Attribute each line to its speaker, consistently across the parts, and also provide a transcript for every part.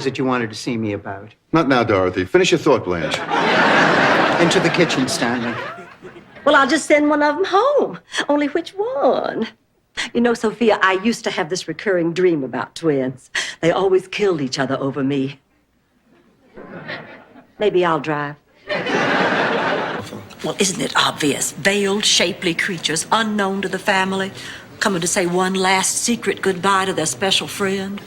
Speaker 1: that you wanted to see me about?
Speaker 2: Not now, Dorothy. Finish your thought, Blanche.
Speaker 1: Into the kitchen, Stanley.
Speaker 3: Well, I'll just send one of them home. Only which one? You know, Sophia, I used to have this recurring dream about twins. They always killed each other over me. Maybe I'll drive. Well, isn't it obvious? Veiled, shapely creatures, unknown to the family, coming to say one last secret goodbye to their special friend.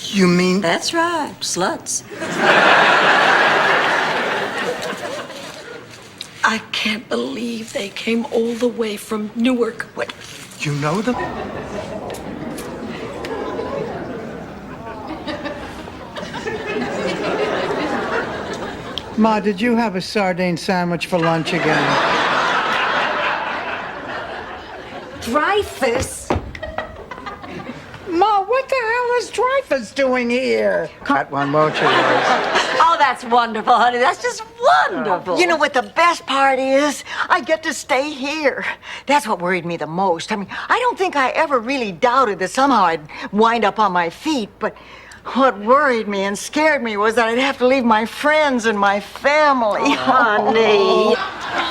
Speaker 1: You mean...
Speaker 3: That's right, sluts. I can't believe they came all the way from Newark.
Speaker 1: What? You know them? Ma, did you have a sardine sandwich for lunch again?
Speaker 3: Dreyfus?
Speaker 1: Ma, what the hell is Dreyfus doing here? Cut one, won't you, Rose?
Speaker 3: Oh, that's wonderful, honey. That's just wonderful.
Speaker 4: You know what the best part is? I get to stay here. That's what worried me the most. I mean, I don't think I ever really doubted that somehow I'd wind up on my feet, but what worried me and scared me was that I'd have to leave my friends and my family.
Speaker 3: Honey.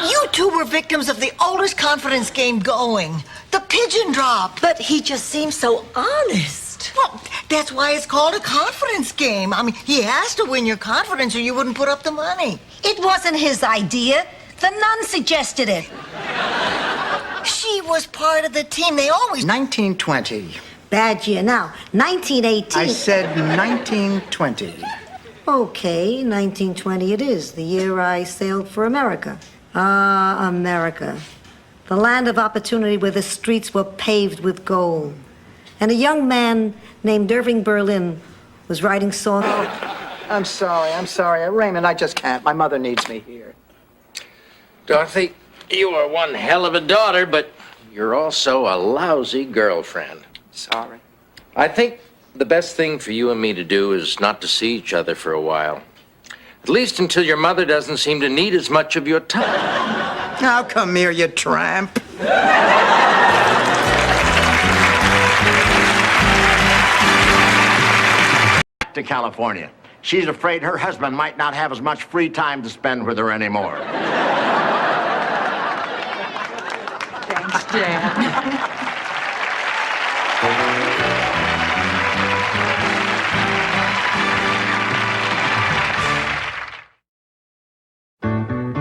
Speaker 4: You two were victims of the oldest confidence game going, the pigeon drop.
Speaker 3: But he just seems so honest.
Speaker 4: Well, that's why it's called a confidence game. I mean, he has to win your confidence or you wouldn't put up the money.
Speaker 5: It wasn't his idea. The nun suggested it.
Speaker 4: She was part of the team. They always...
Speaker 1: 1920.
Speaker 5: Bad year. Now, 1918.
Speaker 1: I said 1920.
Speaker 5: Okay, 1920 it is, the year I sailed for America. Ah, America. The land of opportunity where the streets were paved with gold. And a young man named Irving Berlin was writing songs.
Speaker 1: I'm sorry. Raymond, I just can't. My mother needs me here.
Speaker 6: Dorothy, you are one hell of a daughter, but you're also a lousy girlfriend.
Speaker 1: Sorry.
Speaker 6: I think the best thing for you and me to do is not to see each other for a while. At least until your mother doesn't seem to need as much of your time.
Speaker 1: Now come here, you tramp.
Speaker 7: To California. She's afraid her husband might not have as much free time to spend with her anymore.
Speaker 4: Thanks, Dad.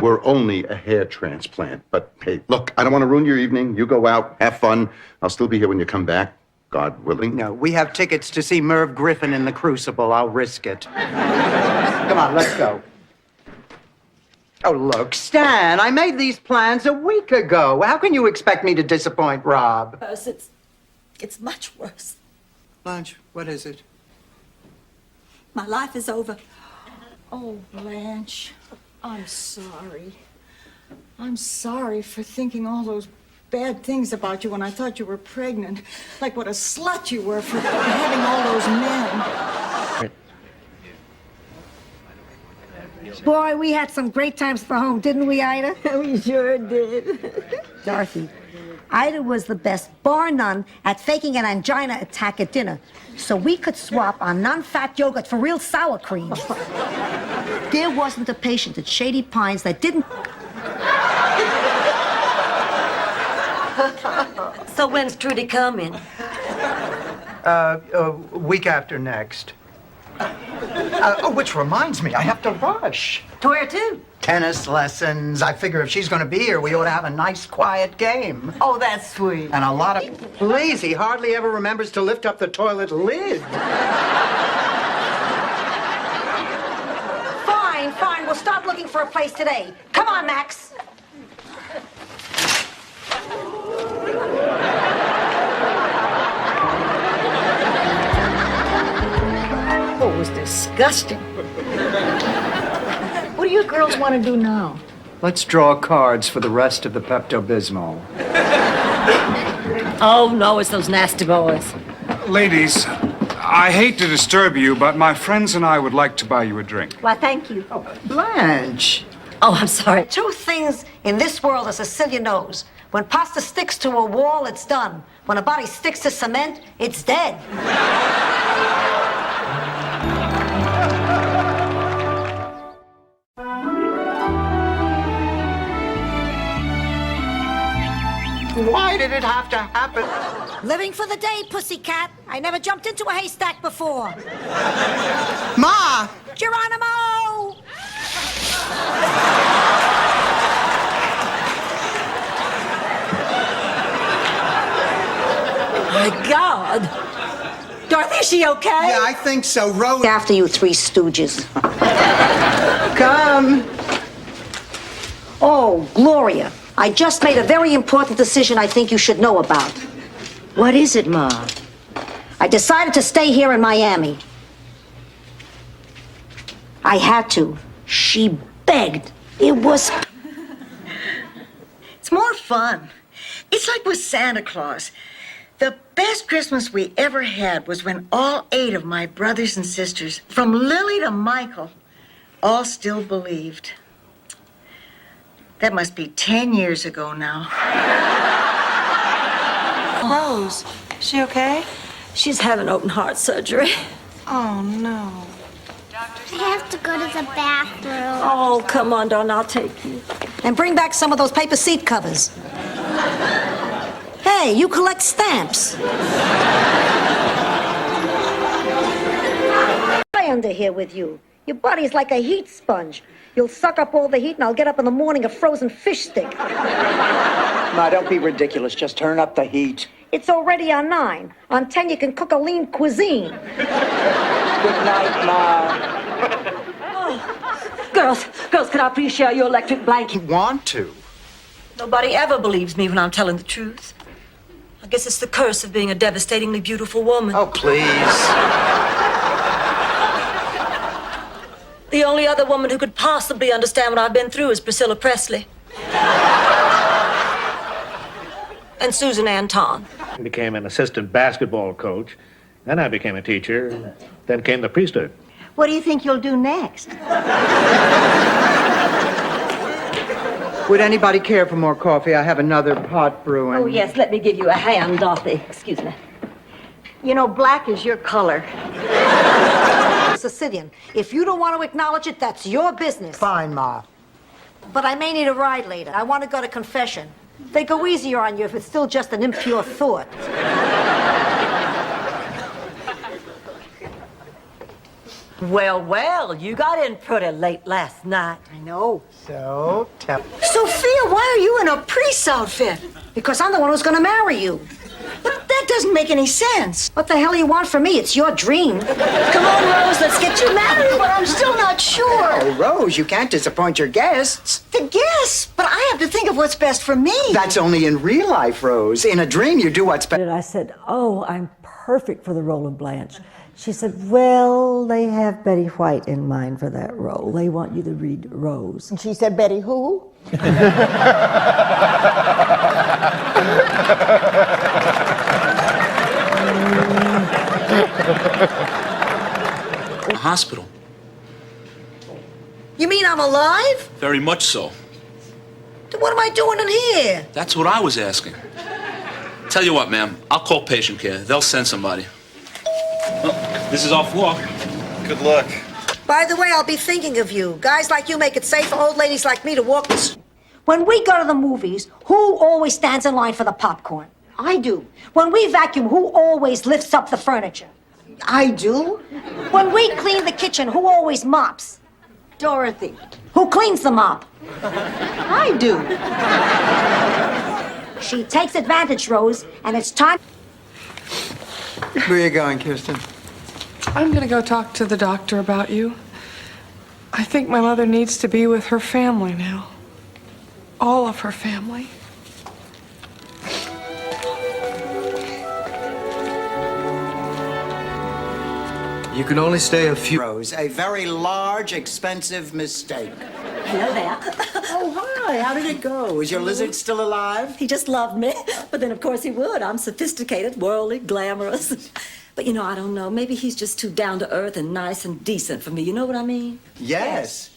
Speaker 2: We're only a hair transplant. But hey, look, I don't want to ruin your evening. You go out, have fun. I'll still be here when you come back, God willing.
Speaker 1: No, we have tickets to see Merv Griffin in the Crucible. I'll risk it. Come on, let's go. Oh, look, Stan, I made these plans a week ago. How can you expect me to disappoint Rob?
Speaker 3: It's much worse.
Speaker 1: Blanche, what is it?
Speaker 3: My life is over.
Speaker 8: Oh, Blanche, I'm sorry. I'm sorry for thinking all those bad things about you when I thought you were pregnant. Like what a slut you were for having all those men.
Speaker 5: Boy, we had some great times at the home, didn't we, Ida?
Speaker 3: We sure did.
Speaker 5: Dorothy, Ida was the best, bar none, at faking an angina attack at dinner, so we could swap our non-fat yogurt for real sour cream. There wasn't a patient at Shady Pines that didn't...
Speaker 3: So when's Trudy coming?
Speaker 1: Week after next. Which reminds me, I have to rush.
Speaker 3: To where to?
Speaker 1: Tennis lessons. I figure if she's going to be here, we ought to have a nice, quiet game.
Speaker 4: Oh, that's sweet.
Speaker 1: And a lot of... Please, he hardly ever remembers to lift up the toilet lid.
Speaker 5: Fine, we'll start looking for a place today. Come on, Max.
Speaker 8: Oh, it was disgusting. What do you girls want to do now?
Speaker 1: Let's draw cards for the rest of the Pepto-Bismol.
Speaker 3: Oh, no, it's those nasty boys.
Speaker 9: Ladies, I hate to disturb you, but my friends and I would like to buy you a drink.
Speaker 5: Why, thank you.
Speaker 1: Blanche.
Speaker 3: Oh, I'm sorry.
Speaker 5: Two things in this world a Sicilian knows. When pasta sticks to a wall, it's done. When a body sticks to cement, it's dead.
Speaker 1: did it have to happen?
Speaker 5: Living for the day, pussycat. I never jumped into a haystack before.
Speaker 1: Ma!
Speaker 5: Geronimo!
Speaker 3: My God. Dorothy, is she okay?
Speaker 1: Yeah, I think so. Rose.
Speaker 5: After you, Three Stooges.
Speaker 1: Come.
Speaker 5: Oh, Gloria, I just made a very important decision I think you should know about.
Speaker 3: What is it, Ma?
Speaker 5: I decided to stay here in Miami. I had to. She begged. It was...
Speaker 4: It's more fun. It's like with Santa Claus. The best Christmas we ever had was when all 8 of my brothers and sisters, from Lily to Michael, all still believed. That must be 10 years ago now.
Speaker 8: Rose, she okay?
Speaker 3: She's having open heart surgery.
Speaker 8: Oh, no.
Speaker 10: I have to go to the bathroom.
Speaker 3: Oh, come on, darling, I'll take you.
Speaker 5: And bring back some of those paper seat covers. Hey, you collect stamps. I under here with you. Your body's like a heat sponge. You'll suck up all the heat and I'll get up in the morning a frozen fish stick.
Speaker 1: Ma, don't be ridiculous. Just turn up the heat.
Speaker 5: It's already on 9. On 10 you can cook a lean cuisine.
Speaker 1: Good night, Ma.
Speaker 3: Girls, can I please share your electric blanket?
Speaker 1: Want to?
Speaker 3: Nobody ever believes me when I'm telling the truth. I guess it's the curse of being a devastatingly beautiful woman.
Speaker 1: Oh, please.
Speaker 3: The only other woman who could possibly understand what I've been through is Priscilla Presley. And Susan Anton.
Speaker 11: I became an assistant basketball coach. Then I became a teacher. Then came the priesthood.
Speaker 4: What do you think you'll do next?
Speaker 1: Would anybody care for more coffee? I have another pot brewing.
Speaker 3: Oh, yes, let me give you a hand, Dorothy. Excuse me.
Speaker 4: You know, black is your color.
Speaker 5: Sicilian. If you don't want to acknowledge it, that's your business.
Speaker 1: Fine, Ma.
Speaker 5: But I may need a ride later. I want to go to confession. They go easier on you if it's still just an impure thought.
Speaker 3: Well, you got in pretty late last night.
Speaker 4: I know.
Speaker 1: So, tell.
Speaker 4: Sophia, why are you in a priest's outfit?
Speaker 5: Because I'm the one who's going to marry you.
Speaker 4: But that doesn't make any sense.
Speaker 5: What the hell do you want from me? It's your dream.
Speaker 4: Come on, Rose, let's get you married, but I'm still not sure.
Speaker 1: Oh, Rose, you can't disappoint your guests.
Speaker 4: The guess, but I have to think of what's best for me.
Speaker 1: That's only in real life, Rose. In a dream, you do what's best.
Speaker 12: And I said, "Oh, I'm perfect for the role of Blanche." She said, "Well, they have Betty White in mind for that role. They want you to read Rose."
Speaker 4: And she said, Betty who?
Speaker 13: Hospital.
Speaker 5: You mean I'm alive?
Speaker 13: Very much so.
Speaker 5: Then what am I doing in here?
Speaker 13: That's what I was asking. Tell you what, ma'am. I'll call patient care. They'll send somebody. Well, this is our floor.
Speaker 2: Good luck.
Speaker 5: By the way, I'll be thinking of you. Guys like you make it safe for old ladies like me to walk the street. When we go to the movies, who always stands in line for the popcorn? I do. When we vacuum, who always lifts up the furniture? I do. When we clean the kitchen, who always mops?
Speaker 4: Dorothy.
Speaker 5: Who cleans the mop?
Speaker 4: I do.
Speaker 5: She takes advantage, Rose, and it's time.
Speaker 1: Where are you going, Kirsten?
Speaker 14: I'm gonna go talk to the doctor about you. I think my mother needs to be with her family now. All of her family.
Speaker 1: You can only stay a few. Rose, a very large, expensive mistake.
Speaker 3: Hello there.
Speaker 1: Oh, hi. How did it go? Is your lizard still alive?
Speaker 3: He just loved me. But then, of course, he would. I'm sophisticated, worldly, glamorous. But, you know, I don't know. Maybe he's just too down to earth and nice and decent for me. You know what I mean?
Speaker 1: Yes.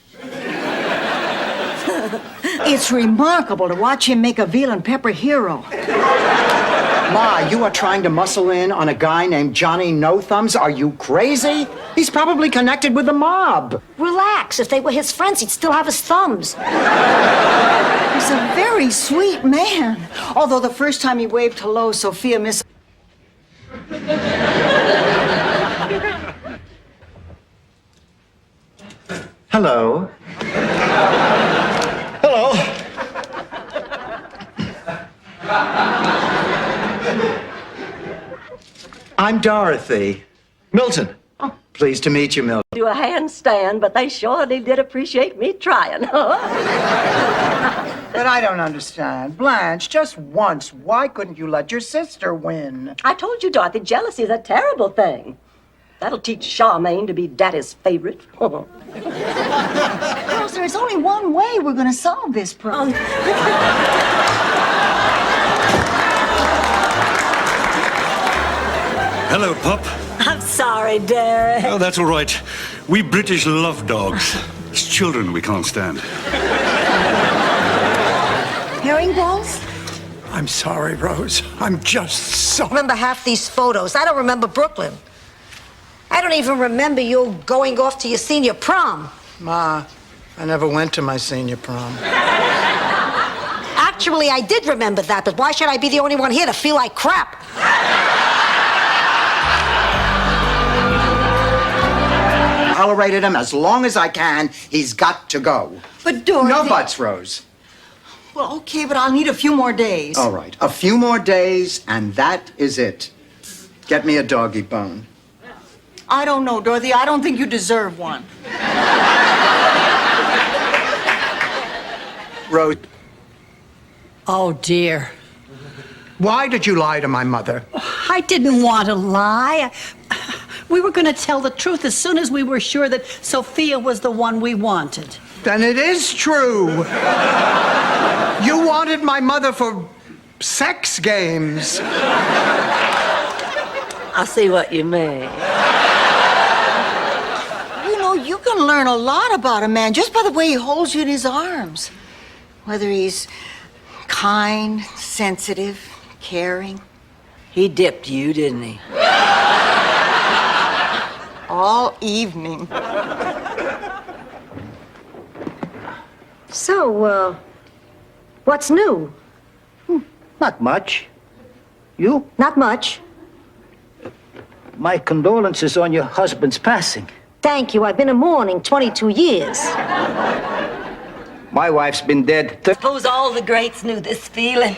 Speaker 4: It's remarkable to watch him make a veal and pepper hero.
Speaker 1: Ma, you are trying to muscle in on a guy named Johnny No Thumbs? Are you crazy? He's probably connected with the mob.
Speaker 5: Relax. If they were his friends, he'd still have his thumbs.
Speaker 8: He's a very sweet man. Although the first time he waved hello, Sophia miss.
Speaker 1: Hello.
Speaker 7: Hello.
Speaker 1: I'm Dorothy.
Speaker 7: Milton.
Speaker 1: Pleased to meet you, Milton.
Speaker 3: Do a handstand, but they surely did appreciate me trying, huh?
Speaker 1: But I don't understand. Blanche, just once, why couldn't you let your sister win?
Speaker 3: I told you, Dorothy, jealousy is a terrible thing. That'll teach Charmaine to be Daddy's favorite.
Speaker 8: Girls, there's only one way we're going to solve this problem.
Speaker 15: Hello, Pup.
Speaker 3: I'm sorry, Derek.
Speaker 15: Oh, that's all right. We British love dogs. It's children we can't stand.
Speaker 8: Herring balls?
Speaker 16: I'm sorry, Rose. I'm just so...
Speaker 5: I remember half these photos. I don't remember Brooklyn. I don't even remember you going off to your senior prom.
Speaker 1: Ma, I never went to my senior prom.
Speaker 5: Actually, I did remember that, but why should I be the only one here to feel like crap?
Speaker 1: Tolerated him as long as I can. He's got to go.
Speaker 8: But Dorothy...
Speaker 1: No buts, Rose.
Speaker 8: Well, okay, but I'll need a few more days.
Speaker 1: All right, a few more days, and that is it. Get me a doggy bone.
Speaker 8: I don't know, Dorothy. I don't think you deserve one.
Speaker 1: Rose.
Speaker 17: Oh, dear.
Speaker 1: Why did you lie to my mother?
Speaker 17: I didn't want to lie. We were going to tell the truth as soon as we were sure that Sophia was the one we wanted.
Speaker 16: Then it is true. You wanted my mother for sex games.
Speaker 3: I see what you mean.
Speaker 8: You know, you can learn a lot about a man just by the way he holds you in his arms. Whether he's kind, sensitive, caring.
Speaker 3: He dipped you, didn't he?
Speaker 8: All evening.
Speaker 5: So, what's new?
Speaker 18: Not much. You?
Speaker 5: Not much.
Speaker 18: My condolences on your husband's passing.
Speaker 5: Thank you. I've been in mourning 22 years.
Speaker 18: My wife's been dead.
Speaker 3: Suppose all the greats knew this feeling.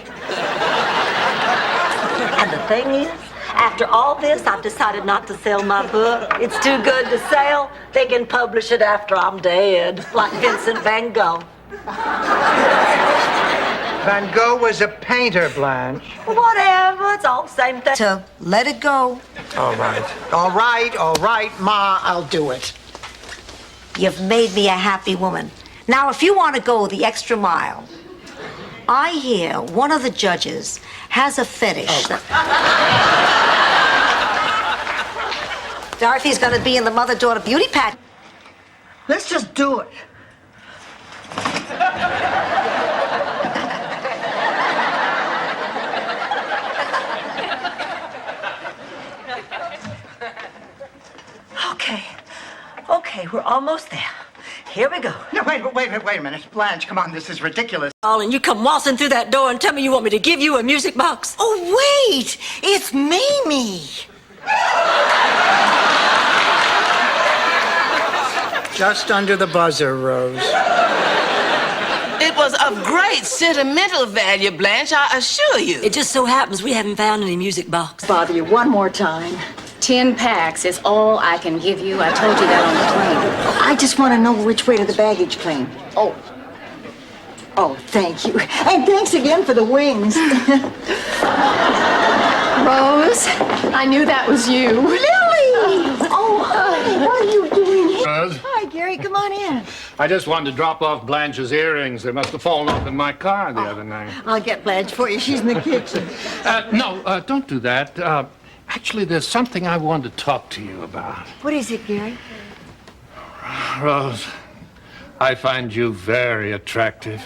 Speaker 3: And the thing is, after all this, I've decided not to sell my book. It's too good to sell. They can publish it after I'm dead, like Vincent van Gogh.
Speaker 1: Van Gogh was a painter, Blanche.
Speaker 3: Whatever, it's all the same thing.
Speaker 5: So, let it go.
Speaker 1: All right. All right, all right, Ma, I'll do it.
Speaker 5: You've made me a happy woman. Now, if you want to go the extra mile, I hear one of the judges has a fetish. Dorothy's going to be in the mother-daughter beauty pageant.
Speaker 8: Let's just do it.
Speaker 3: Okay, we're almost there. Here we go.
Speaker 1: No, wait a minute. Blanche, come on, this is ridiculous.
Speaker 3: And you come waltzing through that door and tell me you want me to give you a music box?
Speaker 8: Oh, wait! It's Mamie!
Speaker 1: Just under the buzzer, Rose.
Speaker 19: It was of great sentimental value, Blanche, I assure you.
Speaker 3: It just so happens we haven't found any music box.
Speaker 8: Bother you one more time.
Speaker 20: 10 packs is all I can give you. I told you that on the plane.
Speaker 8: I just want to know which way to the baggage claim. Oh, thank you. And thanks again for the wings.
Speaker 20: Rose, I knew that was you.
Speaker 8: Lily! Oh, hi. What are you doing here?
Speaker 11: Rose?
Speaker 8: Hi, Gary. Come on in.
Speaker 11: I just wanted to drop off Blanche's earrings. They must have fallen off in my car the other night.
Speaker 8: I'll get Blanche for you. She's in the kitchen.
Speaker 11: No, don't do that. Actually, there's something I wanted to talk to you about.
Speaker 8: What is it, Gary?
Speaker 11: Rose, I find you very attractive.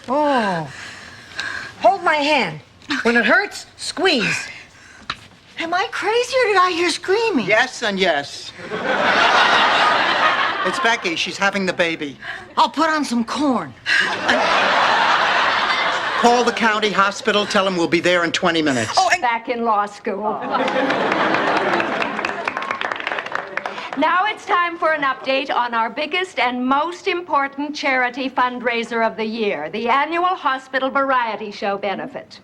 Speaker 5: Oh. Hold my hand.
Speaker 4: When it hurts, squeeze. Am I crazy or did I hear screaming?
Speaker 1: Yes and yes. It's Becky. She's having the baby.
Speaker 4: I'll put on some corn.
Speaker 1: Call the county hospital. Tell them we'll be there in 20 minutes.
Speaker 21: Oh, and back in law school. Now it's time for an update on our biggest and most important charity fundraiser of the year, the annual Hospital Variety Show benefit.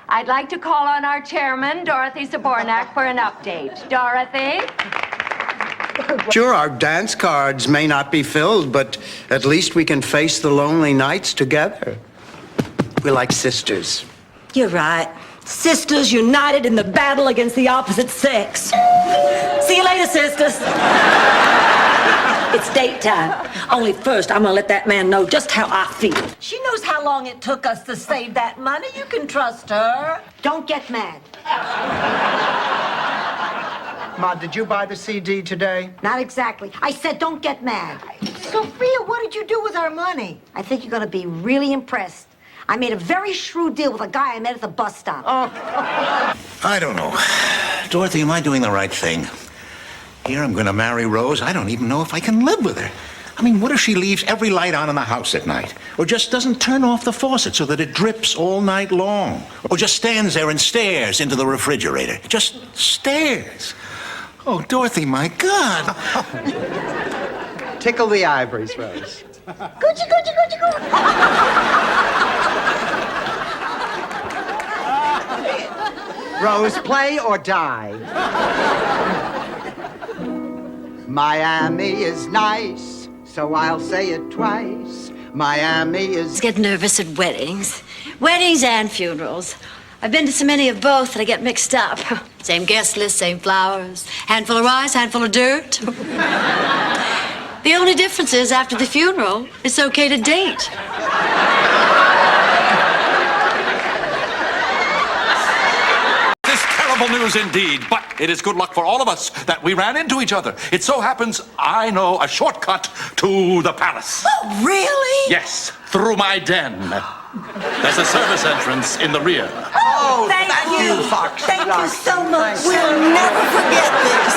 Speaker 21: I'd like to call on our chairman, Dorothy Zabornak, for an update. Dorothy?
Speaker 1: Sure, our dance cards may not be filled, but at least we can face the lonely nights together. We're like sisters.
Speaker 3: You're right. Sisters united in the battle against the opposite sex. See you later, sisters. It's date time. Only first, I'm gonna let that man know just how I feel. She knows how long it took us to save that money. You can trust her.
Speaker 5: Don't get mad.
Speaker 1: Ma, did you buy the CD today?
Speaker 5: Not exactly. I said don't get mad.
Speaker 4: Sophia, what did you do with our money?
Speaker 5: I think you're gonna be really impressed. I made a very shrewd deal with a guy I met at the bus stop.
Speaker 7: I don't know. Dorothy, am I doing the right thing? Here I'm going to marry Rose. I don't even know if I can live with her. I mean, what if she leaves every light on in the house at night? Or just doesn't turn off the faucet so that it drips all night long? Or just stands there and stares into the refrigerator? Just stares. Oh, Dorothy, my God.
Speaker 1: Tickle the ivories, Rose.
Speaker 4: Gucci, Gucci, Gucci, Gucci.
Speaker 1: Rose, play or die. Miami is nice, so I'll say it twice. Miami is...
Speaker 22: I get nervous at weddings. Weddings and funerals. I've been to so many of both that I get mixed up. Same guest list, same flowers. Handful of rice, handful of dirt. The only difference is after the funeral, it's okay to date.
Speaker 15: Terrible news indeed, but it is good luck for all of us that we ran into each other. It so happens I know a shortcut to the palace.
Speaker 4: Oh, really?
Speaker 15: Yes, through my den. There's a service entrance in the rear.
Speaker 4: Oh, thank you, Fox. Thank you so much. We'll never forget this.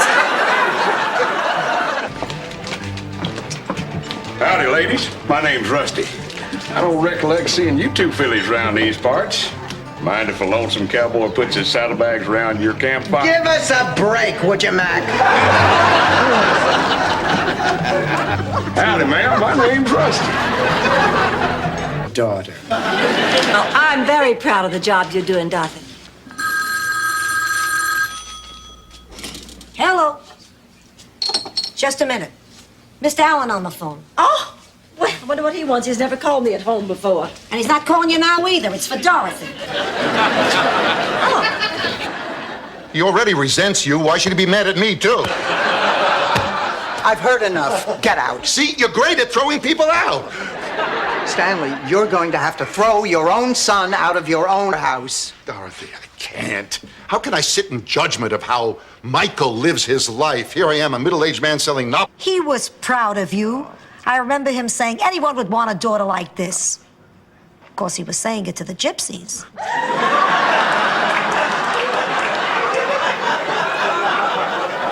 Speaker 15: Howdy, ladies. My name's Rusty. I don't recollect seeing you two fillies around these parts. Mind if a lonesome cowboy puts his saddlebags around your campfire?
Speaker 1: Give us a break, would you, Mac?
Speaker 15: Howdy, ma'am. My name's Rusty.
Speaker 1: Daughter.
Speaker 3: Oh, I'm very proud of the job you're doing, Dorothy.
Speaker 5: Hello. Just a minute. Mr. Allen on the phone.
Speaker 3: Oh! Well, I wonder what he wants. He's never called me at home before.
Speaker 5: And he's not calling you now either. It's for Dorothy.
Speaker 2: He already resents you. Why should he be mad at me, too?
Speaker 1: I've heard enough. Get out.
Speaker 2: See, you're great at throwing people out.
Speaker 1: Stanley, you're going to have to throw your own son out of your own house.
Speaker 2: Dorothy, I can't. How can I sit in judgment of how Michael lives his life? Here I am, a middle-aged man selling novels.
Speaker 5: He was proud of you. I remember him saying anyone would want a daughter like this. Of course, he was saying it to the gypsies.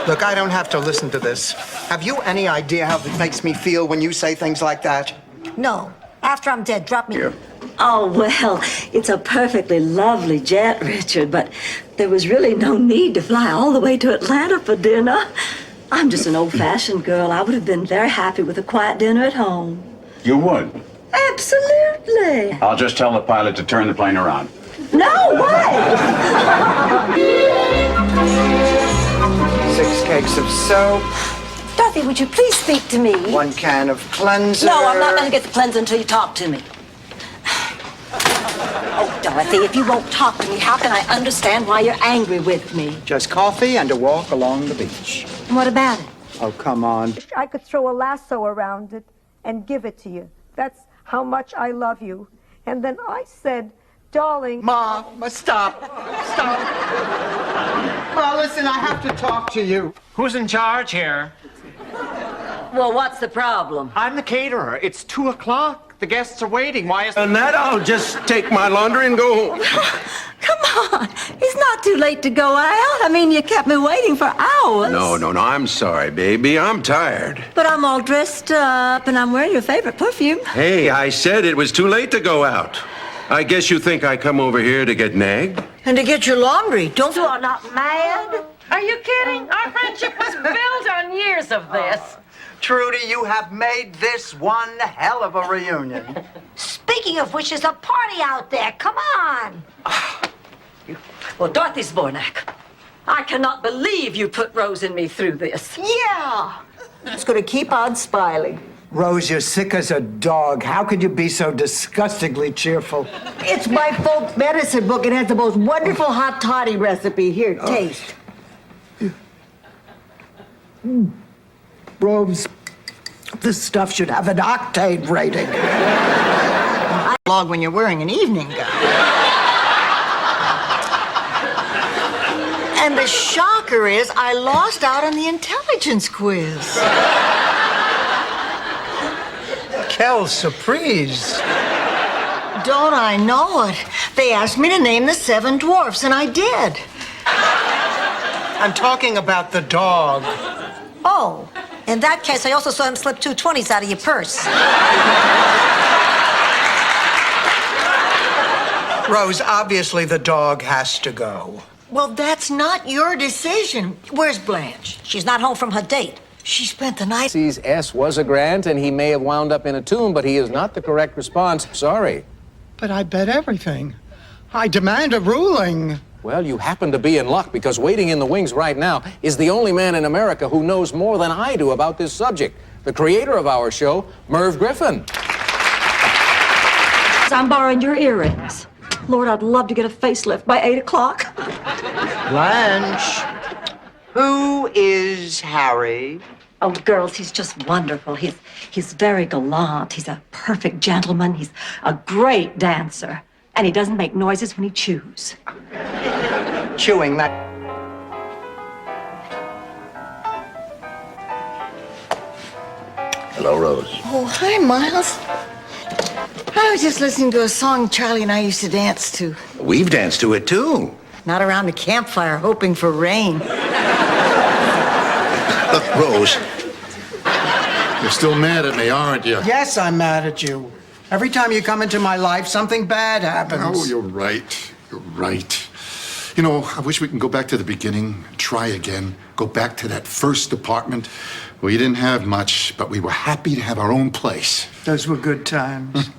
Speaker 1: Look, I don't have to listen to this. Have you any idea how it makes me feel when you say things like that?
Speaker 5: No. After I'm dead, drop me.
Speaker 1: Here.
Speaker 3: Oh, well, it's a perfectly lovely jet, Richard, but there was really no need to fly all the way to Atlanta for dinner. I'm just an old-fashioned girl. I would have been very happy with a quiet dinner at home.
Speaker 15: You would?
Speaker 3: Absolutely.
Speaker 15: I'll just tell the pilot to turn the plane around.
Speaker 3: No way!
Speaker 1: 6 cakes of soap.
Speaker 3: Dorothy, would you please speak to me?
Speaker 1: 1 can of cleanser.
Speaker 3: No, I'm not going to get the cleanser until you talk to me. Oh, Dorothy, if you won't talk to me, how can I understand why you're angry with me?
Speaker 1: Just coffee and a walk along the beach.
Speaker 5: What about it?
Speaker 1: Oh, come on.
Speaker 23: I could throw a lasso around it and give it to you. That's how much I love you. And then I said, darling...
Speaker 1: Ma, stop. Stop. Ma, listen, I have to talk to you.
Speaker 11: Who's in charge here?
Speaker 3: Well, what's the problem?
Speaker 16: I'm the caterer. It's 2 o'clock. The guests are waiting. Why is...
Speaker 6: And that I'll just take my laundry and go home.
Speaker 3: Come on. It's not too late to go out. I mean, you kept me waiting for hours.
Speaker 6: No, I'm sorry, baby. I'm tired.
Speaker 3: But I'm all dressed up, and I'm wearing your favorite perfume.
Speaker 6: Hey, I said it was too late to go out. I guess you think I come over here to get nagged?
Speaker 4: And to get your laundry. Don't
Speaker 3: You are not mad?
Speaker 19: Are you kidding? Our friendship was built on years of this.
Speaker 1: Trudy, you have made this one hell of a reunion.
Speaker 5: Speaking of which, there's a party out there. Come on.
Speaker 3: Well, Dorothy Zbornak, I cannot believe you put Rose and me through this.
Speaker 4: Yeah. It's going to keep on smiling.
Speaker 16: Rose, you're sick as a dog. How could you be so disgustingly cheerful?
Speaker 4: It's my folk medicine book. It has the most wonderful hot toddy recipe. Here, taste.
Speaker 16: Rose, this stuff should have an octane rating.
Speaker 4: Log when you're wearing an evening gown. And the shocker is I lost out on the intelligence quiz.
Speaker 16: Quelle surprise.
Speaker 4: Don't I know it? They asked me to name the 7 dwarfs, and I did.
Speaker 16: I'm talking about the dog.
Speaker 5: Oh, in that case, I also saw him slip 2 20s out of your purse.
Speaker 16: Rose, obviously the dog has to go.
Speaker 4: Well, that's not your decision. Where's Blanche?
Speaker 5: She's not home from her date.
Speaker 4: She spent the night.
Speaker 9: S was a grant, and he may have wound up in a tomb, but he is not the correct response. Sorry.
Speaker 16: But I bet everything. I demand a ruling.
Speaker 9: Well, you happen to be in luck, because waiting in the wings right now is the only man in America who knows more than I do about this subject. The creator of our show, Merv Griffin.
Speaker 3: I'm borrowing your earrings. Lord, I'd love to get a facelift by 8 o'clock.
Speaker 1: Blanche, who is Harry?
Speaker 3: Oh, girls, he's just wonderful. He's very gallant. He's a perfect gentleman. He's a great dancer. And he doesn't make noises when he chews.
Speaker 1: Chewing that.
Speaker 7: Hello, Rose.
Speaker 4: Oh, hi, Miles. I was just listening to a song Charlie and I used to dance to.
Speaker 7: We've danced to it, too.
Speaker 4: Not around the campfire, hoping for rain.
Speaker 7: Look, Rose.
Speaker 2: You're still mad at me, aren't you?
Speaker 16: Yes, I'm mad at you. Every time you come into my life, something bad happens.
Speaker 2: Oh, you're right. You're right. You know, I wish we can go back to the beginning, try again, go back to that first apartment. We didn't have much, but we were happy to have our own place.
Speaker 16: Those were good times.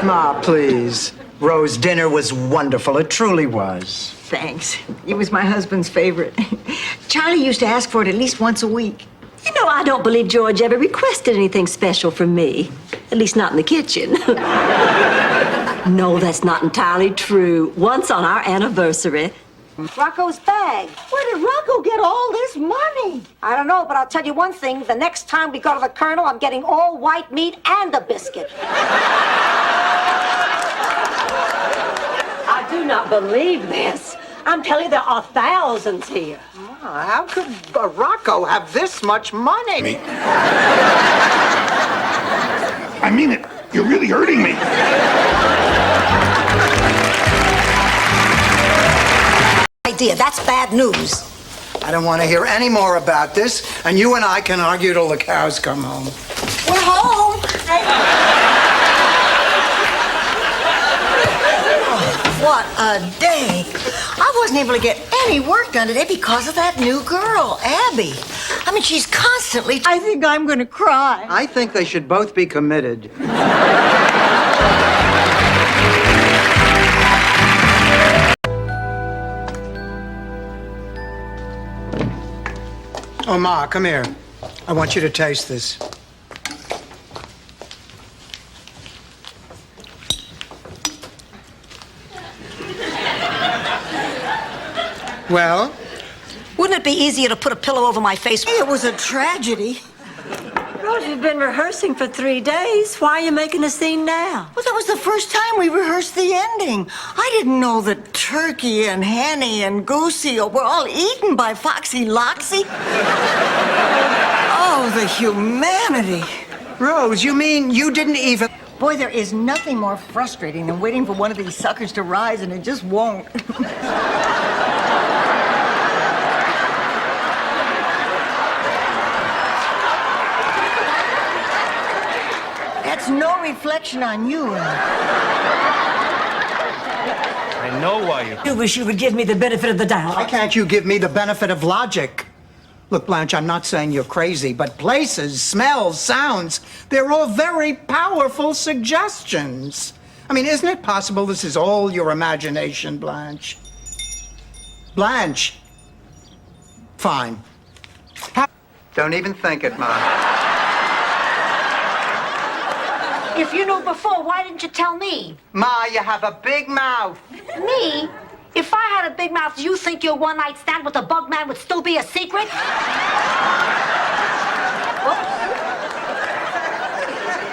Speaker 1: Ma, please. Rose, dinner was wonderful. It truly was.
Speaker 4: Thanks. It was my husband's favorite. Charlie used to ask for it at least once a week.
Speaker 3: You know, I don't believe George ever requested anything special from me. At least not in the kitchen. No, that's not entirely true. Once on our anniversary.
Speaker 5: Rocco's bag.
Speaker 4: Where did Rocco get all this money?
Speaker 5: I don't know, but I'll tell you one thing. The next time we go to the Colonel, I'm getting all white meat and a biscuit.
Speaker 3: I do not believe this. I'm telling you, there are thousands here.
Speaker 1: How could Rocco have this much money?
Speaker 2: I mean it. You're really hurting me.
Speaker 5: Idea. That's bad news.
Speaker 16: I don't want to hear any more about this, and you and I can argue till the cows come home.
Speaker 4: We're home. What a day. I wasn't able to get any work done today because of that new girl, Abby. I mean, she's constantly... I think I'm going to cry.
Speaker 1: I think they should both be committed.
Speaker 16: Oh, Ma, come here. I want you to taste this. Well?
Speaker 5: Wouldn't it be easier to put a pillow over my face?
Speaker 4: It was a tragedy.
Speaker 3: Rose, you've been rehearsing for 3 days. Why are you making a scene now?
Speaker 4: Well, that was the first time we rehearsed the ending. I didn't know that Turkey and Henny and Goosey were all eaten by Foxy Loxy. Oh, the humanity.
Speaker 16: Rose, you mean you didn't even...
Speaker 4: Boy, there is nothing more frustrating than waiting for one of these suckers to rise, and it just won't. That's no reflection on you.
Speaker 10: I know why you...
Speaker 5: I wish you would give me the benefit of the doubt.
Speaker 16: Why can't you give me the benefit of logic? Look, Blanche, I'm not saying you're crazy, but places, smells, sounds, they're all very powerful suggestions. I mean, isn't it possible this is all your imagination, Blanche? Blanche. Fine.
Speaker 1: Don't even think it, Ma.
Speaker 22: If you knew before, why didn't you tell me?
Speaker 1: Ma, you have a big mouth.
Speaker 22: Me? If I had a big mouth, do you think your one-night stand with the bug man would still be a secret?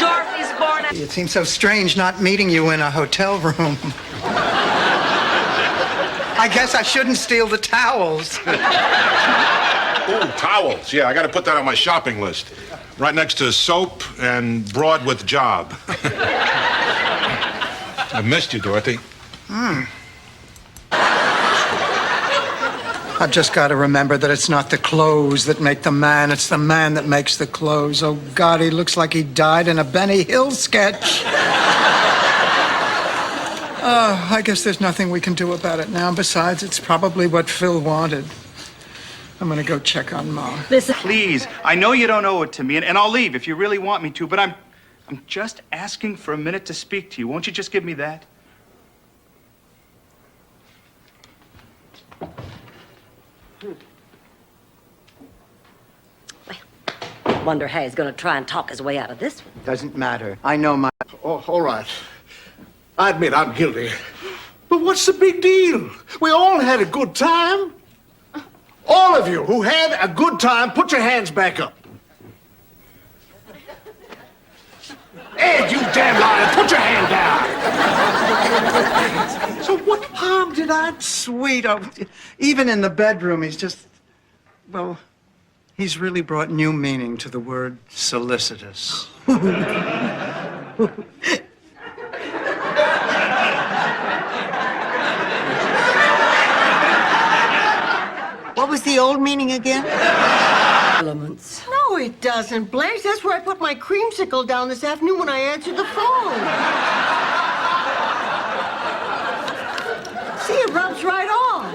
Speaker 21: Dorothy's born.
Speaker 16: It seems so strange not meeting you in a hotel room. I guess I shouldn't steal the towels.
Speaker 12: Oh, towels. Yeah, I got to put that on my shopping list. Right next to soap and broad with job. I missed you, Dorothy.
Speaker 16: I've just got to remember that it's not the clothes that make the man, it's the man that makes the clothes. Oh, God, he looks like he died in a Benny Hill sketch. Oh, I guess there's nothing we can do about it now. Besides, it's probably what Phil wanted. I'm gonna go check on Ma.
Speaker 10: Listen. Please, I know you don't owe it to me, and I'll leave if you really want me to, but I'm just asking for a minute to speak to you. Won't you just give me that?
Speaker 3: Wonder how he's going to try and talk his way out of this one.
Speaker 1: Doesn't matter. I know my...
Speaker 13: Oh, all right. I admit I'm guilty. But what's the big deal? We all had a good time. All of you who had a good time, put your hands back up. Ed, you damn liar, put your hand down.
Speaker 16: So what harm did I... Sweet, even in the bedroom, he's just... Well, he's really brought new meaning to the word solicitous.
Speaker 4: What was the old meaning again?
Speaker 3: Elements.
Speaker 4: No, it doesn't, Blanche. That's where I put my creamsicle down this afternoon when I answered the phone. See, it rubs right off.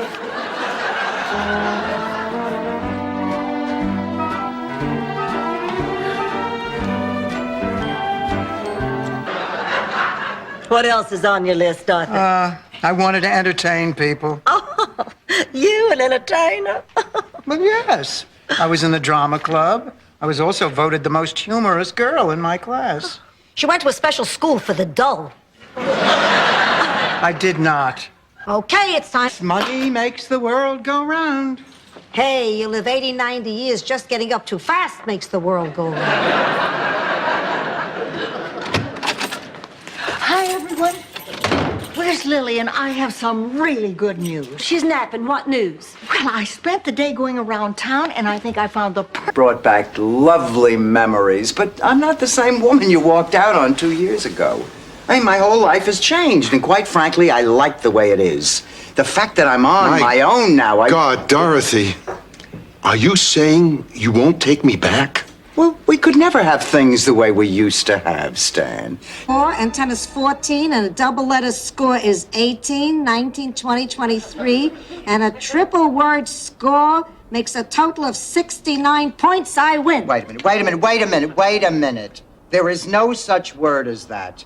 Speaker 3: What else is on your list, Dorothy?
Speaker 16: I wanted to entertain people.
Speaker 3: Oh, you an entertainer?
Speaker 16: Well, yes. I was in the drama club. I was also voted the most humorous girl in my class.
Speaker 22: She went to a special school for the dull.
Speaker 16: I did not.
Speaker 22: Okay, it's time.
Speaker 16: Money makes the world go round.
Speaker 5: Hey, you live 80, 90 years, just getting up too fast makes the world go round.
Speaker 4: Hi, everyone. Where's Lillian? I have some really good news.
Speaker 22: She's napping. What news?
Speaker 4: Well, I spent the day going around town, and I think I found the
Speaker 1: Brought back lovely memories, but I'm not the same woman you walked out on 2 years ago. I mean, my whole life has changed, and quite frankly, I like the way it is. The fact that I'm on my own now,
Speaker 2: God, Dorothy, are you saying you won't take me back?
Speaker 1: Well, we could never have things the way we used to have, Stan.
Speaker 5: 4 and 10 is 14, and a double letter score is 18, 19, 20, 23, and a triple word score makes a total of 69 points. I win.
Speaker 1: Wait a minute. There is no such word as that.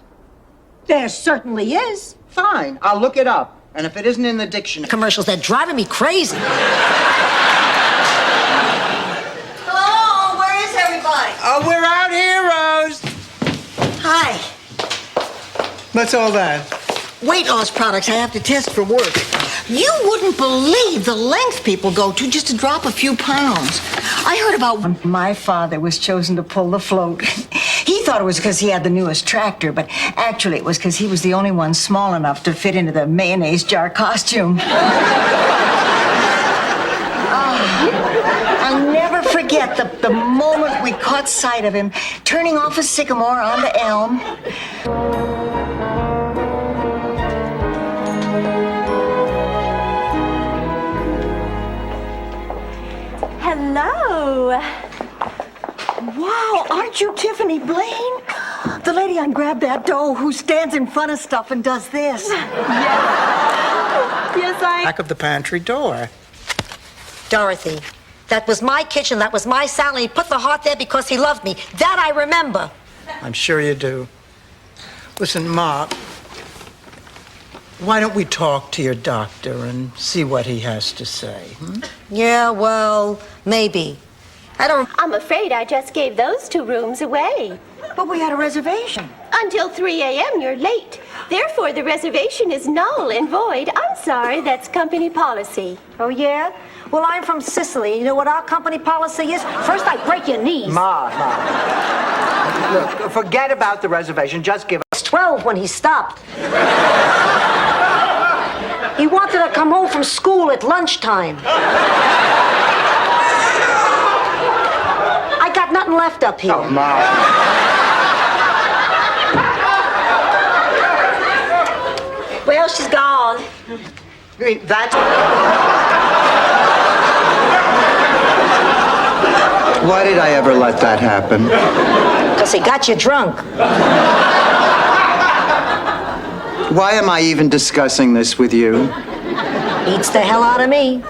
Speaker 5: There certainly is.
Speaker 1: Fine, I'll look it up. And if it isn't in the dictionary...
Speaker 5: Commercials, they're driving me crazy.
Speaker 4: Hello, where is everybody?
Speaker 16: Oh, we're out here, Rose.
Speaker 4: Hi.
Speaker 16: What's all that?
Speaker 4: Weight loss products I have to test for work. You wouldn't believe the length people go to just to drop a few pounds. I heard about when my father was chosen to pull the float. He thought it was because he had the newest tractor, but actually it was because he was the only one small enough to fit into the mayonnaise jar costume. I'll never forget forget the moment we caught sight of him turning off a sycamore onto Elm.
Speaker 23: Hello.
Speaker 4: Wow, aren't you Tiffany Blaine? The lady on Grab That Dough who stands in front of stuff and does this.
Speaker 23: Yes,
Speaker 16: Back of the pantry door.
Speaker 5: Dorothy, that was my kitchen, that was my salad. He put the heart there because he loved me. That I remember.
Speaker 16: I'm sure you do. Listen, Ma, why don't we talk to your doctor and see what he has to say?
Speaker 5: Yeah, well, maybe.
Speaker 14: I'm afraid I just gave those 2 rooms away.
Speaker 4: But we had a reservation.
Speaker 14: Until 3 a.m., you're late. Therefore, the reservation is null and void. I'm sorry, that's company policy.
Speaker 5: Oh, yeah? Well, I'm from Sicily. You know what our company policy is? First, I break your knees.
Speaker 1: Ma. Look, forget about the reservation. Just give us
Speaker 5: 12 when he stopped. He wanted to come home from school at lunchtime. I got nothing left up here.
Speaker 1: Oh, Ma.
Speaker 3: Well, she's gone.
Speaker 1: I mean, that's... Why did I ever let that happen?
Speaker 5: Because he got you drunk.
Speaker 1: Why am I even discussing this with you?
Speaker 5: Beats the hell out of me.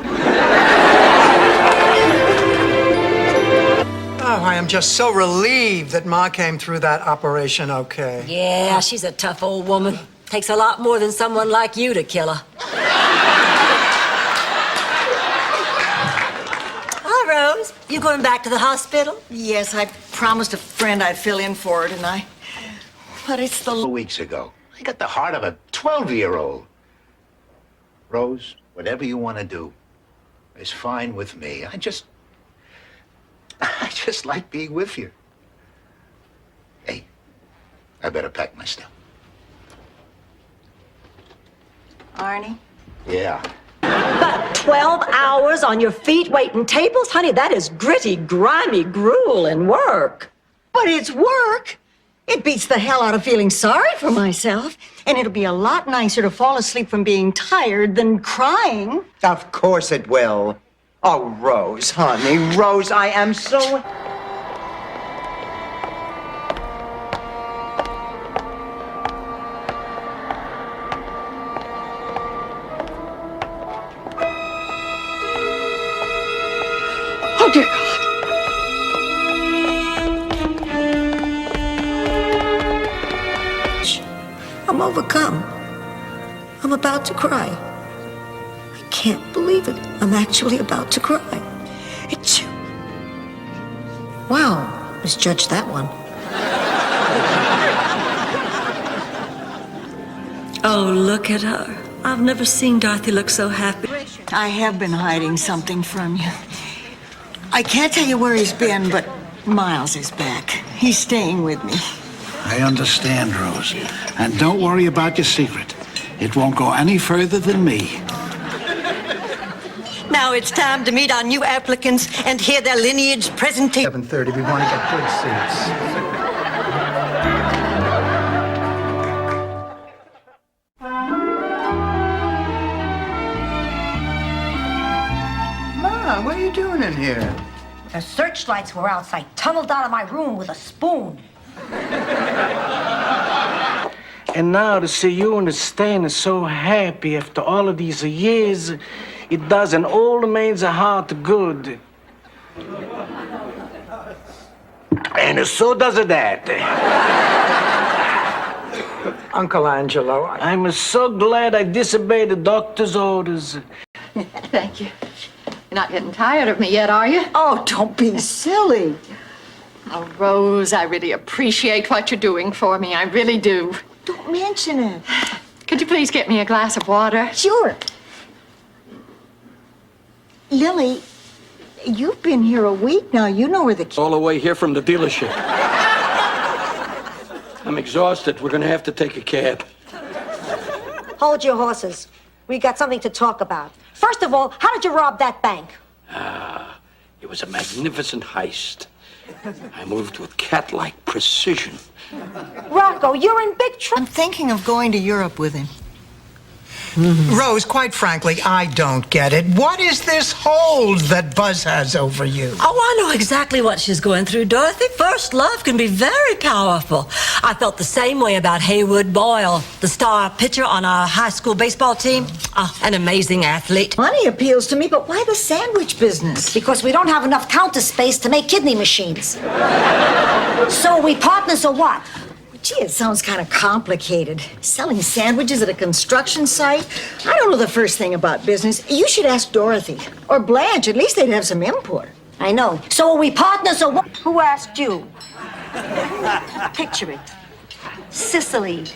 Speaker 16: Oh, I am just so relieved that Ma came through that operation okay.
Speaker 3: Yeah, she's a tough old woman. Takes a lot more than someone like you to kill her. Hi, Rose. You going back to the hospital?
Speaker 4: Yes, I promised a friend I'd fill in for her tonight. But it's the...
Speaker 7: Weeks ago. I got the heart of a 12-year-old. Rose, whatever you want to do is fine with me. I just like being with you. Hey, I better pack my stuff.
Speaker 4: Arnie?
Speaker 7: Yeah.
Speaker 3: But 12 hours on your feet waiting tables? Honey, that is gritty, grimy, grueling work.
Speaker 4: But it's work. It beats the hell out of feeling sorry for myself. And it'll be a lot nicer to fall asleep from being tired than crying.
Speaker 1: Of course it will. Oh, Rose, honey, Rose, I am so...
Speaker 4: Oh, dear God.
Speaker 5: I'm overcome. I'm about to cry. I can't believe it. I'm actually about to cry. It's you. Wow, misjudged that one.
Speaker 3: Oh, look at her. I've never seen Dorothy look so happy.
Speaker 4: I have been hiding something from you. I can't tell you where he's been, but Miles is back. He's staying with me.
Speaker 17: I understand, Rose. And don't worry about your secret. It won't go any further than me.
Speaker 3: Now it's time to meet our new applicants and hear their lineage presentation.
Speaker 16: 7:30, we want to get good seats.
Speaker 1: Ma, what are you doing in here?
Speaker 5: The searchlights were out, so I tunneled out of my room with a spoon.
Speaker 18: And now to see you and Stan so happy after all of these years, it does an old man's heart good. And so does that.
Speaker 16: Uncle Angelo,
Speaker 18: I'm so glad I disobeyed the doctor's orders.
Speaker 24: Thank you. You're not getting tired of me yet, are you?
Speaker 4: Oh, don't be silly.
Speaker 24: Oh, Rose, I really appreciate what you're doing for me. I really do.
Speaker 4: Don't mention it.
Speaker 24: Could you please get me a glass of water?
Speaker 4: Sure. Lily, you've been here a week now. You know where the...
Speaker 25: All the way here from the dealership. I'm exhausted. We're going to have to take a cab.
Speaker 5: Hold your horses. We got something to talk about. First of all, how did you rob that bank?
Speaker 25: It was a magnificent heist. I moved with cat-like precision.
Speaker 23: Rocco, you're in big trouble.
Speaker 4: I'm thinking of going to Europe with him.
Speaker 16: Rose, quite frankly, I don't get it. What is this hold that Buzz has over you?
Speaker 3: Oh, I know exactly what she's going through, Dorothy. First love can be very powerful. I felt the same way about Haywood Boyle, the star pitcher on our high school baseball team. An amazing athlete.
Speaker 4: Money appeals to me, but why the sandwich business?
Speaker 5: Because we don't have enough counter space to make kidney machines. So are we partners or what?
Speaker 4: Gee, it sounds kind of complicated. Selling sandwiches at a construction site? I don't know the first thing about business. You should ask Dorothy. Or Blanche. At least they'd have some input.
Speaker 5: I know. So are we partners or what? Who asked you? Picture it. Sicily,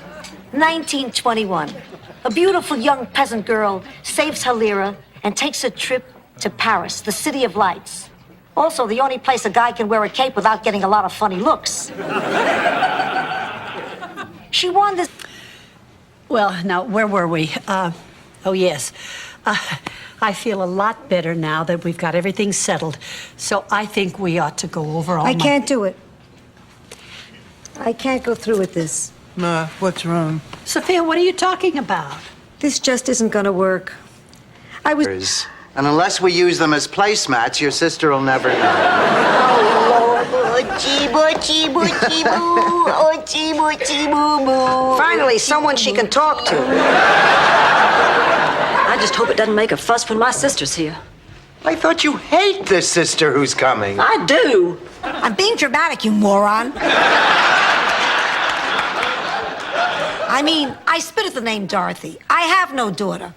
Speaker 5: 1921. A beautiful young peasant girl saves her lira and takes a trip to Paris, the city of lights. Also, the only place a guy can wear a cape without getting a lot of funny looks. She won this.
Speaker 6: Well, now, where were we? Oh, yes. I feel a lot better now that we've got everything settled. So I think we ought to go over all
Speaker 5: I can't do it. I can't go through with this.
Speaker 16: Ma, what's wrong?
Speaker 6: Sophia, what are you talking about?
Speaker 5: This just isn't gonna work. I was...
Speaker 1: And unless we use them as placemats, your sister will never know.
Speaker 5: Finally, someone she can talk to.
Speaker 3: I just hope it doesn't make a fuss when my sister's here.
Speaker 1: I thought you hate this sister who's coming.
Speaker 3: I do.
Speaker 5: I'm being dramatic, you moron. I mean, I spit at the name Dorothy. I have no daughter.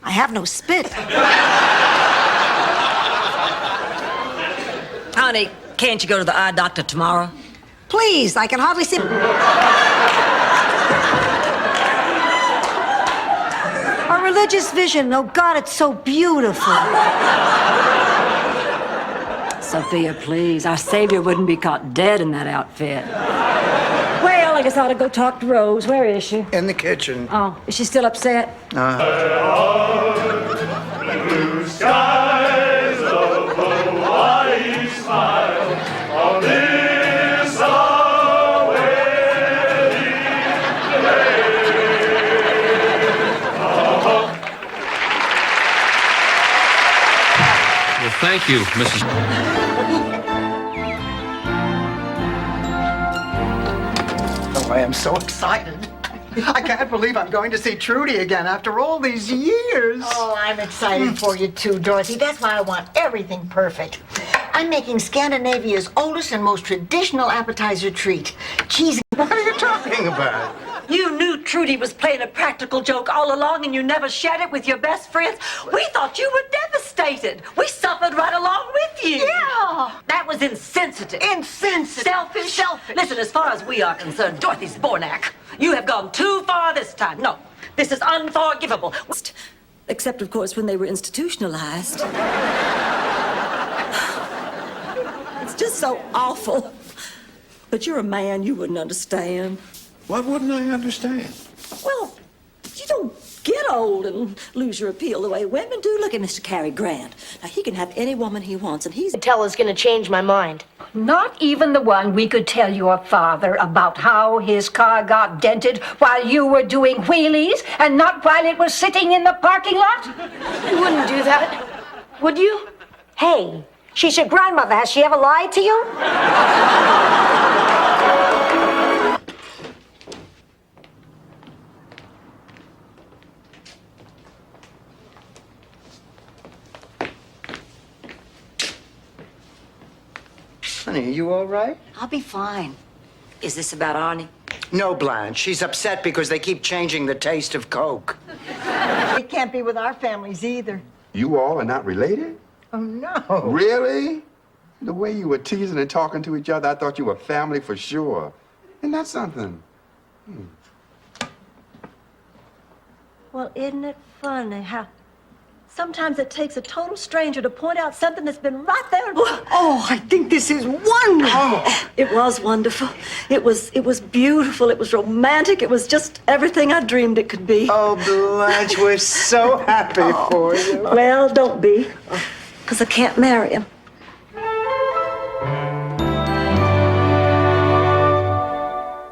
Speaker 5: I have no spit.
Speaker 3: Honey, can't you go to the eye doctor tomorrow?
Speaker 5: Please, I can hardly see. A religious vision. Oh, God, it's so beautiful.
Speaker 3: Sophia, please. Our Savior wouldn't be caught dead in that outfit. Well, I guess I ought to go talk to Rose. Where is she?
Speaker 16: In the kitchen.
Speaker 3: Oh, is she still upset?
Speaker 8: Blue skies of Hawaii smile on this our wedding day.
Speaker 11: Well, thank you, Mrs.
Speaker 16: Oh, I am so excited. I can't believe I'm going to see Trudy again after all these years.
Speaker 4: Oh, I'm excited for you too, Dorothy. That's why I want everything perfect. I'm making Scandinavia's oldest and most traditional appetizer treat. Cheese.
Speaker 1: What are you talking about?
Speaker 3: You knew Trudy was playing a practical joke all along and you never shared it with your best friends. We thought you were devastated. We suffered right along with you.
Speaker 4: Yeah.
Speaker 3: That was insensitive.
Speaker 4: Insensitive.
Speaker 3: Selfish.
Speaker 4: Selfish.
Speaker 3: Listen, as far as we are concerned, Dorothy Spornak, you have gone too far this time. No, this is unforgivable. Except, of course, when they were institutionalized. It's just so awful. But you're a man, you wouldn't understand.
Speaker 7: What wouldn't I understand?
Speaker 3: Well, you don't get old and lose your appeal the way women do. Look at Mr. Cary Grant. Now, he can have any woman he wants, and he's...
Speaker 22: Tell us gonna change my mind.
Speaker 21: Not even the one we could tell your father about how his car got dented while you were doing wheelies and not while it was sitting in the parking lot?
Speaker 22: You wouldn't do that, would you?
Speaker 5: Hey, she's your grandmother. Has she ever lied to you?
Speaker 1: Honey, are you all right?
Speaker 3: I'll be fine. Is this about Arnie?
Speaker 1: No, Blanche. She's upset because they keep changing the taste of Coke.
Speaker 4: It can't be with our families either.
Speaker 15: You all are not related?
Speaker 4: Oh, no.
Speaker 15: Really? The way you were teasing and talking to each other, I thought you were family for sure. Isn't that something?
Speaker 3: Well, isn't it funny how Sometimes it takes a total stranger to point out something that's been right there.
Speaker 4: Oh, I think this is wonderful.
Speaker 3: It was wonderful. It was beautiful. It was romantic. It was just everything I dreamed it could be.
Speaker 1: Oh, Blanche, we're so happy for you.
Speaker 3: Well, don't be, because I can't marry him.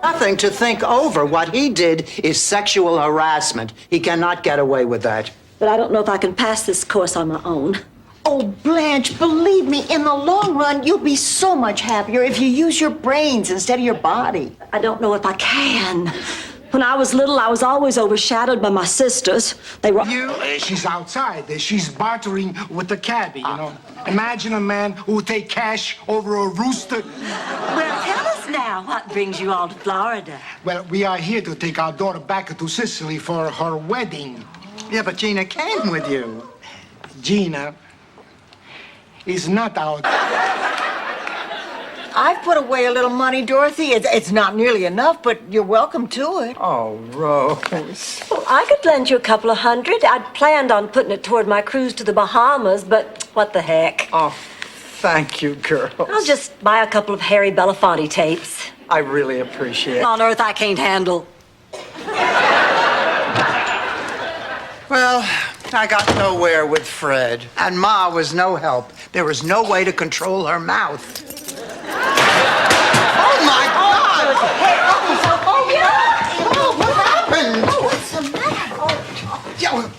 Speaker 1: Nothing to think over. What he did is sexual harassment. He cannot get away with that.
Speaker 3: But I don't know if I can pass this course on my own.
Speaker 4: Oh, Blanche, believe me, in the long run, you'll be so much happier if you use your brains instead of your body.
Speaker 3: I don't know if I can. When I was little, I was always overshadowed by my sisters. They were...
Speaker 18: She's outside. She's bartering with the cabbie, you know. Imagine a man who would take cash over a rooster.
Speaker 3: Well, tell us now, what brings you all to Florida?
Speaker 18: Well, we are here to take our daughter back to Sicily for her wedding.
Speaker 16: Yeah, but Gina came with you.
Speaker 18: Gina is not our...
Speaker 4: I've put away a little money, Dorothy. It's not nearly enough, but you're welcome to it.
Speaker 1: Oh, Rose.
Speaker 3: Well, I could lend you a couple of $100. I'd planned on putting it toward my cruise to the Bahamas, but what the heck?
Speaker 16: Oh, thank you, girls.
Speaker 3: I'll just buy a couple of Harry Belafonte tapes.
Speaker 16: I really appreciate it.
Speaker 3: On earth I can't handle.
Speaker 1: Well, I got nowhere with Fred. And Ma was no help. There was no way to control her mouth. Oh, my God!
Speaker 4: Oh, yeah!
Speaker 1: Oh, what happened?
Speaker 4: Oh, what's the matter? Oh,
Speaker 1: Yeah,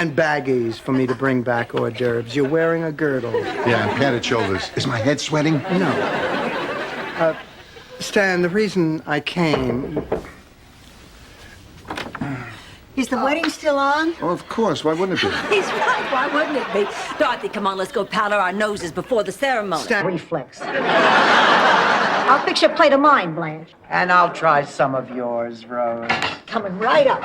Speaker 16: And baggies for me to bring back hors d'oeuvres. You're wearing a girdle.
Speaker 2: Yeah, and padded shoulders. Is my head sweating?
Speaker 16: No. Stan, the reason I came...
Speaker 4: Is the wedding still on?
Speaker 2: Oh, of course. Why wouldn't it be?
Speaker 3: He's right. Why wouldn't it be? Dorothy, come on, let's go powder our noses before the ceremony.
Speaker 4: Reflex. I'll fix you a plate of mine, Blanche.
Speaker 1: and I'll try some of yours, Rose.
Speaker 4: Coming right up.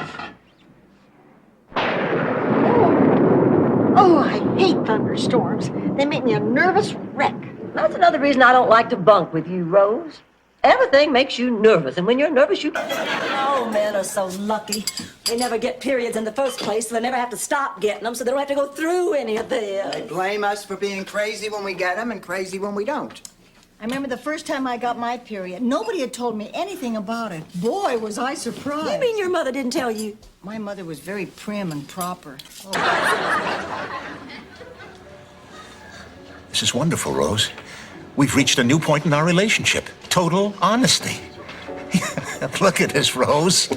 Speaker 4: Oh, I hate thunderstorms. They make me a nervous wreck.
Speaker 3: That's another reason I don't like to bunk with you, Rose. Everything makes you nervous, and when you're nervous, you... Oh, men are so lucky. They never get periods in the first place, so they never have to stop getting them, so they don't have to go through any of this.
Speaker 16: They blame us for being crazy when we get them and crazy when we don't.
Speaker 4: I remember the first time I got my period. Nobody had told me anything about it. Boy, was I surprised.
Speaker 3: You mean your mother didn't tell you?
Speaker 4: My mother was very prim and proper.
Speaker 7: This is wonderful, Rose. We've reached a new point in our relationship. Total honesty. Look at us, Rose.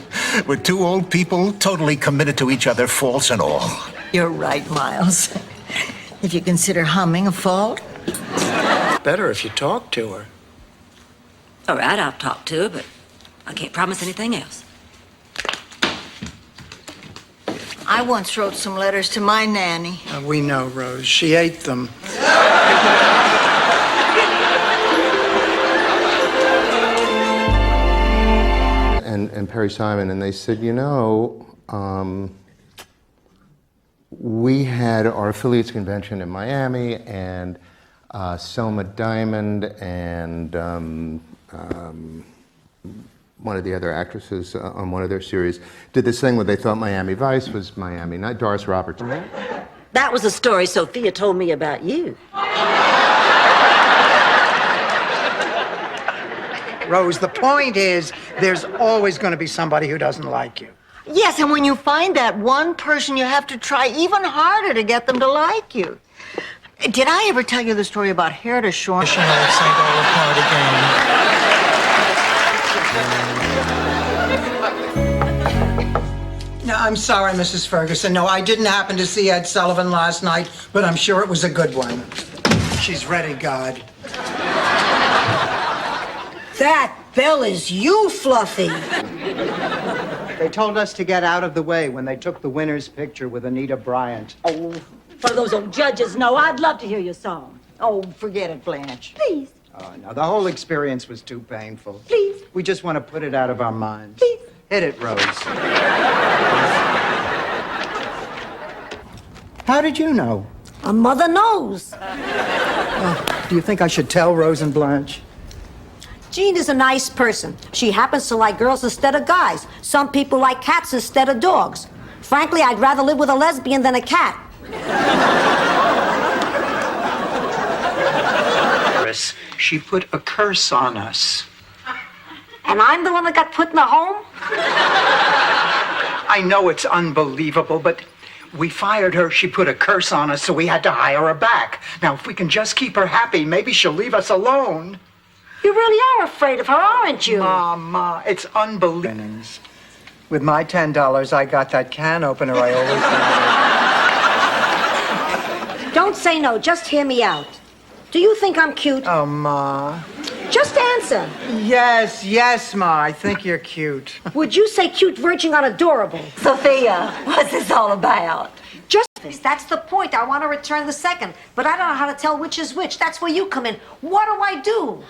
Speaker 7: We're two old people totally committed to each other, faults and all.
Speaker 4: You're right, Miles. If you consider humming a fault.
Speaker 16: Better if you talk to her.
Speaker 3: All right, I'll talk to her, but I can't promise anything else.
Speaker 4: I once wrote some letters to my nanny.
Speaker 16: We know, Rose. She ate them.
Speaker 9: And Perry Simon, and they said, you know, we had our affiliates convention in Miami, and Selma Diamond and one of the other actresses on one of their series did this thing where they thought Miami Vice was Miami, not Doris Roberts.
Speaker 3: That was a story Sophia told me about you.
Speaker 16: Rose, the point is, there's always going to be somebody who doesn't like you.
Speaker 4: Yes, and when you find that one person, you have to try even harder to get them to like you. Did I ever tell you the story about Hair to Shore?
Speaker 16: No, I'm sorry, Mrs. Ferguson. No, I didn't happen to see Ed Sullivan last night, but I'm sure it was a good one. She's ready, God.
Speaker 4: That bell is you, Fluffy.
Speaker 1: They told us to get out of the way when they took the winner's picture with Anita Bryant.
Speaker 3: Oh, for those old judges, no, I'd love to hear your song.
Speaker 4: Oh, forget it, Blanche.
Speaker 3: Please.
Speaker 1: Oh, no, the whole experience was too painful.
Speaker 3: Please.
Speaker 1: We just want to put it out of our minds.
Speaker 3: Please.
Speaker 1: Hit it, Rose.
Speaker 16: How did you know?
Speaker 5: A mother knows.
Speaker 16: Do you think I should tell Rose and Blanche?
Speaker 5: Jean is a nice person. She happens to like girls instead of guys. Some people like cats instead of dogs. Frankly, I'd rather live with a lesbian than a cat.
Speaker 16: She put a curse on us.
Speaker 5: And I'm the one that got put in a home?
Speaker 16: I know it's unbelievable, but we fired her. She put a curse on us, so we had to hire her back. Now, if we can just keep her happy, maybe she'll leave us alone.
Speaker 5: You really are afraid of her, aren't you?
Speaker 16: Mama, it's unbelievable. With my $10, I got that can opener I always wanted.
Speaker 5: Don't say no. Just hear me out. Do you think I'm cute?
Speaker 16: Oh, Ma.
Speaker 5: Just answer.
Speaker 16: Yes, Ma. I think you're cute.
Speaker 5: Would you say cute verging on adorable?
Speaker 3: Sophia, what's this all about?
Speaker 5: That's the point. I want to return the second, but I don't know how to tell which is which. That's where you come in. What do I do?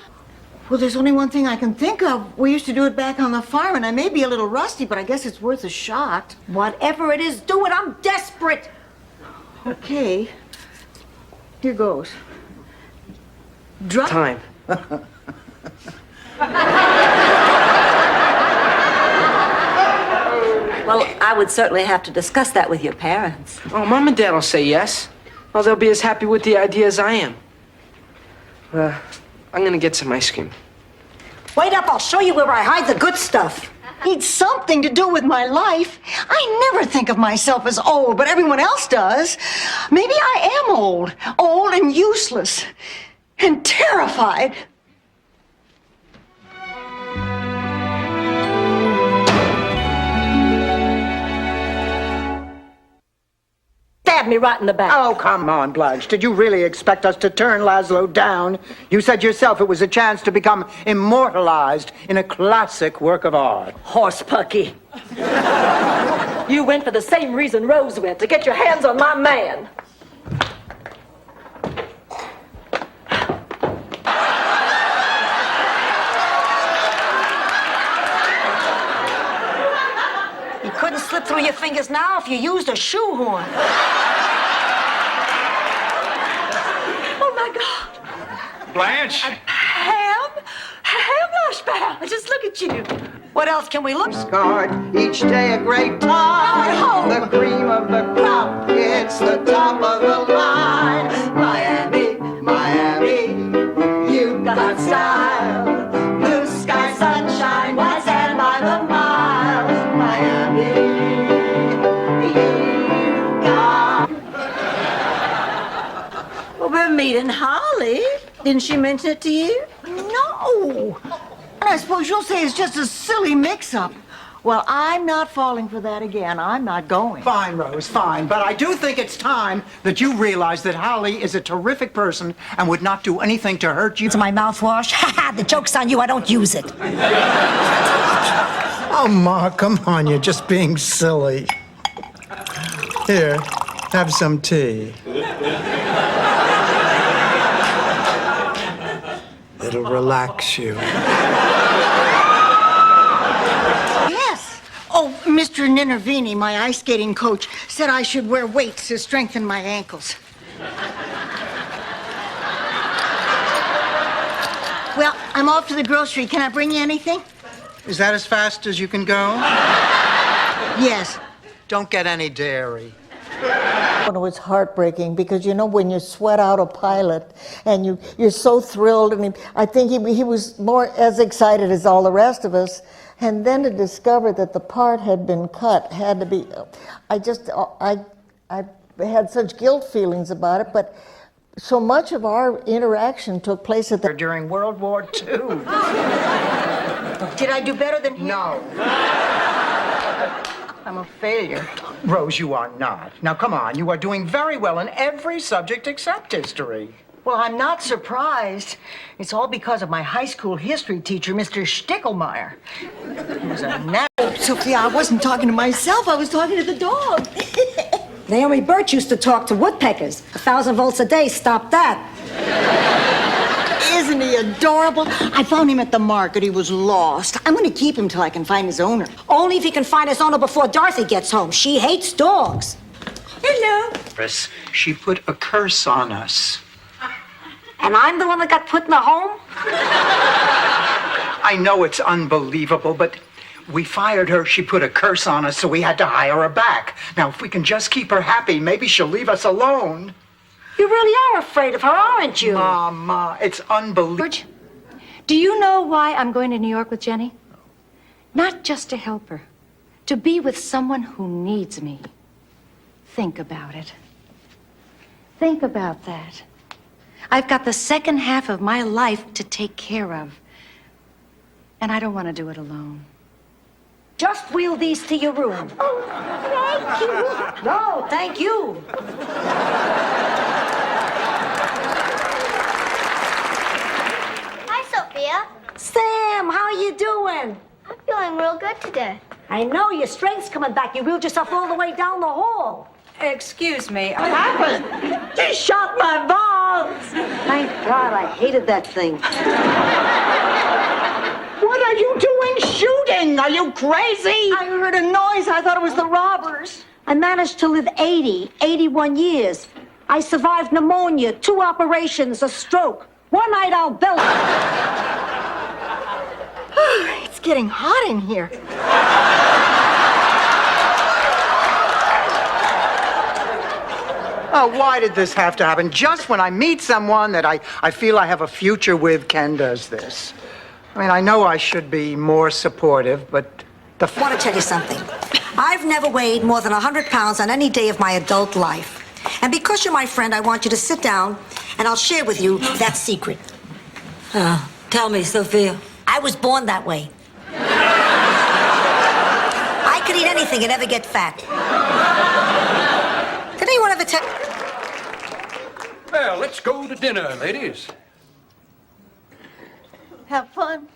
Speaker 4: Well, there's only one thing I can think of. We used to do it back on the farm, and I may be a little rusty, but I guess it's worth a shot.
Speaker 5: Whatever it is, do it. I'm desperate.
Speaker 4: Okay. Here goes. Drop.
Speaker 18: Time.
Speaker 3: Well, I would certainly have to discuss that with your parents.
Speaker 18: Oh, Mom and Dad will say yes. Well, they'll be as happy with the idea as I am. I'm gonna get some ice cream.
Speaker 5: Wait up. I'll show you where I hide the good stuff.
Speaker 4: Needs something to do with my life. I never think of myself as old, but everyone else does. Maybe I am old and useless, and terrified.
Speaker 3: Stab me right in the back.
Speaker 16: Oh, come on, Blanche. Did you really expect us to turn Laszlo down? You said yourself it was a chance to become immortalized in a classic work of art.
Speaker 3: Horse pucky. You went for the same reason Rose went, to get your hands on my man.
Speaker 5: You couldn't slip through your fingers now if you used a shoehorn.
Speaker 3: Oh, my God.
Speaker 11: Blanche!
Speaker 3: Ham Lushbath. Just look at you.
Speaker 5: What else can we look?
Speaker 1: Scarred, each day a great time. The cream of the crop, it's the top of the line. Miami, Miami, you got style. Blue sky, sunshine, white sand by the mile. Miami, you got.
Speaker 3: Well, we're meeting Holly. Didn't she mention it to you?
Speaker 4: No. And I suppose you'll say it's just a silly mix-up. Well, I'm not falling for that again. I'm not going.
Speaker 16: Fine, Rose, fine. But I do think it's time that you realize that Holly is a terrific person and would not do anything to hurt you.
Speaker 5: It's my mouthwash. Ha ha, the joke's on you. I don't use it.
Speaker 16: Oh, Ma, come on. You're just being silly. Here, have some tea. It'll relax you.
Speaker 4: Yes. Oh, Mr. Ninnervini, my ice skating coach, said I should wear weights to strengthen my ankles. Well, I'm off to the grocery. Can I bring you anything?
Speaker 16: Is that as fast as you can go?
Speaker 4: Yes.
Speaker 16: Don't get any dairy.
Speaker 4: It was heartbreaking because, you know, when you sweat out a pilot and you're so thrilled, and I think he was more as excited as all the rest of us. And then to discover that the part had been cut had to be, I had such guilt feelings about it, but so much of our interaction took place at
Speaker 16: during World War II.
Speaker 4: Did I do better than him?
Speaker 16: No.
Speaker 4: I'm a failure.
Speaker 16: Rose, you are not. Now, come on. You are doing very well in every subject except history.
Speaker 4: Well, I'm not surprised. It's all because of my high school history teacher, Mr. Stickelmeyer. He was a Sophia, I wasn't talking to myself. I was talking to the dog.
Speaker 5: Naomi Birch used to talk to woodpeckers. 1,000 volts a day, stop that.
Speaker 4: Isn't he adorable? I found him at the market. He was lost. I'm going to keep him till I can find his owner.
Speaker 5: Only if he can find his owner before Dorothy gets home. She hates dogs.
Speaker 4: Hello.
Speaker 16: Chris, she put a curse on us.
Speaker 5: And I'm the one that got put in the home?
Speaker 16: I know it's unbelievable, but we fired her. She put a curse on us, so we had to hire her back. Now, if we can just keep her happy, maybe she'll leave us alone.
Speaker 5: You really are afraid of her, aren't you?
Speaker 16: Mama, it's unbelievable.
Speaker 24: George, do you know why I'm going to New York with Jenny? Not just to help her, to be with someone who needs me. Think about it. Think about that. I've got the second half of my life to take care of. And I don't want to do it alone.
Speaker 5: Just wheel these to your room.
Speaker 24: Oh, thank you.
Speaker 5: No, thank you.
Speaker 10: Hi, Sophia.
Speaker 5: Sam, how are you doing?
Speaker 10: I'm feeling real good today.
Speaker 5: I know, your strength's coming back. You wheeled yourself all the way down the hall.
Speaker 12: Excuse me.
Speaker 5: What happened? He shot my balls. Thank God, I hated that thing.
Speaker 16: What are you doing shooting? Are you crazy?
Speaker 5: I heard a noise. I thought it was the robbers. I managed to live 81 years. I survived pneumonia, 2 operations, a stroke. One night I'll belt.
Speaker 4: It's getting hot in here.
Speaker 16: Oh, why did this have to happen? Just when I meet someone that I feel I have a future with, Ken does this. I mean, I know I should be more supportive, but
Speaker 5: I want to tell you something. I've never weighed more than 100 pounds on any day of my adult life. And because you're my friend, I want you to sit down, and I'll share with you that secret.
Speaker 3: Tell me, Sophia.
Speaker 5: I was born that way. I could eat anything and never get fat. Did anyone ever tell...
Speaker 11: Well, let's go to dinner, ladies.
Speaker 4: Have fun.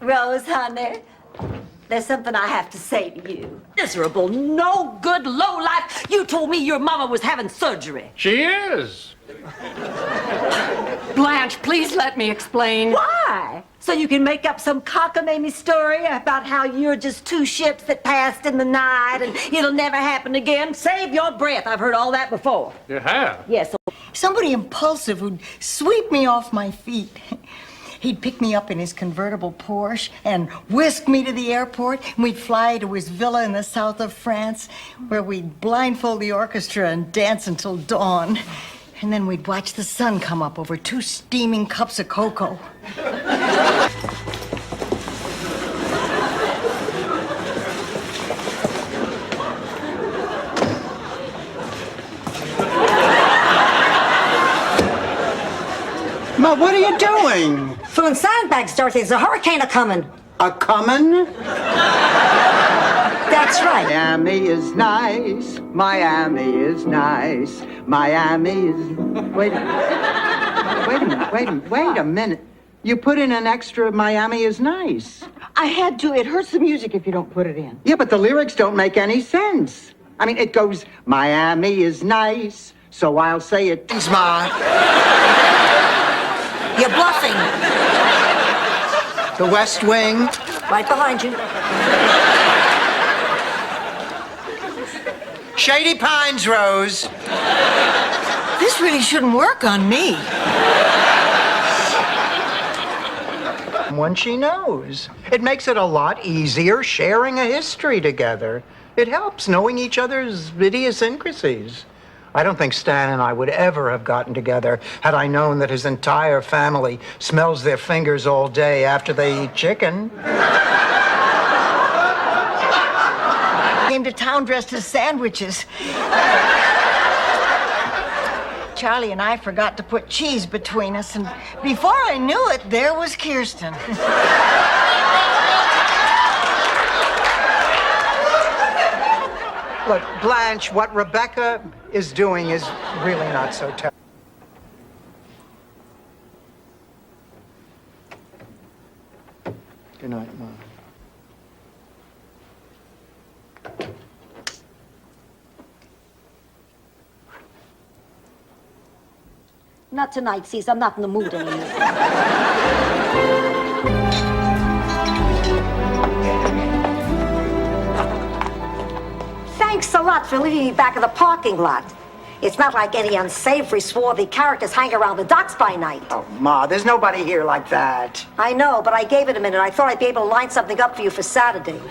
Speaker 3: Rose, honey, there's something I have to say to you. Miserable, no good lowlife. You told me your mama was having surgery.
Speaker 11: She is.
Speaker 24: Blanche, please let me explain.
Speaker 3: Why? So you can make up some cockamamie story about how you're just 2 ships that passed in the night and it'll never happen again? Save your breath. I've heard all that before.
Speaker 11: You have?
Speaker 3: Yes.
Speaker 4: Somebody impulsive who'd sweep me off my feet. He'd pick me up in his convertible Porsche and whisk me to the airport, and we'd fly to his villa in the south of France, where we'd blindfold the orchestra and dance until dawn. And then we'd watch the sun come up over 2 steaming cups of cocoa.
Speaker 16: Ma, what are you doing?
Speaker 5: Throwing sandbags, Dorothy. There's a hurricane a-coming.
Speaker 16: A-coming?
Speaker 5: That's right.
Speaker 1: Miami is nice. Miami is nice. Miami is... Wait a minute. You put in an extra Miami is nice.
Speaker 4: I had to. It hurts the music if you don't put it in.
Speaker 1: Yeah, but the lyrics don't make any sense. I mean, it goes, Miami is nice, so I'll say it.
Speaker 16: Thanks, Ma.
Speaker 5: You're bluffing.
Speaker 16: The West Wing.
Speaker 5: Right behind you.
Speaker 16: Shady Pines, Rose.
Speaker 4: This really shouldn't work on me.
Speaker 16: One she knows. It makes it a lot easier sharing a history together. It helps knowing each other's idiosyncrasies. I don't think Stan and I would ever have gotten together had I known that his entire family smells their fingers all day after they eat chicken.
Speaker 4: Came to town dressed as sandwiches. Charlie and I forgot to put cheese between us, and before I knew it, there was Kirsten.
Speaker 16: Look, Blanche, what Rebecca is doing is really not so terrible. Good night, Mom.
Speaker 5: Not tonight, Cece. I'm not in the mood anymore. Thanks a lot for leaving me back in the parking lot. It's not like any unsavory, swarthy characters hang around the docks by night.
Speaker 16: Oh, Ma, there's nobody here like that.
Speaker 5: I know, but I gave it a minute. I thought I'd be able to line something up for you for Saturday.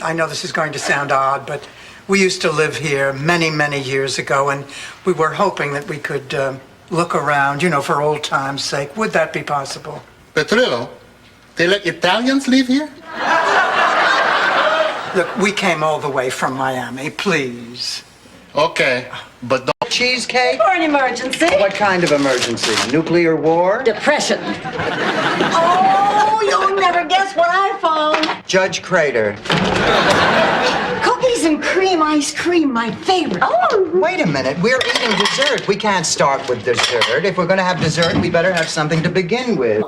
Speaker 16: I know this is going to sound odd, but we used to live here many, many years ago, and we were hoping that we could look around, for old time's sake. Would that be possible?
Speaker 2: Petrillo, they let Italians live here?
Speaker 16: Look, we came all the way from Miami, please.
Speaker 2: Okay, but don't...
Speaker 1: Cheesecake?
Speaker 3: For an emergency.
Speaker 1: What kind of emergency? Nuclear war?
Speaker 3: Depression. Oh, you'll never guess what I found.
Speaker 1: Judge Crater.
Speaker 4: Cookies and cream ice cream, my favorite.
Speaker 1: Oh, wait a minute. We're eating dessert. We can't start with dessert. If we're going to have dessert, we better have something to begin with.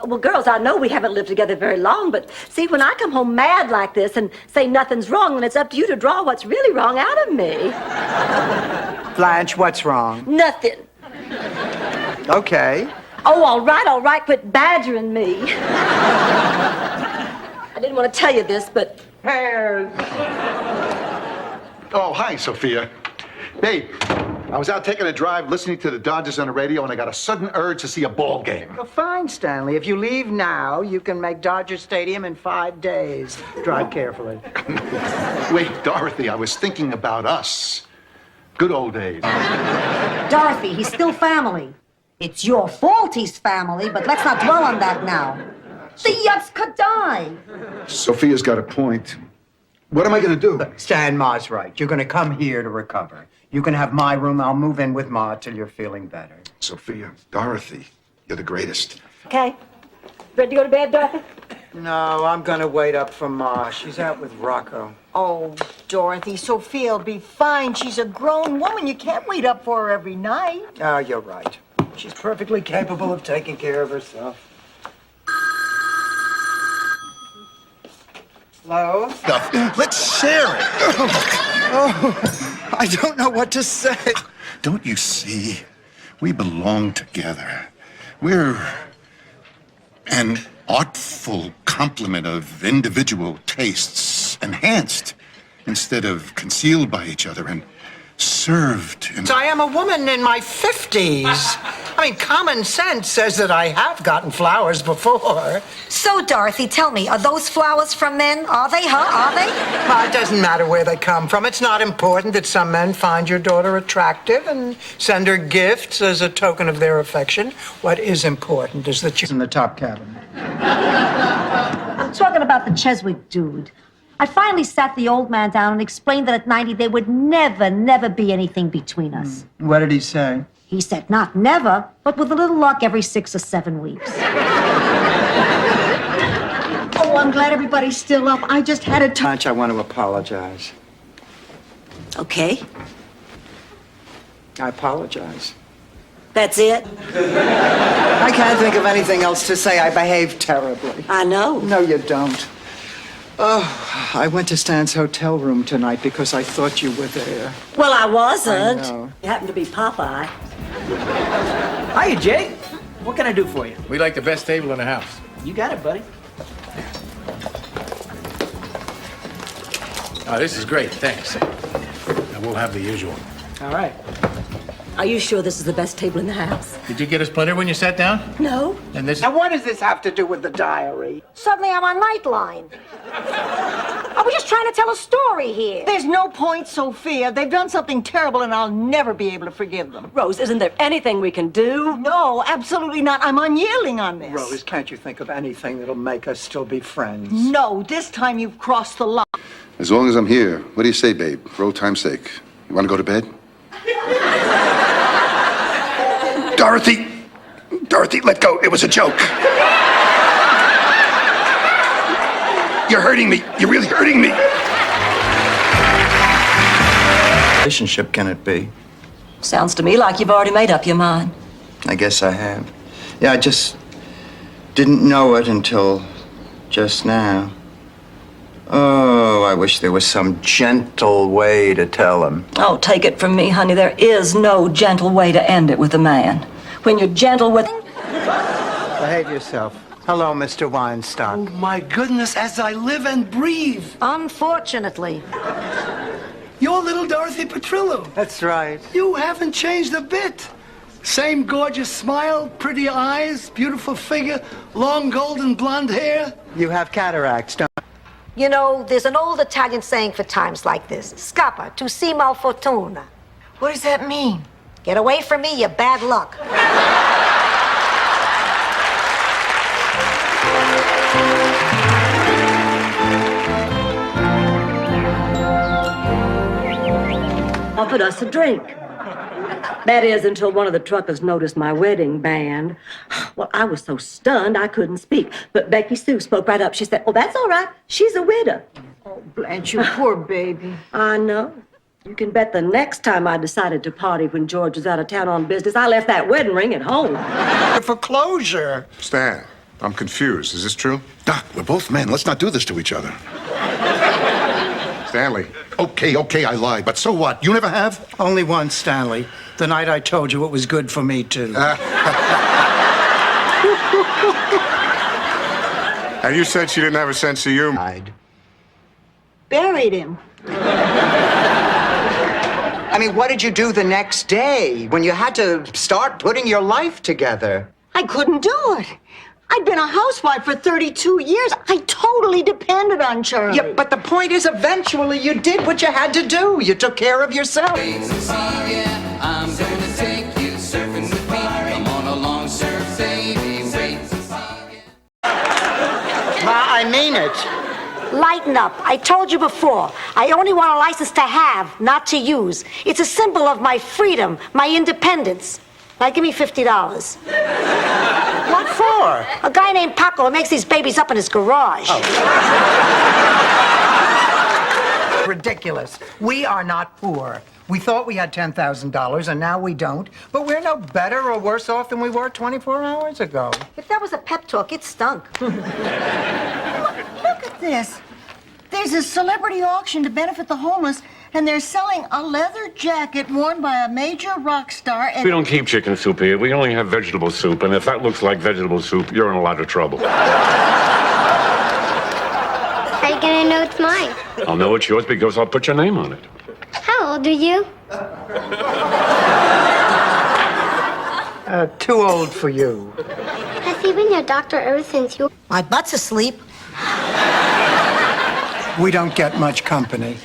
Speaker 3: Well, girls, I know we haven't lived together very long, but see, when I come home mad like this and say nothing's wrong, then it's up to you to draw what's really wrong out of me.
Speaker 16: Blanche, what's wrong?
Speaker 3: Nothing.
Speaker 1: Okay.
Speaker 3: Oh, all right, quit badgering me. I didn't want to tell you this, but...
Speaker 2: Oh, hi, Sophia. Babe, I was out taking a drive listening to the Dodgers on the radio, and I got a sudden urge to see a ball game.
Speaker 16: Well, fine, Stanley. If you leave now, you can make Dodger Stadium in 5 days. Drive carefully.
Speaker 2: Wait, Dorothy, I was thinking about us. Good old days.
Speaker 5: Dorothy, he's still family. It's your fault he's family, but let's not dwell on that now. The yucks could die.
Speaker 2: Sophia's got a point. What am I going to do?
Speaker 16: Look, Stan, Ma's right. You're going to come here to recover. You can have my room. I'll move in with Ma till you're feeling better.
Speaker 2: Sophia, Dorothy, you're the greatest.
Speaker 3: Okay. Ready to go to bed, Dorothy?
Speaker 16: No, I'm going to wait up for Ma. She's out with Rocco.
Speaker 4: Oh, Dorothy, Sophia'll be fine. She's a grown woman. You can't wait up for her every night.
Speaker 16: Oh, you're right. She's perfectly capable of taking care of herself. Hello?
Speaker 2: Let's share it.
Speaker 16: Oh, I don't know what to say.
Speaker 2: Don't you see? We belong together. We're an artful complement of individual tastes, enhanced instead of concealed by each other and served in...
Speaker 16: I am a woman in my 50s. I mean, common sense says that I have gotten flowers before.
Speaker 5: So, Dorothy, tell me, are those flowers from men? Are they, Are they?
Speaker 16: Well, it doesn't matter where they come from. It's not important that some men find your daughter attractive and send her gifts as a token of their affection. What is important is that she's in the top cabin.
Speaker 5: I'm talking about the Cheswick dude. I finally sat the old man down and explained that at 90 there would never be anything between us.
Speaker 16: What did he say?
Speaker 5: He said not never, but with a little luck every 6 or 7 weeks.
Speaker 4: Oh, I'm glad everybody's still up. I just had a time.
Speaker 16: Blanche, I want to apologize.
Speaker 3: Okay.
Speaker 16: I apologize.
Speaker 3: That's it?
Speaker 16: I can't think of anything else to say. I behaved terribly.
Speaker 3: I know.
Speaker 16: No, you don't. Oh, I went to Stan's hotel room tonight because I thought you were there.
Speaker 3: Well, I wasn't.
Speaker 16: I know.
Speaker 3: You happened to be Popeye.
Speaker 12: Hiya, Jake. What can I do for you?
Speaker 11: We like the best table in the house.
Speaker 12: You got it, buddy.
Speaker 11: Oh, this is great, thanks. And we'll have the usual.
Speaker 12: All right.
Speaker 3: Are you sure this is the best table in the house?
Speaker 11: Did you get a splinter when you sat down?
Speaker 3: No.
Speaker 11: And this is...
Speaker 16: Now, what does this have to do with the diary?
Speaker 5: Suddenly I'm on Nightline. Are we just trying to tell a story here?
Speaker 4: There's no point, Sophia. They've done something terrible, and I'll never be able to forgive them.
Speaker 3: Rose, isn't there anything we can do?
Speaker 4: No, absolutely not. I'm unyielding on this.
Speaker 16: Rose, can't you think of anything that'll make us still be friends?
Speaker 4: No, this time you've crossed the line.
Speaker 2: As long as I'm here, what do you say, babe? For old time's sake. You want to go to bed? Dorothy! Dorothy, let go. It was a joke. You're hurting me. You're really hurting me.
Speaker 16: Relationship can it be?
Speaker 3: Sounds to me like you've already made up your mind.
Speaker 16: I guess I have. Yeah, I just didn't know it until just now.
Speaker 1: Oh, I wish there was some gentle way to tell him.
Speaker 3: Oh, take it from me, honey. There is no gentle way to end it with a man. When you're gentle with...
Speaker 16: Behave yourself. Hello, Mr. Weinstock.
Speaker 13: Oh, my goodness, as I live and breathe.
Speaker 5: Unfortunately.
Speaker 13: You're little Dorothy Petrillo.
Speaker 16: That's right.
Speaker 13: You haven't changed a bit. Same gorgeous smile, pretty eyes, beautiful figure, long golden blonde hair.
Speaker 16: You have cataracts, don't you?
Speaker 5: You know, there's an old Italian saying for times like this. Scappa, tu si malfortuna.
Speaker 4: What does that mean?
Speaker 5: Get away from me, you bad luck.
Speaker 3: Offered us a drink. That is, until one of the truckers noticed my wedding band. Well, I was so stunned I couldn't speak. But Becky Sue spoke right up. She said, "Oh, that's all right. She's a widow."
Speaker 4: Oh, Blanche, you poor baby.
Speaker 3: I know. You can bet the next time I decided to party when George was out of town on business, I left that wedding ring at home.
Speaker 16: For closure.
Speaker 2: Stan, I'm confused. Is this true?
Speaker 7: Doc, we're both men. Let's not do this to each other.
Speaker 2: Stanley.
Speaker 7: Okay, I lied. But so what? You never have?
Speaker 16: Only once, Stanley. The night I told you it was good for me, too.
Speaker 2: And you said she didn't have a sense of humor.
Speaker 4: Buried him.
Speaker 1: I mean, what did you do the next day when you had to start putting your life together?
Speaker 4: I couldn't do it. I'd been a housewife for 32 years. I totally depended on Charlie.
Speaker 1: Yeah, but the point is, eventually you did what you had to do. You took care of yourself.
Speaker 14: I'm gonna take you surfing with me. Come on along, surf, baby. Wait to see ya.
Speaker 16: Ma, I mean it.
Speaker 5: Lighten up. I told you before. I only want a license to have, not to use. It's a symbol of my freedom, my independence. Now give me $50.
Speaker 16: What for?
Speaker 5: A guy named Paco makes these babies up in his garage.
Speaker 16: Ridiculous. We are not poor. We thought we had $10,000, and now we don't. But we're no better or worse off than we were 24 hours ago.
Speaker 5: If that was a pep talk, it stunk.
Speaker 4: Look at this. There's a celebrity auction to benefit the homeless, and they're selling a leather jacket worn by a major rock star. And
Speaker 11: We don't keep chicken soup here. We only have vegetable soup. And if that looks like vegetable soup, you're in a lot of trouble.
Speaker 10: How are you gonna know it's mine?
Speaker 11: I'll know it's yours because I'll put your name on it.
Speaker 10: How old are you?
Speaker 16: Too old for you.
Speaker 10: Has he been your doctor ever since you...
Speaker 5: My butt's asleep.
Speaker 16: We don't get much company.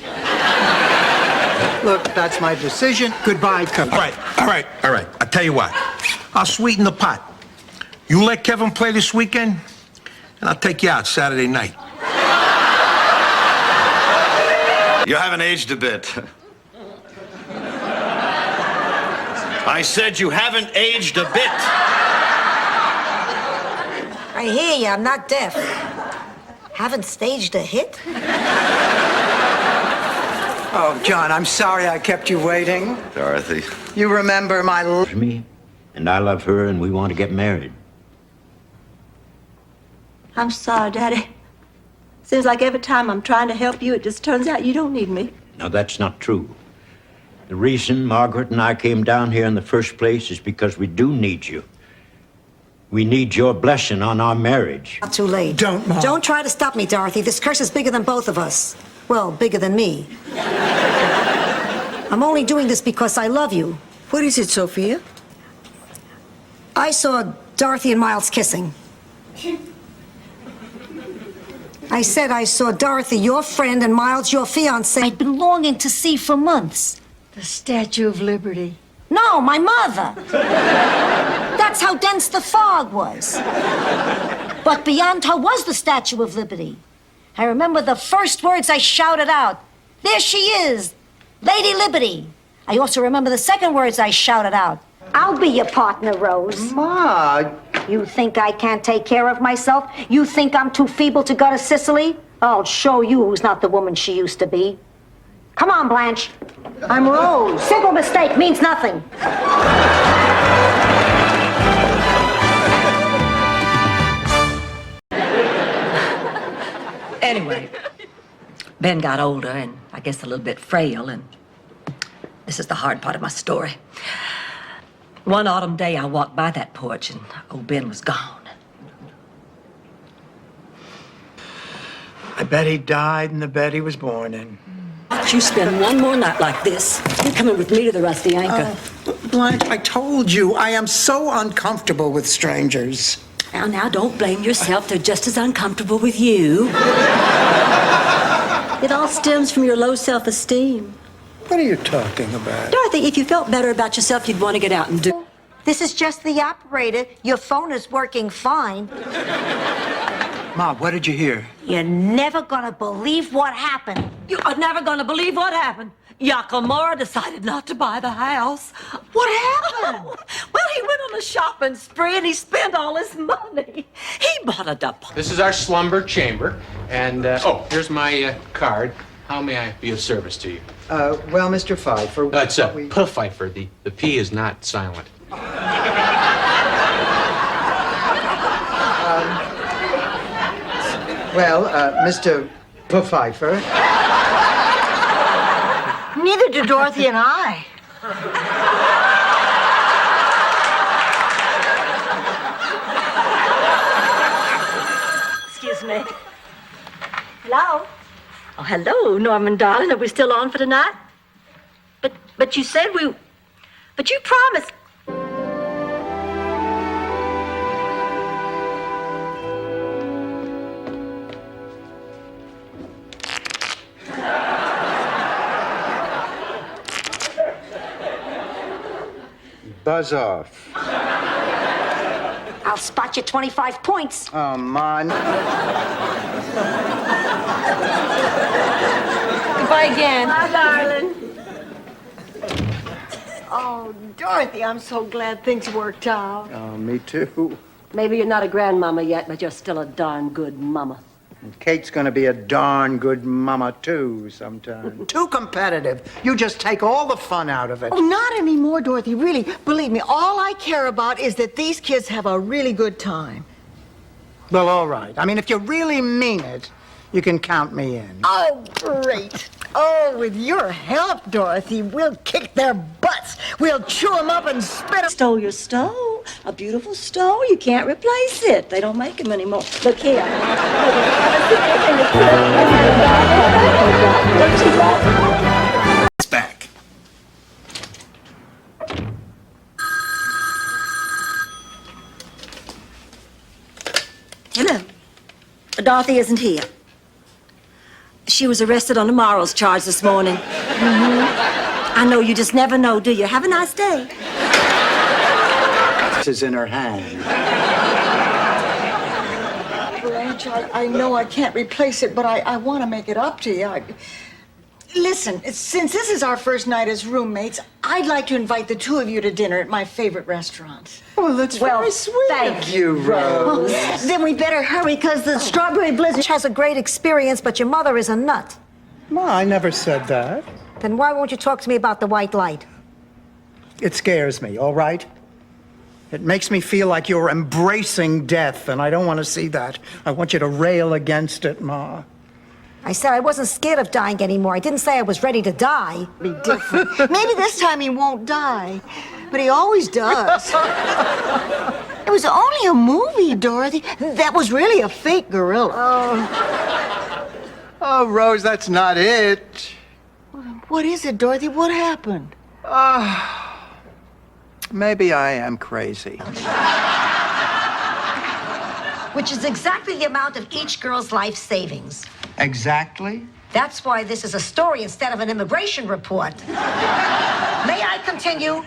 Speaker 16: Look, that's my decision. Goodbye, Coach.
Speaker 7: All right. I tell you what. I'll sweeten the pot. You let Kevin play this weekend, and I'll take you out Saturday night.
Speaker 17: You haven't aged a bit. I said you haven't aged a bit.
Speaker 5: I hear you. I'm not deaf. Haven't staged a hit?
Speaker 16: Oh, John, I'm sorry I kept you waiting.
Speaker 17: Dorothy.
Speaker 16: You remember my...
Speaker 19: Me, and I love her, and we want to get married.
Speaker 3: I'm sorry, Daddy. Seems like every time I'm trying to help you, it just turns out you don't need me.
Speaker 19: Now, that's not true. The reason Margaret and I came down here in the first place is because we do need you. We need your blessing on our marriage.
Speaker 5: Not too late.
Speaker 16: Don't, Mom.
Speaker 5: Don't try to stop me, Dorothy. This curse is bigger than both of us. Well, bigger than me. I'm only doing this because I love you.
Speaker 4: What is it, Sophia?
Speaker 5: I saw Dorothy and Miles kissing. I said I saw Dorothy, your friend, and Miles, your fiancé.
Speaker 4: I'd been longing to see for months. The Statue of Liberty.
Speaker 5: No, my mother. That's how dense the fog was. But beyond her was the Statue of Liberty. I remember the first words I shouted out. There she is, Lady Liberty. I also remember the second words I shouted out. I'll be your partner, Rose.
Speaker 1: Ma,
Speaker 5: You think I can't take care of myself? You think I'm too feeble to go to Sicily? I'll show you who's not the woman she used to be. Come on, Blanche. I'm Rose. Simple mistake means nothing.
Speaker 16: Anyway,
Speaker 3: Ben got older and I guess a little bit frail, and this is the hard part of my story. One autumn day, I walked by that porch and old Ben was gone.
Speaker 16: I bet he died in the bed he was born in.
Speaker 3: Watch you spend one more night like this. You're coming with me to the Rusty Anchor.
Speaker 16: Blanche, I told you, I am so uncomfortable with strangers.
Speaker 3: Now, don't blame yourself. They're just as uncomfortable with you. It all stems from your low self-esteem.
Speaker 16: What are you talking about?
Speaker 3: Dorothy, if you felt better about yourself, you'd want to get out and do...
Speaker 5: This is just the operator. Your phone is working fine.
Speaker 16: Ma, what did you hear?
Speaker 5: You're never gonna believe what happened.
Speaker 3: You are never going to believe what happened. Yakamura decided not to buy the house.
Speaker 5: What happened?
Speaker 3: Well, he went on a shopping spree and he spent all his money. He bought a deposit.
Speaker 6: This is our slumber chamber. And, here's my card. How may I be of service to you?
Speaker 1: Well, Mr. Pfeiffer...
Speaker 6: It's Pfeiffer. The P is not silent.
Speaker 1: Mr. Pfeiffer...
Speaker 4: Neither do Dorothy and I.
Speaker 3: Excuse me. Hello? Oh, hello, Norman, darling. Are we still on for tonight? But you said we... But you promised...
Speaker 1: Buzz off.
Speaker 5: I'll spot you 25 points.
Speaker 1: Oh, man.
Speaker 4: Goodbye again.
Speaker 3: Bye, darling.
Speaker 4: Oh, Dorothy, I'm so glad things worked out.
Speaker 1: Oh, me too.
Speaker 3: Maybe you're not a grandmama yet, but you're still a darn good mama.
Speaker 1: And Kate's gonna be a darn good mama, too, sometime.
Speaker 16: Too competitive. You just take all the fun out of it.
Speaker 4: Oh, not anymore, Dorothy. Really, believe me, all I care about is that these kids have a really good time.
Speaker 16: Well, all right. I mean, if you really mean it, you can count me in.
Speaker 4: Oh, great. Oh, with your help, Dorothy, we'll kick their butts. We'll chew them up and spit them.
Speaker 3: Stole your stove. A beautiful stove. You can't replace it. They don't make them anymore. Look here.
Speaker 17: It's back.
Speaker 3: Hello. Dorothy isn't here. She was arrested on a morals charge this morning. I know, you just never know, do you? Have a nice day.
Speaker 1: This is in her hand.
Speaker 4: Blanche, I know I can't replace it, but I want to make it up to you. Listen, since this is our first night as roommates, I'd like to invite the two of you to dinner at my favorite restaurant.
Speaker 1: Oh, that's very sweet.
Speaker 4: Thank
Speaker 1: you, Rose.
Speaker 5: Then we better hurry, because the Strawberry Blizzard has a great experience, but your mother is a nut.
Speaker 16: Ma, I never said that.
Speaker 5: Then why won't you talk to me about the white light?
Speaker 16: It scares me, all right? It makes me feel like you're embracing death, and I don't want to see that. I want you to rail against it, Ma.
Speaker 5: I said I wasn't scared of dying anymore. I didn't say I was ready to die.
Speaker 4: Be different. Maybe this time he won't die, but he always does. It was only a movie, Dorothy. That was really a fake gorilla.
Speaker 1: Oh, Rose, that's not it.
Speaker 4: What is it, Dorothy? What happened?
Speaker 1: Maybe I am crazy.
Speaker 5: Which is exactly the amount of each girl's life savings.
Speaker 1: Exactly?
Speaker 5: That's why this is a story instead of an immigration report. May I continue?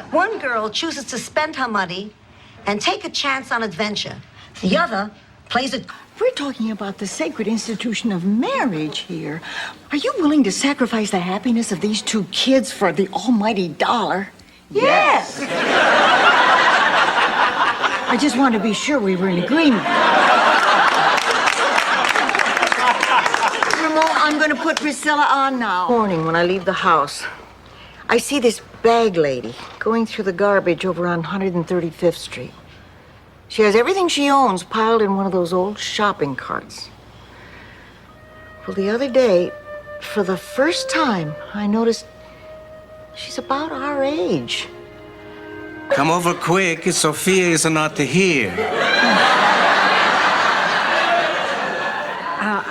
Speaker 5: One girl chooses to spend her money and take a chance on adventure. The other plays it.
Speaker 4: We're talking about the sacred institution of marriage here. Are you willing to sacrifice the happiness of these two kids for the almighty dollar?
Speaker 5: Yes.
Speaker 4: I just want to be sure we were in agreement. Ramon, I'm going to put Priscilla on now. Morning, when I leave the house, I see this bag lady going through the garbage over on 135th Street. She has everything she owns piled in one of those old shopping carts. Well, the other day, for the first time, I noticed she's about our age.
Speaker 18: Come over quick. Sophia is not here.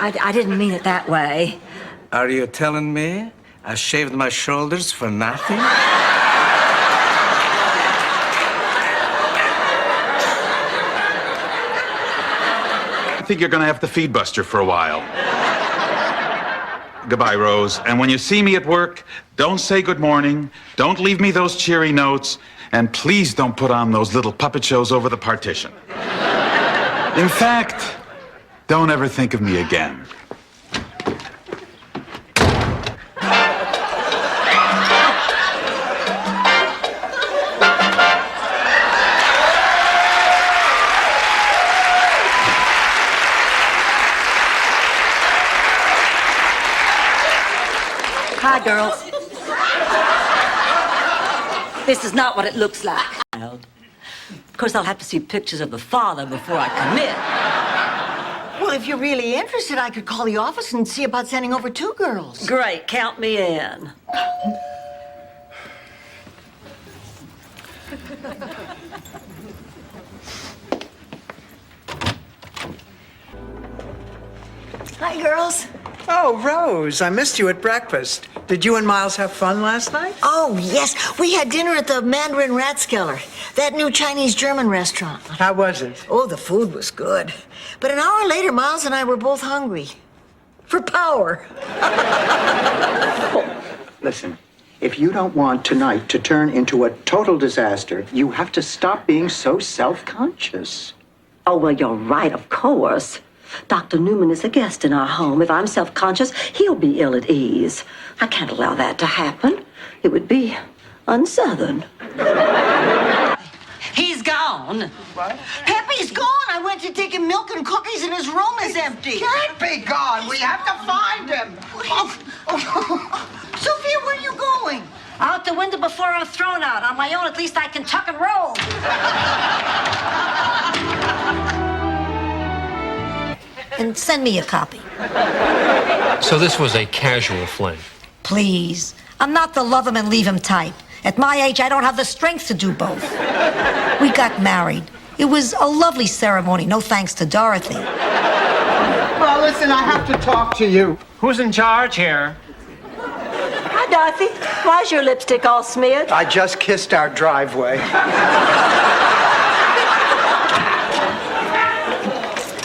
Speaker 3: I didn't mean it that way.
Speaker 18: Are you telling me I shaved my shoulders for nothing?
Speaker 8: I think you're gonna have to feed Buster for a while. Goodbye, Rose. And when you see me at work, don't say good morning, don't leave me those cheery notes, and please don't put on those little puppet shows over the partition. In fact, don't ever think of me again.
Speaker 3: Hi, girls. This is not what it looks like. Of course, I'll have to see pictures of the father before I commit.
Speaker 4: Well, if you're really interested, I could call the office and see about sending over 2 girls.
Speaker 3: Great, count me in.
Speaker 4: Hi, girls.
Speaker 16: Oh, Rose, I missed you at breakfast. Did you and Miles have fun last night?
Speaker 4: Oh, yes. We had dinner at the Mandarin Ratskeller, that new Chinese-German restaurant.
Speaker 16: How was it?
Speaker 4: Oh, the food was good. But an hour later, Miles and I were both hungry. For power.
Speaker 1: Listen, if you don't want tonight to turn into a total disaster, you have to stop being so self-conscious.
Speaker 3: Oh, well, you're right, of course. Dr. Newman is a guest in our home. If I'm self-conscious, he'll be ill at ease. I can't allow that to happen. It would be un-Southern. He's gone.
Speaker 4: What? Pepe's gone. I went to take him milk and cookies and his room is empty.
Speaker 1: Can't be gone. We have to find him.
Speaker 4: Sophia, where are you going?
Speaker 5: Out the window before I'm thrown out. On my own, at least I can tuck and roll. And send me a copy.
Speaker 6: So this was a casual fling.
Speaker 5: Please. I'm not the love him and leave him type. At my age, I don't have the strength to do both. We got married. It was a lovely ceremony, no thanks to Dorothy.
Speaker 1: Well, listen, I have to talk to you.
Speaker 12: Who's in charge here?
Speaker 3: Hi, Dorothy. Why's your lipstick all smeared?
Speaker 1: I just kissed our driveway.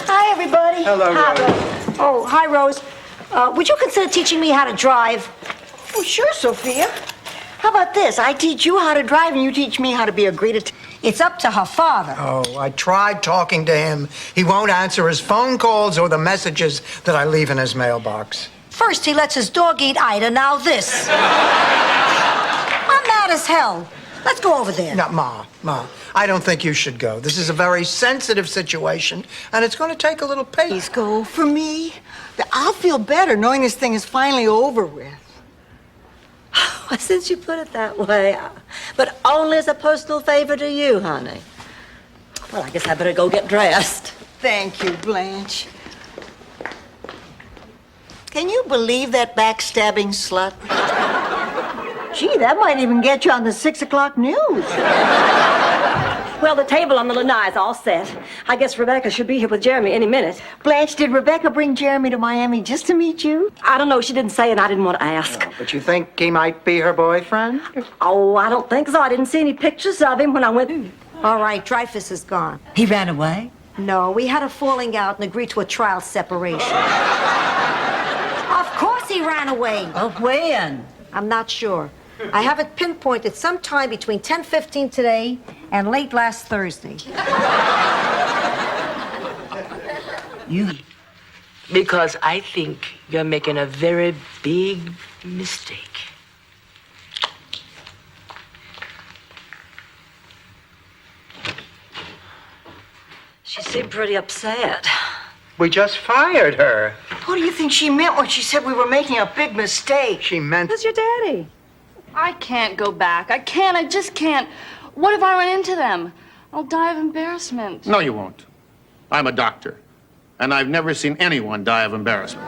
Speaker 5: Hi, everybody.
Speaker 1: Hello,
Speaker 5: Hi,
Speaker 1: Rose.
Speaker 5: Oh, hi, Rose. Would you consider teaching me how to drive?
Speaker 4: Oh, sure, Sophia. How about this? I teach you how to drive and you teach me how to be a great
Speaker 5: It's up to her father.
Speaker 16: Oh, I tried talking to him. He won't answer his phone calls or the messages that I leave in his mailbox.
Speaker 5: First, he lets his dog eat Ida, now this. I'm mad as hell. Let's go over there.
Speaker 16: No, Ma, I don't think you should go. This is a very sensitive situation, and it's going to take a little patience.
Speaker 4: Please go. For me, I'll feel better knowing this thing is finally over with.
Speaker 3: Since you put it that way, but only as a personal favor to you, honey. Well, I guess I better go get dressed.
Speaker 4: Thank you, Blanche. Can you believe that backstabbing slut? Gee, that might even get you on the 6 o'clock news.
Speaker 3: Well, the table on the lanai is all set. I guess Rebecca should be here with Jeremy any minute.
Speaker 4: Blanche, did Rebecca bring Jeremy to Miami just to meet you?
Speaker 3: I don't know. She didn't say, and I didn't want to ask.
Speaker 1: Oh, but you think he might be her boyfriend?
Speaker 3: Oh, I don't think so. I didn't see any pictures of him when I went.
Speaker 5: All right, Dreyfus is gone.
Speaker 3: He ran away?
Speaker 5: No, we had a falling out and agreed to a trial separation. Of course he ran away.
Speaker 3: Oh, when?
Speaker 5: I'm not sure. I have it pinpointed sometime between 10:15 today and late last Thursday.
Speaker 20: Because I think you're making a very big mistake.
Speaker 3: She seemed pretty upset.
Speaker 1: We just fired her.
Speaker 4: What do you think she meant when she said we were making a big mistake?
Speaker 1: She meant...
Speaker 3: Who's your daddy?
Speaker 21: I can't go back. I can't. I just can't. What if I run into them? I'll die of embarrassment.
Speaker 7: No, you won't. I'm a doctor, and I've never seen anyone die of embarrassment.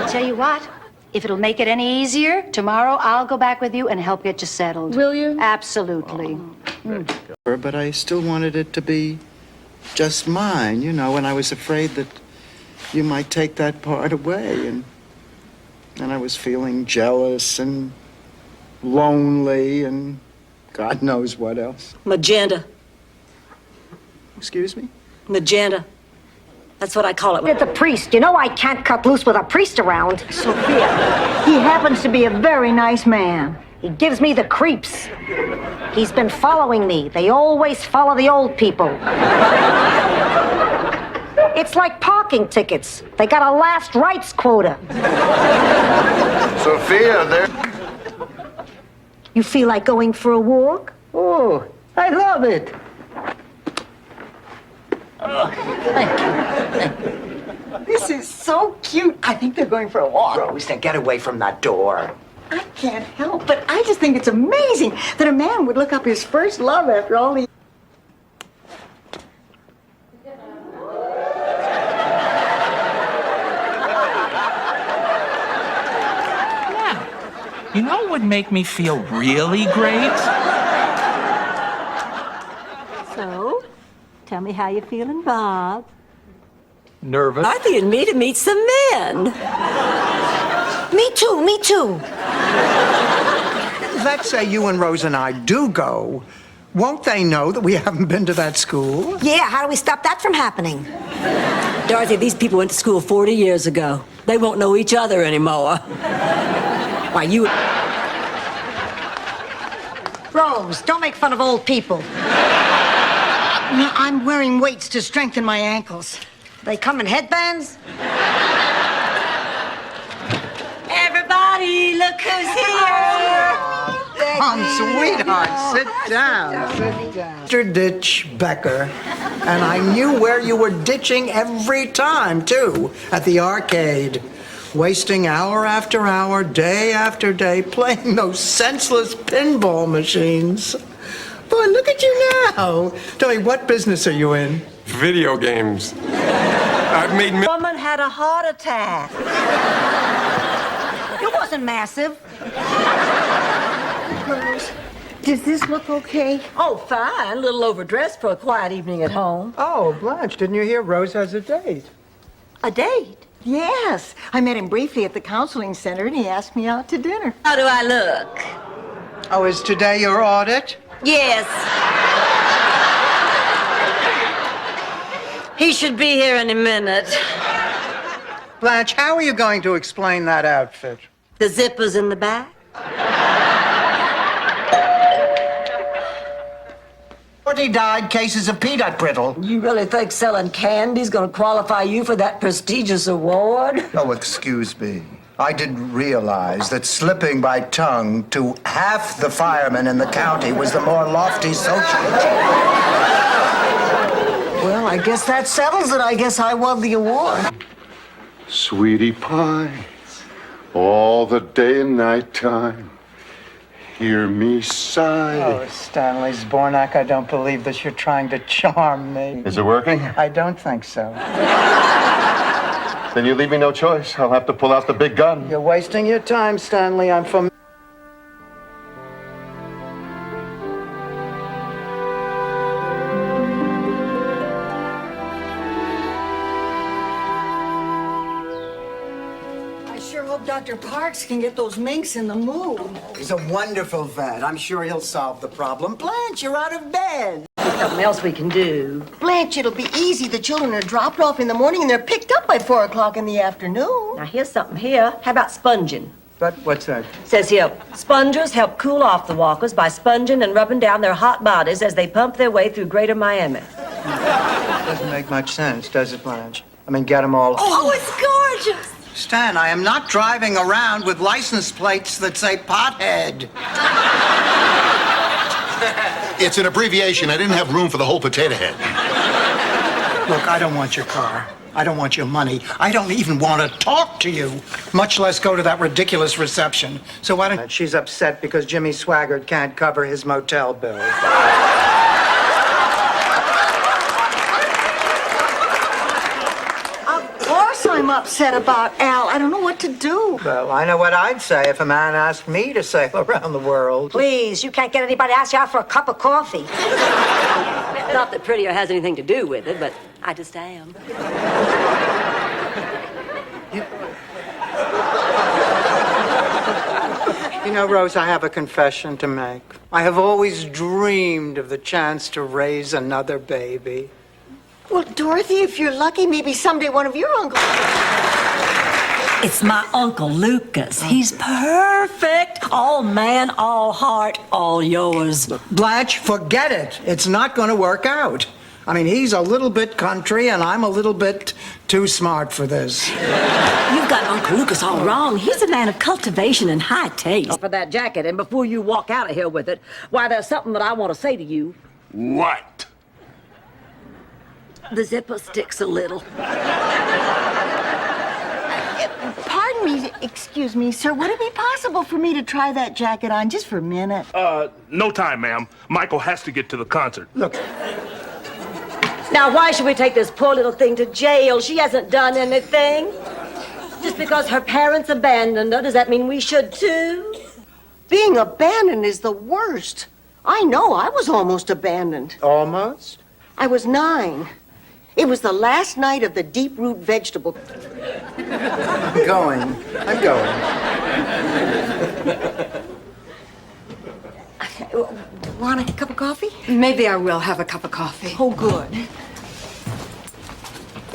Speaker 24: I'll tell you what. If it'll make it any easier, tomorrow I'll go back with you and help get you settled.
Speaker 21: Will you?
Speaker 24: Absolutely.
Speaker 1: But I still wanted it to be just mine, you know, and I was afraid that you might take that part away. And I was feeling jealous and lonely and God knows what else.
Speaker 3: Magenta.
Speaker 1: Excuse me?
Speaker 3: Magenta. That's what I call it.
Speaker 5: It's a priest. You know I can't cut loose with a priest around.
Speaker 4: Sophia, he happens to be a very nice man.
Speaker 5: He gives me the creeps. He's been following me. They always follow the old people. It's like parking tickets. They got a last rights quota.
Speaker 2: Sophia, there.
Speaker 5: You feel like going for a walk?
Speaker 4: Oh, I love it. This is so cute. I think they're going for a walk.
Speaker 1: Rose, now get away from that door.
Speaker 4: I can't help, but I just think it's amazing that a man would look up his first love after all these.
Speaker 9: You know what would make me feel really great?
Speaker 3: So, tell me how you're feeling, Bob.
Speaker 9: Nervous.
Speaker 3: Arthur and me to meet some men.
Speaker 5: Me too, me too.
Speaker 16: Let's say you and Rose and I do go. Won't they know that we haven't been to that school?
Speaker 5: Yeah, how do we stop that from happening?
Speaker 3: Dorothy, these people went to school 40 years ago. They won't know each other anymore. Why, you...
Speaker 5: Rose, don't make fun of old people.
Speaker 4: Now, I'm wearing weights to strengthen my ankles.
Speaker 5: They come in headbands?
Speaker 3: Everybody, look who's here!
Speaker 1: Sweetheart, sit down. Sit down.
Speaker 16: Mr. Ditch Becker. And I knew where you were ditching every time, too, at the arcade. Wasting hour after hour, day after day, playing those senseless pinball machines. Boy, look at you now. Tell me, what business are you in?
Speaker 15: Video games. I've made...
Speaker 5: Woman had a heart attack. It wasn't massive.
Speaker 4: Rose, does this look okay?
Speaker 3: Oh, fine. A little overdressed for a quiet evening at home.
Speaker 16: Oh, Blanche, didn't you hear Rose has a date?
Speaker 3: A date?
Speaker 4: Yes. I met him briefly at the counseling center and he asked me out to dinner.
Speaker 3: How do I look?
Speaker 16: Oh, is today your audit?
Speaker 3: Yes. He should be here any minute.
Speaker 16: Blanche, how are you going to explain that outfit?
Speaker 3: The zipper's in the back.
Speaker 16: 40 dyed cases of peanut brittle.
Speaker 3: You really think selling candy's gonna qualify you for that prestigious award?
Speaker 22: Oh, excuse me. I didn't realize that slipping my tongue to half the firemen in the county was the more lofty social achievement.
Speaker 4: Well, I guess that settles it. I guess I won the award.
Speaker 2: Sweetie pie, all the day and night time, hear me sigh.
Speaker 16: Oh, Stanley Zbornak, I don't believe that you're trying to charm me.
Speaker 2: Is it working?
Speaker 16: I don't think so.
Speaker 2: Then you leave me no choice. I'll have to pull out the big gun.
Speaker 16: You're wasting your time, Stanley. I'm from...
Speaker 4: I sure hope Dr. Parks can get those minks in the mood.
Speaker 16: He's a wonderful vet. I'm sure he'll solve the problem. Blanche, you're out of bed.
Speaker 3: There's something else we can do.
Speaker 4: Blanche, it'll be easy. The children are dropped off in the morning and they're picked up by 4 o'clock in the afternoon.
Speaker 3: Now, here's something here. How about sponging?
Speaker 16: But what's that?
Speaker 3: Says here, spongers help cool off the walkers by sponging and rubbing down their hot bodies as they pump their way through greater Miami.
Speaker 16: Doesn't make much sense, does it, Blanche? I mean, get them all...
Speaker 3: Oh, it's gorgeous!
Speaker 16: Stan, I am not driving around with license plates that say pothead.
Speaker 2: It's an abbreviation. I didn't have room for the whole potato head.
Speaker 16: Look, I don't want your car. I don't want your money. I don't even want to talk to you, much less go to that ridiculous reception. So why don't... She's upset because Jimmy Swaggart can't cover his motel bill.
Speaker 4: Of course I'm upset about Al. I don't know what to do.
Speaker 16: Well, I know what I'd say if a man asked me to sail around the world.
Speaker 5: Please, you can't get anybody to ask you out for a cup of coffee.
Speaker 3: Not that prettier has anything to do with it, but I just am.
Speaker 16: You know, Rose, I have a confession to make. I have always dreamed of the chance to raise another baby.
Speaker 4: Well, Dorothy, if you're lucky, maybe someday one of your uncles.
Speaker 3: It's my Uncle Lucas. He's perfect. All man, all heart, all yours.
Speaker 16: Blanche, forget it. It's not going to work out. I mean, he's a little bit country, and I'm a little bit too smart for this.
Speaker 3: You've got Uncle Lucas all wrong. He's a man of cultivation and high taste. For that jacket, and before you walk out of here with it, why, there's something that I want to say to you.
Speaker 15: What?
Speaker 3: The zipper sticks a little.
Speaker 4: Pardon me, excuse me, sir. Would it be possible for me to try that jacket on just for a minute?
Speaker 11: No time, ma'am. Michael has to get to the concert.
Speaker 16: Look.
Speaker 3: Now, why should we take this poor little thing to jail? She hasn't done anything. Just because her parents abandoned her, does that mean we should too?
Speaker 4: Being abandoned is the worst. I know, I was almost abandoned.
Speaker 16: Almost?
Speaker 4: I was 9. It was the last night of the deep root vegetable.
Speaker 16: I'm going.
Speaker 4: Want a cup of coffee?
Speaker 24: Maybe I will have a cup of coffee.
Speaker 4: Oh, good.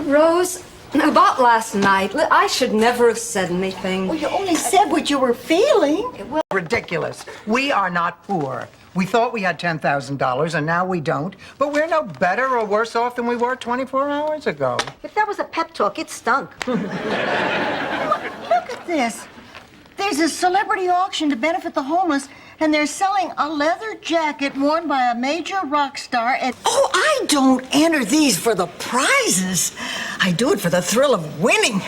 Speaker 24: Rose, about last night, I should never have said anything.
Speaker 4: Well, you only said what you were feeling.
Speaker 16: Ridiculous. We are not poor. We thought we had $10,000, and now we don't. But we're no better or worse off than we were 24 hours ago.
Speaker 5: If that was a pep talk, it stunk.
Speaker 4: Look at this. There's a celebrity auction to benefit the homeless, and they're selling a leather jacket worn by a major rock star at... Oh, I don't enter these for the prizes. I do it for the thrill of winning.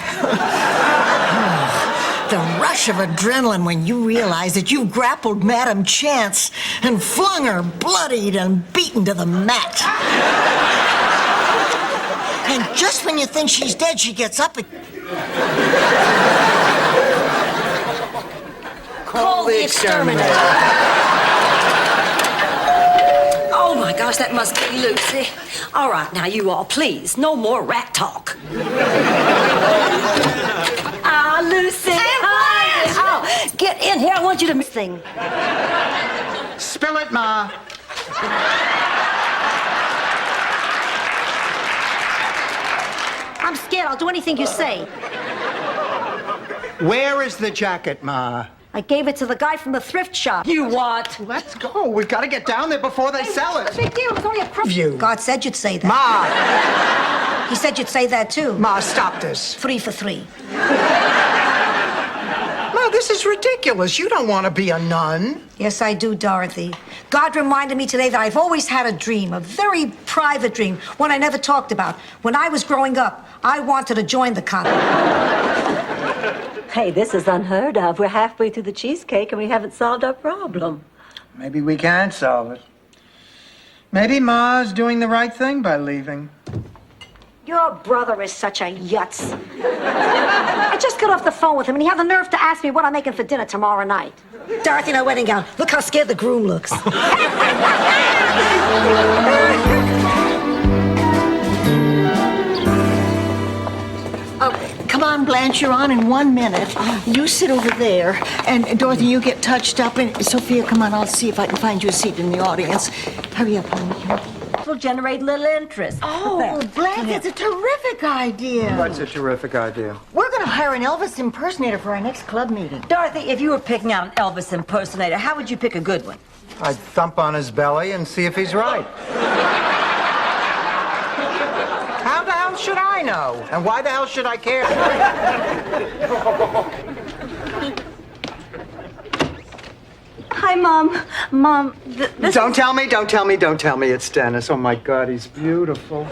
Speaker 4: The rush of adrenaline when you realize that you've grappled Madam Chance and flung her bloodied and beaten to the mat. And just when you think she's dead, she gets up and...
Speaker 5: Call the exterminator.
Speaker 3: Oh my gosh, that must be Lucy. All right, now you all, please, no more rat talk. Lucy. Hi. Oh, get in here. I want you to sing.
Speaker 16: Spill it, Ma.
Speaker 5: I'm scared. I'll do anything you say.
Speaker 16: Where is the jacket, Ma?
Speaker 5: I gave it to the guy from the thrift shop.
Speaker 3: You what?
Speaker 16: Let's go. We've got to get down there before they sell it.
Speaker 5: What's the big deal? It was only a crook.
Speaker 16: You.
Speaker 5: God said you'd say that.
Speaker 16: Ma!
Speaker 5: He said you'd say that too.
Speaker 16: Ma, stop this.
Speaker 5: 3 for 3.
Speaker 16: Ma, this is ridiculous. You don't want to be a nun.
Speaker 5: Yes, I do, Dorothy. God reminded me today that I've always had a dream, a very private dream, one I never talked about. When I was growing up, I wanted to join the convent.
Speaker 3: Hey, this is unheard of. We're halfway through the cheesecake and we haven't solved our problem.
Speaker 16: Maybe we can solve it. Maybe Ma's doing the right thing by leaving.
Speaker 5: Your brother is such a yutz. I just got off the phone with him, and he had the nerve to ask me what I'm making for dinner tomorrow night. Dorothy in her wedding gown. Look how scared the groom looks.
Speaker 4: Come on, Blanche, you're on in 1 minute. You sit over there, and Dorothy, you get touched up. And Sophia, come on, I'll see if I can find you a seat in the audience. Hurry up, honey.
Speaker 3: Will generate little interest.
Speaker 4: Oh, Blanche, it's a terrific idea.
Speaker 16: What's a terrific idea?
Speaker 4: We're going to hire an Elvis impersonator for our next club meeting.
Speaker 3: Dorothy, if you were picking out an Elvis impersonator, how would you pick a good one?
Speaker 16: I'd thump on his belly and see if he's right. How the hell should I know? And why the hell should I care?
Speaker 3: Hi, Mom. Mom, this...
Speaker 16: Don't tell me. It's Dennis. Oh, my God, he's beautiful.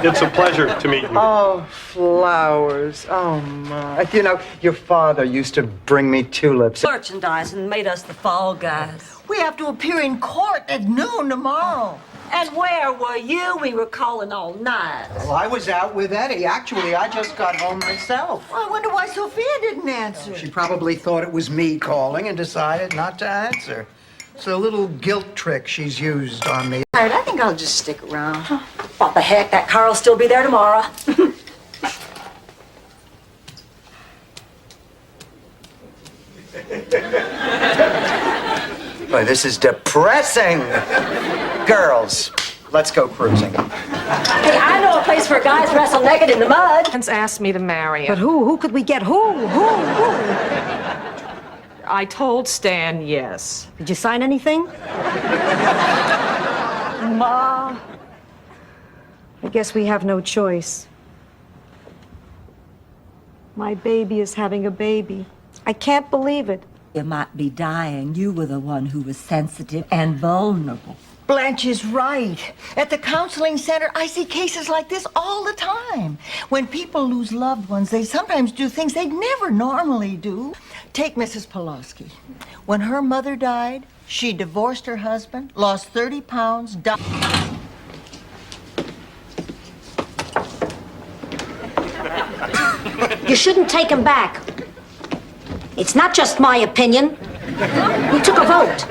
Speaker 11: It's a pleasure to meet you.
Speaker 16: Oh, flowers. Oh, my. You know, your father used to bring me tulips.
Speaker 3: Merchandise and made us the fall guys.
Speaker 4: We have to appear in court at noon tomorrow.
Speaker 3: And where were you? We were calling all night.
Speaker 1: Well, I was out with Eddie. Actually, I just got home myself.
Speaker 4: I wonder why Sophia didn't answer.
Speaker 1: She probably thought it was me calling and decided not to answer. It's a little guilt trick she's used on me.
Speaker 4: All right, I think I'll just stick around.
Speaker 3: What the heck? That car will still be there tomorrow.
Speaker 1: Boy, this is depressing. Girls, let's go cruising.
Speaker 3: Hey, I know a place where guys wrestle naked in the mud.
Speaker 10: Asked me to marry him.
Speaker 5: But who? Who could we get? Who?
Speaker 10: I told Stan yes.
Speaker 5: Did you sign anything?
Speaker 10: Ma.
Speaker 5: I guess we have no choice. My baby is having a baby. I can't believe it.
Speaker 3: You might be dying. You were the one who was sensitive and vulnerable.
Speaker 4: Blanche is right. At the counseling center, I see cases like this all the time. When people lose loved ones, they sometimes do things they'd never normally do. Take Mrs. Pulaski. When her mother died, she divorced her husband, lost 30 pounds, died.
Speaker 5: You shouldn't take him back. It's not just my opinion. We took a vote.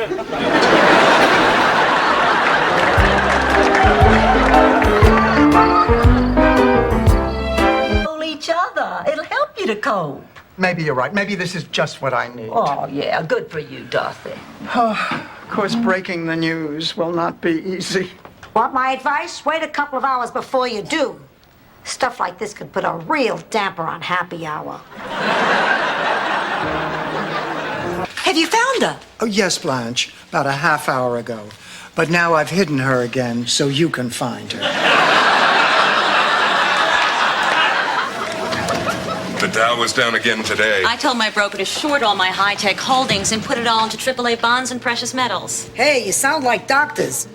Speaker 3: Each other. It'll help you to cope.
Speaker 1: Maybe you're right. Maybe this is just what I need.
Speaker 3: Oh, yeah. Good for you, Dorothy.
Speaker 1: Of course, breaking the news will not be easy.
Speaker 5: Want my advice? Wait a couple of hours before you do. Stuff like this could put a real damper on happy hour.
Speaker 3: Have you found her?
Speaker 1: Oh, yes, Blanche. About a half hour ago. But now I've hidden her again so you can find her.
Speaker 15: The Dow was down again today.
Speaker 13: I told my broker to short all my high-tech holdings and put it all into AAA bonds and precious metals.
Speaker 5: Hey, you sound like doctors.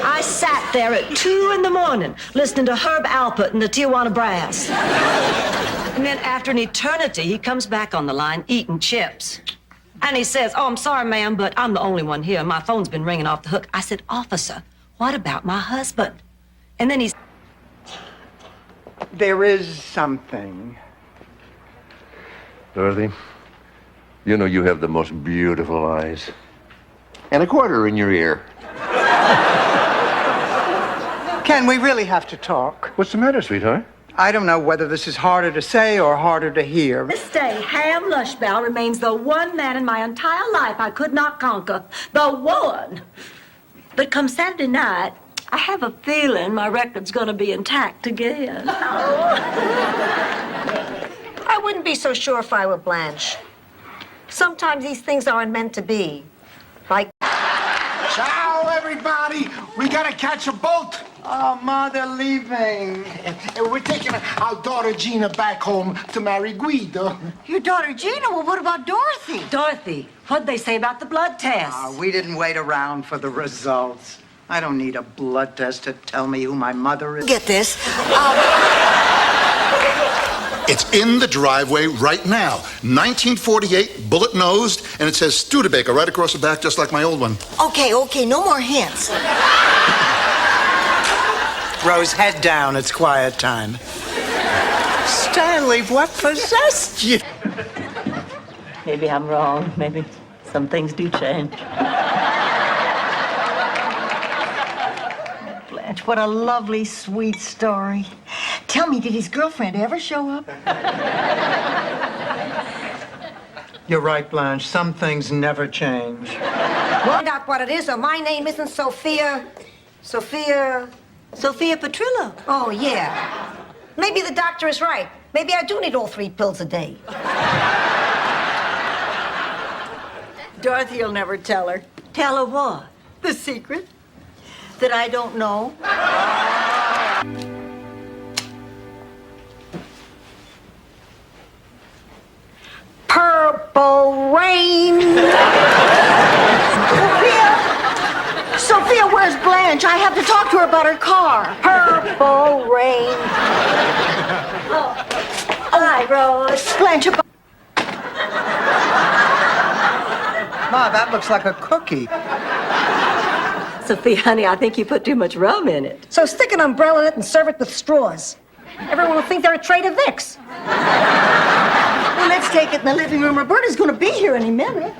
Speaker 3: I sat there at 2 in the morning listening to Herb Alpert and the Tijuana Brass. And then after an eternity, he comes back on the line eating chips. And he says, "Oh, I'm sorry, ma'am, but I'm the only one here. My phone's been ringing off the hook." I said, "Officer, what about my husband?" And then he's...
Speaker 1: There is something.
Speaker 14: Dorothy, you know you have the most beautiful eyes. And a quarter in your ear.
Speaker 1: Ken, we really have to talk.
Speaker 14: What's the matter, sweetheart?
Speaker 1: I don't know whether this is harder to say or harder to hear.
Speaker 3: This day, Ham Lushbow remains the one man in my entire life I could not conquer. The one. But come Saturday night, I have a feeling my record's gonna be intact again.
Speaker 5: I wouldn't be so sure if I were Blanche. Sometimes these things aren't meant to be. Like...
Speaker 2: Ciao, everybody. We gotta catch a boat.
Speaker 1: Oh, Ma, they're leaving.
Speaker 2: And we're taking our daughter Gina back home to marry Guido.
Speaker 4: Your daughter Gina? Well, what about Dorothy?
Speaker 3: Dorothy, what'd they say about the blood test?
Speaker 1: We didn't wait around for the results. I don't need a blood test to tell me who my mother is.
Speaker 4: Get this.
Speaker 2: It's in the driveway right now. 1948, bullet-nosed, and it says Studebaker right across the back, just like my old one.
Speaker 4: Okay, no more hints.
Speaker 1: Rose, head down. It's quiet time. Stanley, what possessed you?
Speaker 3: Maybe I'm wrong. Maybe some things do change.
Speaker 4: Blanche, what a lovely, sweet story. Tell me, did his girlfriend ever show up?
Speaker 1: You're right, Blanche. Some things never change.
Speaker 5: Find out what it is, or my name isn't Sophia
Speaker 3: Petrillo.
Speaker 5: Oh, yeah. Maybe the doctor is right. Maybe I do need all 3 pills a day.
Speaker 4: Dorothy will never tell her.
Speaker 3: Tell her what?
Speaker 4: The secret that I don't know.
Speaker 5: Purple rain.
Speaker 4: Sophia, where's Blanche? I have to talk to her about her car.
Speaker 5: Purple rain.
Speaker 3: Hi, Rose.
Speaker 4: Blanche,
Speaker 16: Ma, that looks like a cookie.
Speaker 3: Sophia, honey, I think you put too much rum in it.
Speaker 5: So stick an umbrella in it and serve it with straws. Everyone will think they're a Trader Vic's.
Speaker 4: Well, let's take it in the living room. Roberta's going to be here any minute.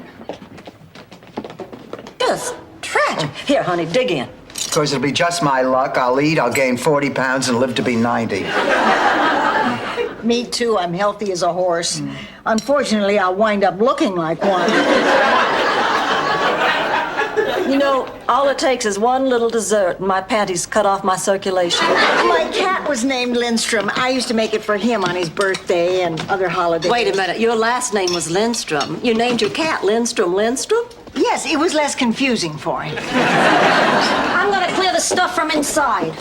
Speaker 3: Just tragic. Here, honey, dig in.
Speaker 22: Of course, it'll be just my luck. I'll eat, I'll gain 40 pounds, and live to be 90.
Speaker 4: Me too. I'm healthy as a horse. Unfortunately, I'll wind up looking like one.
Speaker 3: You know, all it takes is one little dessert and my panties cut off my circulation.
Speaker 4: My cat was named Lindstrom. I used to make it for him on his birthday and other holidays.
Speaker 3: Wait a minute, your last name was Lindstrom. You named your cat Lindstrom?
Speaker 4: Yes, it was less confusing for him.
Speaker 5: I'm gonna clear the stuff from inside.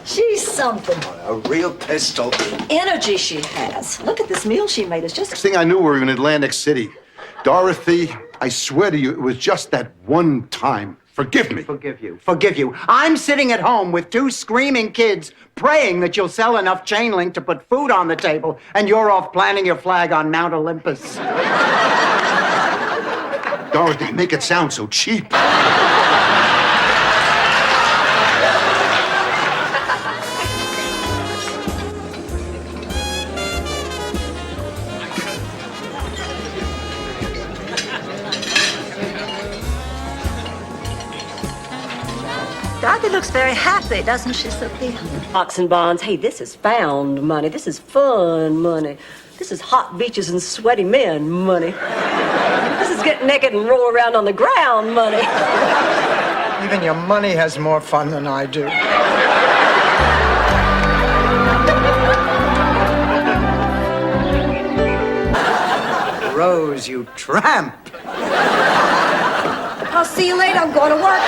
Speaker 3: She's something.
Speaker 22: A real pistol.
Speaker 3: Energy she has. Look at this meal she made. It's just...
Speaker 2: Next thing I knew, we were in Atlantic City. Dorothy, I swear to you, it was just that one time. Forgive me.
Speaker 1: Forgive you. Forgive you. I'm sitting at home with 2 screaming kids praying that you'll sell enough chain link to put food on the table, and you're off planting your flag on Mount Olympus.
Speaker 2: Dorothy, make it sound so cheap.
Speaker 3: Dorothy looks very happy, doesn't she, Sophia? Stocks and bonds. Hey, this is found money. This is fun money. This is hot beaches and sweaty men money. This is get naked and roll around on the ground money.
Speaker 16: Even your money has more fun than I do.
Speaker 1: Rose, you tramp.
Speaker 5: I'll see you later. I'm going to work.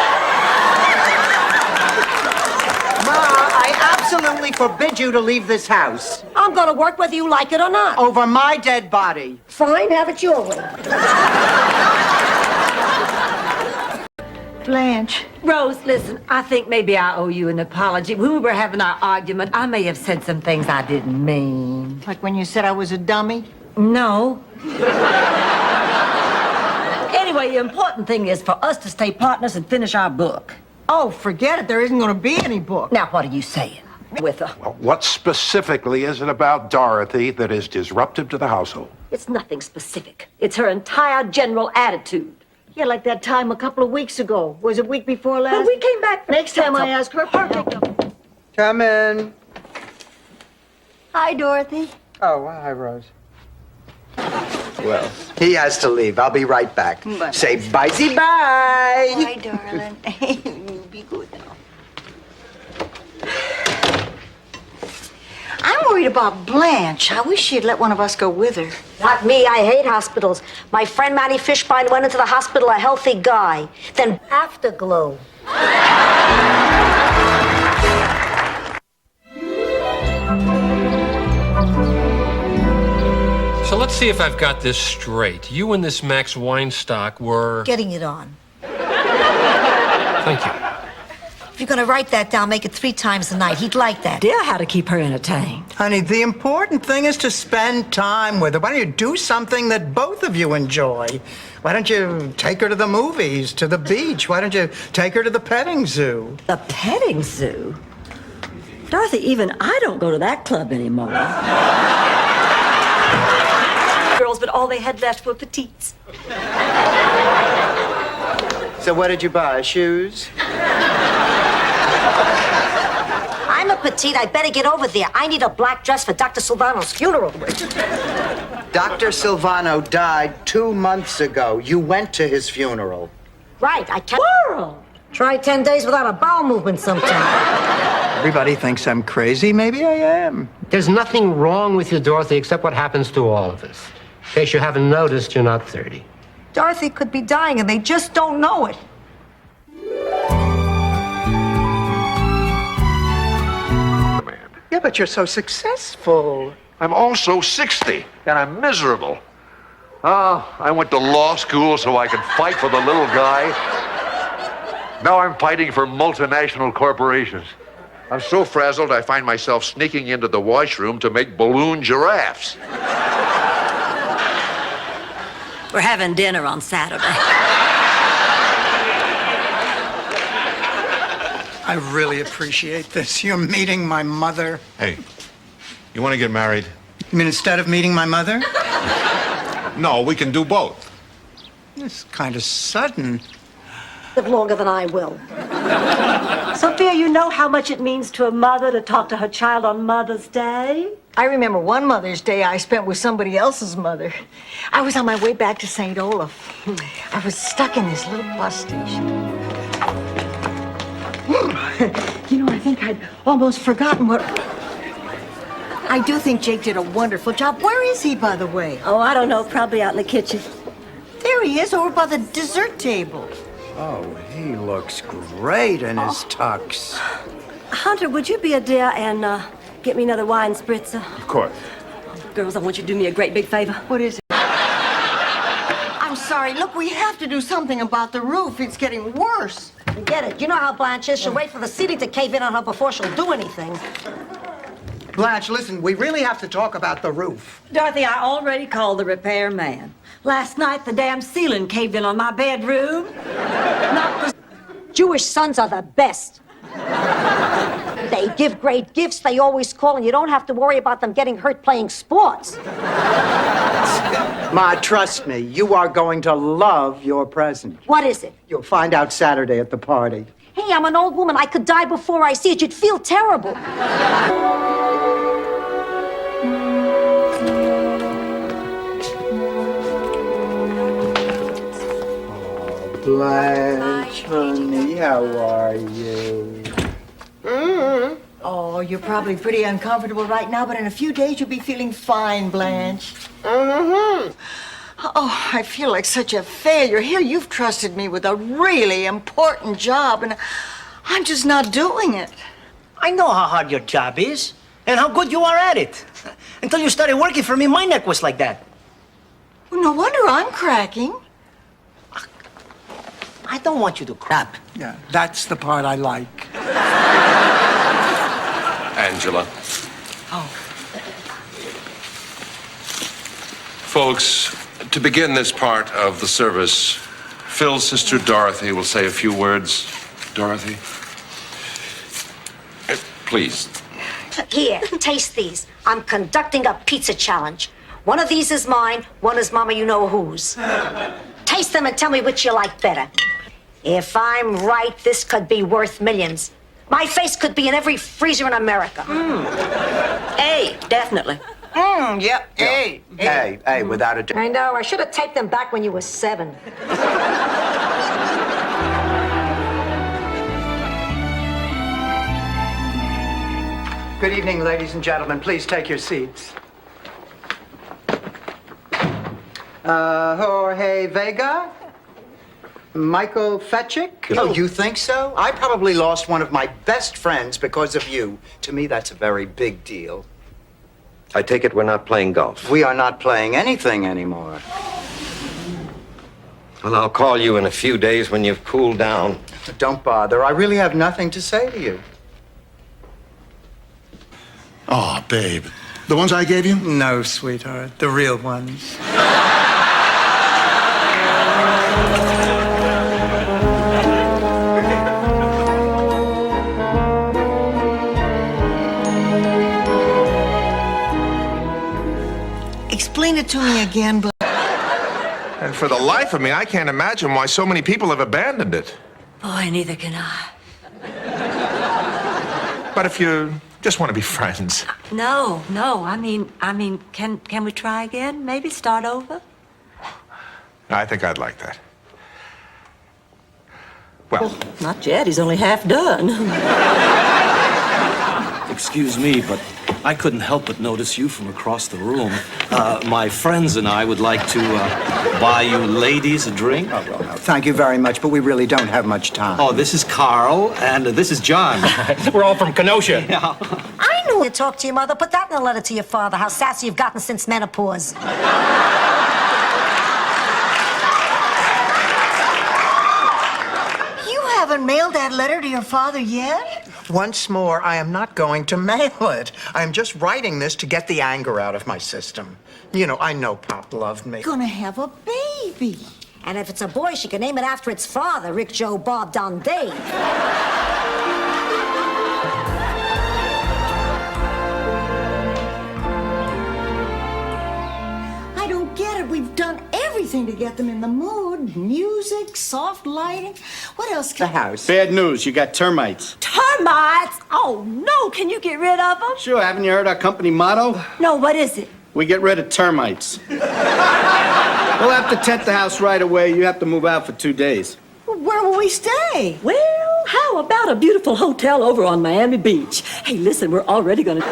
Speaker 1: Ma, I absolutely forbid you to leave this house.
Speaker 5: I'm going to work whether you like it or not.
Speaker 1: Over my dead body.
Speaker 5: Fine, have it your way.
Speaker 4: Blanche.
Speaker 3: Rose, listen, I think maybe I owe you an apology. When we were having our argument, I may have said some things I didn't mean.
Speaker 4: Like when you said I was a dummy?
Speaker 3: No. Anyway, the important thing is for us to stay partners and finish our book.
Speaker 4: Oh, forget it. There isn't going to be any book.
Speaker 3: Now, what are you saying? With her.
Speaker 7: Well, what specifically is it about Dorothy that is disruptive to the household?
Speaker 3: It's nothing specific. It's her entire general attitude.
Speaker 4: Yeah, like that time a couple of weeks ago. Was it week before last?
Speaker 3: When we came back.
Speaker 4: Next time I ask her, perfect.
Speaker 1: Come in.
Speaker 4: Hi, Dorothy.
Speaker 1: Oh, well, hi, Rose.
Speaker 22: Well, he has to leave. I'll be right back.
Speaker 4: Bye.
Speaker 22: Say bye-zy-bye.
Speaker 4: Hi, darling. You be good now. I'm worried about Blanche. I wish she'd let one of us go with her.
Speaker 5: Not me. I hate hospitals. My friend Manny Fishbein went into the hospital a healthy guy. Then Afterglow.
Speaker 17: So let's see if I've got this straight. You and this Max Weinstock were...
Speaker 5: Getting it on.
Speaker 17: Thank you.
Speaker 5: If you're going to write that down, make it 3 times a night. He'd like that.
Speaker 3: Dear, how to keep her entertained.
Speaker 16: Honey, the important thing is to spend time with her. Why don't you do something that both of you enjoy? Why don't you take her to the movies, to the beach? Why don't you take her to the petting zoo?
Speaker 3: The petting zoo? Dorothy, even I don't go to that club anymore. Girls, but all they had left were petites.
Speaker 1: So what did you buy? Shoes?
Speaker 5: I'm a petite. I better get over there. I need a black dress for Dr. Silvano's funeral.
Speaker 1: Dr. Silvano died 2 months ago. You went to his funeral.
Speaker 5: Right, I can't. World. Try 10 days without a bowel movement sometime.
Speaker 16: Everybody thinks I'm crazy. Maybe I am.
Speaker 18: There's nothing wrong with you, Dorothy, except what happens to all of us. In case you haven't noticed, you're not 30.
Speaker 5: Dorothy could be dying and they just don't know it.
Speaker 16: Yeah, but you're so successful.
Speaker 14: I'm also 60, and I'm miserable. Oh, I went to law school so I could fight for the little guy. Now I'm fighting for multinational corporations. I'm so frazzled I find myself sneaking into the washroom to make balloon giraffes.
Speaker 3: We're having dinner on Saturday.
Speaker 16: I really appreciate this. You're meeting my mother.
Speaker 7: Hey, you want to get married?
Speaker 16: You mean instead of meeting my mother?
Speaker 7: No, we can do both.
Speaker 16: It's kind of sudden.
Speaker 3: Live longer than I will. Sophia, you know how much it means to a mother to talk to her child on Mother's Day?
Speaker 4: I remember one Mother's Day I spent with somebody else's mother. I was on my way back to St. Olaf. I was stuck in this little bus station. You know, I think I'd almost forgotten what... I do think Jake did a wonderful job. Where is he, by the way?
Speaker 3: Oh, I don't know. Probably out in the kitchen.
Speaker 4: There he is, over by the dessert table.
Speaker 22: Oh, he looks great in his tux.
Speaker 3: Hunter, would you be a dear and get me another wine spritzer?
Speaker 7: Of course.
Speaker 3: Girls, I want you to do me a great big favor.
Speaker 4: What is it? I'm sorry. Look, we have to do something about the roof. It's getting worse.
Speaker 5: Forget it. You know how Blanche is. She'll wait for the ceiling to cave in on her before she'll do anything.
Speaker 16: Blanche, listen, we really have to talk about the roof.
Speaker 3: Dorothy, I already called the repair man. Last night, the damn ceiling caved in on my bedroom.
Speaker 5: Jewish sons are the best. They give great gifts, they always call, and you don't have to worry about them getting hurt playing sports.
Speaker 1: Ma, trust me, you are going to love your present.
Speaker 5: What is it?
Speaker 1: You'll find out Saturday at the party.
Speaker 5: Hey, I'm an old woman. I could die before I see it. You'd feel terrible.
Speaker 1: Blanche, honey, how are you?
Speaker 4: Oh, you're probably pretty uncomfortable right now, but in a few days you'll be feeling fine, Blanche. Oh, I feel like such a failure. Here, you've trusted me with a really important job, and I'm just not doing it.
Speaker 12: I know how hard your job is and how good you are at it. Until you started working for me, my neck was like that.
Speaker 4: Well, no wonder I'm cracking.
Speaker 12: I don't want you to crap.
Speaker 16: Yeah, that's the part I like.
Speaker 15: Angela.
Speaker 4: Oh.
Speaker 15: Folks, to begin this part of the service, Phil's sister Dorothy will say a few words. Dorothy? Please.
Speaker 5: Here, taste these. I'm conducting a pizza challenge. One of these is mine, one is Mama you-know-whose. Taste them and tell me which you like better. If I'm right, this could be worth millions. My face could be in every freezer in America.
Speaker 3: A, definitely.
Speaker 4: Yep, A.
Speaker 22: Hey, without a doubt.
Speaker 5: I know. I should have taped them back when you were 7.
Speaker 1: Good evening, ladies and gentlemen. Please take your seats. Jorge Vega? Michael Fetchick? Oh, you think so? I probably lost one of my best friends because of you. To me, that's a very big deal.
Speaker 6: I take it we're not playing golf.
Speaker 1: We are not playing anything anymore.
Speaker 6: Well, I'll call you in a few days when you've cooled down.
Speaker 1: Don't bother. I really have nothing to say to you.
Speaker 2: Oh, babe. The ones I gave you?
Speaker 16: No, sweetheart. The real ones.
Speaker 4: Explain it to me again, Blanche.
Speaker 7: And for the life of me, I can't imagine why so many people have abandoned it.
Speaker 3: Boy, neither can I.
Speaker 7: But if you just want to be friends.
Speaker 3: No. I mean, can we try again? Maybe start over?
Speaker 7: I think I'd like that. Well,
Speaker 3: Not yet. He's only half done.
Speaker 8: Excuse me, but I couldn't help but notice you from across the room. My friends and I would like to buy you ladies a drink.
Speaker 1: Oh, well, no, thank you very much, but we really don't have much time.
Speaker 8: Oh, this is Carl, and this is John.
Speaker 12: We're all from Kenosha.
Speaker 8: Yeah.
Speaker 5: I knew you'd talk to your mother. Put that in a letter to your father, how sassy you've gotten since menopause.
Speaker 4: You haven't mailed that letter to your father yet?
Speaker 16: Once more, I am not going to mail it. I am just writing this to get the anger out of my system. You know, I know Pop loved me.
Speaker 4: Gonna have a baby.
Speaker 5: And if it's a boy, she can name it after its father, Rick, Joe, Bob, Don, Dave.
Speaker 4: anything to get them in the mood. Music, soft lighting. What else can...
Speaker 1: house.
Speaker 19: Bad news, you got termites.
Speaker 3: Termites? Oh, no. Can you get rid of them?
Speaker 19: Sure, haven't you heard our company motto?
Speaker 3: No, what is it?
Speaker 19: We get rid of termites. We'll have to tent the house right away. You have to move out for 2 days.
Speaker 4: Where will we stay?
Speaker 3: Well, how about a beautiful hotel over on Miami Beach? Hey, listen, we're already gonna...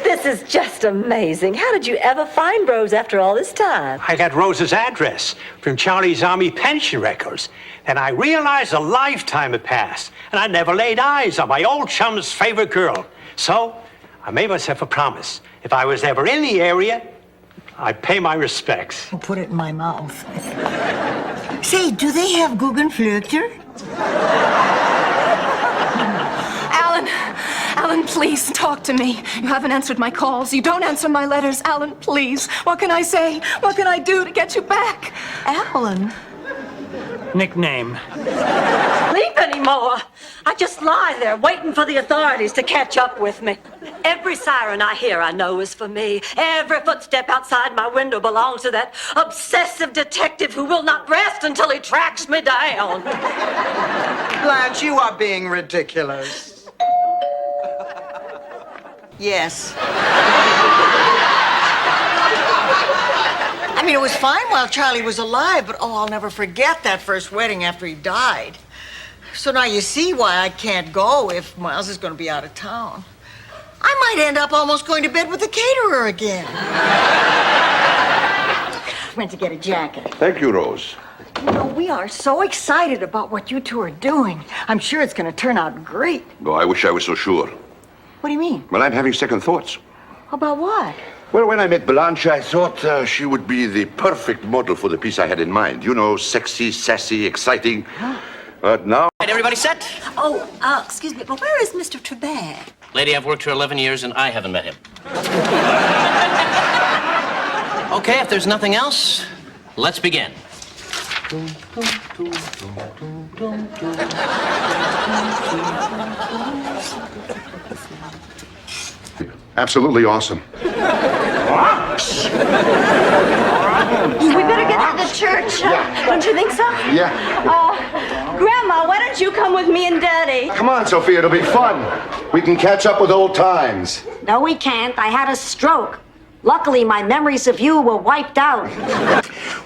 Speaker 3: This is just amazing. How did you ever find Rose after all this time?
Speaker 20: I got Rose's address from Charlie's Army pension records. And I realized a lifetime had passed, and I never laid eyes on my old chum's favorite girl. So I made myself a promise. If I was ever in the area, I'd pay my respects.
Speaker 4: I'll put it in my mouth. Say, do they have Guggenflöckner?
Speaker 24: Alan, please, talk to me. You haven't answered my calls. You don't answer my letters. Alan, please. What can I say? What can I do to get you back?
Speaker 4: Alan?
Speaker 9: Nickname.
Speaker 3: Sleep anymore. I just lie there waiting for the authorities to catch up with me. Every siren I hear I know is for me. Every footstep outside my window belongs to that obsessive detective who will not rest until he tracks me down.
Speaker 1: Blanche, you are being ridiculous.
Speaker 4: Yes. I mean, it was fine while Charlie was alive, but oh, I'll never forget that first wedding after he died. So now you see why I can't go if Miles is going to be out of town. I might end up almost going to bed with the caterer again. Went to get a jacket.
Speaker 14: Thank you, Rose.
Speaker 4: You know, we are so excited about what you two are doing. I'm sure it's going to turn out great.
Speaker 14: Oh, I wish I was so sure.
Speaker 4: What do you mean?
Speaker 14: Well, I'm having second thoughts.
Speaker 4: About what?
Speaker 14: Well, when I met Blanche, I thought she would be the perfect model for the piece I had in mind. You know, sexy, sassy, exciting. But now...
Speaker 12: Right, everybody set?
Speaker 3: Oh, excuse me, but where is Mr. Trebek?
Speaker 12: Lady, I've worked here 11 years and I haven't met him. Okay, if there's nothing else, let's begin.
Speaker 2: Absolutely awesome.
Speaker 3: We better get to the church.
Speaker 2: Yeah.
Speaker 3: Don't you think so?
Speaker 2: Yeah.
Speaker 3: Grandma, why don't you come with me and Daddy?
Speaker 2: Come on, Sophia, it'll be fun. We can catch up with old times.
Speaker 5: No, we can't. I had a stroke. Luckily, my memories of you were wiped out.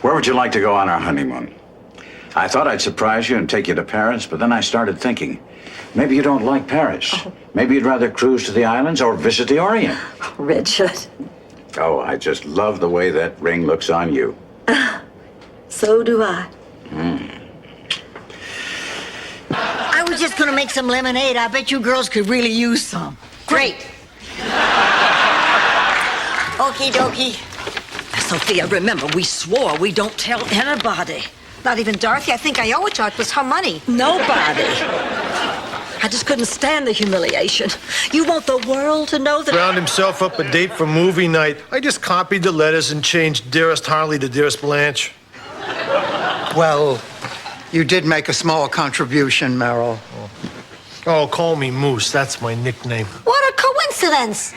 Speaker 21: Where would you like to go on our honeymoon? I thought I'd surprise you and take you to Paris, but then I started thinking, maybe you don't like Paris. Maybe you'd rather cruise to the islands or visit the Orient.
Speaker 3: Richard.
Speaker 21: Oh, I just love the way that ring looks on you.
Speaker 3: So do I.
Speaker 4: I was just going to make some lemonade. I bet you girls could really use some.
Speaker 3: Great.
Speaker 4: Okie dokie.
Speaker 3: Sophia, remember, we swore we don't tell anybody.
Speaker 5: Not even Dorothy. I think I owe it to her. It was her money.
Speaker 3: Nobody. I just couldn't stand the humiliation. You want the world to know that...
Speaker 23: Found himself up a date for movie night. I just copied the letters and changed Dearest Harley to Dearest Blanche.
Speaker 16: Well, you did make a small contribution, Merrill.
Speaker 23: Oh, call me Moose. That's my nickname.
Speaker 5: What a coincidence.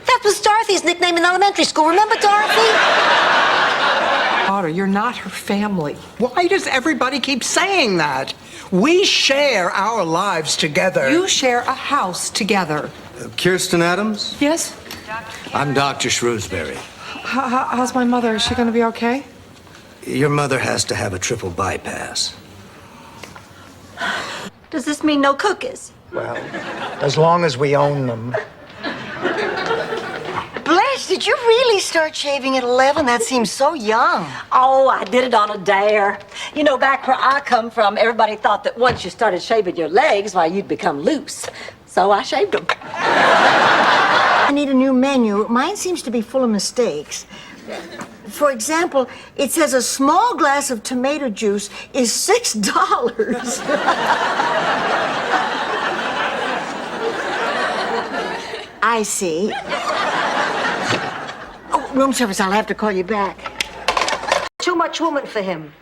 Speaker 5: That was Dorothy's nickname in elementary school. Remember Dorothy?
Speaker 10: Daughter, you're not her family.
Speaker 16: Why does everybody keep saying that? We share our lives together.
Speaker 10: You share a house together.
Speaker 25: Kirsten Adams?
Speaker 10: Yes?
Speaker 25: I'm Dr. Shrewsbury.
Speaker 10: How's my mother? Is she going to be okay?
Speaker 25: Your mother has to have a triple bypass.
Speaker 3: Does this mean no cookies?
Speaker 16: Well, as long as we own them.
Speaker 4: Blanche, did you really start shaving at 11? That seems so young.
Speaker 3: Oh, I did it on a dare. You know, back where I come from, everybody thought that once you started shaving your legs, why, you'd become loose. So I shaved them.
Speaker 4: I need a new menu. Mine seems to be full of mistakes. For example, it says a small glass of tomato juice is $6. I see. Oh, room service, I'll have to call you back.
Speaker 5: Too much woman for him.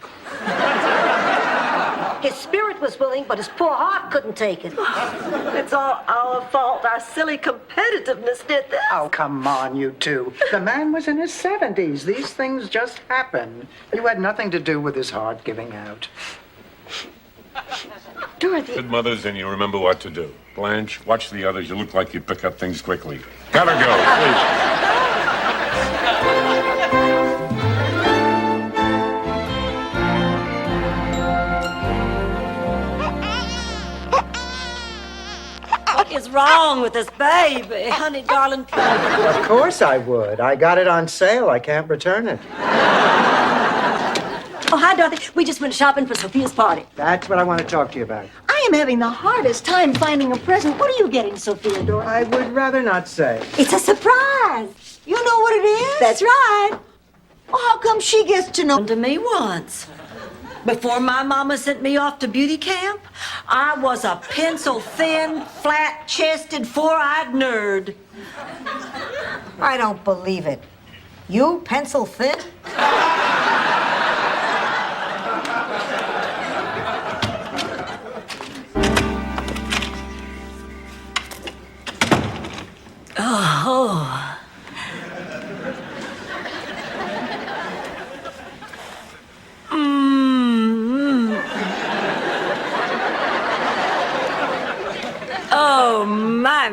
Speaker 5: His spirit mind was willing, but his poor heart couldn't take it.
Speaker 3: It's all our fault. Our silly competitiveness did this.
Speaker 1: Oh, come on, you two. The man was in his 70s. These things just happen. You had nothing to do with his heart giving out.
Speaker 3: Dorothy.
Speaker 11: Good mothers, and you remember what to do. Blanche, watch the others. You look like you pick up things quickly. Gotta go, please.
Speaker 3: What is wrong with this baby? Honey, darling, please.
Speaker 1: Of course I would. I got it on sale. I can't return it.
Speaker 3: Oh, hi, Dorothy. We just went shopping for Sophia's party.
Speaker 1: That's what I want to talk to you about.
Speaker 4: I am having the hardest time finding a present. What are you getting, Sophia, Dorothy?
Speaker 1: I would rather not say.
Speaker 3: It's a surprise.
Speaker 4: You know what it is?
Speaker 3: That's right.
Speaker 4: Well, how come she gets to know?
Speaker 3: To me once. Before my mama sent me off to beauty camp, I was a pencil-thin, flat-chested, four-eyed nerd.
Speaker 5: I don't believe it. You, pencil thin?
Speaker 3: Oh. Oh, my.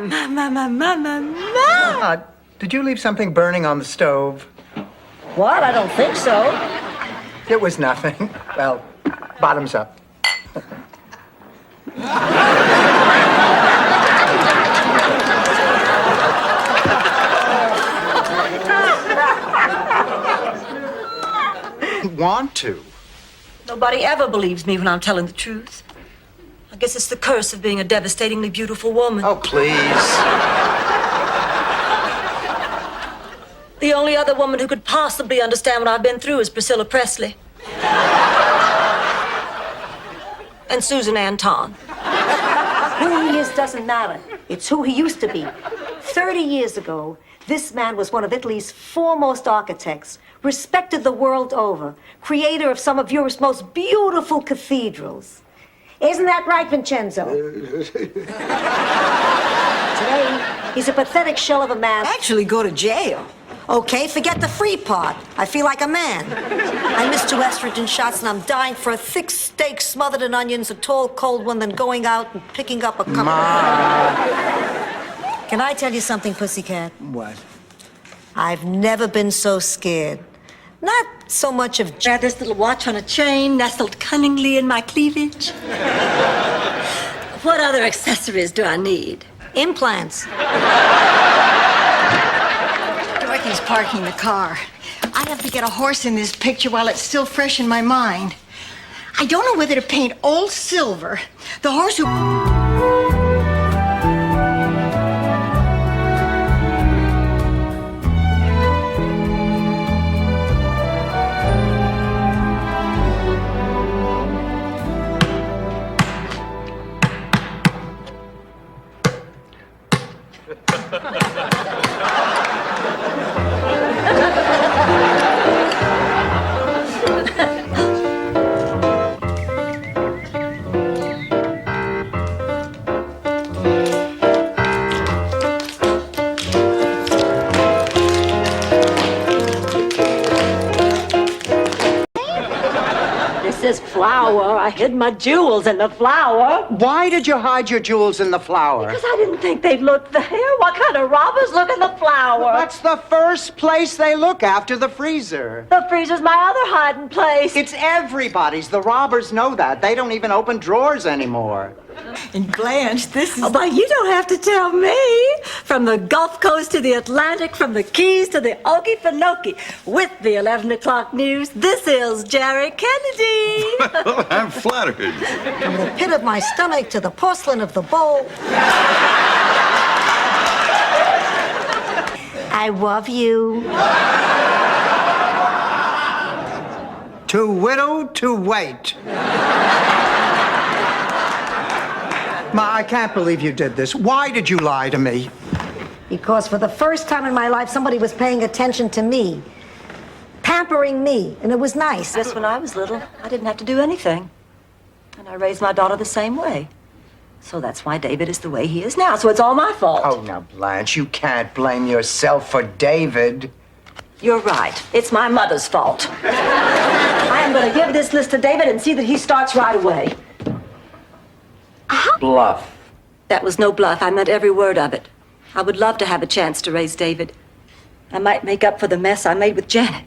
Speaker 1: Did you leave something burning on the stove?
Speaker 3: What? I don't think so.
Speaker 1: It was nothing. Well, bottoms up. Want to.
Speaker 3: Nobody ever believes me when I'm telling the truth. I guess it's the curse of being a devastatingly beautiful woman.
Speaker 1: Oh, please.
Speaker 3: The only other woman who could possibly understand what I've been through is Priscilla Presley. And Susan Anton.
Speaker 5: Who he is doesn't matter. It's who he used to be. 30 years ago, this man was one of Italy's foremost architects, respected the world over, creator of some of Europe's most beautiful cathedrals. Isn't that right, Vincenzo? Today, he's a pathetic shell of a man.
Speaker 4: Actually go to jail.
Speaker 5: Okay, forget the free part. I feel like a man. I missed 2 estrogen shots and I'm dying for a thick steak smothered in onions, a tall, cold one, then going out and picking up a cup Can I tell you something, pussycat?
Speaker 1: What?
Speaker 5: I've never been so scared. Not so much of...
Speaker 3: Got this little watch on a chain nestled cunningly in my cleavage. What other accessories do I need?
Speaker 5: Implants.
Speaker 4: Dorothy's parking the car. I have to get a horse in this picture while it's still fresh in my mind. I don't know whether to paint all silver. The horse who...
Speaker 3: This flower. I hid my jewels in the flower.
Speaker 1: Why did you hide your jewels in the flower?
Speaker 3: Because I didn't think they'd look there. What kind of robbers look in the flower?
Speaker 1: That's the first place they look after the freezer.
Speaker 3: The freezer's my other hiding place.
Speaker 1: It's everybody's. The robbers know that. They don't even open drawers anymore.
Speaker 4: And Blanche, this is...
Speaker 3: Oh, but you don't have to tell me. From the Gulf Coast to the Atlantic, from the Keys to the Okefenokee, with the 11 o'clock news, this is Jerry Kennedy.
Speaker 11: Well, I'm flattered.
Speaker 5: From the pit of my stomach to the porcelain of the bowl. I love you.
Speaker 1: Too widowed to wait. Ma, I can't believe you did this. Why did you lie to me?
Speaker 5: Because for the first time in my life, somebody was paying attention to me, pampering me, and it was nice.
Speaker 3: Just when I was little, I didn't have to do anything. I And I raised my daughter the same way. So that's why David is the way he is now. So it's all my fault.
Speaker 1: Oh, now, Blanche, you can't blame yourself for David.
Speaker 3: You're right. It's my mother's fault. I am going to give this list to David and see that he starts right away.
Speaker 1: Bluff.
Speaker 3: That was no bluff. I meant every word of it. I would love to have a chance to raise David. I might make up for the mess I made with Janet.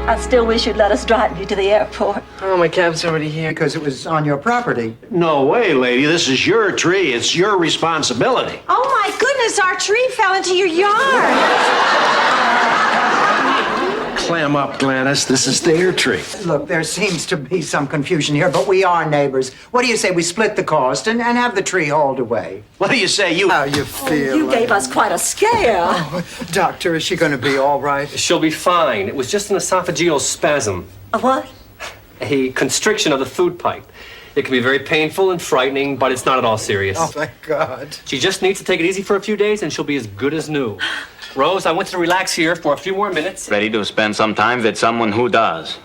Speaker 3: I still wish you'd let us drive you to the airport.
Speaker 1: Oh, my cab's already here. Because it was on your property.
Speaker 20: No way, lady. This is your tree. It's your responsibility.
Speaker 10: Oh my goodness, our tree fell into your yard.
Speaker 20: Clam up, Gladys. This is their tree.
Speaker 1: Look, there seems to be some confusion here, but we are neighbors. What do you say we split the cost and have the tree hauled away?
Speaker 20: What do you say, you?
Speaker 1: How you feel?
Speaker 3: You gave us quite a scare.
Speaker 1: Oh, doctor, is she going to be all right?
Speaker 13: She'll be fine. It was just an esophageal spasm.
Speaker 3: A what?
Speaker 13: A constriction of the food pipe. It can be very painful and frightening, but it's not at all serious.
Speaker 1: Oh, thank God.
Speaker 13: She just needs to take it easy for a few days, and she'll be as good as new. Rose, I want you to relax here for a few more minutes.
Speaker 15: Ready to spend some time with someone who does.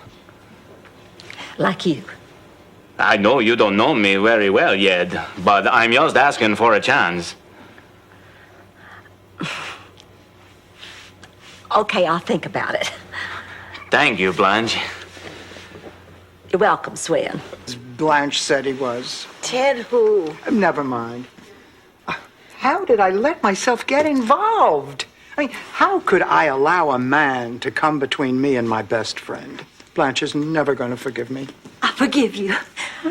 Speaker 3: Like you.
Speaker 15: I know you don't know me very well yet, but I'm just asking for a chance.
Speaker 3: Okay, I'll think about it.
Speaker 15: Thank you, Blanche.
Speaker 3: You're welcome, Swen.
Speaker 1: Blanche said he was.
Speaker 4: Ted who?
Speaker 1: Never mind. How did I let myself get involved? I mean, how could I allow a man to come between me and my best friend? Blanche is never going to forgive me.
Speaker 3: I forgive you.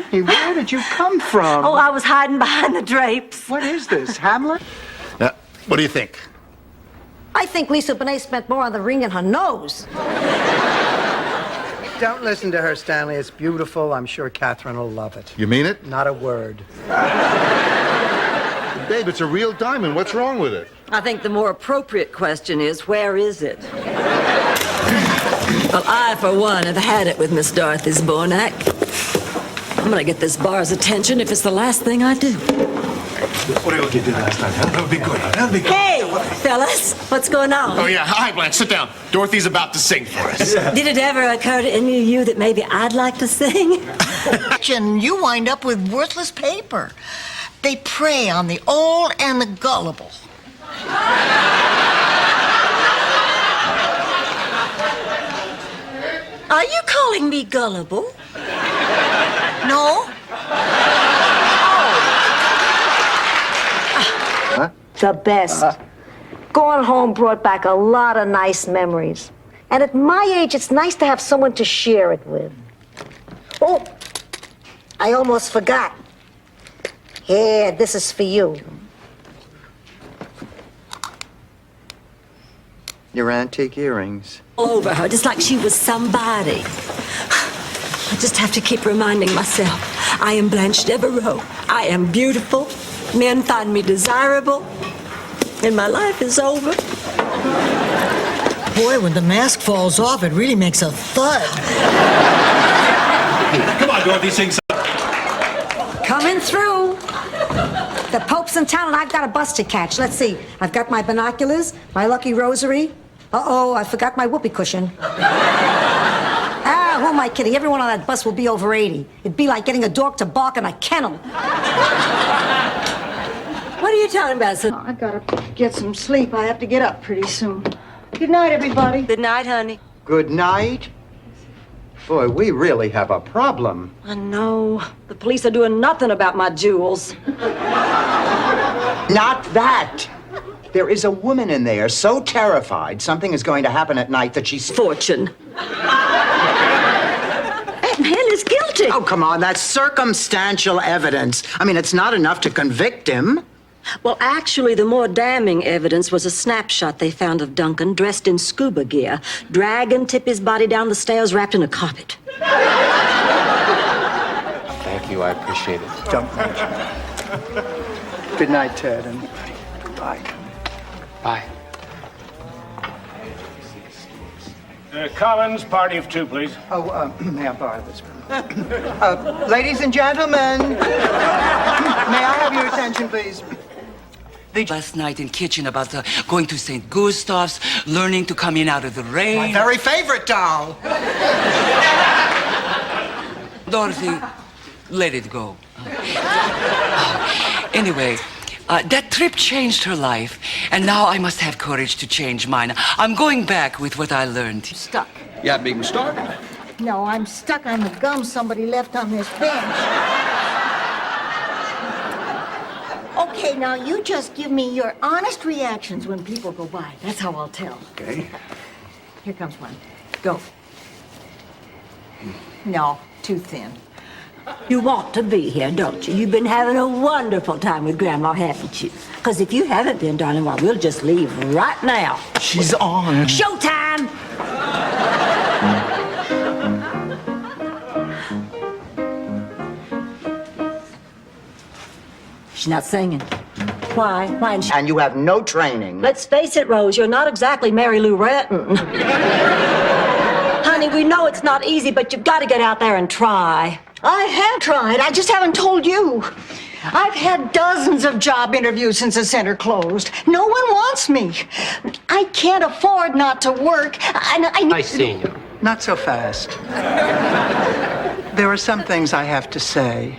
Speaker 1: Hey, where did you come from?
Speaker 3: Oh, I was hiding behind the drapes.
Speaker 1: What is this, Hamlet?
Speaker 2: What do you think?
Speaker 5: I think Lisa Bonet spent more on the ring in her nose.
Speaker 1: Don't listen to her, Stanley. It's beautiful. I'm sure Catherine will love it.
Speaker 2: You mean it?
Speaker 1: Not a word.
Speaker 2: Babe, it's a real diamond. What's wrong with it?
Speaker 3: I think the more appropriate question is, where is it? Well, I, for one, have had it with Miss Dorothy Zbornak. I'm gonna get this bar's attention if it's the last thing I do.
Speaker 7: What did you do last night? That would be good. That would be good.
Speaker 3: Hey, fellas, what's going on?
Speaker 17: Oh, yeah. Hi, Blanche. Sit down. Dorothy's about to sing for us.
Speaker 3: Did it ever occur to any of you that maybe I'd like to sing?
Speaker 4: And you wind up with worthless paper. They prey on the old and the gullible.
Speaker 3: Are you calling me gullible?
Speaker 4: No?
Speaker 5: The best. Going home brought back a lot of nice memories. And at my age, it's nice to have someone to share it with. Oh, I almost forgot. Here, this is for you.
Speaker 1: Your antique earrings.
Speaker 3: All over her, just like she was somebody. I just have to keep reminding myself, I am Blanche Devereaux. I am beautiful. Men find me desirable. And my life is over.
Speaker 4: Boy, when the mask falls off, it really makes a thud.
Speaker 17: Come on, Dorothy, sing something.
Speaker 5: Coming through. The Pope's in town and I've got a bus to catch. Let's see. I've got my binoculars, my lucky rosary. Uh-oh, I forgot my whoopee cushion. Who am I kidding? Everyone on that bus will be over 80. It'd be like getting a dog to bark in a kennel.
Speaker 3: What are you talking about, son?
Speaker 4: I gotta get some sleep. I have to get up pretty soon. Good night, everybody.
Speaker 3: Good night, honey.
Speaker 1: Good night. Boy, we really have a problem.
Speaker 3: I know. The police are doing nothing about my jewels.
Speaker 1: Not that. There is a woman in there so terrified something is going to happen at night that she's...
Speaker 3: Fortune. That man is guilty.
Speaker 1: Oh, come on. That's circumstantial evidence. I mean, it's not enough to convict him.
Speaker 3: Well, actually, the more damning evidence was a snapshot they found of Duncan dressed in scuba gear, dragging Tippy's body down the stairs wrapped in a carpet.
Speaker 17: Thank you. I appreciate it.
Speaker 1: Don't mention it. Good night, Ted, and bye.
Speaker 17: Bye.
Speaker 20: Collins, party of two, please.
Speaker 1: Oh, may I borrow this one? Ladies and gentlemen, may I have your attention, please?
Speaker 6: Last night in kitchen about going to St. Gustav's, learning to come in out of the rain.
Speaker 16: My very favorite doll.
Speaker 6: Dorothy, let it go. Anyway, that trip changed her life, and now I must have courage to change mine. I'm going back with what I learned.
Speaker 4: Stuck.
Speaker 17: Yeah, big mistake.
Speaker 4: No, I'm stuck on the gum somebody left on this bench. Okay, now you just give me your honest reactions when people go by. That's how I'll tell.
Speaker 17: Okay.
Speaker 4: Here comes one. Go. No, too thin.
Speaker 3: You want to be here, don't you? You've been having a wonderful time with Grandma, haven't you? Because if you haven't been, darling, well, we'll just leave right now.
Speaker 16: She's on.
Speaker 3: Showtime! She's not singing. Why? Why?
Speaker 1: And you have no training.
Speaker 3: Let's face it, Rose, you're not exactly Mary Lou Retton. Honey, we know it's not easy, but you've got to get out there and try.
Speaker 4: I have tried. I just haven't told you. I've had dozens of job interviews since the center closed. No one wants me. I can't afford not to work.
Speaker 16: Nice seeing you. Not so fast. There are some things I have to say.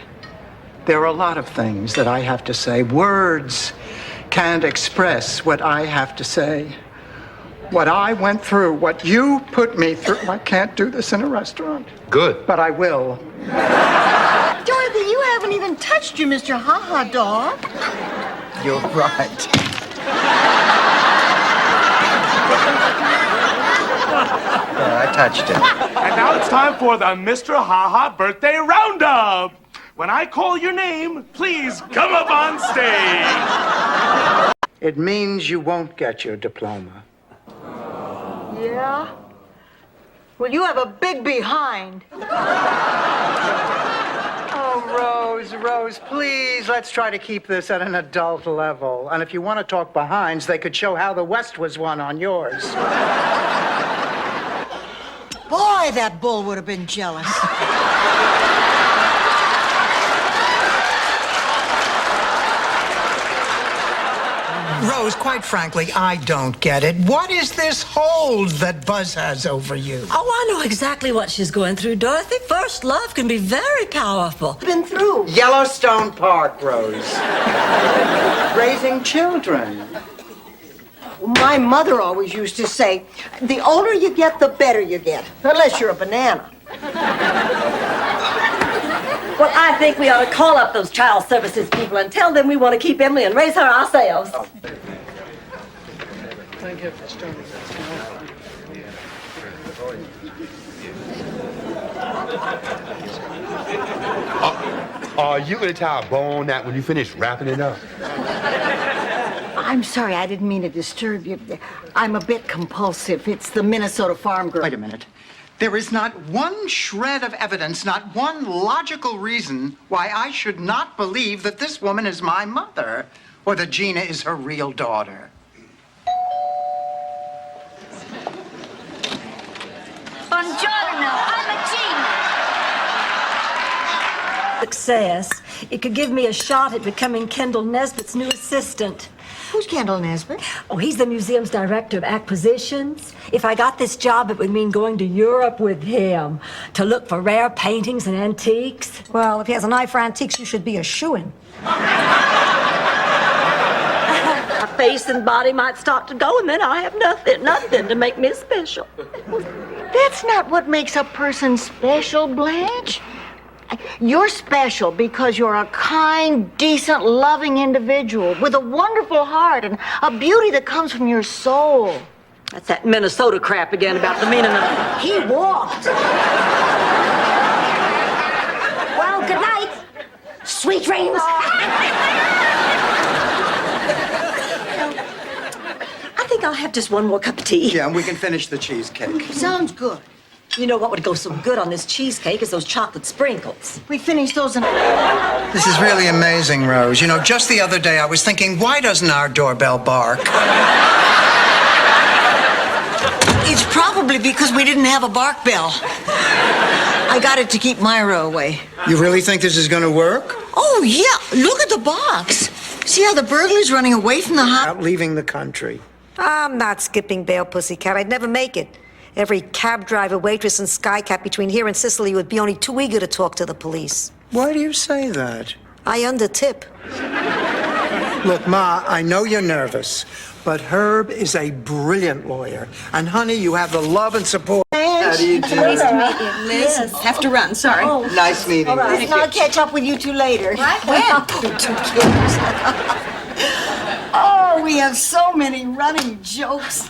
Speaker 16: There are a lot of things that I have to say. Words can't express what I have to say. What I went through, what you put me through. I can't do this in a restaurant.
Speaker 14: Good.
Speaker 16: But I will.
Speaker 4: Dorothy, you haven't even touched your Mr. Ha-Ha dog.
Speaker 1: You're right. I touched it.
Speaker 8: And now it's time for the Mr. Ha-Ha birthday roundup. When I call your name, please come up on stage.
Speaker 16: It means you won't get your diploma.
Speaker 4: Yeah? Well, you have a big behind.
Speaker 16: Oh, Rose, please, let's try to keep this at an adult level. And if you want to talk behinds, they could show how the West was won on yours.
Speaker 4: Boy, that bull would have been jealous.
Speaker 16: Rose, quite frankly, I don't get it. What is this hold that Buzz has over you?
Speaker 3: Oh, I know exactly what she's going through, Dorothy. First love can be very powerful.
Speaker 4: Been through.
Speaker 1: Yellowstone Park, Rose. Raising children.
Speaker 4: My mother always used to say, the older you get, the better you get. Unless you're a banana.
Speaker 3: Well, I think we ought to call up those child services people and tell them we want to keep Emily and raise her ourselves.
Speaker 16: Thank you for starting.
Speaker 18: Are you going to tie a bow on that when you finish wrapping it up?
Speaker 4: I'm sorry, I didn't mean to disturb you. I'm a bit compulsive. It's the Minnesota farm girl.
Speaker 16: Wait a minute. There is not one shred of evidence, not one logical reason why I should not believe that this woman is my mother or that Gina is her real daughter.
Speaker 3: Buongiorno, I'm a Gina. Success. It could give me a shot at becoming Kendall Nesbitt's new assistant.
Speaker 4: Who's Kendall Nesbitt?
Speaker 3: Oh, he's the museum's director of acquisitions. If I got this job, it would mean going to Europe with him to look for rare paintings and antiques.
Speaker 5: Well, if he has an eye for antiques, you should be a shoo-in.
Speaker 3: My face and body might start to go, and then I have nothing to make me special.
Speaker 4: That's not what makes a person special, Blanche. You're special because you're a kind, decent, loving individual with a wonderful heart and a beauty that comes from your soul.
Speaker 3: That's that Minnesota crap again about the meaning of...
Speaker 4: He walked.
Speaker 3: Well, good night. Sweet dreams. I think I'll have just one more cup of tea.
Speaker 16: Yeah, and we can finish the cheesecake.
Speaker 4: Sounds good.
Speaker 3: You know what would go so good on this cheesecake is those chocolate sprinkles.
Speaker 4: We finished those in...
Speaker 16: This is really amazing, Rose. You know, just the other day I was thinking, why doesn't our doorbell bark?
Speaker 4: It's probably because we didn't have a bark bell. I got it to keep Myra away.
Speaker 16: You really think this is going to work?
Speaker 4: Oh, yeah. Look at the box. See how the burglar's running away from the house?
Speaker 16: Out leaving the country.
Speaker 5: I'm not skipping bail, pussycat. I'd never make it. Every cab driver, waitress, and skycat between here and Sicily would be only too eager to talk to the police.
Speaker 16: Why do you say that?
Speaker 5: I undertip.
Speaker 16: Look, Ma, I know you're nervous, but Herb is a brilliant lawyer. And, honey, you have the love and support. How do you do?
Speaker 4: Nice to meet you, Liz.
Speaker 3: Yes.
Speaker 4: Have to run, sorry.
Speaker 3: Oh.
Speaker 1: Nice meeting
Speaker 4: All right,
Speaker 1: you.
Speaker 4: I'll catch up with you two later. When? You're two kidders. Oh, we have so many running jokes.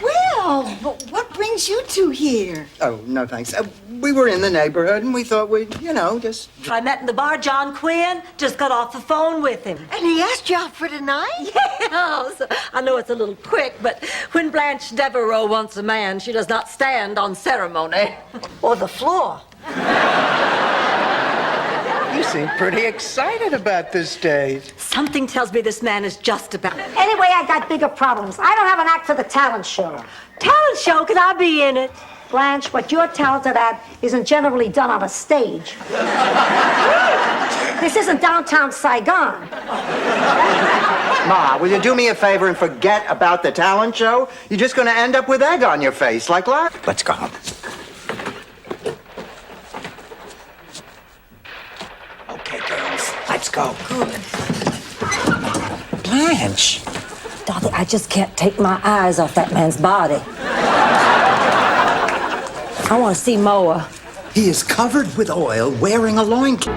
Speaker 4: Well, but what brings you two here?
Speaker 1: Oh, no thanks. We were in the neighborhood and we thought we'd, just...
Speaker 3: I met in the bar John Quinn. Just got off the phone with him.
Speaker 4: And he asked you out for tonight?
Speaker 3: Yes. I know it's a little quick, but when Blanche Devereaux wants a man, she does not stand on ceremony.
Speaker 5: Or the floor.
Speaker 16: You seem pretty excited about this date.
Speaker 3: Something tells me this man is just about...
Speaker 5: Anyway, I got bigger problems. I don't have an act for the talent show.
Speaker 3: Talent show? Could I be in it?
Speaker 5: Blanche, what you're talented at isn't generally done on a stage. This isn't downtown Saigon.
Speaker 1: Ma, will you do me a favor and forget about the talent show? You're just going to end up with egg on your face, like last...
Speaker 7: Let's go home. Okay, girls, let's go.
Speaker 5: Good.
Speaker 7: Blanche.
Speaker 3: Dorothy, I just can't take my eyes off that man's body. I want to see more.
Speaker 1: He is covered with oil, wearing a loincloth.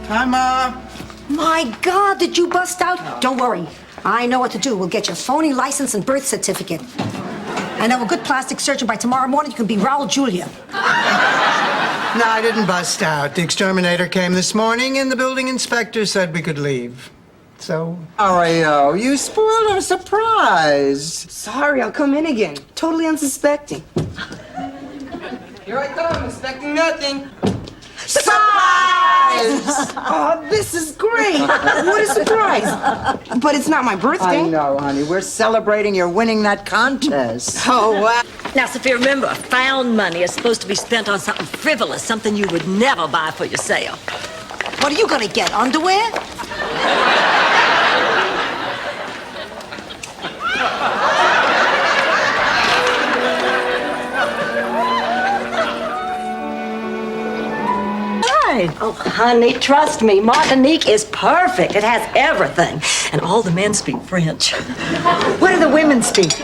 Speaker 1: Hi, Ma.
Speaker 5: My God, did you bust out? Don't worry. I know what to do. We'll get your phony license and birth certificate. And then with a good plastic surgeon by tomorrow morning, you can be Raul Julia.
Speaker 16: No, I didn't bust out. The exterminator came this morning and the building inspector said we could leave. So...
Speaker 1: Mario, you spoiled our surprise.
Speaker 10: Sorry, I'll come in again. Totally unsuspecting. Here I come, expecting nothing.
Speaker 1: Surprise!
Speaker 10: Oh, this is great. What a surprise. But it's not my birthday.
Speaker 1: I know, honey. We're celebrating your winning that contest.
Speaker 10: Oh, wow.
Speaker 3: Now, Sophia, remember, found money is supposed to be spent on something frivolous, something you would never buy for yourself.
Speaker 5: What are you gonna get, underwear?
Speaker 3: Oh, honey, trust me, Martinique is perfect. It has everything. And all the men speak French.
Speaker 4: What do the women speak?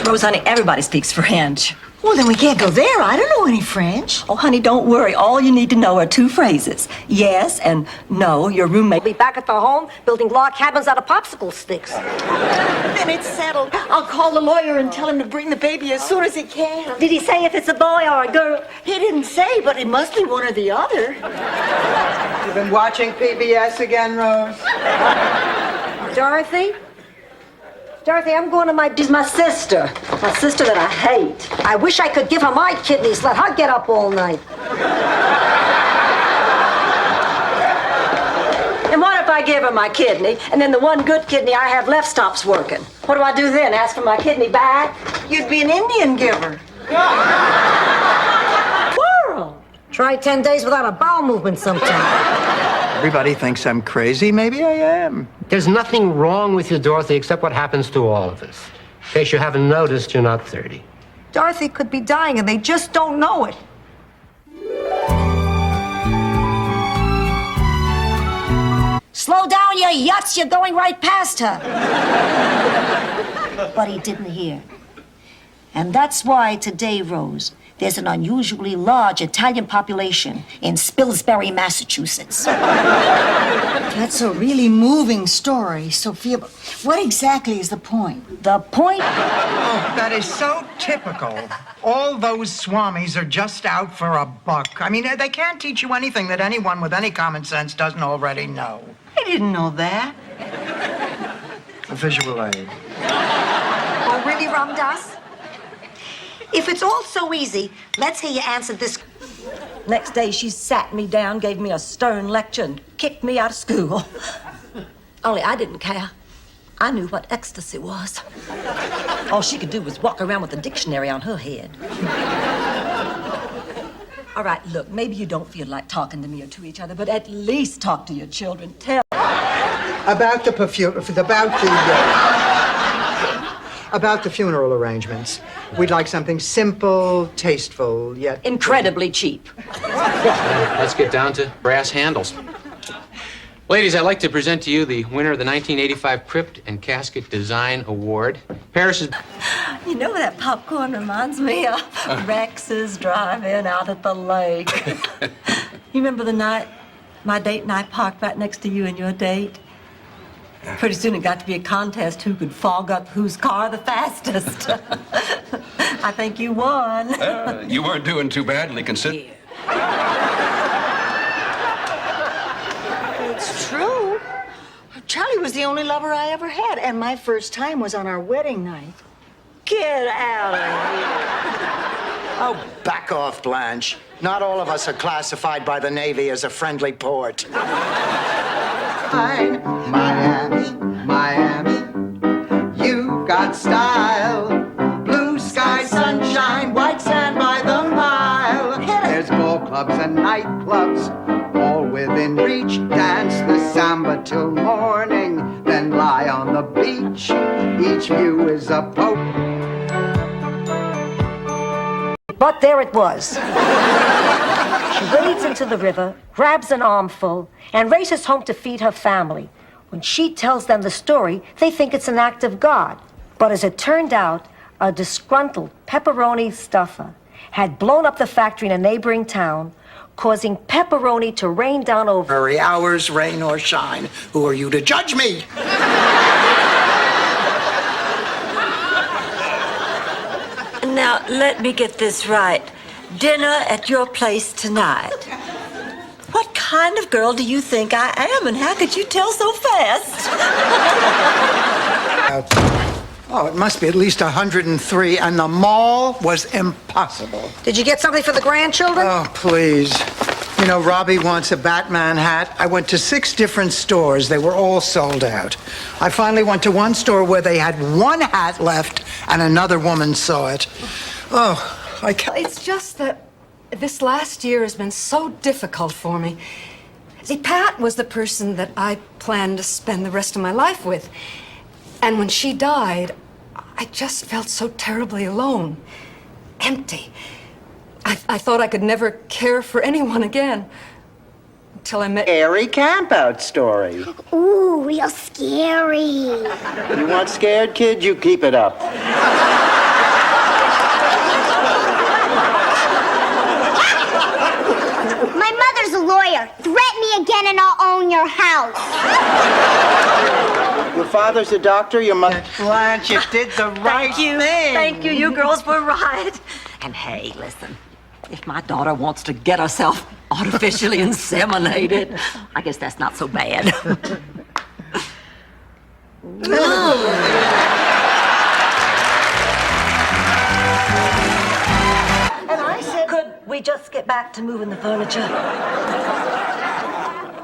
Speaker 3: Rose, honey, everybody speaks French.
Speaker 4: Well, then we can't go there. I don't know any French.
Speaker 3: Oh, honey, don't worry. All you need to know are two phrases. Yes and no, your roommate...
Speaker 5: We'll be back at the home building log cabins out of popsicle sticks.
Speaker 4: Then it's settled. I'll call the lawyer and tell him to bring the baby as soon as he can.
Speaker 3: Did he say if it's a boy or a girl?
Speaker 4: He didn't say, but it must be one or the other.
Speaker 1: You've been watching PBS again, Rose?
Speaker 5: Dorothy? Dorothy, I'm going to my...
Speaker 3: She's my sister. My sister that I hate.
Speaker 5: I wish I could give her my kidneys. Let her get up all night.
Speaker 3: And what if I give her my kidney, and then the one good kidney I have left stops working? What do I do then? Ask for my kidney back?
Speaker 4: You'd be an Indian giver.
Speaker 3: World.
Speaker 5: Try 10 days without a bowel movement sometime.
Speaker 1: Everybody thinks I'm crazy. Maybe I am.
Speaker 13: There's nothing wrong with you, Dorothy, except what happens to all of us. In case you haven't noticed, you're not 30.
Speaker 5: Dorothy could be dying and they just don't know it. Slow down, you yuts. You're going right past her. But he didn't hear. And that's why today, Rose, there's an unusually large Italian population in Spilsbury, Massachusetts.
Speaker 4: That's a really moving story, Sophia. But what exactly is the point?
Speaker 5: The point?
Speaker 16: Oh, that is so typical. All those swamis are just out for a buck. I mean, they can't teach you anything that anyone with any common sense doesn't already know.
Speaker 4: I didn't know that.
Speaker 16: A visual aid.
Speaker 5: Oh, really, Ramdas? If it's all so easy, let's hear you answer this.
Speaker 3: Next day, she sat me down, gave me a stern lecture, and kicked me out of school. Only I didn't care. I knew what ecstasy was. All she could do was walk around with a dictionary on her head. All right, look, maybe you don't feel like talking to me or to each other, but at least talk to your children. Tell
Speaker 16: About the about the funeral arrangements. We'd like something simple, tasteful, yet
Speaker 3: incredibly cheap.
Speaker 17: Let's get down to brass handles. Ladies, I'd like to present to you the winner of the 1985 Crypt and Casket Design Award. Paris is...
Speaker 3: You know what that popcorn reminds me of? Rex's drive-in out at the lake. You remember the night my date and I parked right next to you and your date? Pretty soon it got to be a contest who could fog up whose car the fastest. I think you won.
Speaker 9: You weren't doing too badly considering.
Speaker 4: It's true. Charlie was the only lover I ever had, and my first time was on our wedding night.
Speaker 3: Get out of here.
Speaker 1: Oh, back off, Blanche. Not all of us are classified by the Navy as a friendly port. Miami, Miami, you've got style. Blue sky, sunshine, white sand by the mile. There's ball clubs and nightclubs, all within reach. Dance the samba till morning, then lie on the beach. Each view is a poke.
Speaker 5: But there it was. She wades into the river, grabs an armful, and races home to feed her family. When she tells them the story, they think it's an act of God. But as it turned out, a disgruntled pepperoni stuffer had blown up the factory in a neighboring town, causing pepperoni to rain down over
Speaker 16: Hurry hours, rain or shine. Who are you to judge me?
Speaker 3: Now, let me get this right. Dinner at your place tonight. What kind of girl do you think I am, and how could you tell so fast?
Speaker 16: Oh, it must be at least 103, and the mall was impossible.
Speaker 5: Did you get something for the grandchildren?
Speaker 16: Oh, please. You know, Robbie wants a Batman hat. I went to 6 different stores. They were all sold out. I finally went to one store where they had one hat left, and another woman saw it. Oh, I can't.
Speaker 12: It's just that this last year has been so difficult for me. See, Pat was the person that I planned to spend the rest of my life with. And when she died, I just felt so terribly alone, empty. I thought I could never care for anyone again until I met...
Speaker 1: Scary campout story.
Speaker 19: Ooh, real scary.
Speaker 1: You want scared, kid? You keep it up.
Speaker 19: My mother's a lawyer. Threaten me again and I'll own your house.
Speaker 1: Your father's a doctor, your mother...
Speaker 16: Blanche, you did the right thing.
Speaker 3: Thank you. You girls were right. And hey, listen. If my daughter wants to get herself artificially inseminated, I guess that's not so bad. And I said, could we just get back to moving the furniture?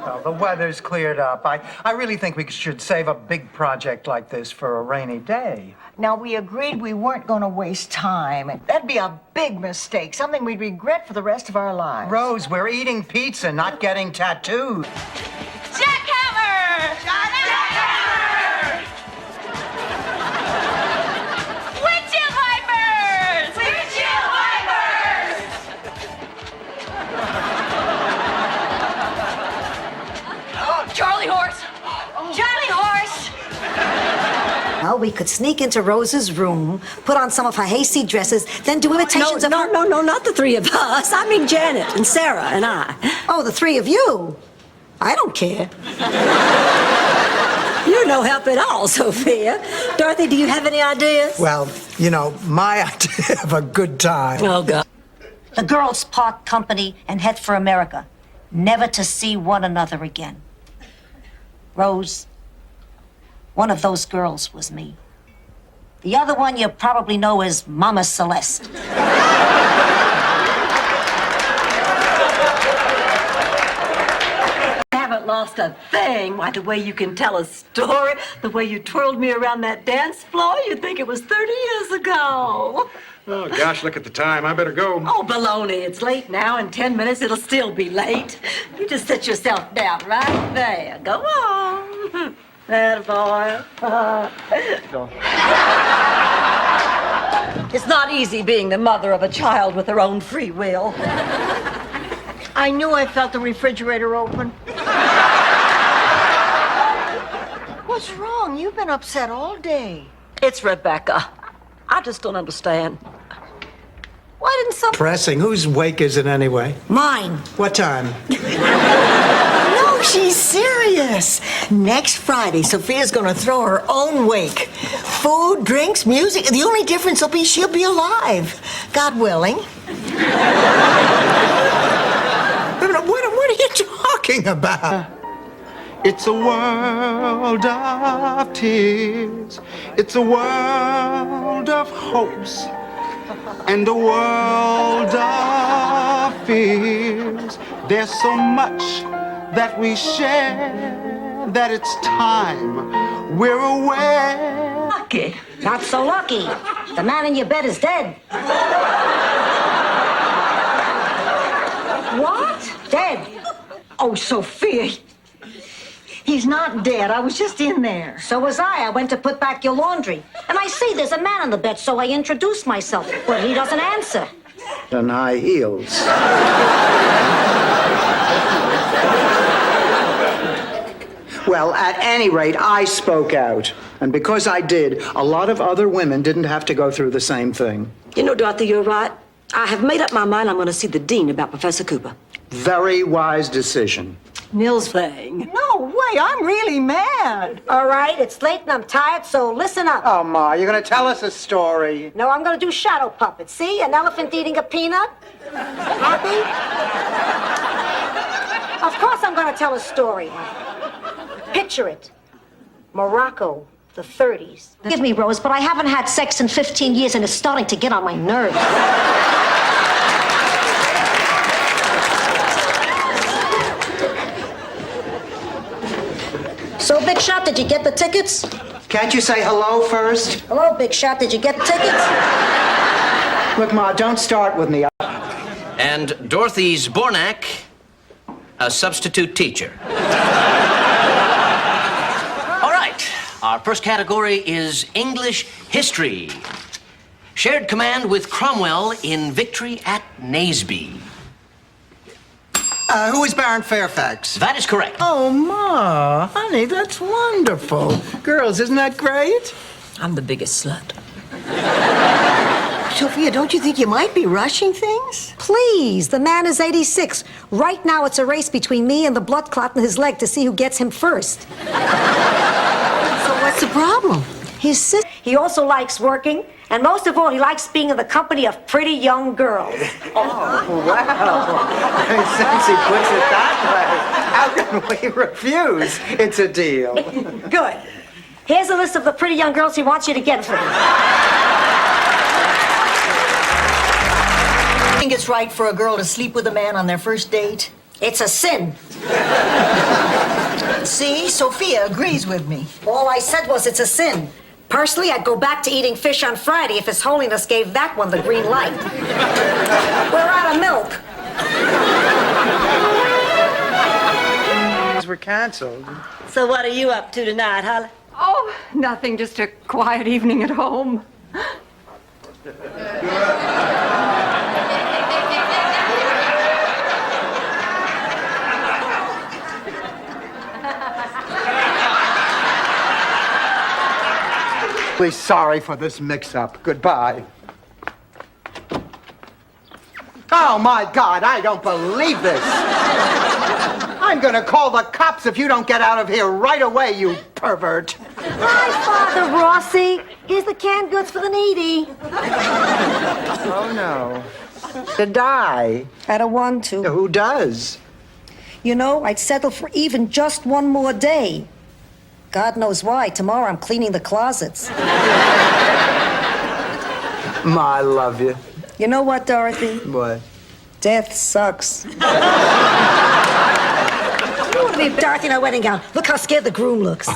Speaker 16: Well, the weather's cleared up. I really think we should save a big project like this for a rainy day.
Speaker 4: Now, we agreed we weren't going to waste time. That'd be a big mistake, something we'd regret for the rest of our lives.
Speaker 16: Rose, we're eating pizza, not getting tattooed.
Speaker 19: Jackhammer! Jackhammer! Windshield wipers! Windshield wipers!
Speaker 3: Charlie horse!
Speaker 19: Charlie horse!
Speaker 5: Well, we could sneak into Rose's room, put on some of her hasty dresses, then do imitations of her...
Speaker 3: No, not the three of us. I mean Janet and Sarah and I.
Speaker 5: Oh, the 3 of you? I don't care.
Speaker 3: You're no help at all, Sophia. Dorothy, do you have any ideas?
Speaker 16: Well, you know, my idea of a good time.
Speaker 3: Oh, God.
Speaker 5: The girls part company and head for America, never to see one another again. Rose, one of those girls was me. The other one you probably know as Mama Celeste.
Speaker 3: Haven't long lost a thing. Why, the way you can tell a story, the way you twirled me around that dance floor, you'd think it was 30 years ago.
Speaker 18: Oh, gosh, look at the time. I better go.
Speaker 3: Oh, baloney. It's late now. In 10 minutes, it'll still be late. You just sit yourself down right there. Go on. That boy. It's not easy being the mother of a child with her own free will.
Speaker 4: I knew I felt the refrigerator open. What's wrong? You've been upset all day.
Speaker 3: It's Rebecca. I just don't understand. Why didn't some...
Speaker 16: Pressing. Whose wake is it anyway?
Speaker 5: Mine.
Speaker 16: What time?
Speaker 4: No, she's serious. Next Friday, Sophia's gonna throw her own wake. Food, drinks, music. The only difference will be she'll be alive. God willing.
Speaker 16: What are you talking about? It's a world of tears. It's a world of hopes. And a world of fears. There's so much that we share that it's time we're aware.
Speaker 3: Lucky.
Speaker 5: Not so lucky. The man in your bed is dead.
Speaker 3: What?
Speaker 5: Dead.
Speaker 4: Oh, Sophia. He's not dead. I was just in there.
Speaker 5: So was I. I went to put back your laundry. And I see there's a man on the bed, so I introduced myself. But he doesn't answer.
Speaker 1: And high heels. Well, at any rate, I spoke out. And because I did, a lot of other women didn't have to go through the same thing.
Speaker 3: You know, Dorothy, you're right. I have made up my mind I'm going to see the dean about Professor Cooper.
Speaker 1: Very wise decision.
Speaker 3: Nils thing.
Speaker 4: No way. I'm really mad.
Speaker 5: All right, it's late and I'm tired, so listen up.
Speaker 1: Oh, Ma, you're going to tell us a story.
Speaker 5: No, I'm going to do shadow puppets. See? An elephant eating a peanut. Happy? Of course I'm going to tell a story. Picture it. Morocco, the 30s. Forgive me, Rose, but I haven't had sex in 15 years and it's starting to get on my nerves. So, Big Shot, did you get the tickets?
Speaker 1: Can't you say hello first?
Speaker 5: Hello, Big Shot, did you get the tickets?
Speaker 1: Look, Ma, don't start with me.
Speaker 21: And Dorothy Zbornak, a substitute teacher. All right, our first category is English history. Shared command with Cromwell in victory at Naseby.
Speaker 1: Who is Baron Fairfax?
Speaker 21: That is correct.
Speaker 16: Oh, Ma, honey, that's wonderful. Girls, isn't that great?
Speaker 3: I'm the biggest slut.
Speaker 4: Sophia, don't you think you might be rushing things?
Speaker 5: Please, the man is 86. Right now, it's a race between me and the blood clot in his leg to see who gets him first.
Speaker 4: So what's the problem?
Speaker 5: His sister. He also likes working, and most of all, he likes being in the company of pretty young girls.
Speaker 1: Oh, wow. Since he puts it that way, how can we refuse? It's a deal.
Speaker 5: Good. Here's a list of the pretty young girls he wants you to get for him.
Speaker 4: I think it's right for a girl to sleep with a man on their first date.
Speaker 5: It's a sin.
Speaker 4: See, Sophia agrees with me.
Speaker 5: All I said was it's a sin. Personally, I'd go back to eating fish on Friday if His Holiness gave that one the green light. We're out of milk.
Speaker 1: We're canceled.
Speaker 3: So what are you up to tonight, Holly?
Speaker 12: Oh, nothing, just a quiet evening at home.
Speaker 1: Please, sorry for this mix-up. Goodbye. Oh, my God, I don't believe this. I'm gonna call the cops if you don't get out of here right away, you pervert.
Speaker 5: Hi, Father Rossi. Here's the canned goods for the needy.
Speaker 1: Oh, no. To die.
Speaker 5: I don't want to.
Speaker 1: Who does?
Speaker 5: You know, I'd settle for even just one more day. God knows why. Tomorrow I'm cleaning the closets.
Speaker 1: Ma, I love you.
Speaker 5: You know what, Dorothy?
Speaker 1: What?
Speaker 5: Death sucks.
Speaker 4: You know what
Speaker 5: me Dorothy in a wedding gown. Look how scared the groom looks.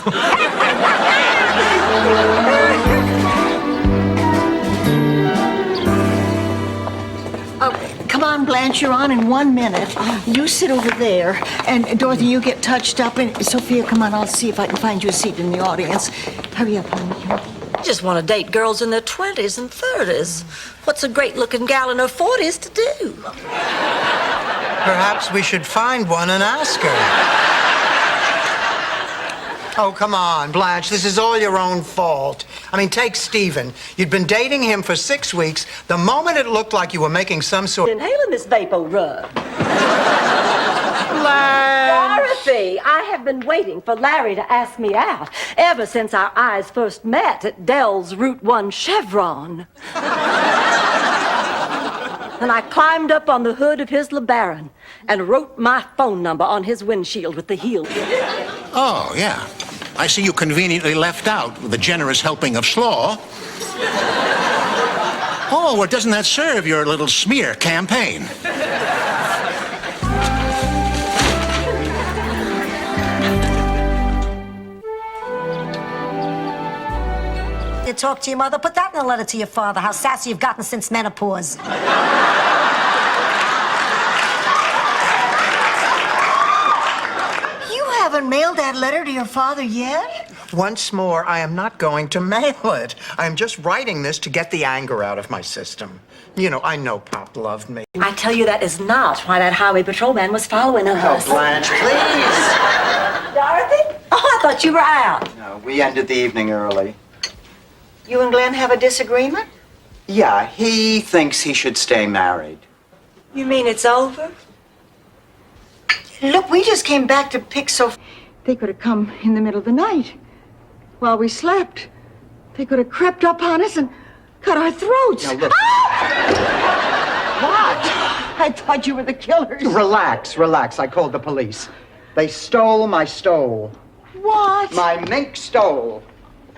Speaker 4: Come on, Blanche, you're on in 1 minute. You sit over there, and Dorothy, you get touched up. And Sophia, come on, I'll see if I can find you a seat in the audience. Hurry up, honey.
Speaker 3: I just want to date girls in their 20s and 30s. What's a great-looking gal in her 40s to do?
Speaker 16: Perhaps we should find one and ask her. Oh, come on, Blanche. This is all your own fault. I mean, take Stephen. You'd been dating him for 6 weeks. The moment it looked like you were making some sort of...
Speaker 3: Inhaling this vapor rub.
Speaker 16: Blanche!
Speaker 3: Dorothy, I have been waiting for Larry to ask me out ever since our eyes first met at Dell's Route 1 Chevron. And I climbed up on the hood of his LeBaron and wrote my phone number on his windshield with the heel.
Speaker 7: Oh, yeah. I see you conveniently left out with a generous helping of slaw. Oh, well, doesn't that serve your little smear campaign?
Speaker 5: You talk to your mother, put that in a letter to your father, how sassy you've gotten since menopause.
Speaker 4: You haven't mailed that letter to your father yet?
Speaker 16: Once more, I am not going to mail it. I am just writing this to get the anger out of my system. You know, I know Pop loved me.
Speaker 3: I tell you, that is not why that highway patrolman was following us.
Speaker 16: Oh, Blanche, please.
Speaker 3: Dorothy? Oh, I thought you were out.
Speaker 1: No, we ended the evening early.
Speaker 4: You and Glenn have a disagreement?
Speaker 1: Yeah, he thinks he should stay married.
Speaker 3: You mean it's over?
Speaker 4: Look, we just came back to pick Sophia. They could have come in the middle of the night while we slept. They could have crept up on us and cut our throats.
Speaker 1: Now, look.
Speaker 4: What? I thought you were the killers.
Speaker 1: Relax, relax. I called the police. They stole my stole.
Speaker 4: What?
Speaker 1: My mink stole.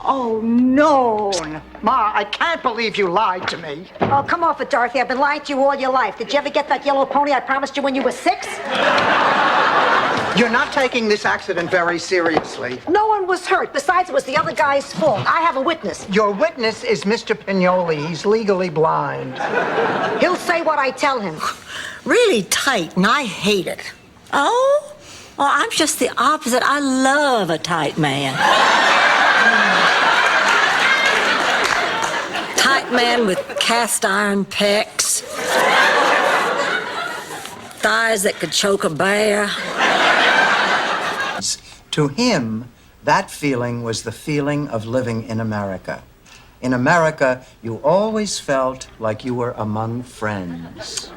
Speaker 4: Oh, no.
Speaker 16: Ma, I can't believe you lied to me.
Speaker 5: Oh, come off it, Dorothy. I've been lying to you all your life. Did you ever get that yellow pony I promised you when you were 6?
Speaker 16: You're not taking this accident very seriously.
Speaker 5: No one was hurt. Besides, it was the other guy's fault. I have a witness.
Speaker 16: Your witness is Mr. Pignoli. He's legally blind.
Speaker 5: He'll say what I tell him.
Speaker 4: Really tight, and I hate it.
Speaker 3: Oh? Well, I'm just the opposite. I love a tight man. Tight man with cast iron pecs. Thighs that could choke a bear.
Speaker 16: To him, that feeling was the feeling of living in America. In America, you always felt like you were among friends.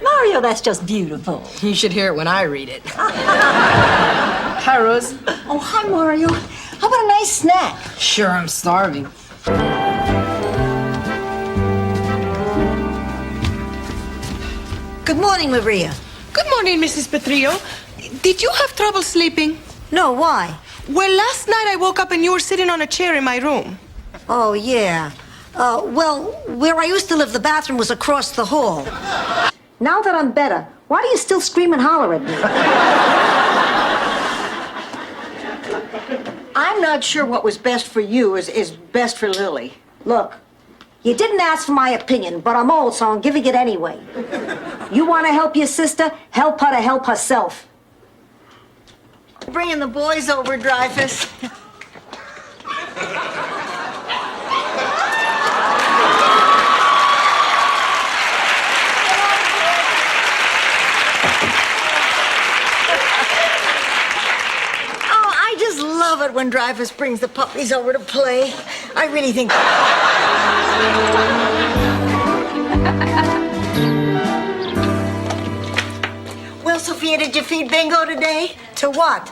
Speaker 3: Mario, that's just beautiful.
Speaker 10: You should hear it when I read it. Hi, Rose.
Speaker 4: Oh, hi, Mario. How about a nice snack?
Speaker 10: Sure, I'm starving.
Speaker 5: Good morning, Maria.
Speaker 10: Good morning, Mrs. Petrillo. Did you have trouble sleeping?
Speaker 5: No, why?
Speaker 10: Well, last night I woke up and you were sitting on a chair in my room.
Speaker 5: Oh, yeah. Well, where I used to live, the bathroom was across the hall. Now that I'm better, why do you still scream and holler at me?
Speaker 4: I'm not sure what was best for you is best for Lily.
Speaker 5: Look, you didn't ask for my opinion, but I'm old, so I'm giving it anyway. You want to help your sister? Help her to help herself.
Speaker 4: Bringing the boys over, Dreyfus. I just love it when Dreyfus brings the puppies over to play. I really think... Well, Sophia, did you feed Bingo today?
Speaker 5: To what?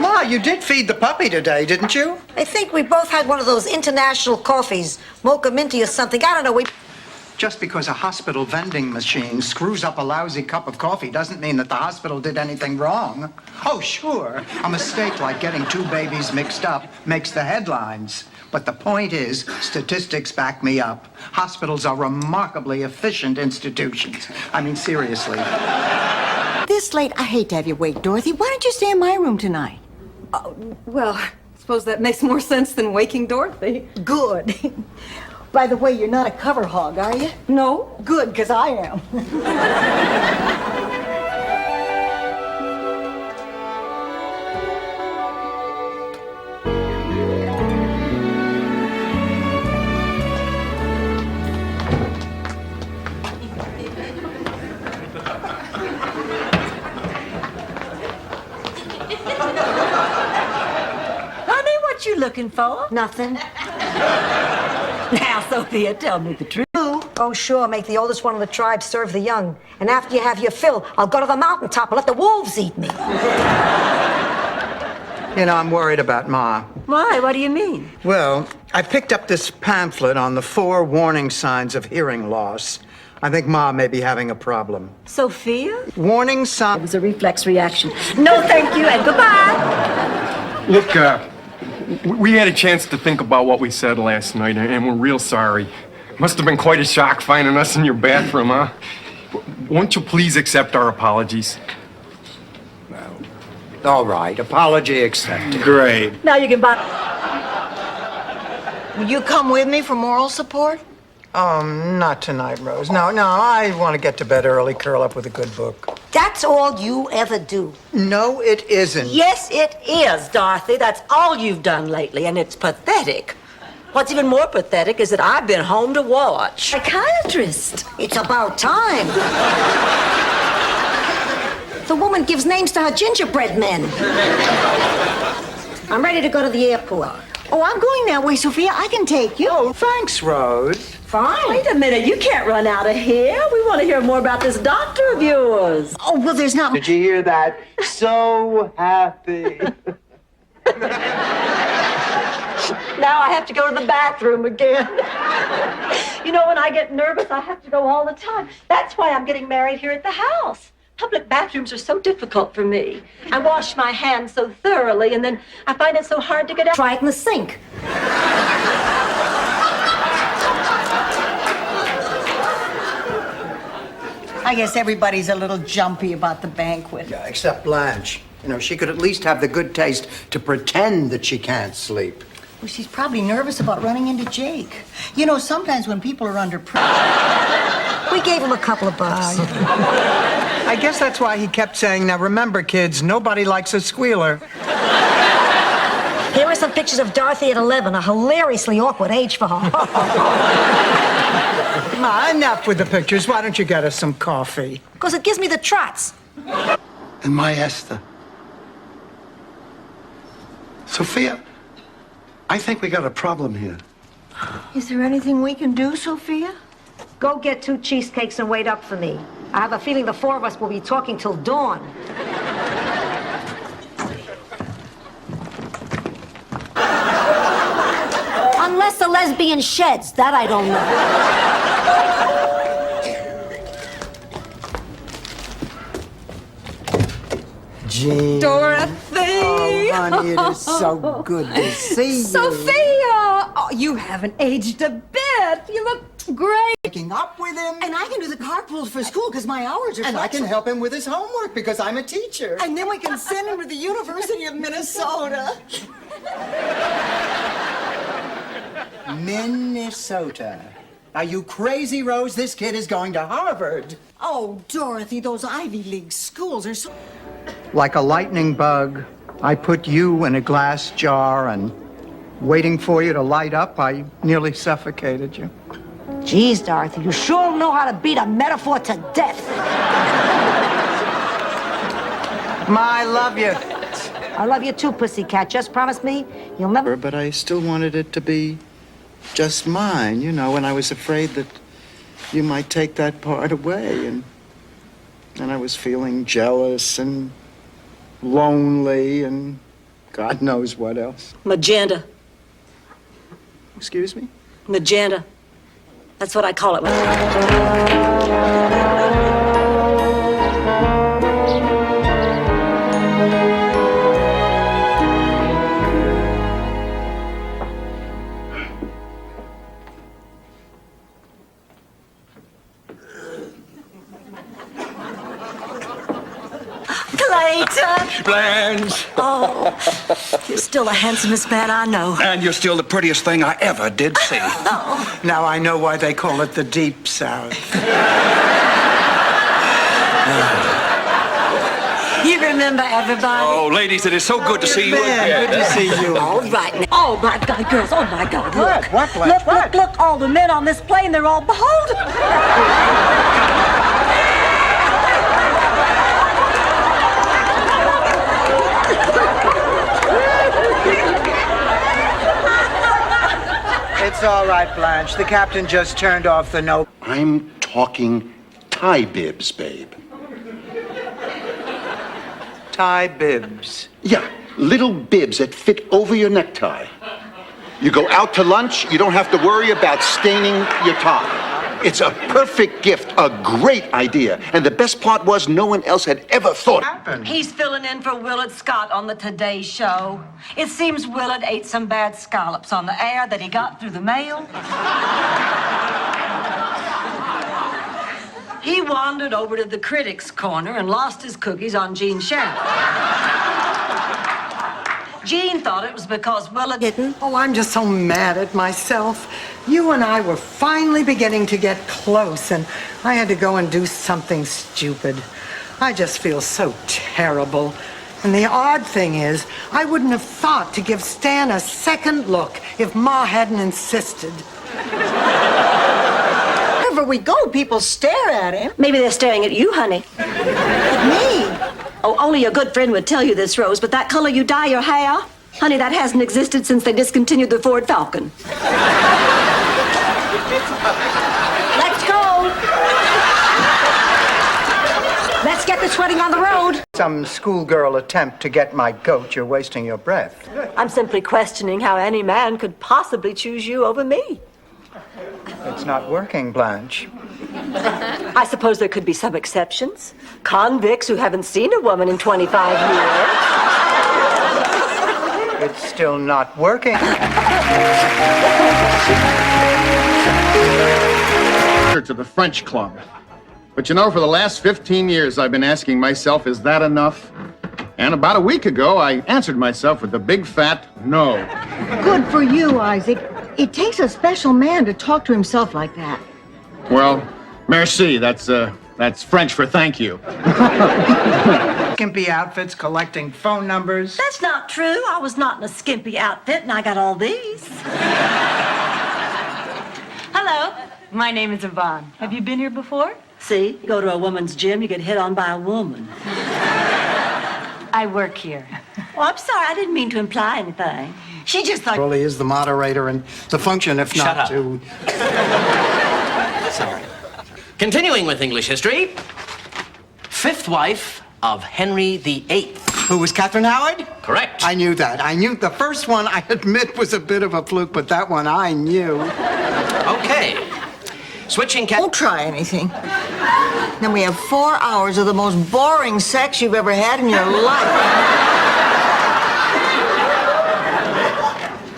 Speaker 16: Ma, you did feed the puppy today, didn't you?
Speaker 5: I think we both had one of those international coffees, mocha minty or something. I don't know.
Speaker 16: Just because a hospital vending machine screws up a lousy cup of coffee doesn't mean that the hospital did anything wrong. Oh, sure, a mistake like getting 2 babies mixed up makes the headlines. But the point is, statistics back me up. Hospitals are remarkably efficient institutions. I mean, seriously.
Speaker 4: this late, I hate to have you wait, Dorothy. Why don't you stay in my room tonight?
Speaker 12: Well, I suppose that makes more sense than waking Dorothy.
Speaker 4: Good. By the way, you're not a cover hog, are you?
Speaker 12: No.
Speaker 4: Good, because I am. Honey, what you looking for?
Speaker 5: Nothing.
Speaker 3: Now, Sophia, tell me the truth.
Speaker 5: Oh, sure, make the oldest one of the tribe serve the young. And after you have your fill, I'll go to the mountaintop and let the wolves eat me.
Speaker 16: You know, I'm worried about Ma.
Speaker 3: Why? What do you mean?
Speaker 16: Well, I picked up this pamphlet on the 4 warning signs of hearing loss. I think Ma may be having a problem.
Speaker 3: Sophia?
Speaker 16: Warning sign.
Speaker 3: It was a reflex reaction. No, thank you, and goodbye.
Speaker 11: Look, we had a chance to think about what we said last night, and we're real sorry. Must have been quite a shock finding us in your bathroom, huh? Won't you please accept our apologies?
Speaker 16: All right, apology accepted.
Speaker 11: Great.
Speaker 3: Now you can buy.
Speaker 4: Will you come with me for moral support?
Speaker 16: Not tonight, Rose. No, I want to get to bed early, curl up with a good book.
Speaker 5: That's all you ever do.
Speaker 16: No, it isn't.
Speaker 3: Yes, it is, Dorothy. That's all you've done lately, and it's pathetic. What's even more pathetic is that I've been home to watch.
Speaker 5: Psychiatrist. It's about time. The woman gives names to her gingerbread men. I'm ready to go to the airport.
Speaker 4: Oh, I'm going that way, Sophia. I can take you.
Speaker 16: Oh, thanks, Rose.
Speaker 5: Fine.
Speaker 3: Wait a minute, you can't run out of here. We want to hear more about this doctor of yours.
Speaker 4: Oh, well, there's not...
Speaker 1: Did you hear that? So happy.
Speaker 3: Now I have to go to the bathroom again. You know, when I get nervous, I have to go all the time. That's why I'm getting married here at the house. Public bathrooms are so difficult for me. I wash my hands so thoroughly, and then I find it so hard to get out.
Speaker 5: Try it in the sink.
Speaker 4: I guess everybody's a little jumpy about the banquet.
Speaker 16: Yeah, except Blanche. You know, she could at least have the good taste to pretend that she can't sleep.
Speaker 4: Well, she's probably nervous about running into Jake. You know, sometimes when people are under pressure...
Speaker 5: We gave him a couple of bucks.
Speaker 16: I guess that's why he kept saying, now remember, kids, nobody likes a squealer.
Speaker 5: Here are some pictures of Dorothy at 11, a hilariously awkward age for her.
Speaker 16: Ma, enough with the pictures. Why don't you get us some coffee?
Speaker 5: Because it gives me the trots.
Speaker 2: And my Esther. Sophia, I think we got a problem here.
Speaker 4: Is there anything we can do, Sophia?
Speaker 5: Go get 2 cheesecakes and wait up for me. I have a feeling the 4 of us will be talking till dawn. Unless the lesbian sheds, that I don't know.
Speaker 16: Jean.
Speaker 12: Dorothy!
Speaker 16: Oh, honey, it is so good to see you.
Speaker 12: Sophia! Oh, you haven't aged a bit. You look great.
Speaker 16: Waking up with him.
Speaker 4: And I can do the carpools for school because my hours are
Speaker 16: And I can
Speaker 4: flexible.
Speaker 16: help him with his homework because I'm a teacher.
Speaker 4: And then we can send him to the University of Minnesota.
Speaker 16: Minnesota. Are you crazy, Rose? This kid is going to Harvard.
Speaker 4: Oh, Dorothy, those Ivy League schools are so...
Speaker 16: Like a lightning bug, I put you in a glass jar and waiting for you to light up, I nearly suffocated you.
Speaker 5: Geez, Dorothy, you sure know how to beat a metaphor to death.
Speaker 16: Ma, I love you.
Speaker 5: I love you too, pussycat. Just promise me you'll never...
Speaker 16: But I still wanted it to be just mine, you know, and I was afraid that you might take that part away, and I was feeling jealous and lonely and God knows what else.
Speaker 3: Magenta.
Speaker 16: Excuse me?
Speaker 3: Magenta. That's what I call it.
Speaker 15: Blanche.
Speaker 3: Oh, you're still the handsomest man I know.
Speaker 15: And you're still the prettiest thing I ever did see.
Speaker 16: Now I know why they call it the Deep South.
Speaker 3: You remember everybody?
Speaker 15: Oh, ladies, it is so good to see you again.
Speaker 16: Good to see you.
Speaker 3: All right now. Oh my God, girls! Oh my God! Look!
Speaker 16: What, Blanche?
Speaker 3: Look! All the men on this plane, they're all beholden.
Speaker 16: It's all right, Blanche. The captain just turned off the note.
Speaker 2: I'm talking tie bibs, babe.
Speaker 16: Tie bibs.
Speaker 2: Yeah, little bibs that fit over your necktie. You go out to lunch, you don't have to worry about staining your tie. It's a perfect gift, a great idea. And the best part was no one else had ever thought.
Speaker 3: He's filling in for Willard Scott on the Today Show. It seems Willard ate some bad scallops on the air that he got through the mail. He wandered over to the critics' corner and lost his cookies on Gene Shalit. Gene thought it was because Willard didn't.
Speaker 4: Oh, I'm just so mad at myself. You and I were finally beginning to get close, and I had to go and do something stupid. I just feel so terrible. And the odd thing is, I wouldn't have thought to give Stan a second look if Ma hadn't insisted. Wherever we go, people stare at him.
Speaker 3: Maybe they're staring at you, honey.
Speaker 4: At me?
Speaker 3: Oh, only a good friend would tell you this, Rose, but that color you dye your hair, honey, that hasn't existed since they discontinued the Ford Falcon. Let's go. Let's get this wedding on the road.
Speaker 16: Some schoolgirl attempt to get my goat. You're wasting your breath.
Speaker 3: I'm simply questioning how any man could possibly choose you over me.
Speaker 16: It's not working, Blanche.
Speaker 3: I suppose there could be some exceptions. Convicts who haven't seen a woman in 25 years.
Speaker 16: It's still not working.
Speaker 11: To the French Club. But you know, for the last 15 years, I've been asking myself, is that enough? And about a week ago, I answered myself with a big fat no.
Speaker 4: Good for you, Isaac. It takes a special man to talk to himself like that.
Speaker 11: Well, merci. That's French for thank you.
Speaker 16: Skimpy outfits collecting phone numbers.
Speaker 3: That's not true. I was not in a skimpy outfit, and I got all these.
Speaker 22: Hello, my name is Yvonne. Have you been here before?
Speaker 3: See, you go to a woman's gym, you get hit on by a woman.
Speaker 22: I work here.
Speaker 3: Oh, I'm sorry. I didn't mean to imply anything.
Speaker 22: She just thought...
Speaker 16: Really is the moderator and the function, if
Speaker 21: Shut
Speaker 16: not
Speaker 21: up.
Speaker 16: to...
Speaker 21: Sorry. Continuing with English history, fifth wife of Henry VIII.
Speaker 16: Who was Catherine Howard?
Speaker 21: Correct.
Speaker 16: I knew that. I knew the first one, I admit, was a bit of a fluke, but that one I knew.
Speaker 21: Okay. Switching
Speaker 4: Don't try anything. Then we have 4 hours of the most boring sex you've ever had in your life.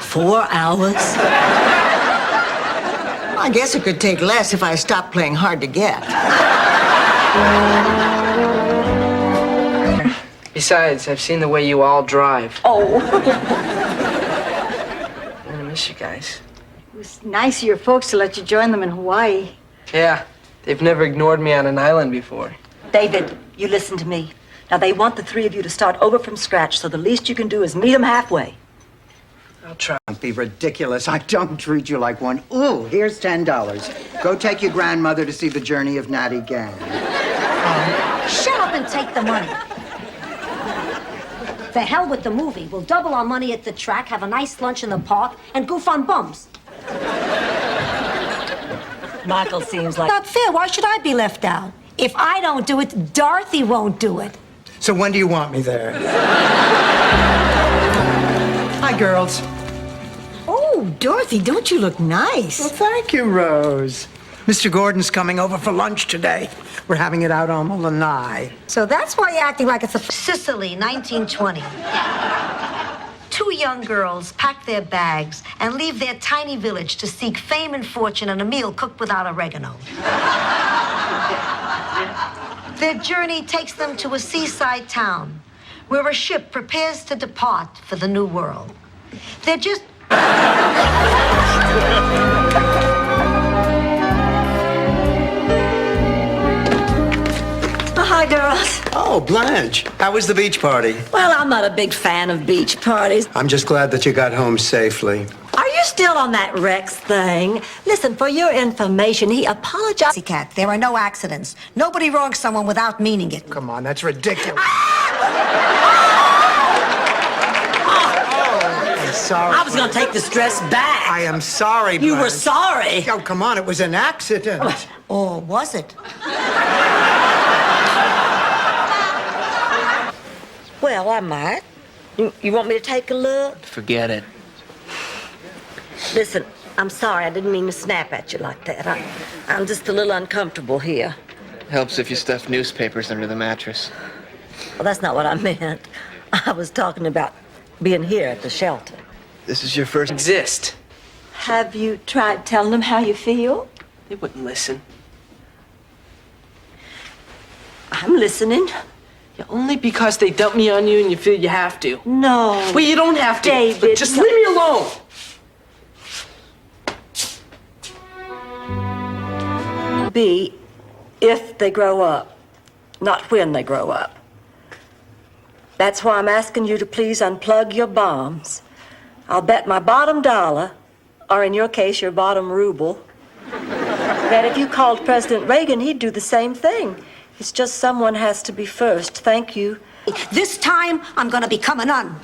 Speaker 3: 4 hours?
Speaker 4: I guess it could take less if I stopped playing hard to get.
Speaker 10: Besides, I've seen the way you all drive.
Speaker 3: Oh.
Speaker 10: I'm gonna miss you guys.
Speaker 22: It was nice of your folks to let you join them in Hawaii.
Speaker 10: Yeah, they've never ignored me on an island before.
Speaker 3: David, you listen to me. Now, they want the three of you to start over from scratch, so the least you can do is meet them halfway.
Speaker 10: I'll try.
Speaker 16: Don't be ridiculous. I don't treat you like one. Ooh, here's $10. Go take your grandmother to see The Journey of Natty Gann.
Speaker 5: Shut up and take the money. The hell with the movie. We'll double our money at the track, have a nice lunch in the park, and goof on bums.
Speaker 3: Michael seems like...
Speaker 5: Not fair. Why should I be left out? If I don't do it, Dorothy won't do it.
Speaker 16: So when do you want me there? Hi, girls.
Speaker 4: Oh, Dorothy, don't you look nice?
Speaker 16: Well, thank you, Rose. Mr. Gordon's coming over for lunch today. We're having it out on the lanai.
Speaker 5: So that's why you're acting like it's a... Sicily, 1920. Two young girls pack their bags and leave their tiny village to seek fame and fortune and a meal cooked without oregano. Their journey takes them to a seaside town where a ship prepares to depart for the new world. They're just...
Speaker 3: Hi, girls.
Speaker 6: Oh, Blanche, how was the beach party?
Speaker 3: Well, I'm not a big fan of beach parties.
Speaker 6: I'm just glad that you got home safely.
Speaker 3: Are you still on that Rex thing? Listen, for your information, he apologized.
Speaker 5: Cat, there are no accidents. Nobody wrongs someone without meaning it.
Speaker 16: Come on, that's ridiculous. I'm sorry.
Speaker 3: I was going to take this dress back.
Speaker 16: I am sorry,
Speaker 3: You were
Speaker 16: Blanche.
Speaker 3: sorry.
Speaker 16: Oh, come on, it was an accident.
Speaker 5: Or was it?
Speaker 3: Well, I might. You want me to take a look?
Speaker 21: Forget it.
Speaker 3: Listen, I'm sorry. I didn't mean to snap at you like that. I'm just a little uncomfortable here.
Speaker 21: Helps if you stuff newspapers under the mattress.
Speaker 3: Well, that's not what I meant. I was talking about being here at the shelter.
Speaker 21: This is your first exist.
Speaker 3: Have you tried telling them how you feel?
Speaker 21: They wouldn't listen.
Speaker 3: I'm listening.
Speaker 21: Yeah, only because they dump me on you and you feel you have to.
Speaker 3: No.
Speaker 21: Well, you don't have to.
Speaker 3: David,
Speaker 21: Just leave me alone.
Speaker 3: Be if they grow up, not when they grow up. That's why I'm asking you to please unplug your bombs. I'll bet my bottom dollar, or in your case, your bottom ruble, that if you called President Reagan, he'd do the same thing. It's just someone has to be first. Thank you.
Speaker 5: This time, I'm gonna become a nun.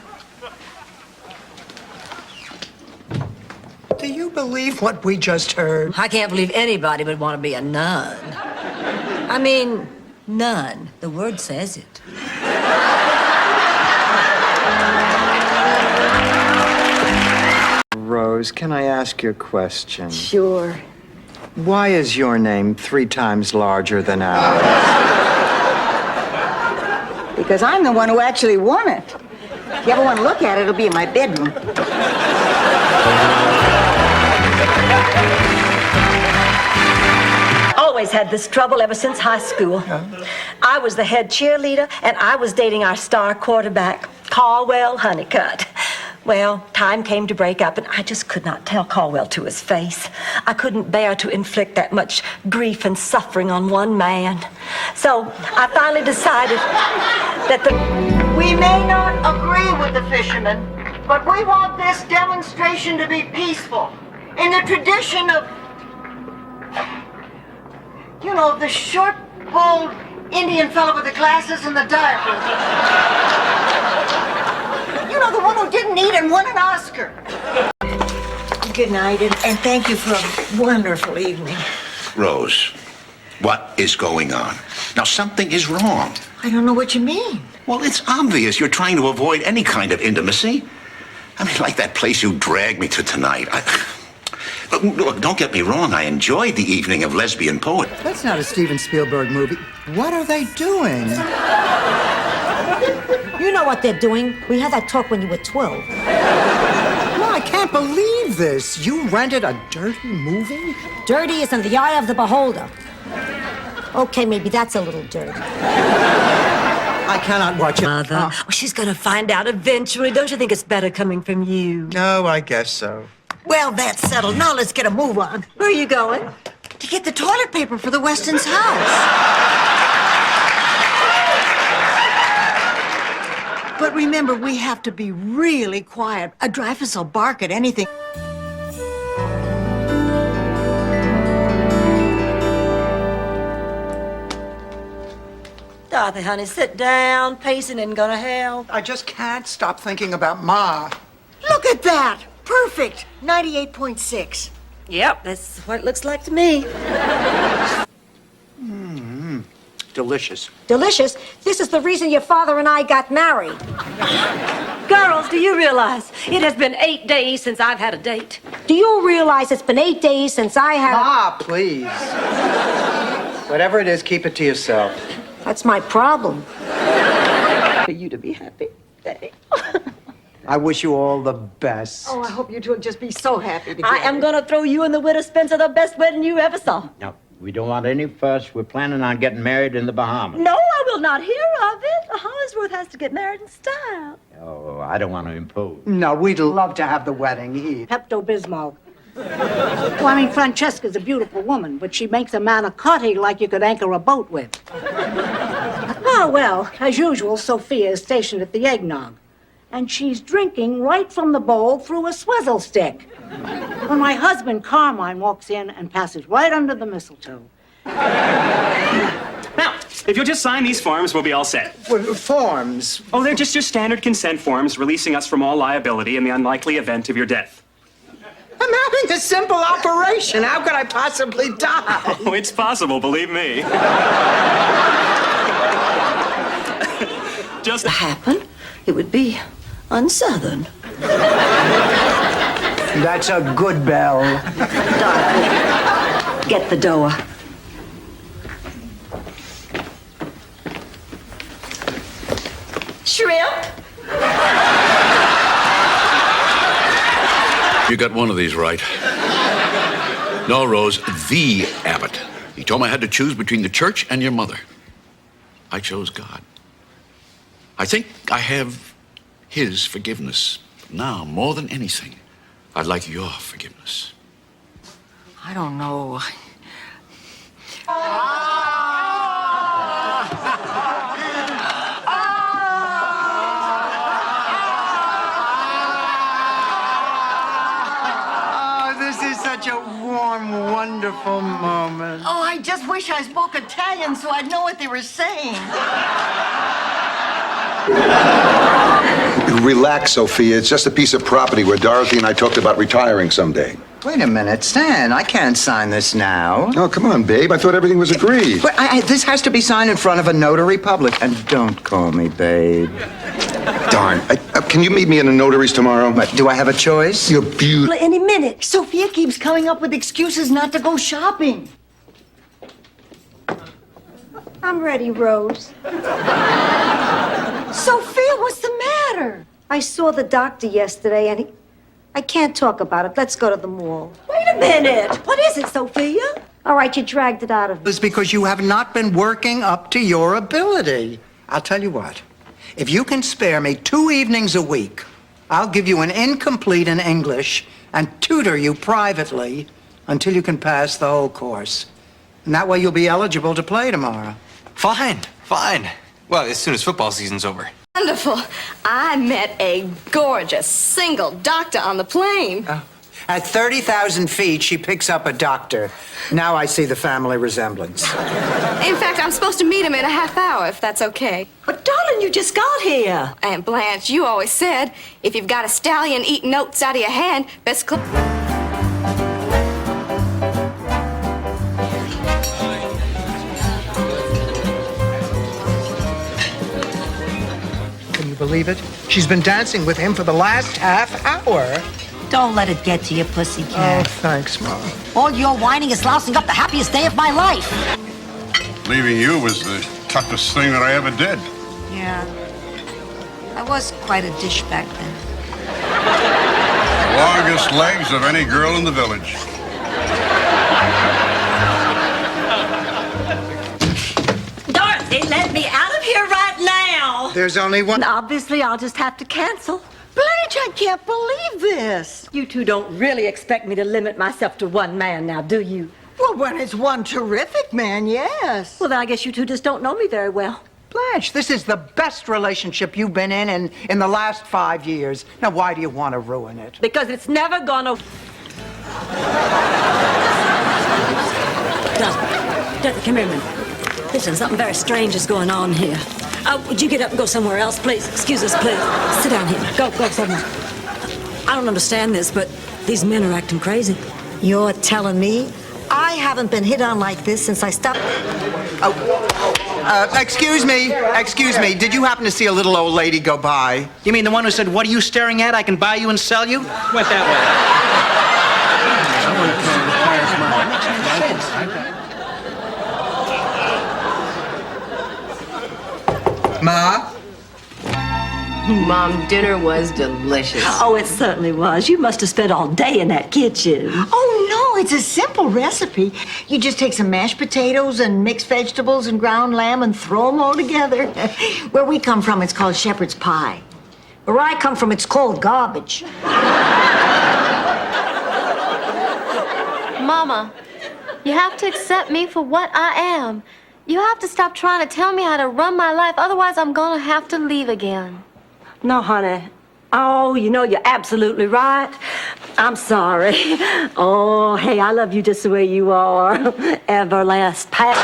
Speaker 16: Do you believe what we just heard?
Speaker 3: I can't believe anybody would want to be a nun. I mean, nun. The word says it.
Speaker 1: Rose, can I ask you a question?
Speaker 3: Sure.
Speaker 1: Why is your name 3 times larger than ours?
Speaker 4: Because I'm the one who actually won it. If you ever want to look at it, it'll be in my bedroom.
Speaker 3: Always had this trouble ever since high school. I was the head cheerleader, and I was dating our star quarterback, Caldwell Honeycutt. Well, time came to break up, and I just could not tell Caldwell to his face. I couldn't bear to inflict that much grief and suffering on one man. So I finally decided that
Speaker 4: We may not agree with the fishermen, but we want this demonstration to be peaceful, in the tradition of, you know, the short, bald Indian fellow with the glasses and the diapers. You know, the one who didn't eat and won an Oscar. Good night, and thank you for a wonderful evening.
Speaker 7: Rose, what is going on? Now, something is wrong.
Speaker 4: I don't know what you mean.
Speaker 7: Well, it's obvious you're trying to avoid any kind of intimacy. I mean, like that place you dragged me to tonight. Look, don't get me wrong. I enjoyed the evening of lesbian poet.
Speaker 16: That's not a Steven Spielberg movie. What are they doing?
Speaker 5: You know what they're doing. We had that talk when you were 12.
Speaker 16: No, I can't believe this. You rented a dirty movie?
Speaker 5: Dirty is in the eye of the beholder. Okay, maybe that's a little dirty.
Speaker 16: I cannot watch it.
Speaker 3: Mother, she's gonna find out eventually. Don't you think it's better coming from you?
Speaker 16: No, I guess so.
Speaker 4: Well, that's settled. Now let's get a move on.
Speaker 3: Where are you going?
Speaker 4: To get the toilet paper for the Weston's house. But remember, we have to be really quiet. A Dreyfus will bark at anything.
Speaker 3: Dorothy, honey, sit down. Pacing isn't gonna help.
Speaker 16: I just can't stop thinking about Ma.
Speaker 4: Look at that! Perfect! 98.6.
Speaker 3: Yep, that's what it looks like to me.
Speaker 1: Delicious.
Speaker 5: Delicious. This is the reason your father and I got married.
Speaker 3: Girls, do you realize it has been 8 days since I've had a date?
Speaker 5: Do you realize it's been 8 days since I had...
Speaker 1: Ma, please. Whatever it is, keep it to yourself.
Speaker 5: That's my problem.
Speaker 3: For you to be happy.
Speaker 1: I wish you all the best.
Speaker 4: Oh, I hope you two will just be so happy together.
Speaker 3: I am gonna throw you and the widow Spencer the best wedding you ever saw.
Speaker 20: No, we don't want any fuss. We're planning on getting married in the Bahamas.
Speaker 3: No, I will will not hear of it. Hollingsworth has to get married in style.
Speaker 1: Oh, I don't want to impose.
Speaker 16: No, we'd love to have the wedding here.
Speaker 14: Pepto-Bismol. Well, I mean, Francesca's a beautiful woman, but she makes a manicotti like you could anchor a boat with. Oh, well, as usual, Sophia is stationed at the eggnog. And she's drinking right from the bowl through a swizzle stick. When my husband, Carmine, walks in and passes right under the mistletoe.
Speaker 20: Now, if you'll just sign these forms, we'll be all set.
Speaker 16: Forms?
Speaker 20: Oh, they're just your standard consent forms releasing us from all liability in the unlikely event of your death.
Speaker 16: I'm having a simple operation. How could I possibly die?
Speaker 20: Oh, it's possible, believe me. Just
Speaker 3: happen, it would be unsouthern.
Speaker 16: That's a good bell.
Speaker 3: Dorothy, get the door.
Speaker 4: Shrimp?
Speaker 9: You got one of these right. No, Rose, the Abbott. He told me I had to choose between the church and your mother. I chose God. I think I have his forgiveness. But now, more than anything, I'd like your forgiveness.
Speaker 4: I don't know.
Speaker 16: Such a warm, wonderful moment.
Speaker 4: Oh, I just wish I spoke Italian so I'd know what they were saying.
Speaker 23: Relax, Sophia. It's just a piece of property where Dorothy and I talked about retiring someday.
Speaker 1: Wait a minute, Stan. I can't sign this now.
Speaker 23: Oh, come on, babe. I thought everything was agreed.
Speaker 1: But this has to be signed in front of a notary public. And don't call me babe.
Speaker 23: Darn. Can you meet me in the notary's tomorrow?
Speaker 1: But do I have a choice?
Speaker 23: You're beautiful.
Speaker 4: Any minute. Sophia keeps coming up with excuses not to go shopping.
Speaker 5: I'm ready, Rose.
Speaker 4: Sophia, what's the matter?
Speaker 5: I saw the doctor yesterday, and I can't talk about it. Let's go to the mall.
Speaker 3: Wait a minute. What is it, Sophia?
Speaker 5: All right, you dragged it out of me.
Speaker 16: It's because you have not been working up to your ability. I'll tell you what. If you can spare me 2 evenings a week, I'll give you an incomplete in English and tutor you privately until you can pass the whole course. And that way you'll be eligible to play tomorrow.
Speaker 10: Fine. Well, as soon as football season's over.
Speaker 24: Wonderful. I met a gorgeous single doctor on the plane.
Speaker 16: At 30,000 feet, she picks up a doctor. Now I see the family resemblance.
Speaker 24: In fact, I'm supposed to meet him in a half hour, if that's okay.
Speaker 3: But darling, you just got here.
Speaker 24: Aunt Blanche, you always said, if you've got a stallion eating oats out of your hand, best
Speaker 16: Can you believe it? She's been dancing with him for the last half hour.
Speaker 3: Don't let it get to you, pussycat.
Speaker 16: Oh, thanks, Mom.
Speaker 3: All your whining is lousing up the happiest day of my life.
Speaker 25: Leaving you was the toughest thing that I ever did.
Speaker 5: Yeah. I was quite a dish back then.
Speaker 25: The longest legs of any girl in the village.
Speaker 3: Dorothy, let me out of here right now.
Speaker 16: There's only one.
Speaker 3: Obviously, I'll just have to cancel.
Speaker 4: Blanche, I can't believe this.
Speaker 3: You two don't really expect me to limit myself to one man now, do you?
Speaker 4: Well, when it's one terrific man, yes.
Speaker 3: Well, then I guess you two just don't know me very well.
Speaker 16: Blanche, this is the best relationship you've been in the last 5 years. Now, why do you want to ruin it?
Speaker 3: Because it's never gonna... Dorothy, come here a minute. Listen, something very strange is going on here. Would you get up and go somewhere else, please? Excuse us, please. Sit down here. Go somewhere. I don't understand this, but these men are acting crazy.
Speaker 5: You're telling me? I haven't been hit on like this since I stopped.
Speaker 16: Excuse me. Did you happen to see a little old lady go by?
Speaker 10: You mean the one who said, "What are you staring at? I can buy you and sell you"? Went that
Speaker 16: way. Ma?
Speaker 22: Mom, dinner was delicious.
Speaker 3: Oh, it certainly was. You must have spent all day in that kitchen.
Speaker 4: Oh, no, it's a simple recipe. You just take some mashed potatoes and mixed vegetables and ground lamb and throw them all together. Where we come from, it's called shepherd's pie.
Speaker 5: Where I come from, it's called garbage.
Speaker 8: Mama, you have to accept me for what I am. You have to stop trying to tell me how to run my life, otherwise I'm gonna have to leave again.
Speaker 3: No, honey. Oh, you know, you're absolutely right. I'm sorry. Oh, hey, I love you just the way you are. Everlast Pat.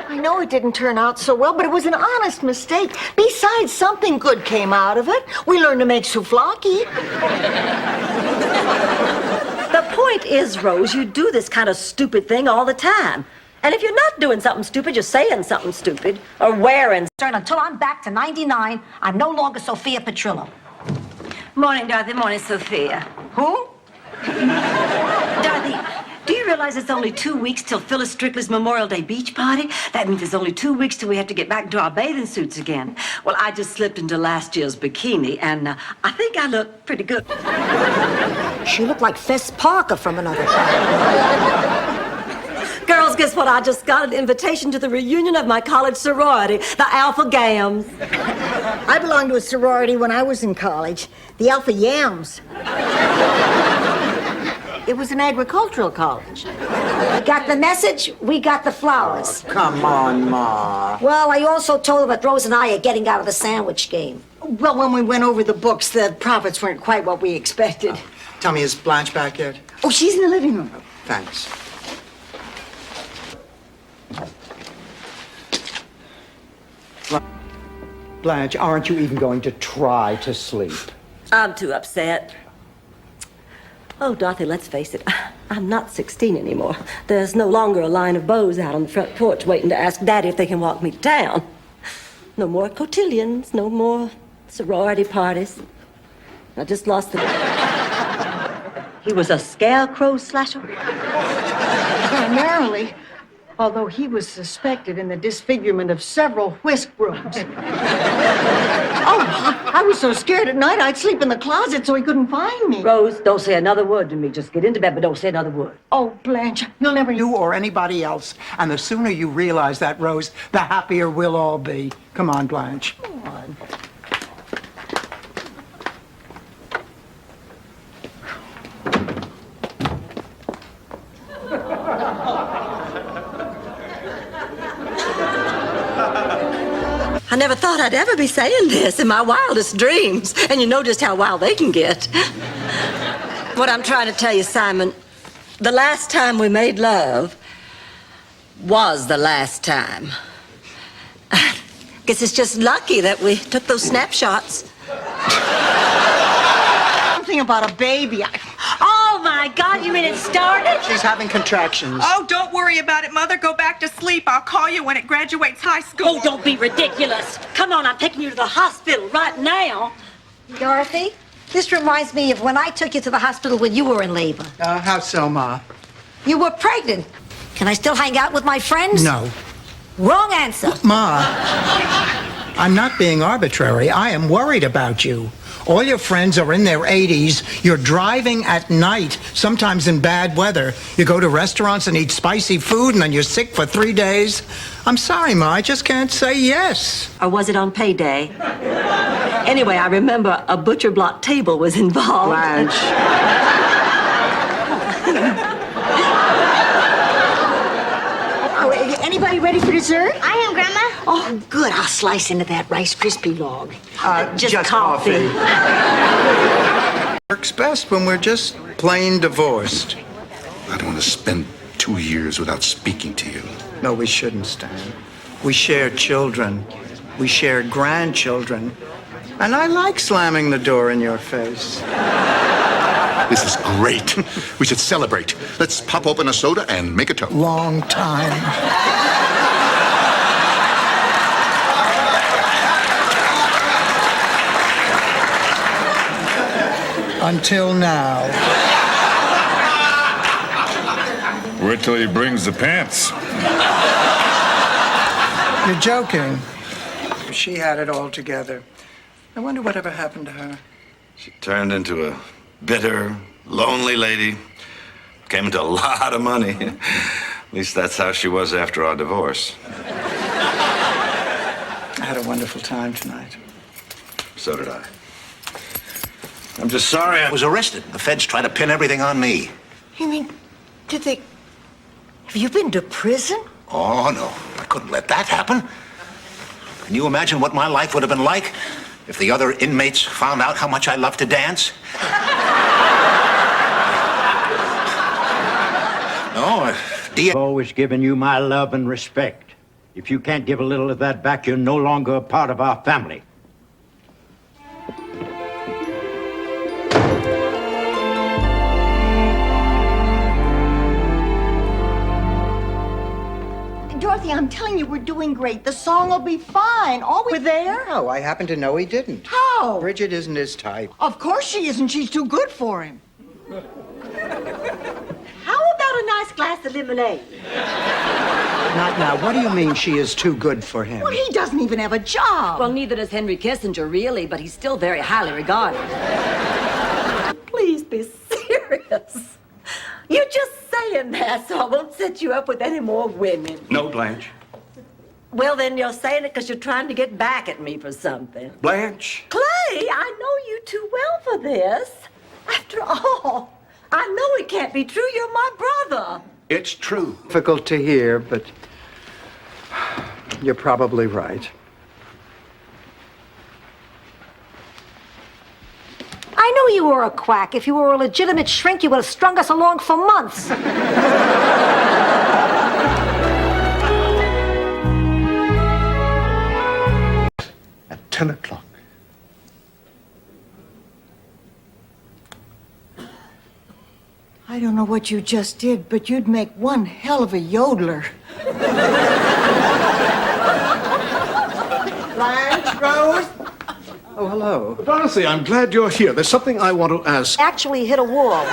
Speaker 4: I know it didn't turn out so well, but it was an honest mistake. Besides, something good came out of it. We learned to make souvlaki.
Speaker 3: The point is, Rose, you do this kind of stupid thing all the time. And if you're not doing something stupid, you're saying something stupid or wearing.
Speaker 5: Until I'm back to 99, I'm no longer Sophia Petrillo.
Speaker 3: Morning, Dorothy. Morning, Sophia. Who? Dorothy, do you realize it's only 2 weeks till Phyllis Strictly's Memorial Day beach party? That means it's only 2 weeks till we have to get back into our bathing suits again. Well, I just slipped into last year's bikini, and I think I look pretty good.
Speaker 5: She looked like Fess Parker from another time.
Speaker 3: Girls, guess what? I just got an invitation to the reunion of my college sorority, the Alpha Gams.
Speaker 4: I belonged to a sorority when I was in college, the Alpha Yams. It was an agricultural college.
Speaker 5: We got the message, we got the flowers.
Speaker 16: Oh, come on, Ma.
Speaker 5: Well, I also told her that Rose and I are getting out of the sandwich game.
Speaker 4: Well, when we went over the books, the profits weren't quite what we expected.
Speaker 16: Tell me, is Blanche back yet?
Speaker 4: Oh, she's in the living room.
Speaker 16: Thanks. Blanche, aren't you even going to try to sleep?
Speaker 3: I'm too upset. Oh, Dorothy, let's face it. I'm not 16 anymore. There's no longer a line of beaux out on the front porch waiting to ask Daddy if they can walk me to town. No more cotillions, no more sorority parties. I just lost the... He was a scarecrow slasher?
Speaker 4: Primarily, although he was suspected in the disfigurement of several whisk brooms. Oh, I was so scared at night I'd sleep in the closet so he couldn't find me.
Speaker 3: Rose, don't say another word to me. Just get into bed, but don't say another word.
Speaker 4: Oh, Blanche, you'll never...
Speaker 16: You or anybody else. And the sooner you realize that, Rose, the happier we'll all be. Come on, Blanche.
Speaker 3: Come on. I never thought I'd ever be saying this in my wildest dreams. And you know just how wild they can get. What I'm trying to tell you, Simon, the last time we made love was the last time. Guess it's just lucky that we took those snapshots.
Speaker 4: Something about a baby.
Speaker 3: Oh, my God, you mean it started?
Speaker 16: She's having contractions.
Speaker 13: Oh, don't worry about it, Mother. Go back to sleep. I'll call you when it graduates high school.
Speaker 3: Oh, don't be ridiculous. Come on, I'm taking you to the hospital right now.
Speaker 5: Dorothy, this reminds me of when I took you to the hospital when you were in labor.
Speaker 16: How so, Ma?
Speaker 5: You were pregnant. Can I still hang out with my friends?
Speaker 16: No.
Speaker 5: Wrong answer.
Speaker 16: Ma, I'm not being arbitrary. I am worried about you. All your friends are in their 80s. You're driving at night, sometimes in bad weather. You go to restaurants and eat spicy food, and then you're sick for 3 days. I'm sorry, Ma, I just can't say yes.
Speaker 3: Or was it on payday? Anyway, I remember a butcher block table was involved.
Speaker 16: Blanche.
Speaker 4: Oh, anybody ready for dessert?
Speaker 24: I am, Grandma.
Speaker 4: Oh, good. I'll slice into that Rice Krispie log.
Speaker 3: Just coffee.
Speaker 16: Works best when we're just plain divorced.
Speaker 2: I don't want to spend 2 years without speaking to you.
Speaker 16: No, we shouldn't, Stan. We share children. We share grandchildren. And I like slamming the door in your face.
Speaker 2: This is great. We should celebrate. Let's pop open a soda and make a toast.
Speaker 16: Long time. Until now.
Speaker 25: Wait till he brings the pants.
Speaker 16: You're joking. She had it all together. I wonder whatever happened to her.
Speaker 15: She turned into a bitter,
Speaker 11: Lonely lady. Came into a lot of money. At least that's how she was after our divorce.
Speaker 16: I had a wonderful time tonight.
Speaker 11: So did I.
Speaker 7: I'm just sorry I was arrested. The feds try to pin everything on me.
Speaker 4: You mean, did they... Have you been to prison?
Speaker 7: Oh, no. I couldn't let that happen. Can you imagine what my life would have been like if the other inmates found out how much I love to dance? No,
Speaker 12: I've always given you my love and respect. If you can't give a little of that back, you're no longer a part of our family.
Speaker 4: Dorothy, I'm telling you, we're doing great. The song will be fine. All we... We're there?
Speaker 16: No, I happen to know he didn't.
Speaker 4: How?
Speaker 16: Bridget isn't his type.
Speaker 4: Of course she isn't. She's too good for him.
Speaker 3: How about a nice glass of lemonade?
Speaker 16: Not now. What do you mean she is too good for him?
Speaker 4: Well, he doesn't even have a job.
Speaker 3: Well, neither does Henry Kissinger, really, but he's still very highly regarded. Please be serious. You're just saying that so I won't set you up with any more women.
Speaker 15: No, Blanche.
Speaker 3: Well, then you're saying it because you're trying to get back at me for something.
Speaker 15: Blanche.
Speaker 3: Clay, I know you too well for this. After all, I know it can't be true. You're my brother.
Speaker 15: It's true.
Speaker 16: Difficult to hear, but you're probably right.
Speaker 5: I knew you were a quack. If you were a legitimate shrink, you would have strung us along for months.
Speaker 2: At 10 o'clock.
Speaker 4: I don't know what you just did, but you'd make one hell of a yodeler.
Speaker 16: Blanche, Rose? Oh, hello.
Speaker 25: Dorothy, I'm glad you're here. There's something I want to ask.
Speaker 5: Actually hit a wall.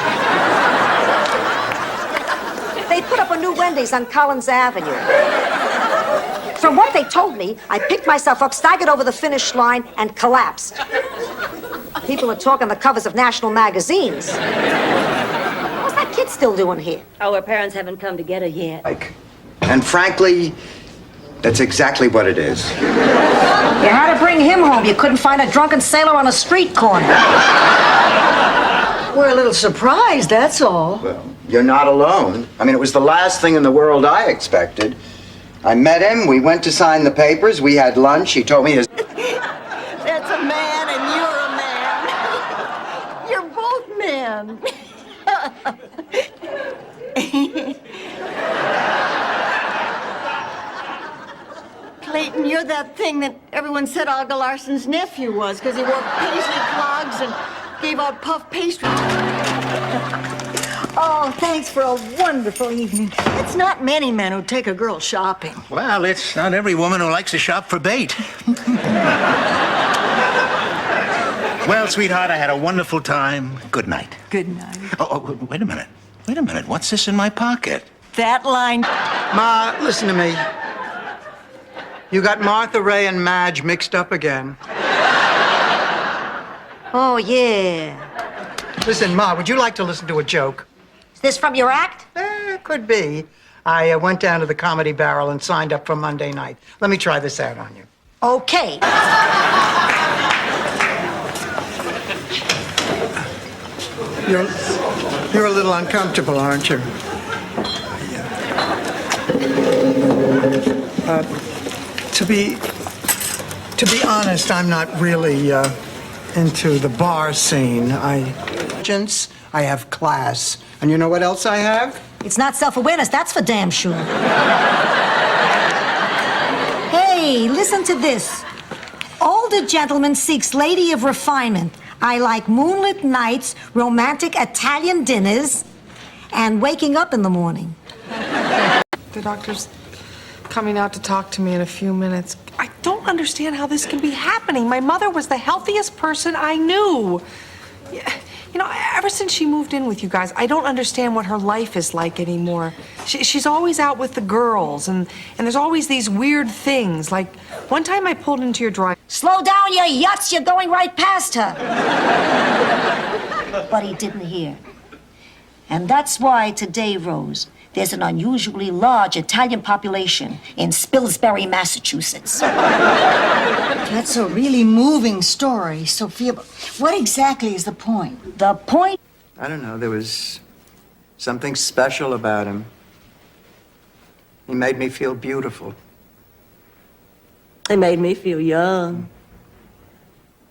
Speaker 5: They put up a new Wendy's on Collins Avenue. From what they told me, I picked myself up, staggered over the finish line, and collapsed. People are talking the covers of national magazines. What's that kid still doing here?
Speaker 3: Oh, her parents haven't come to get her yet.
Speaker 1: And frankly, that's exactly what it is.
Speaker 5: You had to bring him home. You couldn't find a drunken sailor on a street corner.
Speaker 4: We're a little surprised, that's all.
Speaker 1: Well, you're not alone. I mean, it was the last thing in the world I expected. I met him, we went to sign the papers, we had lunch, he told me his...
Speaker 4: That's a man and you're a man. You're both men. Clayton, you're that thing that everyone said Olga Larson's nephew was because he wore paisley clogs and gave out puff pastry. Oh, thanks for a wonderful evening. It's not many men who take a girl shopping.
Speaker 7: Well, it's not every woman who likes to shop for bait. Well, sweetheart, I had a wonderful time. Good night.
Speaker 4: Good night.
Speaker 7: Oh, wait a minute. Wait a minute. What's this in my pocket?
Speaker 4: That line...
Speaker 16: Ma, listen to me. You got Martha Ray and Madge mixed up again.
Speaker 5: Oh, yeah.
Speaker 16: Listen, Ma, would you like to listen to a joke?
Speaker 5: Is this from your act?
Speaker 16: Could be. I went down to the Comedy Barrel and signed up for Monday night. Let me try this out on you.
Speaker 5: Okay.
Speaker 16: You're a little uncomfortable, aren't you? To be honest, I'm not really into the bar scene. I have class. And you know what else I have?
Speaker 5: It's not self-awareness, that's for damn sure. Hey, listen to this. Older gentleman seeks lady of refinement. I like moonlit nights, romantic Italian dinners, and waking up in the morning.
Speaker 10: The doctor's coming out to talk to me in a few minutes. I don't understand how this can be happening. My mother was the healthiest person I knew. You know, ever since she moved in with you guys, I don't understand what her life is like anymore. She's always out with the girls, and there's always these weird things. Like, one time I pulled into your drive.
Speaker 5: Slow down, you yucks, you're going right past her. But he didn't hear.
Speaker 6: And that's why today, Rose, there's an unusually large Italian population in Spilsbury, Massachusetts.
Speaker 4: That's a really moving story, Sophia. But what exactly is the point?
Speaker 6: The point?
Speaker 1: I don't know. There was something special about him. He made me feel beautiful.
Speaker 3: It made me feel young.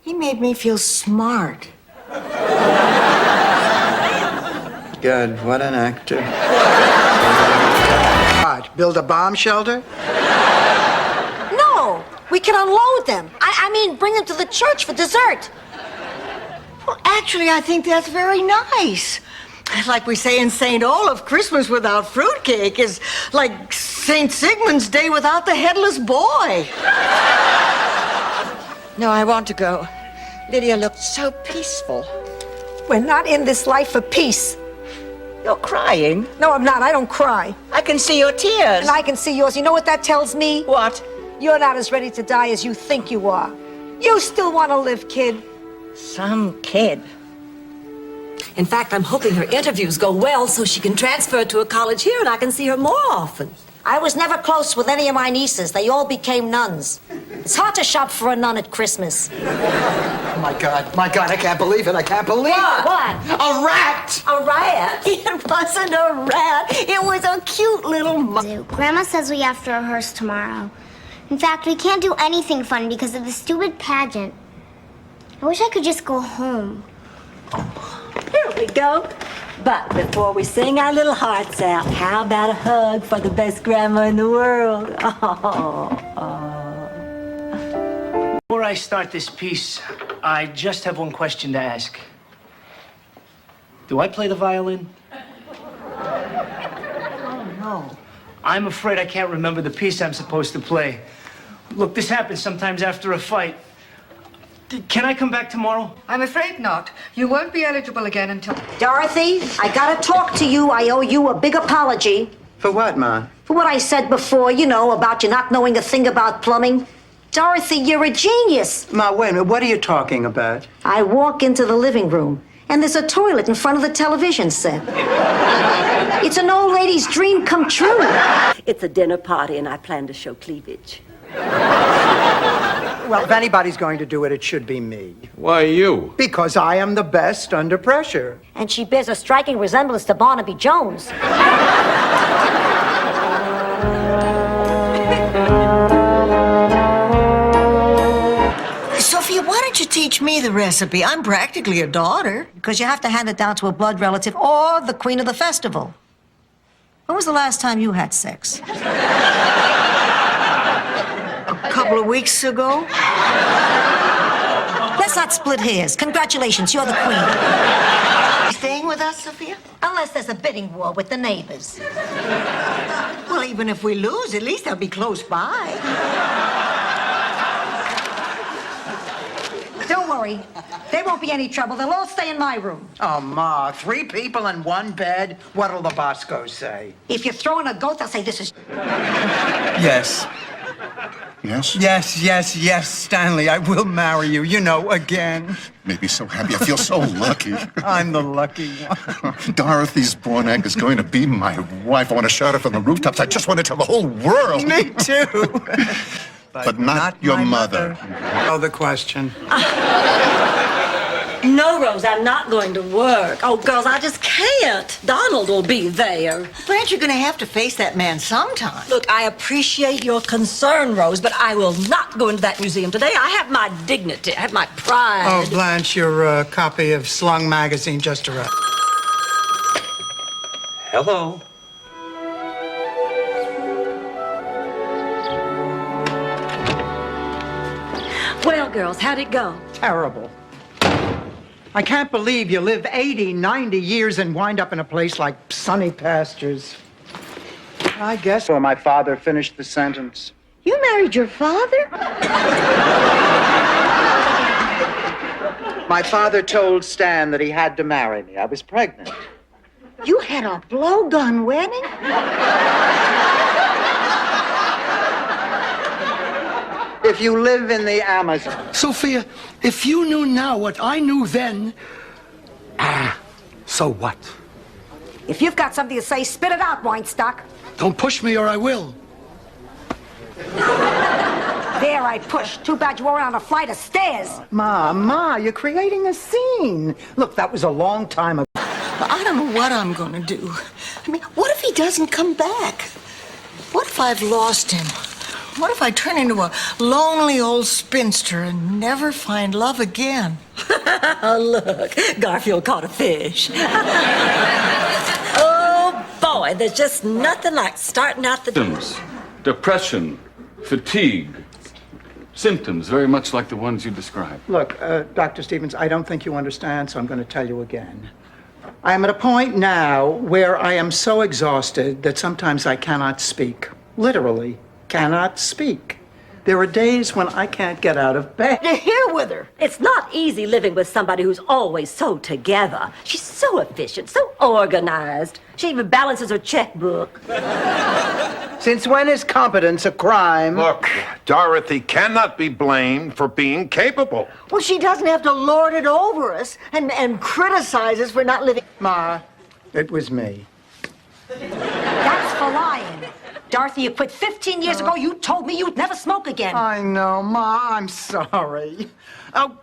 Speaker 4: He made me feel smart.
Speaker 1: God, what an actor. What, build a bomb shelter?
Speaker 6: No, we can unload them. I mean, bring them to the church for dessert.
Speaker 4: Well, actually, I think that's very nice. Like we say in St. Olaf, Christmas without fruitcake is like St. Sigmund's Day without the headless boy. No, I want to go. Lydia looked so peaceful.
Speaker 5: We're not in this life for peace.
Speaker 4: You're crying.
Speaker 5: No, I'm not. I don't cry.
Speaker 4: I can see your tears.
Speaker 5: And I can see yours. You know what that tells me?
Speaker 4: What?
Speaker 5: You're not as ready to die as you think you are. You still want to live, kid.
Speaker 4: Some kid.
Speaker 3: In fact, I'm hoping her interviews go well so she can transfer to a college here and I can see her more often.
Speaker 6: I was never close with any of my nieces. They all became nuns. It's hard to shop for a nun at Christmas.
Speaker 16: Oh, my God, I can't believe it. I can't believe it.
Speaker 6: What?
Speaker 16: A rat!
Speaker 3: A rat?
Speaker 4: It wasn't a rat. It was a cute little
Speaker 17: Grandma says we have to rehearse tomorrow. In fact, we can't do anything fun because of the stupid pageant. I wish I could just go home.
Speaker 3: Here we go. But before we sing our little hearts out, how about a hug for the best grandma in the world?
Speaker 18: Before I start this piece, I just have one question to ask. Do I play the violin?
Speaker 4: Oh, no.
Speaker 18: I'm afraid I can't remember the piece I'm supposed to play. Look, this happens sometimes after a fight. Can I come back tomorrow?
Speaker 19: I'm afraid not. You won't be eligible again until...
Speaker 6: Dorothy, I gotta talk to you. I owe you a big apology.
Speaker 1: For what, Ma?
Speaker 6: For what I said before, you know, about you not knowing a thing about plumbing. Dorothy, you're a genius.
Speaker 1: Ma, wait a minute. What are you talking about?
Speaker 6: I walk into the living room, and there's a toilet in front of the television set. It's an old lady's dream come true.
Speaker 3: It's a dinner party, and I plan to show cleavage.
Speaker 16: Well, if anybody's going to do it, it should be me.
Speaker 15: Why you?
Speaker 16: Because I am the best under pressure.
Speaker 6: And she bears a striking resemblance to Barnaby Jones.
Speaker 4: Sophia, why don't you teach me the recipe? I'm practically a daughter.
Speaker 6: Because you have to hand it down to a blood relative or the queen of the festival. When was the last time you had sex?
Speaker 4: A couple of weeks ago.
Speaker 6: Let's not split hairs. Congratulations, you're the queen.
Speaker 4: Staying with us, Sophia?
Speaker 6: Unless there's a bidding war with the neighbors.
Speaker 4: Well, even if we lose, at least I'll be close by.
Speaker 6: Don't worry. There won't be any trouble. They'll all stay in my room.
Speaker 16: Oh, Ma, 3 people in one bed. What'll the Boscos say?
Speaker 6: If you're throwing a goat, they'll say this is...
Speaker 2: Yes. Yes?
Speaker 16: Yes, Stanley. I will marry you, you know, again.
Speaker 2: Made me so happy. I feel so lucky.
Speaker 16: I'm the lucky one.
Speaker 2: Dorothy's born egg is going to be my wife. I want to shout it from the rooftops. I just want to tell the whole world.
Speaker 16: Me too.
Speaker 2: But not your
Speaker 16: my
Speaker 2: mother.
Speaker 16: Oh, the question.
Speaker 3: No, Rose, I'm not going to work. Oh, girls, I just can't. Donald will be there.
Speaker 4: But aren't you going to have to face that man sometime?
Speaker 3: Look, I appreciate your concern, Rose, but I will not go into that museum today. I have my dignity. I have my pride.
Speaker 16: Oh, Blanche, your copy of Slung magazine just arrived.
Speaker 15: Hello.
Speaker 3: Well, girls, how'd it go?
Speaker 16: Terrible. I can't believe you live 80, 90 years and wind up in a place like Sunny Pastures. I guess
Speaker 1: Before my father finished the sentence.
Speaker 4: You married your father?
Speaker 1: My father told Stan that he had to marry me. I was pregnant.
Speaker 4: You had a blowgun wedding?
Speaker 1: If you live in the Amazon.
Speaker 21: Sophia, if you knew now what I knew then, so what?
Speaker 6: If you've got something to say, spit it out, Weinstock.
Speaker 9: Don't push me or I will.
Speaker 6: There, I pushed. Too bad you weren't on a flight of stairs.
Speaker 16: Ma, you're creating a scene. Look, that was a long time ago.
Speaker 4: I don't know what I'm going to do. I mean, what if he doesn't come back? What if I've lost him? What if I turn into a lonely old spinster and never find love again?
Speaker 3: Oh, look, Garfield caught a fish. Oh, boy, there's just nothing like starting out the...
Speaker 14: Symptoms, depression, fatigue, symptoms very much like the ones you described.
Speaker 16: Look, Dr. Stevens, I don't think you understand, so I'm going to tell you again. I am at a point now where I am so exhausted that sometimes I cannot speak. Literally, cannot speak. There are days when I can't get out of bed.
Speaker 3: You're here with her. It's not easy living with somebody who's always so together. She's so efficient, so organized. She even balances her checkbook.
Speaker 1: Since when is competence a crime?
Speaker 20: Look, Dorothy cannot be blamed for being capable.
Speaker 4: Well, she doesn't have to lord it over us and criticize us for not living.
Speaker 16: Ma, it was me.
Speaker 6: That's for lying. Dorothy, you quit 15 years ago. You told me you'd never smoke again.
Speaker 16: I know, Ma, I'm sorry. Oh,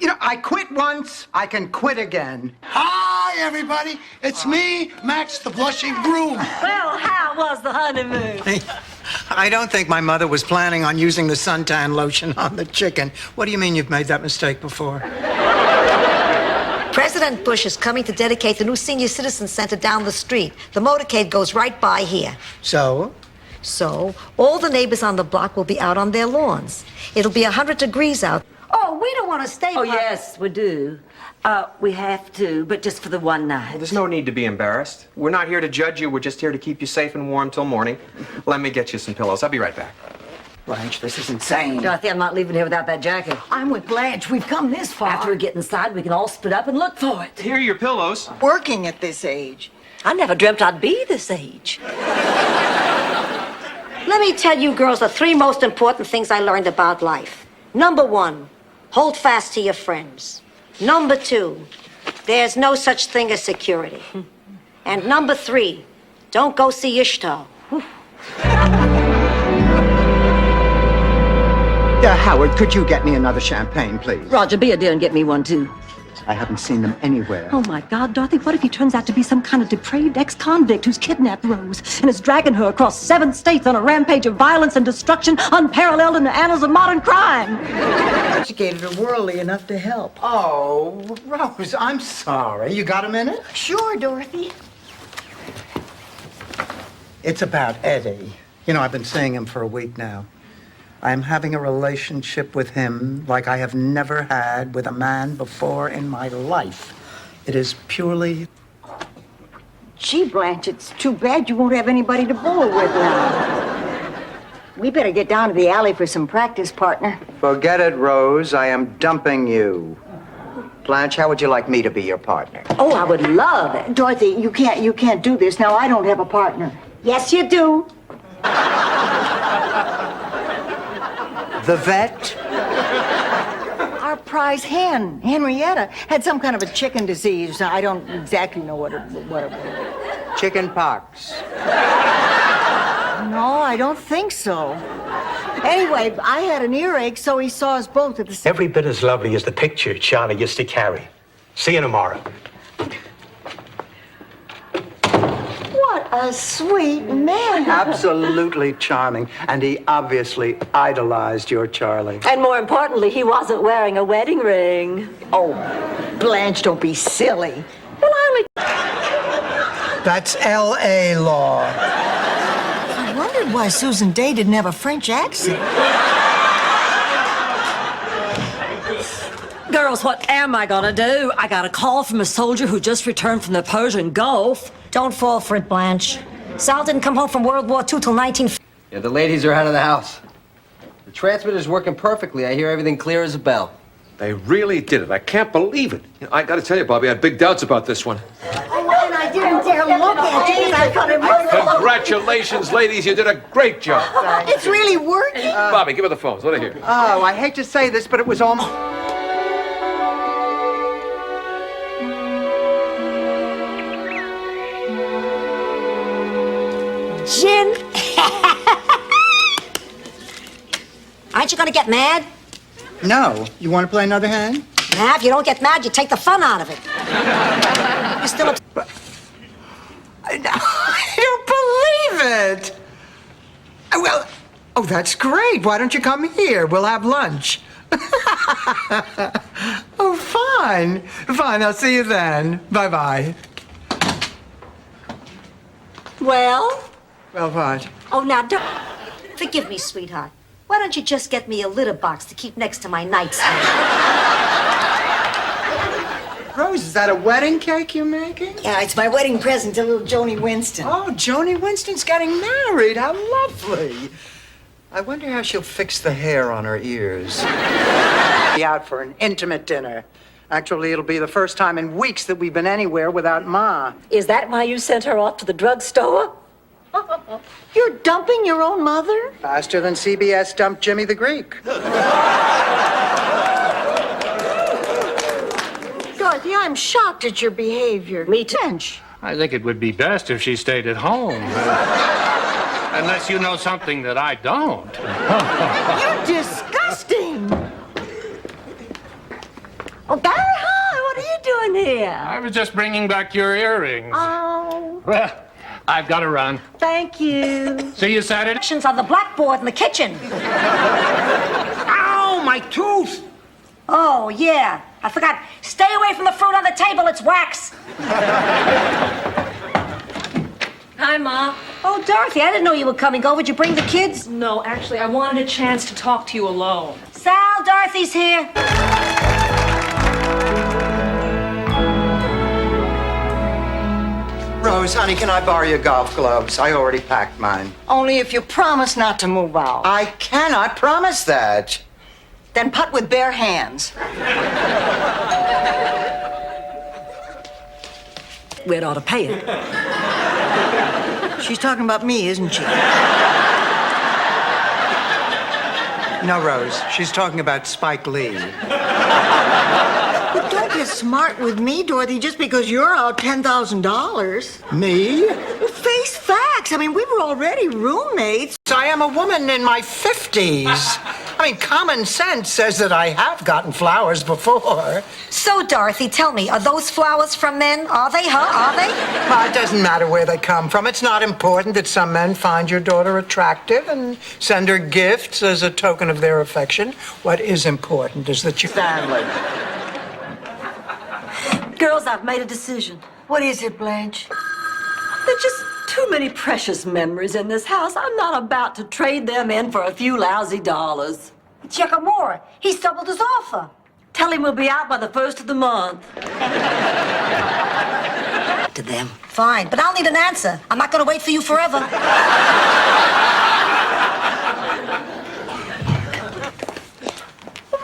Speaker 16: you know, I quit once, I can quit again.
Speaker 9: Hi, everybody. It's me, Max the Blushing Groom.
Speaker 3: Well, how was the honeymoon?
Speaker 16: I don't think my mother was planning on using the suntan lotion on the chicken. What do you mean you've made that mistake before?
Speaker 5: President Bush is coming to dedicate the new senior citizen center down the street. The motorcade goes right by here.
Speaker 16: So?
Speaker 5: So, all the neighbors on the block will be out on their lawns. It'll be 100 degrees out.
Speaker 6: Oh, we don't want to stay.
Speaker 3: Oh, yes, we do. We have to, but just for the one night.
Speaker 21: Well, there's no need to be embarrassed. We're not here to judge you. We're just here to keep you safe and warm till morning. Let me get you some pillows. I'll be right back.
Speaker 16: Blanche, this is insane.
Speaker 3: Dorothy, I'm not leaving here without that jacket.
Speaker 4: I'm with Blanche. We've come this far.
Speaker 3: After we get inside, we can all split up and look for it.
Speaker 21: Here are your pillows.
Speaker 4: Working at this age.
Speaker 3: I never dreamt I'd be this age.
Speaker 6: Let me tell you girls the 3 most important things I learned about life. Number 1, hold fast to your friends. Number 2, there's no such thing as security. And number 3, don't go see Ishtar.
Speaker 1: Howard, could you get me another champagne, please?
Speaker 3: Roger, be a dear and get me one, too.
Speaker 1: I haven't seen them anywhere.
Speaker 3: Oh, my God, Dorothy, what if he turns out to be some kind of depraved ex-convict who's kidnapped Rose and is dragging her across 7 states on a rampage of violence and destruction unparalleled in the annals of modern crime?
Speaker 4: Educated her worldly enough to help.
Speaker 16: Oh, Rose, I'm sorry. You got a minute?
Speaker 4: Sure, Dorothy.
Speaker 16: It's about Eddie. You know, I've been seeing him for a week now. I'm having a relationship with him like I have never had with a man before in my life. It is purely...
Speaker 4: Gee, Blanche, it's too bad you won't have anybody to bowl with now. We better get down to the alley for some practice, partner.
Speaker 1: Forget it, Rose. I am dumping you. Blanche, how would you like me to be your partner?
Speaker 4: Oh, I would love it. Dorothy, you can't do this. Now, I don't have a partner.
Speaker 6: Yes, you do.
Speaker 1: The vet?
Speaker 4: Our prize hen, Henrietta, had some kind of a chicken disease. I don't exactly know what it was.
Speaker 1: Chicken pox.
Speaker 4: No, I don't think so. Anyway, I had an earache, so he saw us both at the same...
Speaker 23: Every bit as lovely as the picture Charlie used to carry. See you tomorrow.
Speaker 4: What a sweet man.
Speaker 1: Absolutely charming. And he obviously idolized your Charlie.
Speaker 3: And more importantly, he wasn't wearing a wedding ring.
Speaker 4: Oh, Blanche, don't be silly.
Speaker 3: Well, I only...
Speaker 16: That's L.A. law.
Speaker 4: I wondered why Susan Day didn't have a French accent.
Speaker 3: Girls, what am I gonna do? I got a call from a soldier who just returned from the Persian Gulf.
Speaker 6: Don't fall for it, Blanche. Sal didn't come home from World War II till 19...
Speaker 26: Yeah, the ladies are out of the house. The transmitter's working perfectly. I hear everything clear as a bell.
Speaker 15: They really did it. I can't believe it. I got to tell you, Bobby, I had big doubts about this one.
Speaker 4: Oh, and I didn't dare look at you because I thought it was...
Speaker 15: Congratulations, ladies. You did a great job.
Speaker 4: It's really working.
Speaker 15: Bobby, give her the phones. Let her hear.
Speaker 1: Oh, I hate to say this, but it was almost...
Speaker 6: Gin? Aren't you gonna get mad?
Speaker 16: No. You want to play another hand?
Speaker 6: Nah, if you don't get mad, you take the fun out of it. You're still a...
Speaker 16: I don't believe it. Well, oh, that's great. Why don't you come here? We'll have lunch. Oh, fine. Fine, I'll see you then. Bye-bye.
Speaker 6: Well?
Speaker 16: Well, what?
Speaker 6: Oh, now, don't... Forgive me, sweetheart. Why don't you just get me a litter box to keep next to my nightstand?
Speaker 16: Rose, is that a wedding cake you're making?
Speaker 4: Yeah, it's my wedding present to little Joni Winston.
Speaker 16: Oh, Joni Winston's getting married. How lovely. I wonder how she'll fix the hair on her ears. Be out for an intimate dinner. Actually, it'll be the first time in weeks that we've been anywhere without Ma.
Speaker 3: Is that why you sent her off to the drugstore?
Speaker 4: You're dumping your own mother?
Speaker 16: Faster than CBS dumped Jimmy the Greek.
Speaker 4: Dorothy, I'm shocked at your behavior.
Speaker 3: Me too.
Speaker 8: I think it would be best if she stayed at home. Unless you know something that I don't.
Speaker 4: You're disgusting.
Speaker 3: Oh, Barry, hi, what are you doing here?
Speaker 8: I was just bringing back your earrings.
Speaker 3: Oh,
Speaker 8: Well, I've got to run.
Speaker 3: thank you.
Speaker 8: See you Saturday.
Speaker 6: Directions on the blackboard in the kitchen.
Speaker 8: Ow, my tooth!
Speaker 6: Oh, yeah. I forgot. Stay away from the fruit on the table. It's wax.
Speaker 3: Hi, Ma.
Speaker 6: Oh, Dorothy, I didn't know you were coming over. Did you bring the kids?
Speaker 3: No, actually, I wanted a chance to talk to you alone.
Speaker 6: Sal, Dorothy's here.
Speaker 16: Rose, honey, can I borrow your golf gloves? I already packed mine.
Speaker 4: Only if you promise not to move out.
Speaker 16: I cannot promise that.
Speaker 4: Then putt with bare hands.
Speaker 3: We'd ought to pay it.
Speaker 4: She's talking about me, isn't she?
Speaker 16: No, Rose, she's talking about Spike Lee.
Speaker 4: But don't get smart with me, Dorothy, just because you're out $10,000.
Speaker 16: Me?
Speaker 4: Well, face facts. I mean, we were already roommates.
Speaker 16: I am a woman in my 50s. I mean, common sense says that I have gotten flowers before.
Speaker 6: So, Dorothy, tell me, are those flowers from men? Are they, huh? Are they?
Speaker 16: Well, it doesn't matter where they come from. It's not important that some men find your daughter attractive and send her gifts as a token of their affection. What is important is that you... Stanley.
Speaker 3: Girls, I've made a decision.
Speaker 4: What is it, Blanche?
Speaker 3: There's just too many precious memories in this house. I'm not about to trade them in for a few lousy dollars.
Speaker 6: Giacomo, he's doubled his offer.
Speaker 3: Tell him we'll be out by the 1st of the month. To them.
Speaker 6: Fine, but I'll need an answer. I'm not going to wait for you forever.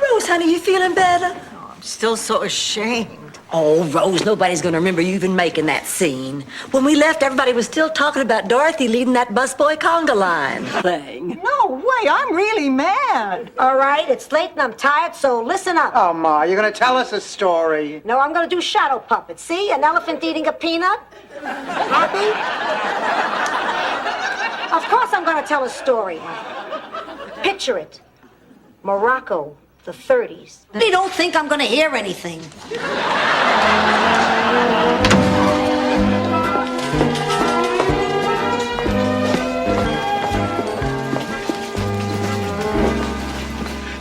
Speaker 3: Rose, honey, you feeling better?
Speaker 4: I'm still so ashamed.
Speaker 3: Oh, Rose, nobody's gonna remember you even making that scene. When we left, everybody was still talking about Dorothy leading that busboy conga line thing.
Speaker 4: No way, I'm really mad.
Speaker 6: All right, it's late and I'm tired, so listen up.
Speaker 16: Oh, Ma, you're going to tell us a story.
Speaker 6: No, I'm going to do shadow puppets. See? An elephant eating a peanut. Happy? Of course I'm going to tell a story. Picture it. Morocco, the 30s. They don't think I'm going to hear anything.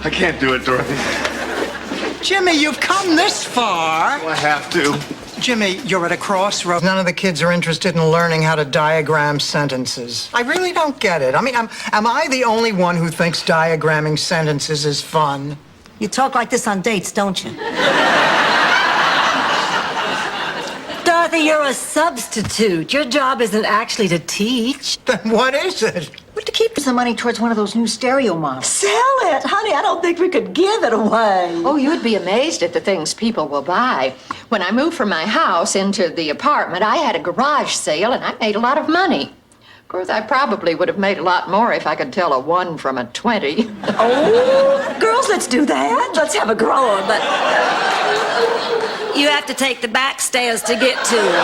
Speaker 25: I can't do it, Dorothy.
Speaker 16: Jimmy, you've come this far.
Speaker 25: Well, I have to.
Speaker 16: Jimmy, you're at a crossroads. None of the kids are interested in learning how to diagram sentences. I really don't get it. I mean, am I the only one who thinks diagramming sentences is fun?
Speaker 6: You talk like this on dates, don't you?
Speaker 3: Dorothy, you're a substitute. Your job isn't actually to teach.
Speaker 16: Then what is it?
Speaker 4: But to keep some money towards one of those new stereo models.
Speaker 3: Sell it. Honey, I don't think we could give it away.
Speaker 11: Oh, you'd be amazed at the things people will buy. When I moved from my house into the apartment, I had a garage sale and I made a lot of money. Of course, I probably would have made a lot more if I could tell a 1 from a 20.
Speaker 3: Oh, girls, let's do that. Let's have a grower, but you have to take the back stairs to get to her.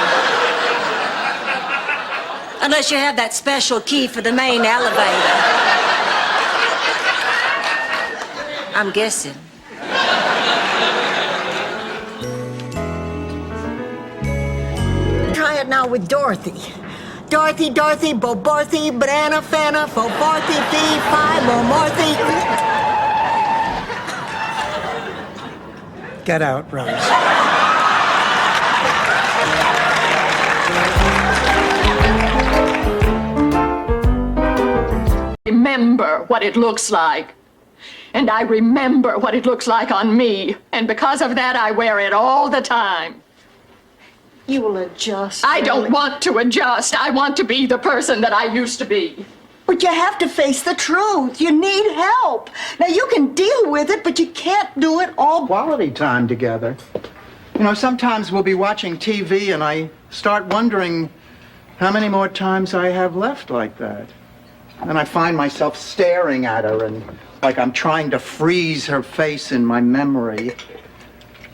Speaker 3: Unless you have that special key for the main elevator. I'm guessing.
Speaker 4: Try it now with Dorothy. Dorothy, Boborthy, Banana, Fana, Foborthy, Fee, Fi, Momorthy.
Speaker 16: Get out, Rose.
Speaker 11: Remember what it looks like. And I remember what it looks like on me. And because of that, I wear it all the time.
Speaker 4: You will adjust.
Speaker 11: I don't want to adjust. I want to be the person that I used to be.
Speaker 4: But you have to face the truth. You need help. Now, you can deal with it, but you can't do it all.
Speaker 16: Quality time together. You know, sometimes we'll be watching TV and I start wondering how many more times I have left like that. And I find myself staring at her and like I'm trying to freeze her face in my memory.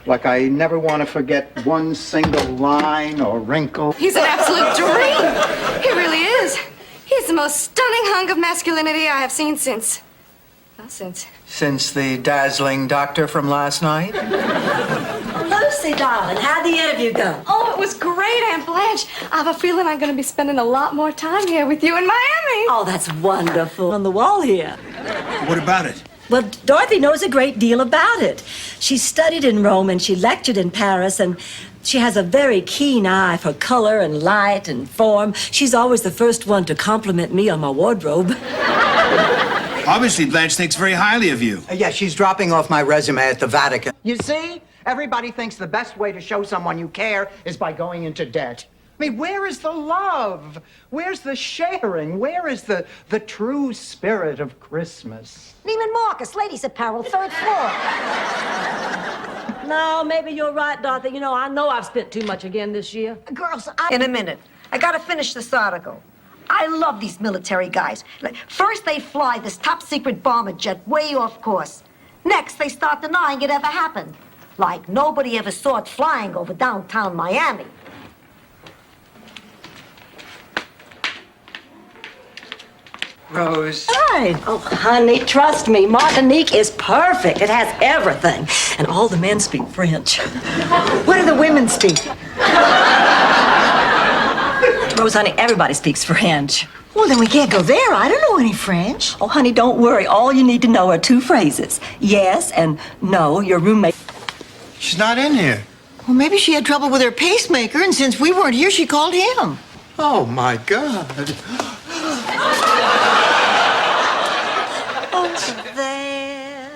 Speaker 16: Like I never want to forget one single line or wrinkle.
Speaker 19: He's an absolute dream. He really is. He's the most stunning hunk of masculinity I have seen since
Speaker 16: Since the dazzling doctor from last night?
Speaker 3: Lucy, darling, how'd the interview go?
Speaker 19: Oh, it was great, Aunt Blanche. I have a feeling I'm going to be spending a lot more time here with you in Miami.
Speaker 3: Oh, that's wonderful. On the wall here.
Speaker 9: What about it?
Speaker 3: Well, Dorothy knows a great deal about it. She studied in Rome and she lectured in Paris, and she has a very keen eye for color and light and form. She's always the first one to compliment me on my wardrobe.
Speaker 9: Obviously, Blanche thinks very highly of you.
Speaker 16: Yeah, she's dropping off my resume at the Vatican. You see? Everybody thinks the best way to show someone you care is by going into debt. I mean, where is the love? Where's the sharing? Where is the true spirit of Christmas?
Speaker 6: Neiman Marcus, ladies' apparel, 3rd floor.
Speaker 3: No, maybe you're right, Dorothy. You know I've spent too much again this year.
Speaker 6: Girls, In a minute. I gotta finish this article. I love these military guys. First, they fly this top-secret bomber jet way off course. Next, they start denying it ever happened. Like nobody ever saw it flying over downtown Miami.
Speaker 16: Rose.
Speaker 3: Hi. Oh, honey, trust me, Martinique is perfect. It has everything. And all the men speak French.
Speaker 4: What do the women speak?
Speaker 3: Rose, honey, everybody speaks French.
Speaker 4: Well, then we can't go there. I don't know any French.
Speaker 3: Oh, honey, don't worry. All you need to know are 2 phrases. Yes and no, your roommate.
Speaker 9: She's not in here.
Speaker 4: Well, maybe she had trouble with her pacemaker, and since we weren't here, she called him.
Speaker 16: Oh, my God.
Speaker 3: Over there.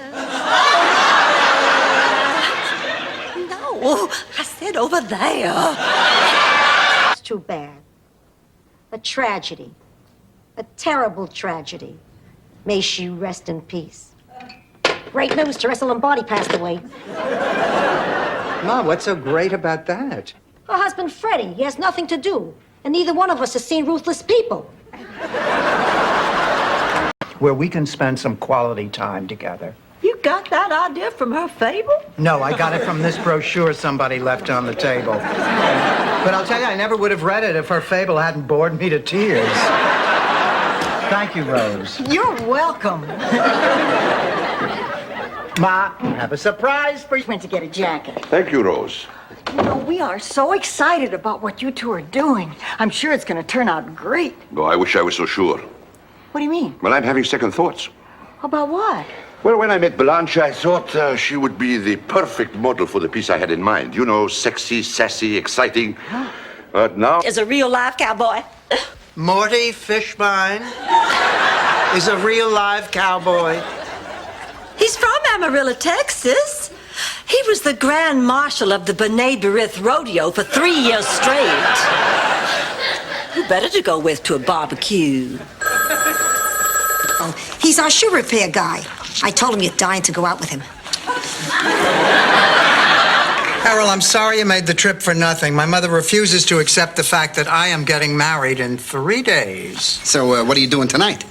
Speaker 3: No, I said over there.
Speaker 6: It's too bad. A tragedy. A terrible tragedy. May she rest in peace. Great news, Teresa Lombardi passed away.
Speaker 1: Ma, what's so great about that?
Speaker 6: Her husband, Freddie, he has nothing to do. And neither one of us has seen Ruthless People.
Speaker 16: Where we can spend some quality time together.
Speaker 3: You got that idea from her fable?
Speaker 16: No, I got it from this brochure somebody left on the table. But I'll tell you, I never would have read it if her fable hadn't bored me to tears. Thank you, Rose.
Speaker 4: You're welcome.
Speaker 16: Ma, I have a surprise for you.
Speaker 4: Went to get a jacket.
Speaker 20: Thank you, Rose.
Speaker 4: You know, we are so excited about what you two are doing. I'm sure it's going to turn out great.
Speaker 20: Oh, I wish I was so sure.
Speaker 4: What do you mean?
Speaker 20: Well, I'm having second thoughts.
Speaker 4: About what?
Speaker 20: Well, when I met Blanche, I thought she would be the perfect model for the piece I had in mind. You know, sexy, sassy, exciting. But now...
Speaker 3: Is a real-life cowboy.
Speaker 16: Morty Fishbein is a real live cowboy.
Speaker 3: He's from Amarillo, Texas. He was the Grand Marshal of the B'nai B'rith Rodeo for 3 years straight. Who better to go with to a barbecue?
Speaker 6: Oh, he's our shoe repair guy. I told him you're dying to go out with him.
Speaker 16: Harold, I'm sorry you made the trip for nothing. My mother refuses to accept the fact that I am getting married in 3 days.
Speaker 7: So, what are you doing tonight?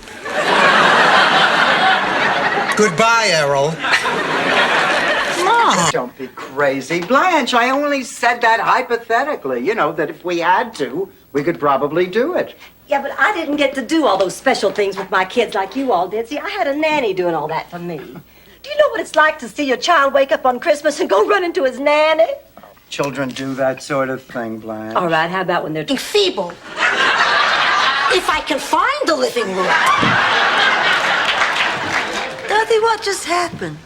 Speaker 16: Goodbye, Errol. Mom! Don't be crazy. Blanche, I only said that hypothetically. You know, that if we had to,
Speaker 1: We could probably do it.
Speaker 3: Yeah, but I didn't get to do all those special things with my kids like you all did. See, I had a nanny doing all that for me. Do you know what it's like to see your child wake up on Christmas and go run into his nanny?
Speaker 1: Children do that sort of thing, Blanche.
Speaker 3: All right, how about when they're
Speaker 6: Feeble. If I can find the living room.
Speaker 4: Dorothy, what just happened?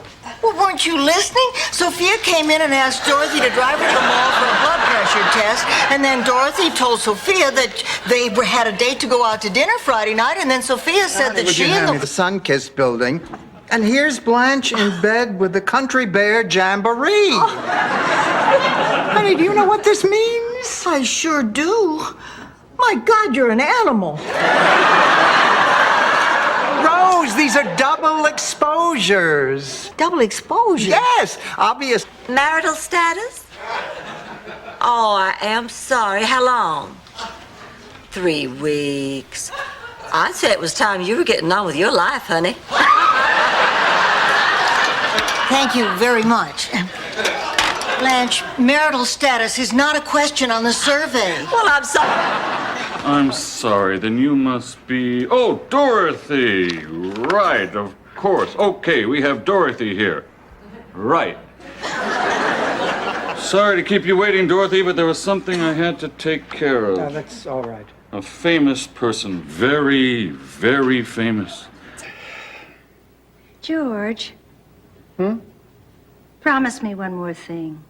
Speaker 4: Well, weren't you listening? Sophia came in and asked Dorothy to drive her to the mall for a blood pressure test, and then Dorothy told Sophia that they had a date to go out to dinner Friday night, and then Sophia said that
Speaker 1: Would
Speaker 4: she
Speaker 1: you hand me
Speaker 4: and
Speaker 1: the Sunkist building? And here's Blanche in bed with the Country Bear Jamboree. Honey, do you know what this means?
Speaker 4: I sure do. My God, you're an animal.
Speaker 1: Rose, these are double exposures.
Speaker 4: Double exposure?
Speaker 1: Yes, obvious.
Speaker 3: marital status? Oh, I am sorry. How long? 3 weeks. I'd say it was time you were getting on with your life, honey.
Speaker 4: Thank you very much. Blanche, marital status is not a question on the survey.
Speaker 3: Well, I'm sorry.
Speaker 14: I'm sorry, then you must be... Oh, Dorothy! Right, of course. Okay, we have Dorothy here. Right. Sorry to keep you waiting, Dorothy, but there was something I had to take care of.
Speaker 1: No, that's all right.
Speaker 14: A famous person. Very, very famous.
Speaker 7: George. Promise me one more thing.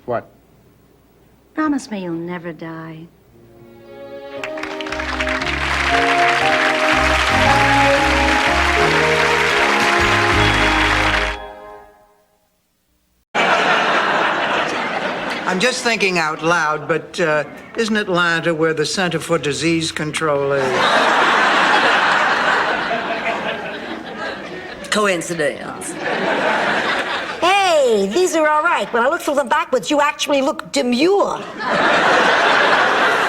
Speaker 1: What?
Speaker 7: Promise me you'll never die.
Speaker 16: I'm just thinking out loud, but isn't Atlanta where the Center for Disease Control is?
Speaker 3: Coincidence.
Speaker 6: Hey, these are all right. When I look through them backwards, you actually look demure.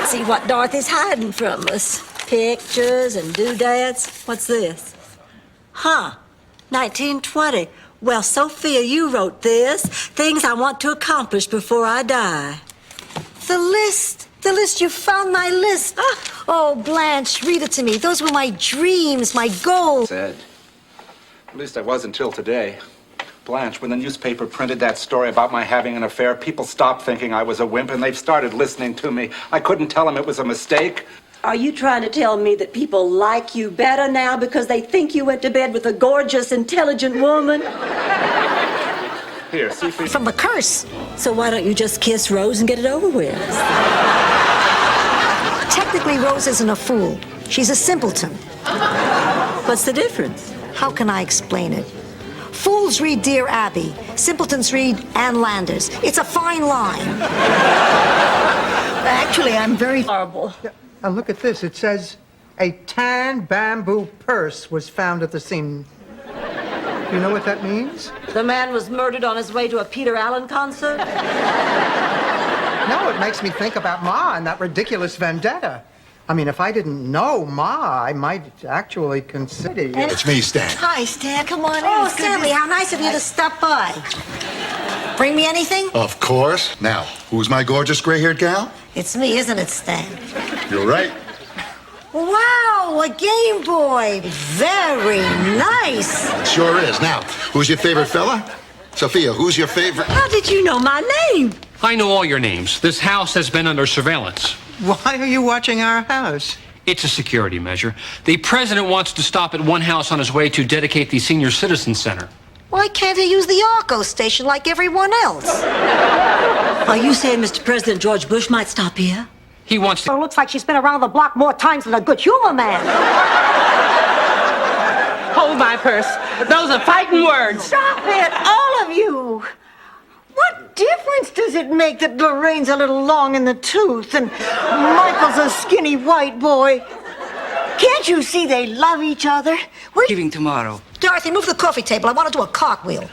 Speaker 3: See what Dorothy's hiding from us. Pictures and doodads. What's this? Huh. 1920. Well, Sophia, you wrote this. Things I want to accomplish before I die.
Speaker 6: The list. You found my list. Oh, Blanche, read it to me. Those were my dreams, my goals.
Speaker 10: Said. At least I was until today. Blanche, when the newspaper printed that story about my having an affair, people stopped thinking I was a wimp and they've started listening to me. I couldn't tell them it was a mistake.
Speaker 3: Are you trying to tell me that people like you better now because they think you went to bed with a gorgeous, intelligent woman?
Speaker 10: Here, see if we...
Speaker 3: From the curse. So why don't you just kiss Rose and get it over with?
Speaker 6: Technically, Rose isn't a fool. She's a simpleton.
Speaker 3: What's the difference?
Speaker 6: How can I explain it? Fools read Dear Abby. Simpletons read Ann Landers. It's a fine line.
Speaker 4: Actually, I'm very horrible.
Speaker 16: And look at this. It says a tan bamboo purse was found at the scene. Do you know what that means?
Speaker 3: The man was murdered on his way to a Peter Allen concert?
Speaker 16: No, it makes me think about Ma and that ridiculous vendetta. I mean, if I didn't know Ma, I might actually consider you.
Speaker 2: It's me, Stan.
Speaker 4: Hi, Stan. Come on in.
Speaker 6: Oh,
Speaker 4: It's good
Speaker 6: Stanley,
Speaker 4: to-
Speaker 6: how nice of you to stop by. Bring me anything?
Speaker 2: Of course. Now, who's my gorgeous gray-haired gal?
Speaker 6: It's me, isn't it, Stan?
Speaker 2: You're right.
Speaker 6: Wow, a Game Boy. Very nice.
Speaker 2: Sure is. Now, who's your favorite fella? Sophia, who's your favorite?
Speaker 3: How did you know my name?
Speaker 8: I know all your names. This house has been under surveillance.
Speaker 16: Why are you watching our house?
Speaker 8: It's a security measure. The president wants to stop at one house on his way to dedicate the senior citizen center.
Speaker 6: Why can't he use the Arco station like everyone else?
Speaker 3: Are you saying Mr. President George Bush might stop here?
Speaker 8: He wants to...
Speaker 6: It looks like she's been around the block more times than a good humor man.
Speaker 12: Hold my purse. Those are fighting words.
Speaker 4: Stop it, all of you. What difference does it make that Lorraine's a little long in the tooth and Michael's a skinny white boy? Can't you see they love each other? We're
Speaker 12: leaving tomorrow.
Speaker 6: Dorothy, move the coffee table. I want to do a cartwheel.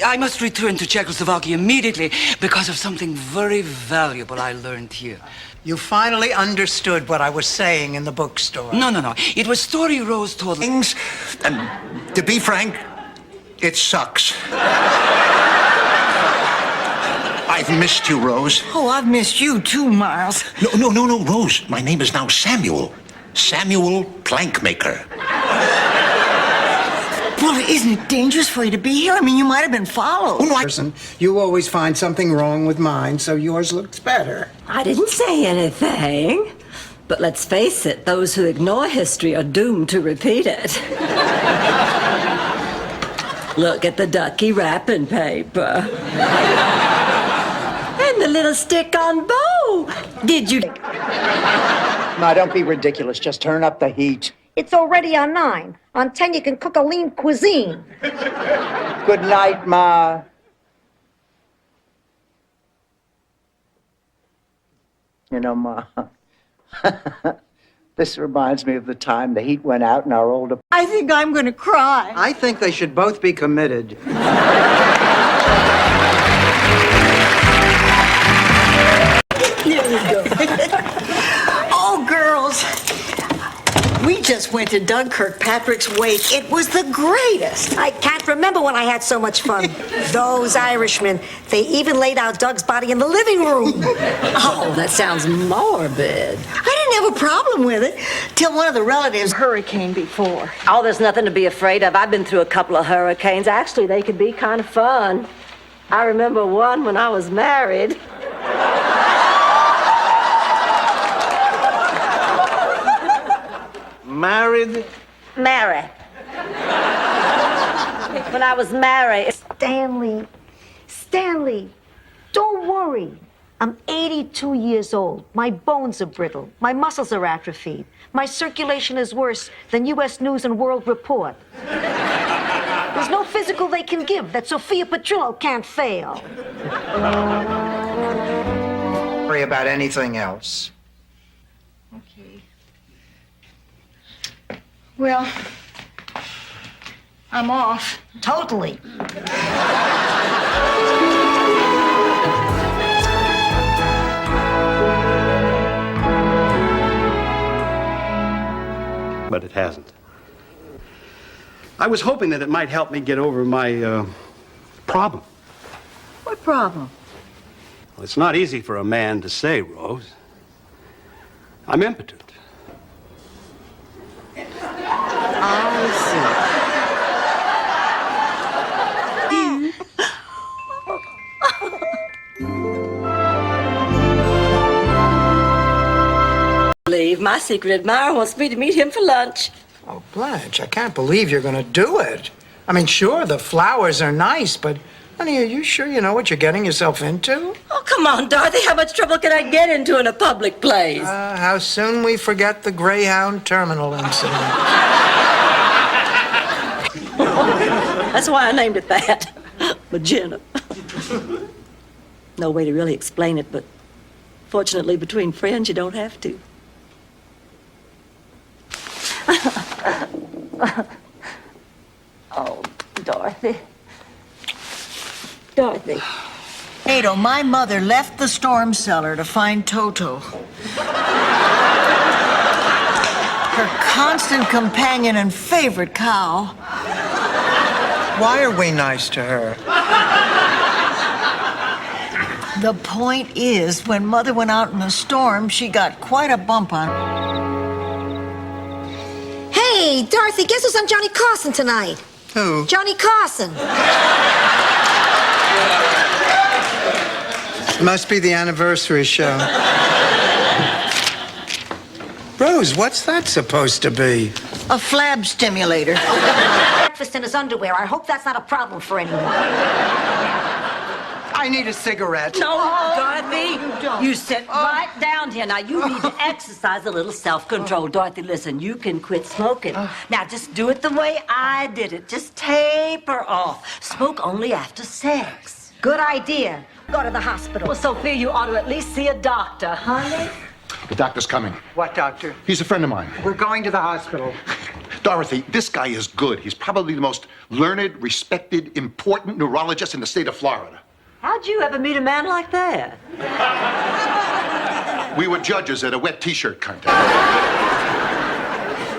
Speaker 12: I must return to Czechoslovakia immediately because of something very valuable I learned here.
Speaker 16: You finally understood what I was saying in the bookstore.
Speaker 12: No. It was story Rose told.
Speaker 9: Things, and to be frank, it sucks. I've missed you, Rose.
Speaker 4: Oh, I've missed you too, Miles.
Speaker 9: No, Rose. My name is now Samuel. Samuel Plankmaker.
Speaker 4: Well, isn't it dangerous for you to be here? I mean, you might have been followed.
Speaker 16: Oh, no, you always find something wrong with mine, so yours looks better.
Speaker 3: I didn't say anything. But let's face it, those who ignore history are doomed to repeat it. Look at the ducky wrapping paper. And the little stick-on bow. Did you...
Speaker 1: Ma, don't be ridiculous. Just turn up the heat.
Speaker 6: It's already on 9. On 10, you can cook a lean cuisine.
Speaker 1: Good night, Ma. You know, Ma, this reminds me of the time the heat went out in our old apartment.
Speaker 4: I think I'm going to cry.
Speaker 1: I think they should both be committed.
Speaker 4: There we go. Oh, girls. We just went to Doug Kirkpatrick's wake. It was the greatest.
Speaker 6: I can't remember when I had so much fun. Those Irishmen, they even laid out Doug's body in the living room.
Speaker 3: Oh, that sounds morbid.
Speaker 4: I didn't have a problem with it till one of the relatives hurricane before.
Speaker 3: Oh, there's nothing to be afraid of. I've been through a couple of hurricanes. Actually, they could be kind of fun. I remember one when I was married.
Speaker 1: Married?
Speaker 6: Married.
Speaker 3: When I was married.
Speaker 6: Stanley, don't worry. I'm 82 years old. My bones are brittle. My muscles are atrophied. My circulation is worse than U.S. News and World Report. There's no physical they can give that Sophia Petrillo can't fail.
Speaker 1: Worry about anything else.
Speaker 4: Okay. Well, I'm off.
Speaker 6: Totally.
Speaker 5: But it hasn't. I was hoping that it might help me get over my problem.
Speaker 4: What problem?
Speaker 5: Well, it's not easy for a man to say, Rose. I'm impotent.
Speaker 3: My secret admirer wants me to meet him for lunch.
Speaker 16: Oh, Blanche, I can't believe you're going to do it. I mean, sure, the flowers are nice, but, honey, are you sure you know what you're getting yourself into?
Speaker 3: Oh, come on, Dorothy. How much trouble can I get into in a public place?
Speaker 16: How soon we forget the Greyhound Terminal incident.
Speaker 3: That's why I named it that. Magenta. No way to really explain it, but fortunately, between friends, you don't have to. Oh, Dorothy. Dorothy.
Speaker 4: Nato, my mother left the storm cellar to find Toto. Her constant companion and favorite cow.
Speaker 16: Why are we nice to her?
Speaker 4: The point is, when Mother went out in the storm, she got quite a bump on.
Speaker 6: Hey, Dorothy, guess who's on Johnny Carson tonight?
Speaker 16: Who?
Speaker 6: Johnny Carson.
Speaker 16: Must be the anniversary show. Rose, what's that supposed to be?
Speaker 4: A flab stimulator.
Speaker 6: Breakfast in his underwear. I hope that's not a problem for anyone.
Speaker 16: I need a cigarette.
Speaker 3: No, Dorothy. You sit right down here. Now, you need to exercise a little self-control. Dorothy, listen, you can quit smoking. Now, just do it the way I did it. Just taper off. Smoke only after sex.
Speaker 6: Good idea. Go to the hospital.
Speaker 3: Well, Sophia, you ought to at least see a doctor, honey.
Speaker 2: The doctor's coming.
Speaker 16: What doctor?
Speaker 2: He's a friend of mine.
Speaker 16: We're going to the hospital.
Speaker 2: Dorothy, this guy is good. He's probably the most learned, respected, important neurologist in the state of Florida.
Speaker 3: How'd you ever meet a man like that?
Speaker 2: We were judges at a wet t-shirt contest.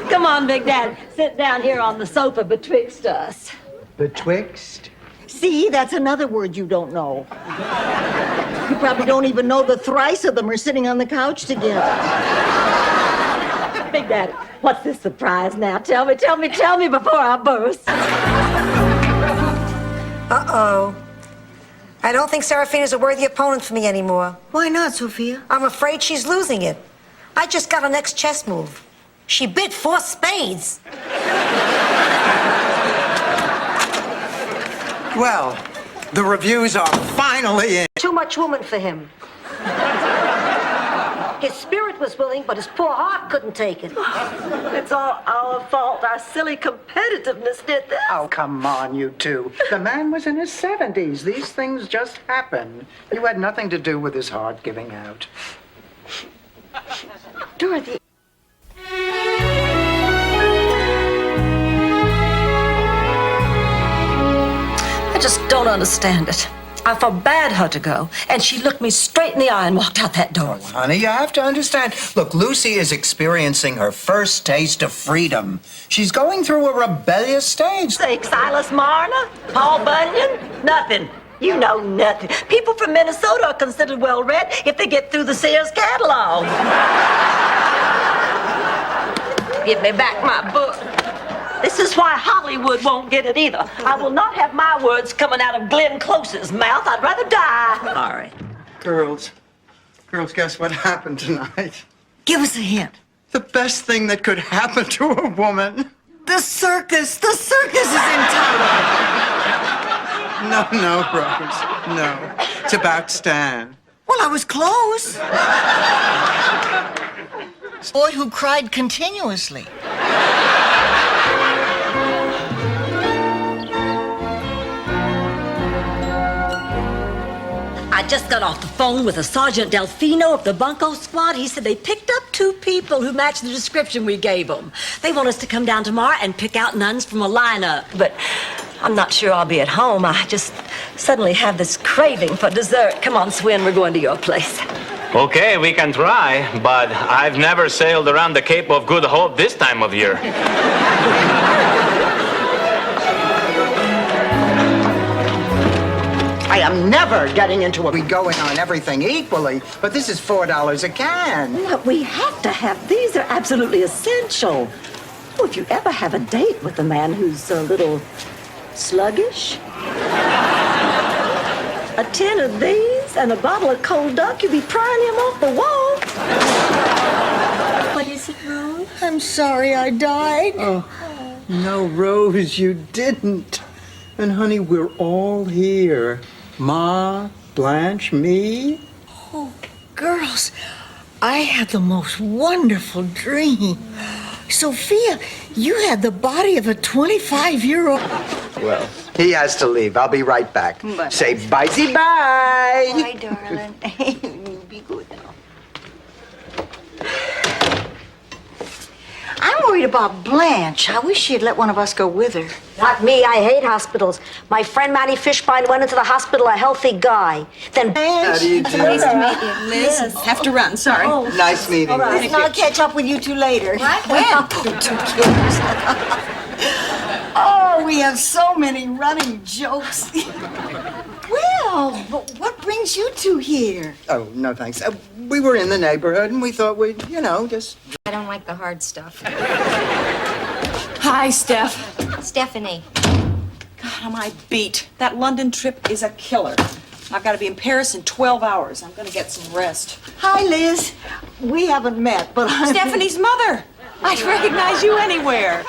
Speaker 3: Come on, Big Dad. Sit down here on the sofa betwixt us.
Speaker 16: Betwixt?
Speaker 4: See, that's another word you don't know. You probably don't even know the thrice of them are sitting on the couch together.
Speaker 3: Big Daddy, what's this surprise now? Tell me before I burst.
Speaker 6: Uh-oh. I don't think Serafina's a worthy opponent for me anymore.
Speaker 4: Why not, Sophia?
Speaker 6: I'm afraid she's losing it. I just got her next chess move. She bit 4 spades.
Speaker 16: Well, the reviews are finally in.
Speaker 6: Too much woman for him. His spirit was willing, but his poor heart couldn't take it.
Speaker 3: It's all our fault. Our silly competitiveness did this.
Speaker 1: Oh, come on, you two. The man was in his 70s. These things just happen. You had nothing to do with his heart giving out.
Speaker 3: Dorothy. I just don't understand it. I forbade her to go, and she looked me straight in the eye and walked out that door.
Speaker 16: Honey, you have to understand. Look, Lucy is experiencing her first taste of freedom. She's going through a rebellious stage.
Speaker 3: Say, Silas Marner, Paul Bunyan, nothing. You know nothing. People from Minnesota are considered well-read if they get through the Sears catalog. Give me back my book. This is why Hollywood won't get it either. I will not have my words coming out of Glenn Close's mouth. I'd rather die. All right.
Speaker 1: Girls, guess what happened tonight?
Speaker 4: Give us a hint.
Speaker 1: The best thing that could happen to a woman.
Speaker 4: The circus is in town.
Speaker 1: No, Rose. No. It's about Stan.
Speaker 4: Well, I was close. Boy who cried continuously.
Speaker 3: I just got off the phone with a Sergeant Delfino of the Bunko Squad. He said they picked up 2 people who matched the description we gave them. They want us to come down tomorrow and pick out nuns from a lineup. But I'm not sure I'll be at home. I just suddenly have this craving for dessert. Come on, Swin, we're going to your place.
Speaker 8: Okay, we can try, but I've never sailed around the Cape of Good Hope this time of year.
Speaker 1: I am never getting into a... We go in on everything equally, but this is $4 a can.
Speaker 3: Look, we have to have these. They're absolutely essential. Oh, if you ever have a date with a man who's a little sluggish, a tin of these and a bottle of cold duck, you'd be prying him off the wall. What is it, Rose?
Speaker 4: I'm sorry I died.
Speaker 1: Oh, no, Rose, you didn't. And honey, we're all here. Ma, Blanche, me.
Speaker 4: Oh, girls, I had the most wonderful dream. Sophia, you had the body of a 25-year-old.
Speaker 1: Well, he has to leave. I'll be right back.
Speaker 4: Bye.
Speaker 1: Say bye-bye.
Speaker 4: Bye, darling. Be good now. I'm worried about Blanche. I wish she'd let one of us go with her.
Speaker 6: Not me. I hate hospitals. My friend Manny Fishbein went into the hospital a healthy guy. Then
Speaker 1: How do you do?
Speaker 19: Nice to meet you, Liz.
Speaker 3: Yes.
Speaker 19: Have to run, sorry.
Speaker 3: Oh.
Speaker 1: Nice meeting you.
Speaker 4: Listen, I'll catch up with you two later.
Speaker 19: When?
Speaker 4: Two kids. Oh, we have so many running jokes. Well, but what brings you two here?
Speaker 1: Oh, no, thanks. We were in the neighborhood, and we thought we'd, just...
Speaker 19: I don't like the hard stuff. Hi, Steph.
Speaker 13: Stephanie.
Speaker 17: God, am I beat. That London trip is a killer. I've got to be in Paris in 12 hours. I'm going to get some rest.
Speaker 4: Hi, Liz. We haven't met, but I'm...
Speaker 17: Stephanie's mother. I'd recognize you anywhere.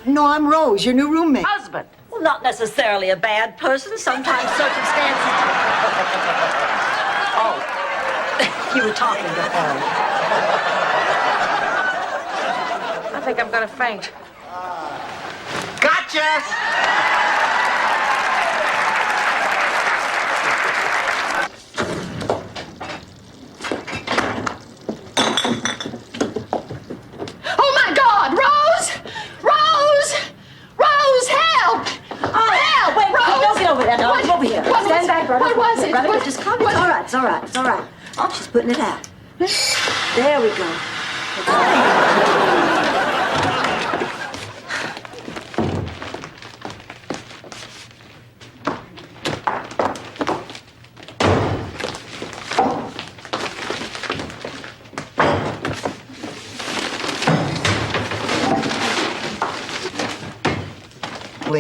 Speaker 4: No, I'm Rose, your new roommate.
Speaker 3: Husband. Well, not necessarily a bad person. Sometimes circumstances... Oh, you were talking to her.
Speaker 17: I think I'm going to faint.
Speaker 1: Gotcha!
Speaker 11: Oh my God, Rose! Rose! Rose, help! Help!
Speaker 3: Wait,
Speaker 11: Rose!
Speaker 3: don't get over there. No, come over here.
Speaker 11: What
Speaker 3: Stand
Speaker 11: was
Speaker 3: back,
Speaker 11: it?
Speaker 3: brother.
Speaker 11: What was it?
Speaker 3: Brother,
Speaker 11: What-
Speaker 3: just calm it.
Speaker 11: what-
Speaker 3: It's all right. It's all right. It's all right. Oh, she's putting it out. There we go.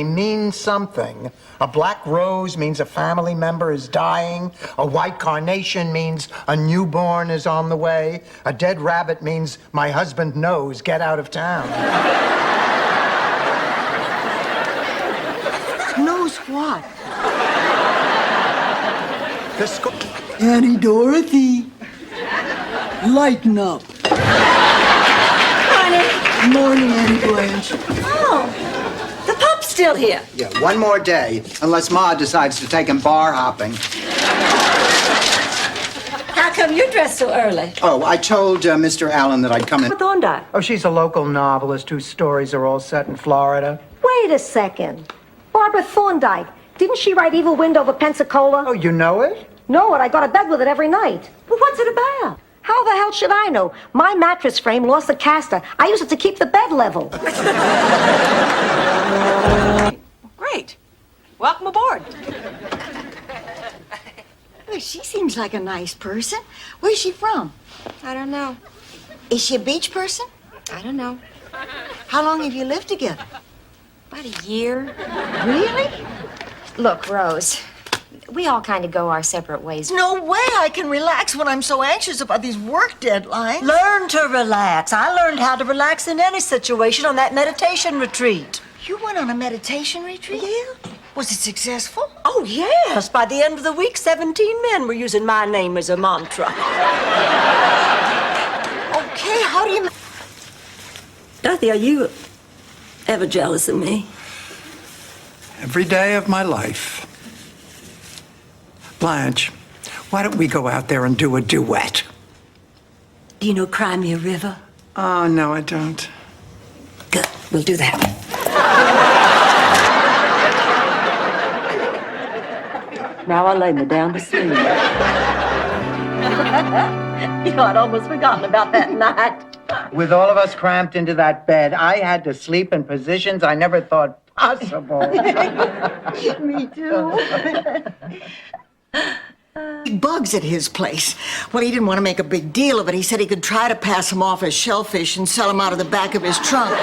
Speaker 16: they mean something. A black rose means a family member is dying. A white carnation means a newborn is on the way. A dead rabbit means my husband knows, get out of town.
Speaker 4: Knows what?
Speaker 13: Annie Dorothy, lighten up.
Speaker 3: Honey.
Speaker 13: Morning, Annie Blanche.
Speaker 3: Oh, the pup's still here.
Speaker 1: Yeah, one more day, unless Ma decides to take him bar hopping.
Speaker 3: How come you dressed so early?
Speaker 1: Oh, I told Mr. Allen that I'd come in.
Speaker 3: Thorndike.
Speaker 16: Oh, she's a local novelist whose stories are all set in Florida.
Speaker 6: Wait a second. Barbara Thorndike. Didn't she write Evil Wind over Pensacola?
Speaker 16: Oh, you know it?
Speaker 6: No, and I go to bed with it every night.
Speaker 3: Well, what's it about?
Speaker 6: How the hell should I know? My mattress frame lost the caster. I use it to keep the bed level.
Speaker 17: Great. Welcome aboard.
Speaker 4: Well, she seems like a nice person. Where's she from?
Speaker 19: I don't know.
Speaker 4: Is she a beach person?
Speaker 19: I don't know.
Speaker 4: How long have you lived together?
Speaker 19: About a year.
Speaker 4: Really?
Speaker 19: Look, Rose, we all kind of go our separate ways.
Speaker 4: No way I can relax when I'm so anxious about these work deadlines.
Speaker 3: Learn to relax. I learned how to relax in any situation on that meditation retreat.
Speaker 4: You went on a meditation retreat?
Speaker 3: Yeah.
Speaker 4: Was it successful?
Speaker 3: Oh, yes. By the end of the week, 17 men were using my name as a mantra.
Speaker 4: Okay, how do you...
Speaker 3: Dorothy, are you ever jealous of me?
Speaker 16: Every day of my life. Blanche, why don't we go out there and do a duet?
Speaker 3: Do you know Cry Me a River?
Speaker 16: Oh, no, I don't.
Speaker 3: Good. We'll do that. Now I lay me down to sleep. You know, I'd almost forgotten about that night.
Speaker 1: With all of us cramped into that bed, I had to sleep in positions I never thought possible.
Speaker 4: Me too. Bugs at his place. Well, he didn't want to make a big deal of it. He said he could try to pass them off as shellfish and sell them out of the back of his trunk.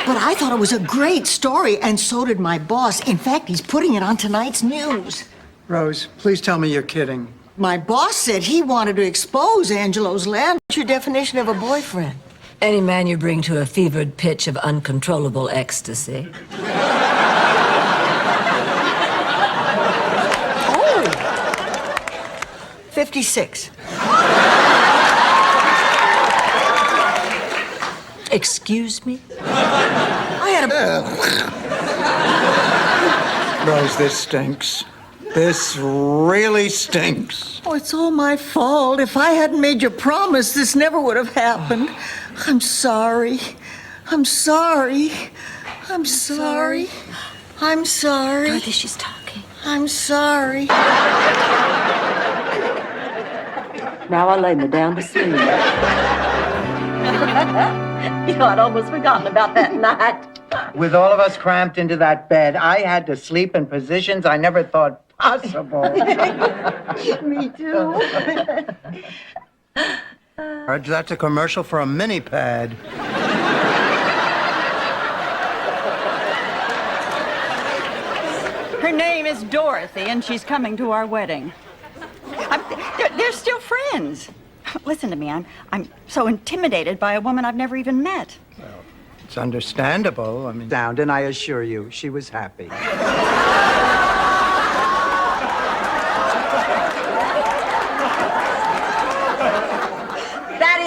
Speaker 4: But I thought it was a great story, and so did my boss. In fact, he's putting it on tonight's news.
Speaker 16: Rose, please tell me you're kidding.
Speaker 4: My boss said he wanted to expose Angelo's land. What's your definition of a boyfriend?
Speaker 3: Any man you bring to a fevered pitch of uncontrollable ecstasy.
Speaker 4: 56.
Speaker 3: Excuse me?
Speaker 4: I had a...
Speaker 16: Rose, this stinks. This really stinks.
Speaker 4: Oh, it's all my fault. If I hadn't made you promise, this never would have happened. I'm sorry. I'm sorry. I'm sorry. I'm sorry.
Speaker 3: Dorothy, she's talking.
Speaker 4: I'm sorry.
Speaker 3: Now I lay me down to sleep. You know, I'd almost forgotten about that night.
Speaker 1: With all of us cramped into that bed, I had to sleep in positions I never thought possible.
Speaker 4: Me too.
Speaker 16: That's a commercial for a mini pad.
Speaker 18: Her name is Dorothy, and she's coming to our wedding. They're still friends. Listen to me, I'm so intimidated by a woman I've never even met.
Speaker 16: Well, it's understandable. I mean, sound, and I assure you, she was happy.
Speaker 3: Daddy,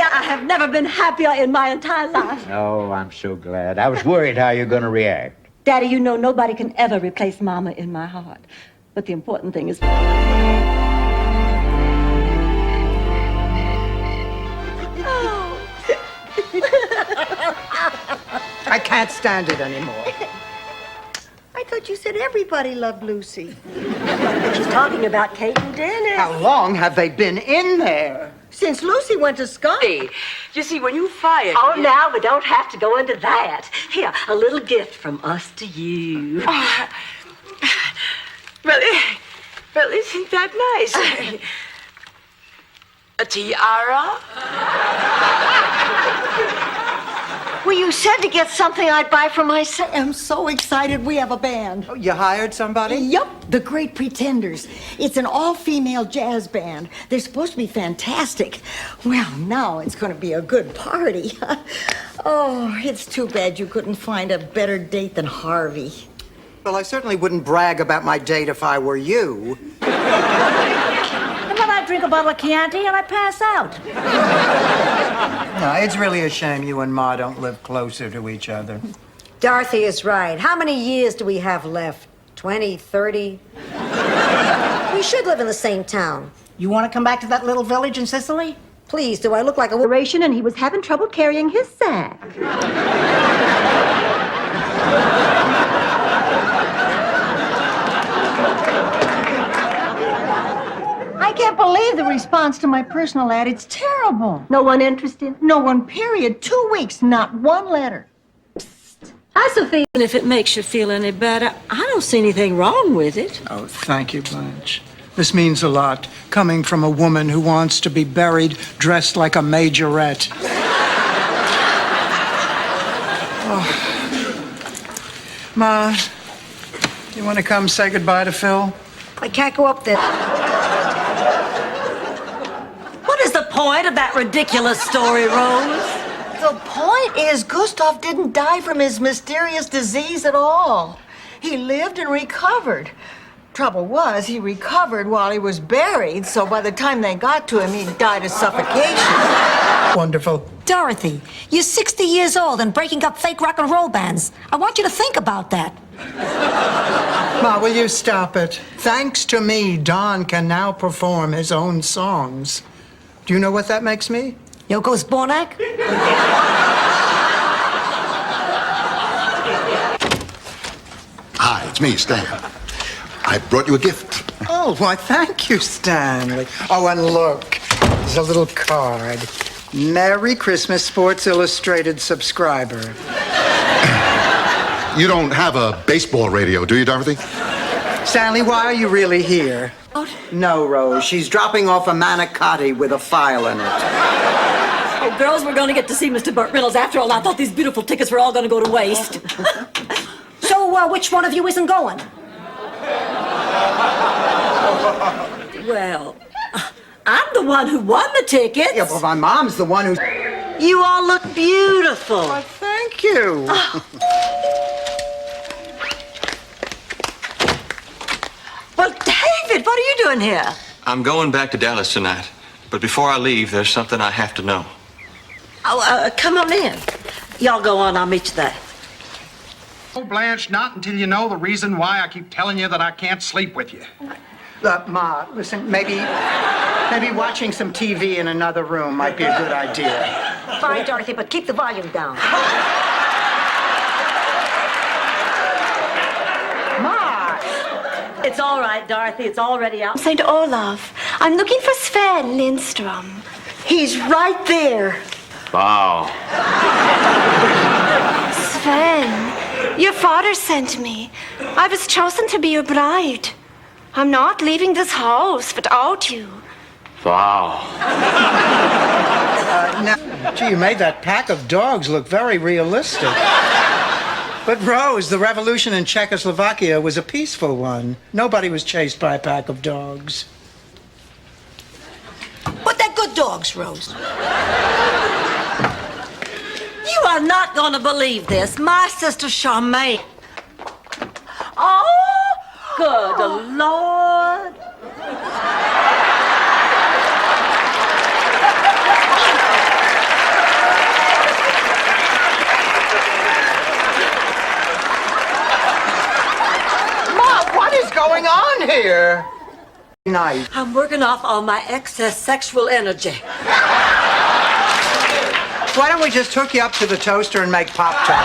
Speaker 3: I have never been happier in my entire life.
Speaker 21: Oh, I'm so glad. I was worried how you're going to react.
Speaker 3: Daddy, you know nobody can ever replace Mama in my heart. But the important thing is...
Speaker 16: I can't stand it anymore.
Speaker 4: I thought you said everybody loved Lucy.
Speaker 3: She's talking about Kate and Dennis.
Speaker 1: How long have they been in there?
Speaker 4: Since Lucy went to Scotty.
Speaker 3: You see, when you fired... Oh, now we don't have to go into that. Here, a little gift from us to you.
Speaker 22: Well, isn't that nice? A tiara?
Speaker 4: Well, you said to get something I'd buy for myself. I'm so excited we have a band.
Speaker 16: Oh, you hired somebody?
Speaker 4: Yup, the Great Pretenders. It's an all-female jazz band. They're supposed to be fantastic. Well, now it's going to be a good party. Oh, it's too bad you couldn't find a better date than Harvey.
Speaker 16: Well, I certainly wouldn't brag about my date if I were you.
Speaker 6: And then I drink a bottle of Chianti and I pass out.
Speaker 16: No, it's really a shame you and Ma don't live closer to each other.
Speaker 6: Dorothy is right. How many years do we have left? 20, 30? We should live in the same town.
Speaker 3: You want to come back to that little village in Sicily?
Speaker 6: Please, do I look like a
Speaker 3: Operation, and he was having trouble carrying his sack.
Speaker 4: I can't believe the response to my personal ad. It's terrible.
Speaker 3: No one interested?
Speaker 4: No one, period. 2 weeks, not one letter.
Speaker 3: Hi, Sophie. And if it makes you feel any better, I don't see anything wrong with it.
Speaker 16: Oh, thank you, Blanche. This means a lot, coming from a woman who wants to be buried dressed like a majorette. Oh. Ma, you want to come say goodbye to Phil?
Speaker 6: I can't go up there.
Speaker 3: What is the point of that ridiculous story, Rose?
Speaker 4: The point is, Gustav didn't die from his mysterious disease at all. He lived and recovered. Trouble was, he recovered while he was buried, so by the time they got to him, he died of suffocation.
Speaker 16: Wonderful.
Speaker 6: Dorothy, you're 60 years old and breaking up fake rock and roll bands. I want you to think about that.
Speaker 16: Ma, will you stop it? Thanks to me, Don can now perform his own songs. Do you know what that makes me?
Speaker 6: Yoko Spornak?
Speaker 2: Hi, it's me, Stan. I brought you a gift.
Speaker 16: Oh, why, thank you, Stanley. Oh, and look, there's a little card. Merry Christmas, Sports Illustrated subscriber.
Speaker 2: You don't have a baseball radio, do you, Dorothy?
Speaker 16: Stanley, why are you really here? No, Rose, she's dropping off a manicotti with a file in it.
Speaker 3: Oh, girls, we're going to get to see Mr. Burt Reynolds. After all, I thought these beautiful tickets were all going to go to waste.
Speaker 6: So, which one of you isn't going?
Speaker 3: Well, I'm the one who won the tickets.
Speaker 16: Yeah, well, my mom's the one who...
Speaker 3: You all look beautiful.
Speaker 16: Why, thank you.
Speaker 3: Well, David, what are you doing here?
Speaker 15: I'm going back to Dallas tonight. But before I leave, there's something I have to know.
Speaker 3: Oh, come on in. Y'all go on, I'll meet you there.
Speaker 5: Oh, Blanche, not until you know the reason why I keep telling you that I can't sleep with you.
Speaker 16: Ma, listen, maybe watching some TV in another room might be a good idea.
Speaker 6: Fine, Dorothy, but keep the volume down.
Speaker 3: It's all right, Dorothy. It's already out.
Speaker 19: St. Olaf, I'm looking for Sven Lindstrom.
Speaker 4: He's right there.
Speaker 14: Wow.
Speaker 19: Sven, your father sent me. I was chosen to be your bride. I'm not leaving this house without you.
Speaker 14: Wow.
Speaker 16: Now, gee, you made that pack of dogs look very realistic. But Rose, the revolution in Czechoslovakia was a peaceful one. Nobody was chased by a pack of dogs.
Speaker 6: But they're good dogs, Rose.
Speaker 3: You are not going to believe this. My sister Charmaine. Oh, good Lord.
Speaker 16: What is going on here? Nice.
Speaker 3: I'm working off all my excess sexual energy.
Speaker 16: Why don't we just hook you up to the toaster and make Pop-Tarts?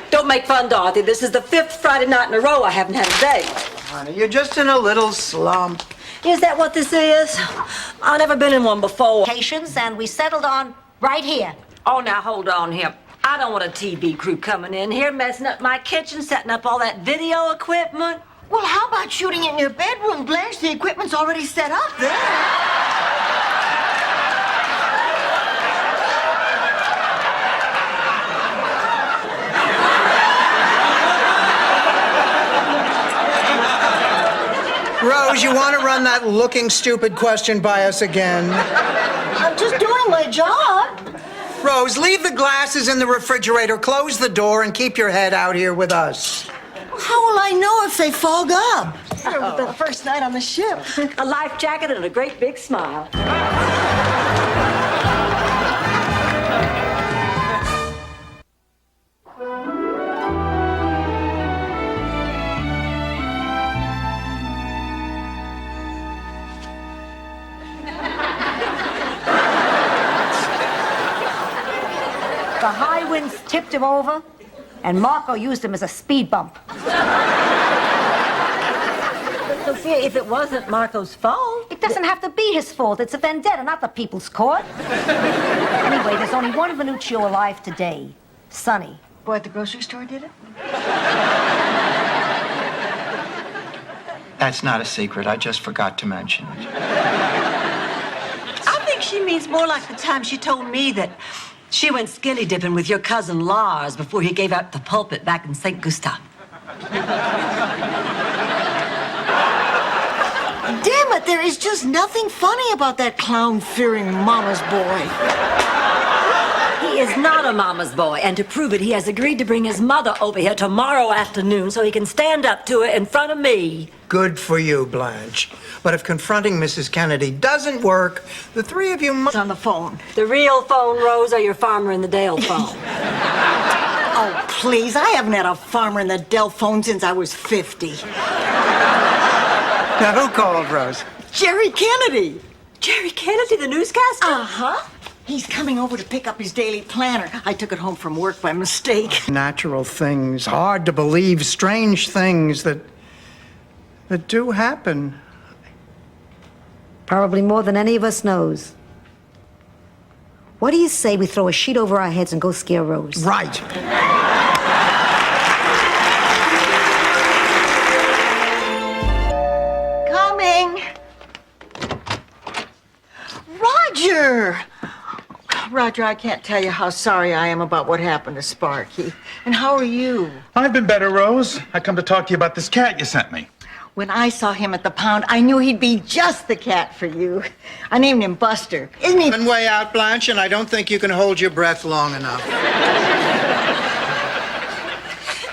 Speaker 3: Don't make fun, Dorothy. This is the 5th Friday night in a row I haven't had a date.
Speaker 16: Honey, you're just in a little slump.
Speaker 3: Is that what this is? I've never been in one before.
Speaker 6: And we settled on right here.
Speaker 3: Oh, now hold on here. I don't want a TV crew coming in here, messing up my kitchen, setting up all that video equipment.
Speaker 4: Well, how about shooting it in your bedroom, Blanche? The equipment's already set up there.
Speaker 16: Rose, you want to run that looking stupid question by us again?
Speaker 4: I'm just doing my job.
Speaker 16: Rose, leave the glasses in the refrigerator, close the door, and keep your head out here with us.
Speaker 4: How will I know if they fog up? The first night on the ship.
Speaker 3: A life jacket and a great big smile.
Speaker 6: The high winds tipped him over, and Marco used him as a speed bump.
Speaker 3: Sophia, if it wasn't Marco's fault...
Speaker 6: It doesn't have to be his fault. It's a vendetta, not the people's court. Anyway, there's only one Venuccio alive today. Sonny.
Speaker 4: Boy at the grocery store did it?
Speaker 1: That's not a secret. I just forgot to mention it.
Speaker 7: I think she means more like the time she told me that she went skinny dipping with your cousin Lars before he gave out the pulpit back in St. Gustav.
Speaker 4: Damn it, there is just nothing funny about that clown-fearing mama's boy.
Speaker 3: He is not a mama's boy, and to prove it, he has agreed to bring his mother over here tomorrow afternoon so he can stand up to her in front of me.
Speaker 16: Good for you, Blanche. But if confronting Mrs. Kennedy doesn't work, the three of you must...
Speaker 4: On the phone.
Speaker 3: The real phone, Rose, or your farmer in the Dale phone?
Speaker 4: Oh, please, I haven't had a farmer in the Dell phone since I was 50.
Speaker 16: Now, who called, Rose?
Speaker 4: Jerry Kennedy.
Speaker 3: Jerry Kennedy, the newscaster?
Speaker 4: Uh-huh. He's coming over to pick up his daily planner. I took it home from work by mistake.
Speaker 16: Natural things, hard to believe, strange things that do happen.
Speaker 6: Probably more than any of us knows. What do you say we throw a sheet over our heads and go scare Rose?
Speaker 16: Right.
Speaker 4: Coming. Roger! Roger, I can't tell you how sorry I am about what happened to Sparky. And how are you?
Speaker 20: I've been better, Rose. I come to talk to you about this cat you sent me.
Speaker 4: When I saw him at the pound, I knew he'd be just the cat for you. I named him Buster. Isn't he?
Speaker 16: One way out, Blanche, and I don't think you can hold your breath long enough.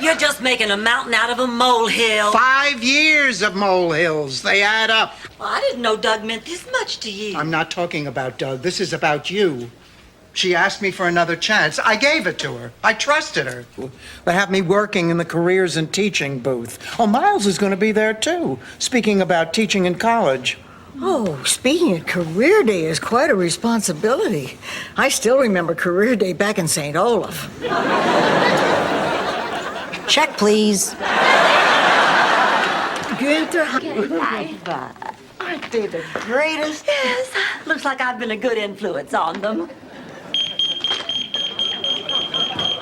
Speaker 3: You're just making a mountain out of a molehill.
Speaker 16: 5 years of molehills. They add up.
Speaker 3: Well, I didn't know Doug meant this much to you.
Speaker 16: I'm not talking about Doug. This is about you. She asked me for another chance. I gave it to her. I trusted her. They have me working in the careers and teaching booth. Oh, Miles is going to be there, too. Speaking about teaching in college.
Speaker 4: Oh, speaking of career day is quite a responsibility. I still remember career day back in St. Olaf.
Speaker 6: Check, please.
Speaker 4: Aren't they the greatest?
Speaker 3: Yes. Looks like I've been a good influence on them.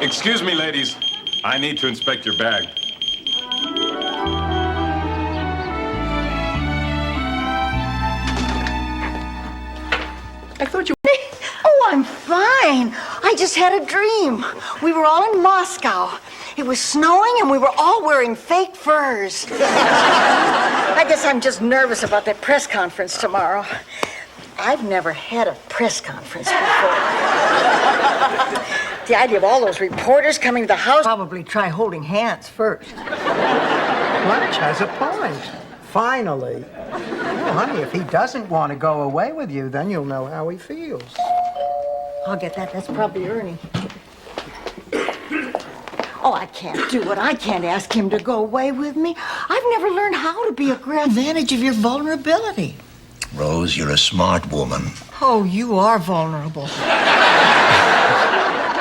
Speaker 23: Excuse me, ladies. I need to inspect your bag.
Speaker 4: I thought you... Oh, I'm fine. I just had a dream. We were all in Moscow. It was snowing and we were all wearing fake furs. I guess I'm just nervous about that press conference tomorrow. I've never had a press conference before. The idea of all those reporters coming to the house, probably try holding hands first.
Speaker 16: Blanche has a point. Finally. Well, honey, if he doesn't want to go away with you, then you'll know how he feels.
Speaker 4: I'll get that. That's probably Ernie. Oh, I can't do it. I can't ask him to go away with me. I've never learned how to be a great advantage of your vulnerability.
Speaker 9: Rose, you're a smart woman.
Speaker 4: Oh, you are vulnerable.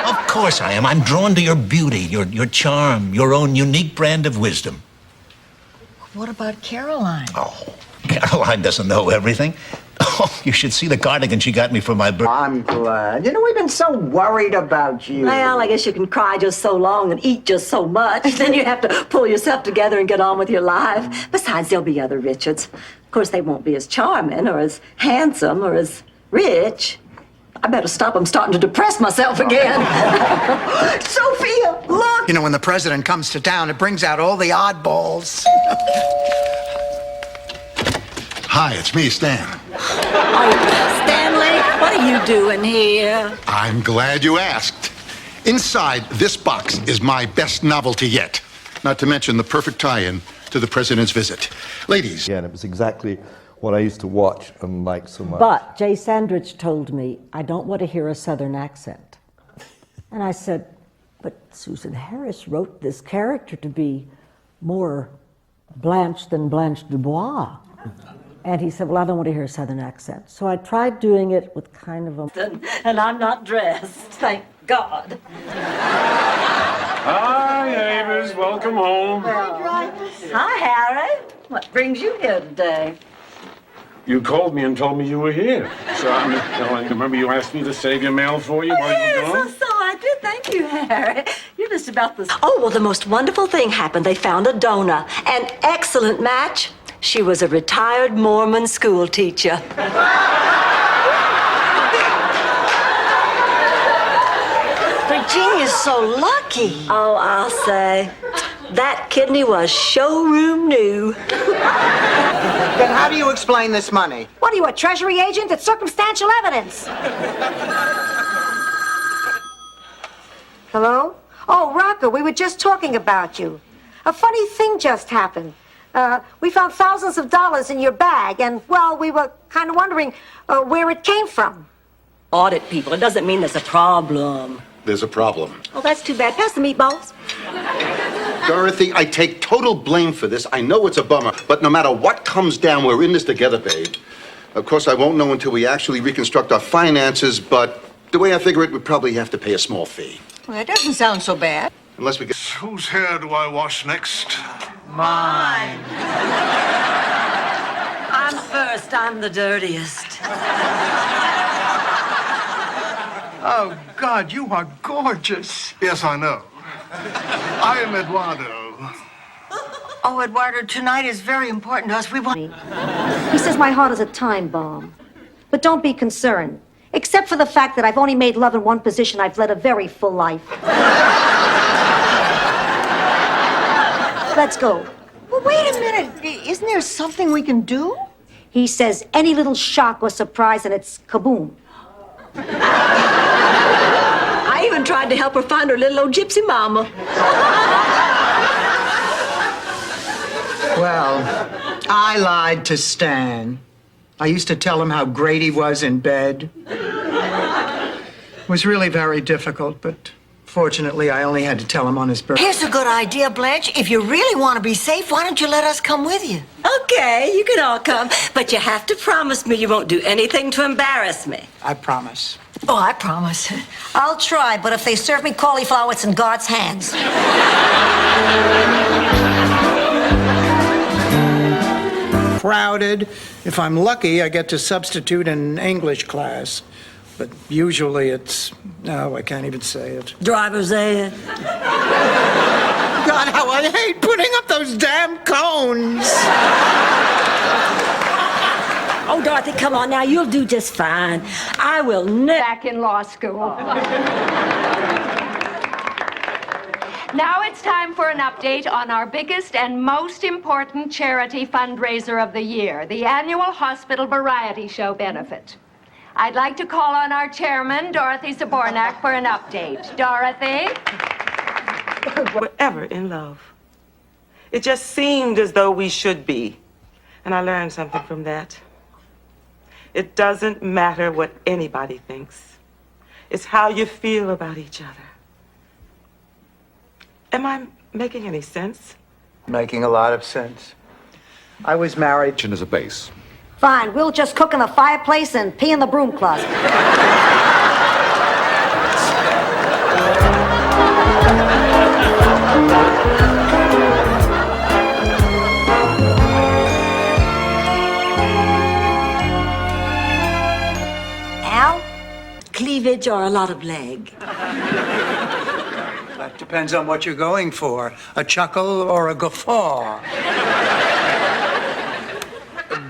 Speaker 9: Of course I am. I'm drawn to your beauty, your charm, your own unique brand of wisdom.
Speaker 4: What about Caroline?
Speaker 9: Oh, Caroline doesn't know everything. Oh, you should see the cardigan she got me for my birthday.
Speaker 1: I'm glad. You know, we've been so worried about you.
Speaker 3: Well, I guess you can cry just so long and eat just so much. Then you have to pull yourself together and get on with your life. Besides, there'll be other Richards. Of course, they won't be as charming or as handsome or as rich. I better stop. I'm starting to depress myself again.
Speaker 4: Sophia, look!
Speaker 16: You know, when the president comes to town, it brings out all the oddballs.
Speaker 2: Hi, it's me, Stan.
Speaker 3: Stanley, what are you doing here?
Speaker 2: I'm glad you asked. Inside this box is my best novelty yet, not to mention the perfect tie-in to the president's visit. Ladies.
Speaker 8: Yeah, and it was exactly what I used to watch and like so much.
Speaker 10: But Jay Sandrich told me, I don't want to hear a Southern accent. And I said, but Susan Harris wrote this character to be more Blanche than Blanche Dubois. And he said, well, I don't want to hear a Southern accent. So I tried doing it with kind of a...
Speaker 3: And I'm not dressed, thank God.
Speaker 23: Hi, neighbors. Welcome home.
Speaker 3: Hi, Harry. What brings you here today?
Speaker 23: You called me and told me you were here. So I remember you asked me to save your mail for you while you were gone?
Speaker 3: So I did. Thank you, Harry. You're just about the... Oh, well, the most wonderful thing happened. They found a donor. An excellent match. She was a retired Mormon school teacher.
Speaker 4: Virginia's so lucky.
Speaker 3: Oh, I'll say. That kidney was showroom new.
Speaker 16: Then how do you explain this money?
Speaker 6: What are you, a treasury agent? It's circumstantial evidence. Hello? Oh, Rocco, we were just talking about you. A funny thing just happened. We found thousands of dollars in your bag, and, well, we were kind of wondering where it came from.
Speaker 3: Audit people. It doesn't mean there's a problem.
Speaker 2: There's a problem.
Speaker 6: Oh, that's too bad. Pass the meatballs.
Speaker 2: Dorothy, I take total blame for this. I know it's a bummer, but no matter what comes down, we're in this together, babe. Of course, I won't know until we actually reconstruct our finances, but the way I figure it, we probably have to pay a small fee.
Speaker 4: Well, that doesn't sound so bad.
Speaker 2: Unless we get...
Speaker 12: Whose hair do I wash next?
Speaker 3: Mine. I'm first. I'm the dirtiest.
Speaker 12: Oh, God, you are gorgeous. Yes, I know. I am Eduardo.
Speaker 4: Oh, Eduardo, tonight is very important to us. We want...
Speaker 6: He says my heart is a time bomb. But don't be concerned. Except for the fact that I've only made love in one position, I've led a very full life. Let's go.
Speaker 4: Well, wait a minute. Isn't there something we can do?
Speaker 6: He says any little shock or surprise and it's kaboom.
Speaker 3: I even tried to help her find her little old gypsy mama.
Speaker 16: Well, I lied to Stan. I used to tell him how great he was in bed. It was really very difficult, but fortunately, I only had to tell him on his birthday.
Speaker 4: Here's a good idea, Blanche. If you really want to be safe, why don't you let us come with you?
Speaker 3: Okay, you can all come, but you have to promise me you won't do anything to embarrass me.
Speaker 16: I promise.
Speaker 4: Oh, I promise.
Speaker 6: I'll try, but if they serve me cauliflower, it's in God's hands.
Speaker 16: Crowded. If I'm lucky, I get to substitute in English class. But usually it's, no, I can't even say it.
Speaker 3: Driver's ed.
Speaker 16: God, how I hate putting up those damn cones.
Speaker 3: Oh, Dorothy, come on now. You'll do just fine. I will never...
Speaker 11: Back in law school. Now it's time for an update on our biggest and most important charity fundraiser of the year, the annual Hospital Variety Show benefit. I'd like to call on our chairman, Dorothy Zabornak, for an update. Dorothy?
Speaker 24: We're ever in love. It just seemed as though we should be. And I learned something from that. It doesn't matter what anybody thinks. It's how you feel about each other. Am I making any sense?
Speaker 16: Making a lot of sense. I was married.
Speaker 25: As a base.
Speaker 6: Fine, we'll just cook in the fireplace and pee in the broom closet. Al?
Speaker 3: Cleavage or a lot of leg?
Speaker 16: That depends on what you're going for. A chuckle or a guffaw.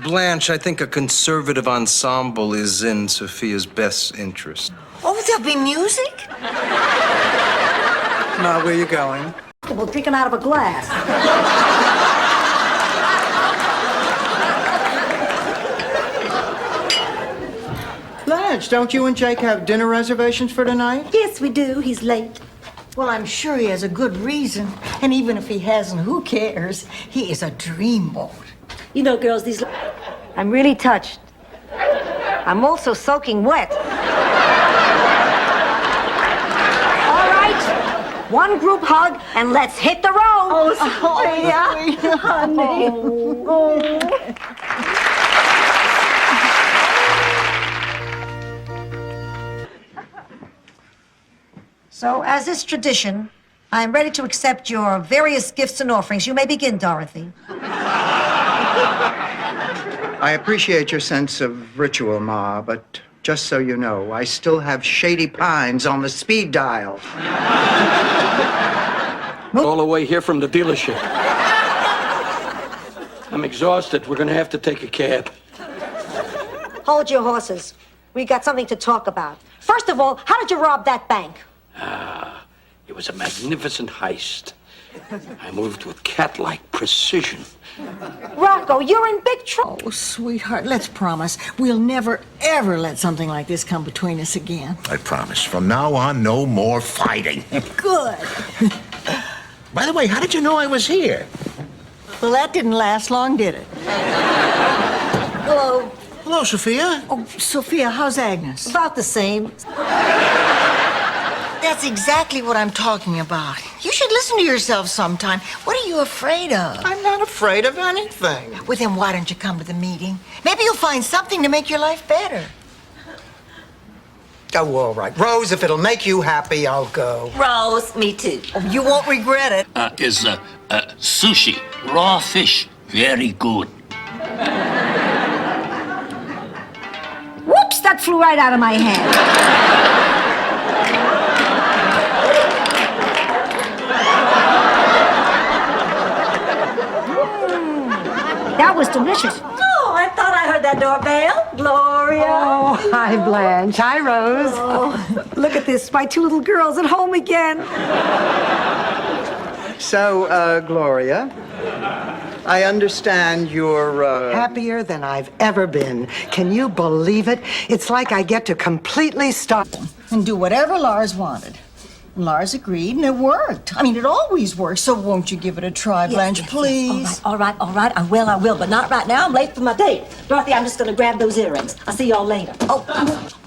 Speaker 26: Blanche, I think a conservative ensemble is in Sophia's best interest.
Speaker 4: Oh, there'll be music?
Speaker 16: Now, where you going?
Speaker 6: We're drinking out of a glass.
Speaker 16: Blanche, don't you and Jake have dinner reservations for tonight?
Speaker 3: Yes, we do. He's late.
Speaker 4: Well, I'm sure he has a good reason. And even if he hasn't, who cares? He is a dreamboat.
Speaker 3: You know, girls, these...
Speaker 6: I'm really touched. I'm also soaking wet. All right, one group hug and let's hit the road.
Speaker 3: Oh, Sophia, honey.
Speaker 6: So, as is tradition, I am ready to accept your various gifts and offerings. You may begin, Dorothy.
Speaker 1: I appreciate your sense of ritual, Ma, but just so you know, I still have Shady Pines on the speed dial.
Speaker 5: All the way here from the dealership. I'm exhausted. We're going to have to take a cab.
Speaker 6: Hold your horses. We got something to talk about. First of all, how did you rob that bank?
Speaker 5: It was a magnificent heist. I moved with cat-like precision.
Speaker 6: Rocco, you're in big trouble.
Speaker 4: Oh, sweetheart, let's promise we'll never, ever let something like this come between us again.
Speaker 9: I promise. From now on, no more fighting.
Speaker 4: Good.
Speaker 9: By the way, how did you know I was here?
Speaker 4: Well, that didn't last long, did it?
Speaker 6: Hello.
Speaker 9: Hello, Sophia.
Speaker 4: Oh, Sophia, how's Agnes?
Speaker 6: About the same.
Speaker 4: That's exactly what I'm talking about. You should listen to yourself sometime. What are you afraid of?
Speaker 16: I'm not afraid of anything.
Speaker 4: Well, then why don't you come to the meeting? Maybe you'll find something to make your life better.
Speaker 16: Oh, all right. Rose, if it'll make you happy, I'll go.
Speaker 3: Rose, me too.
Speaker 4: Oh, you won't regret it.
Speaker 13: Is sushi, raw fish, very good.
Speaker 6: Whoops, that flew right out of my hand. That was delicious.
Speaker 3: Oh, I thought I heard that doorbell. Gloria.
Speaker 6: Oh, hi, Blanche. Hi, Rose. Oh, look at this. My two little girls at home again.
Speaker 1: So, Gloria, I understand you're,
Speaker 17: Happier than I've ever been. Can you believe it? It's like I get to completely stop.
Speaker 4: And do whatever Lars wanted. And Lars agreed, and it worked. I mean, it always works, so won't you give it a try, Blanche, please?
Speaker 3: Yes. All right, I will, but not right now. I'm late for my date. Dorothy, I'm just gonna grab those earrings. I'll see y'all later.
Speaker 4: Oh,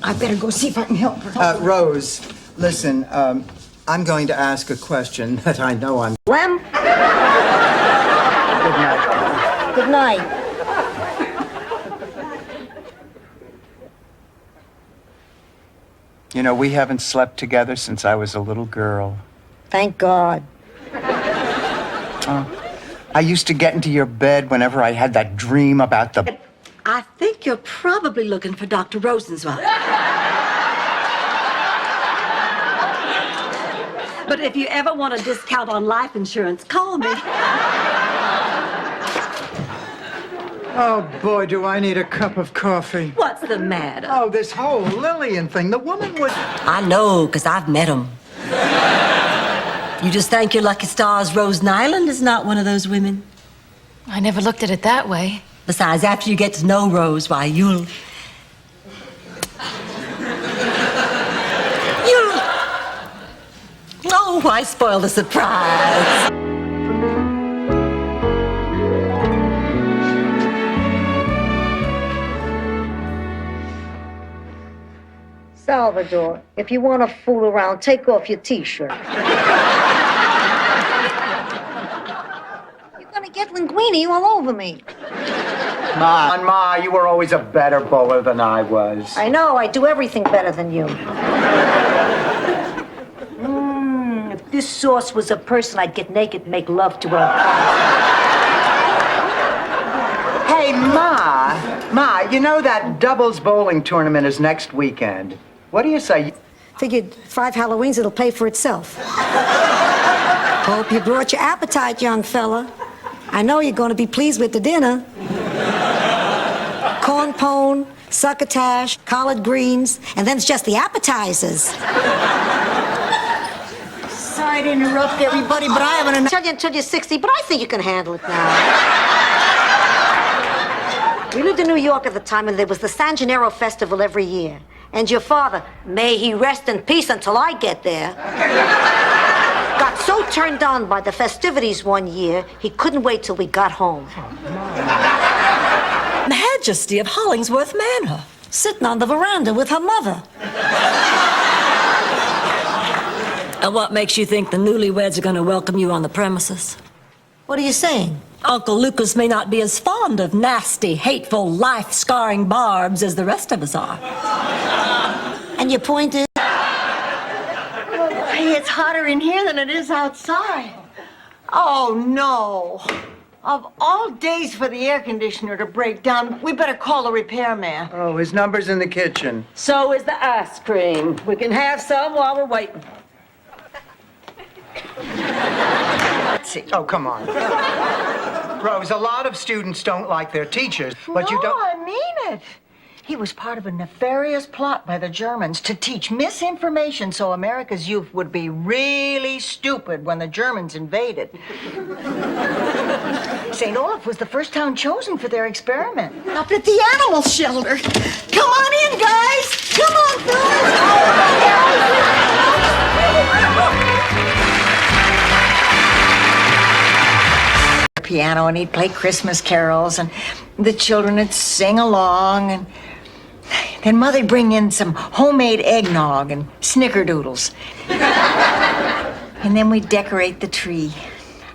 Speaker 4: I better go see if I can help her.
Speaker 1: Rose, listen, I'm going to ask a question that I know I'm...
Speaker 6: Lem?
Speaker 1: Good night.
Speaker 6: Good night.
Speaker 1: You know, we haven't slept together since I was a little girl.
Speaker 6: Thank God.
Speaker 1: I used to get into your bed whenever I had that dream about the...
Speaker 3: I think you're probably looking for Dr. Rosenzweig. But if you ever want a discount on life insurance, call me.
Speaker 1: Oh, boy, do I need a cup of coffee.
Speaker 3: What's the matter?
Speaker 1: Oh, this whole Lillian thing. The woman would...
Speaker 3: I know, because I've met him. You just thank your lucky stars Rose Nyland is not one of those women.
Speaker 18: I never looked at it that way.
Speaker 3: Besides, after you get to know Rose, why, you'll... Oh, why spoil the surprise?
Speaker 6: Salvador, if you want to fool around, take off your T-shirt. You're gonna get linguine all over me.
Speaker 1: Ma, you were always a better bowler than I was.
Speaker 6: I know, I do everything better than you. If this sauce was a person, I'd get naked and make love to her.
Speaker 1: Hey, Ma, you know that doubles bowling tournament is next weekend. What do you say?
Speaker 6: Figured 5 Halloweens, it'll pay for itself. Hope you brought your appetite, young fella. I know you're going to be pleased with the dinner. Corn pone, succotash, collard greens, and then it's just the appetizers.
Speaker 4: Sorry to interrupt everybody, but I haven't enough.
Speaker 6: Tell you until you're 60, but I think you can handle it now. We lived in New York at the time, and there was the San Gennaro Festival every year. And your father, may he rest in peace until I get there, got so turned on by the festivities one year, he couldn't wait till we got home.
Speaker 3: Majesty of Hollingsworth Manor, sitting on the veranda with her mother. And what makes you think the newlyweds are going to welcome you on the premises?
Speaker 6: What are you saying?
Speaker 3: Uncle Lucas may not be as fond of nasty, hateful, life-scarring barbs as the rest of us are.
Speaker 6: And your point is?
Speaker 4: Hey, it's hotter in here than it is outside. Oh, no. Of all days for the air conditioner to break down, we better call the repairman.
Speaker 1: Oh, his number's in the kitchen.
Speaker 10: So is the ice cream. We can have some while we're waiting.
Speaker 16: Let's see. Oh, come on. Rose, a lot of students don't like their teachers, but you don't...
Speaker 4: No, I mean it. He was part of a nefarious plot by the Germans to teach misinformation so America's youth would be really stupid when the Germans invaded. St. Olaf was the first town chosen for their experiment. Up at the animal shelter. Come on in, guys. Come on, piano, and he'd play Christmas carols, and the children would sing along, and then Mother'd bring in some homemade eggnog and snickerdoodles. And then we'd decorate the tree.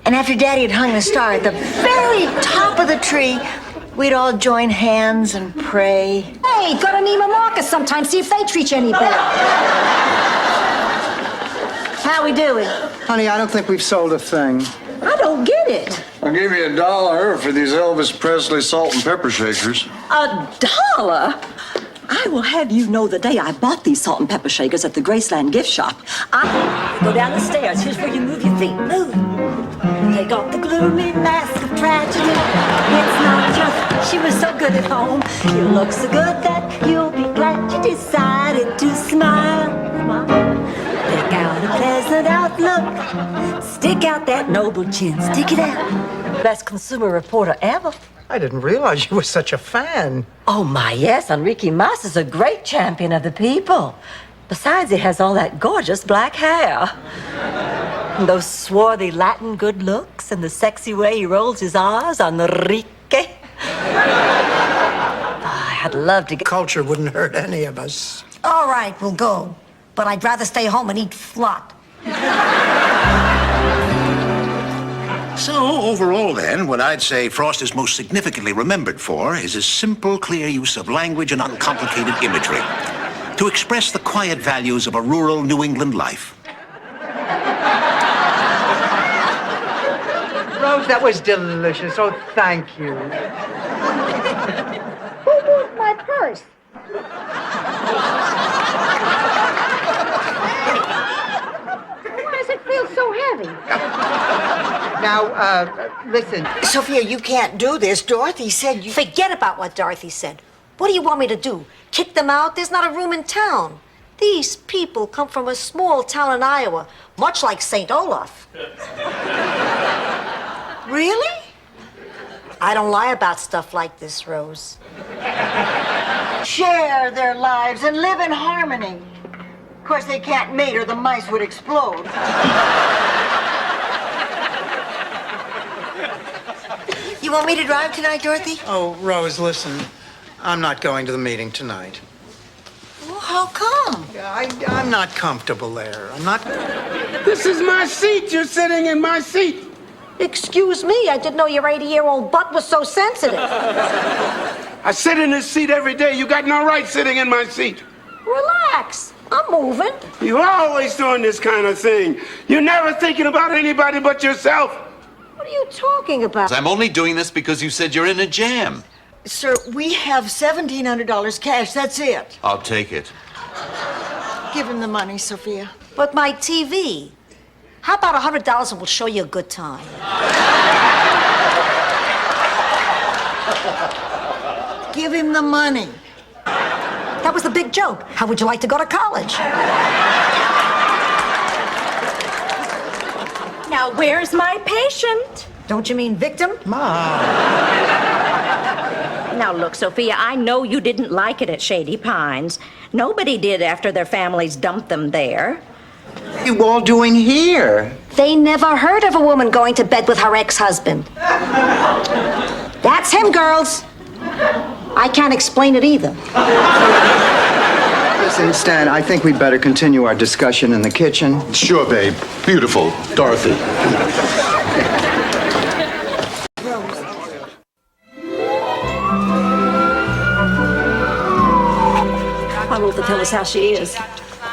Speaker 4: And after Daddy had hung the star at the very top of the tree, we'd all join hands and pray.
Speaker 6: Hey, go to Neiman Marcus sometime, see if they treat you any better. How we doing?
Speaker 16: Honey, I don't think we've sold a thing.
Speaker 6: I don't get it.
Speaker 14: I'll give you $1 for these Elvis Presley salt and pepper shakers.
Speaker 3: $1? I will have you know the day I bought these salt and pepper shakers at the Graceland gift shop. Go down the stairs. Here's where you move your feet. Move. Take off the gloomy mask of tragedy. It's not just she was so good at home. You look so good that you'll be glad you decided to smile. Pick out a pleasant outlook. Stick out that noble chin. Stick it out. Best consumer reporter ever.
Speaker 16: I didn't realize you were such a fan.
Speaker 3: Oh, my, yes. Enrique Mas is a great champion of the people. Besides, he has all that gorgeous black hair. And those swarthy Latin good looks and the sexy way he rolls his R's, Enrique. I'd love to get...
Speaker 16: Culture wouldn't hurt any of us.
Speaker 6: All right, we'll go. But I'd rather stay home and eat flot.
Speaker 9: So, overall then, what I'd say Frost is most significantly remembered for is his simple, clear use of language and uncomplicated imagery to express the quiet values of a rural New England life.
Speaker 1: Rose, that was delicious. Oh, thank you.
Speaker 6: Who moved my purse? Why does it feel so heavy?
Speaker 1: Now, listen.
Speaker 4: Sophia, you can't do this. Dorothy said you...
Speaker 6: Forget about what Dorothy said. What do you want me to do? Kick them out? There's not a room in town. These people come from a small town in Iowa, much like St. Olaf.
Speaker 4: Really?
Speaker 6: I don't lie about stuff like this, Rose.
Speaker 4: Share their lives and live in harmony. Of course, they can't mate or the mice would explode. You want me to drive tonight, Dorothy?
Speaker 16: Oh, Rose, listen. I'm not going to the meeting tonight.
Speaker 4: Well, how come?
Speaker 16: I'm not comfortable there. I'm not...
Speaker 23: This is my seat. You're sitting in my seat.
Speaker 6: Excuse me, I didn't know your 80-year-old butt was so sensitive.
Speaker 23: I sit in this seat every day. You got no right sitting in my seat.
Speaker 6: Relax. I'm moving.
Speaker 23: You're always doing this kind of thing. You're never thinking about anybody but yourself.
Speaker 6: What are you talking about?
Speaker 15: I'm only doing this because you said you're in a jam.
Speaker 4: Sir, we have $1,700 cash. That's it.
Speaker 15: I'll take it.
Speaker 4: Give him the money, Sophia.
Speaker 6: But my TV. How about $100 and we'll show you a good time?
Speaker 4: Give him the money.
Speaker 6: That was the big joke. How would you like to go to college?
Speaker 10: Now, where's my patient?
Speaker 6: Don't you mean victim?
Speaker 16: Ma.
Speaker 10: Now,
Speaker 7: Now, look, Sophia, I know you didn't like it at Shady Pines. Nobody did after their families dumped them there.
Speaker 1: What are you all doing here?
Speaker 6: They never heard of a woman going to bed with her ex-husband. That's him, girls. I can't explain it either.
Speaker 1: Listen, Stan, I think we'd better continue our discussion in the kitchen.
Speaker 2: Sure, babe. Beautiful. Dorothy.
Speaker 3: Why won't they tell us how she is?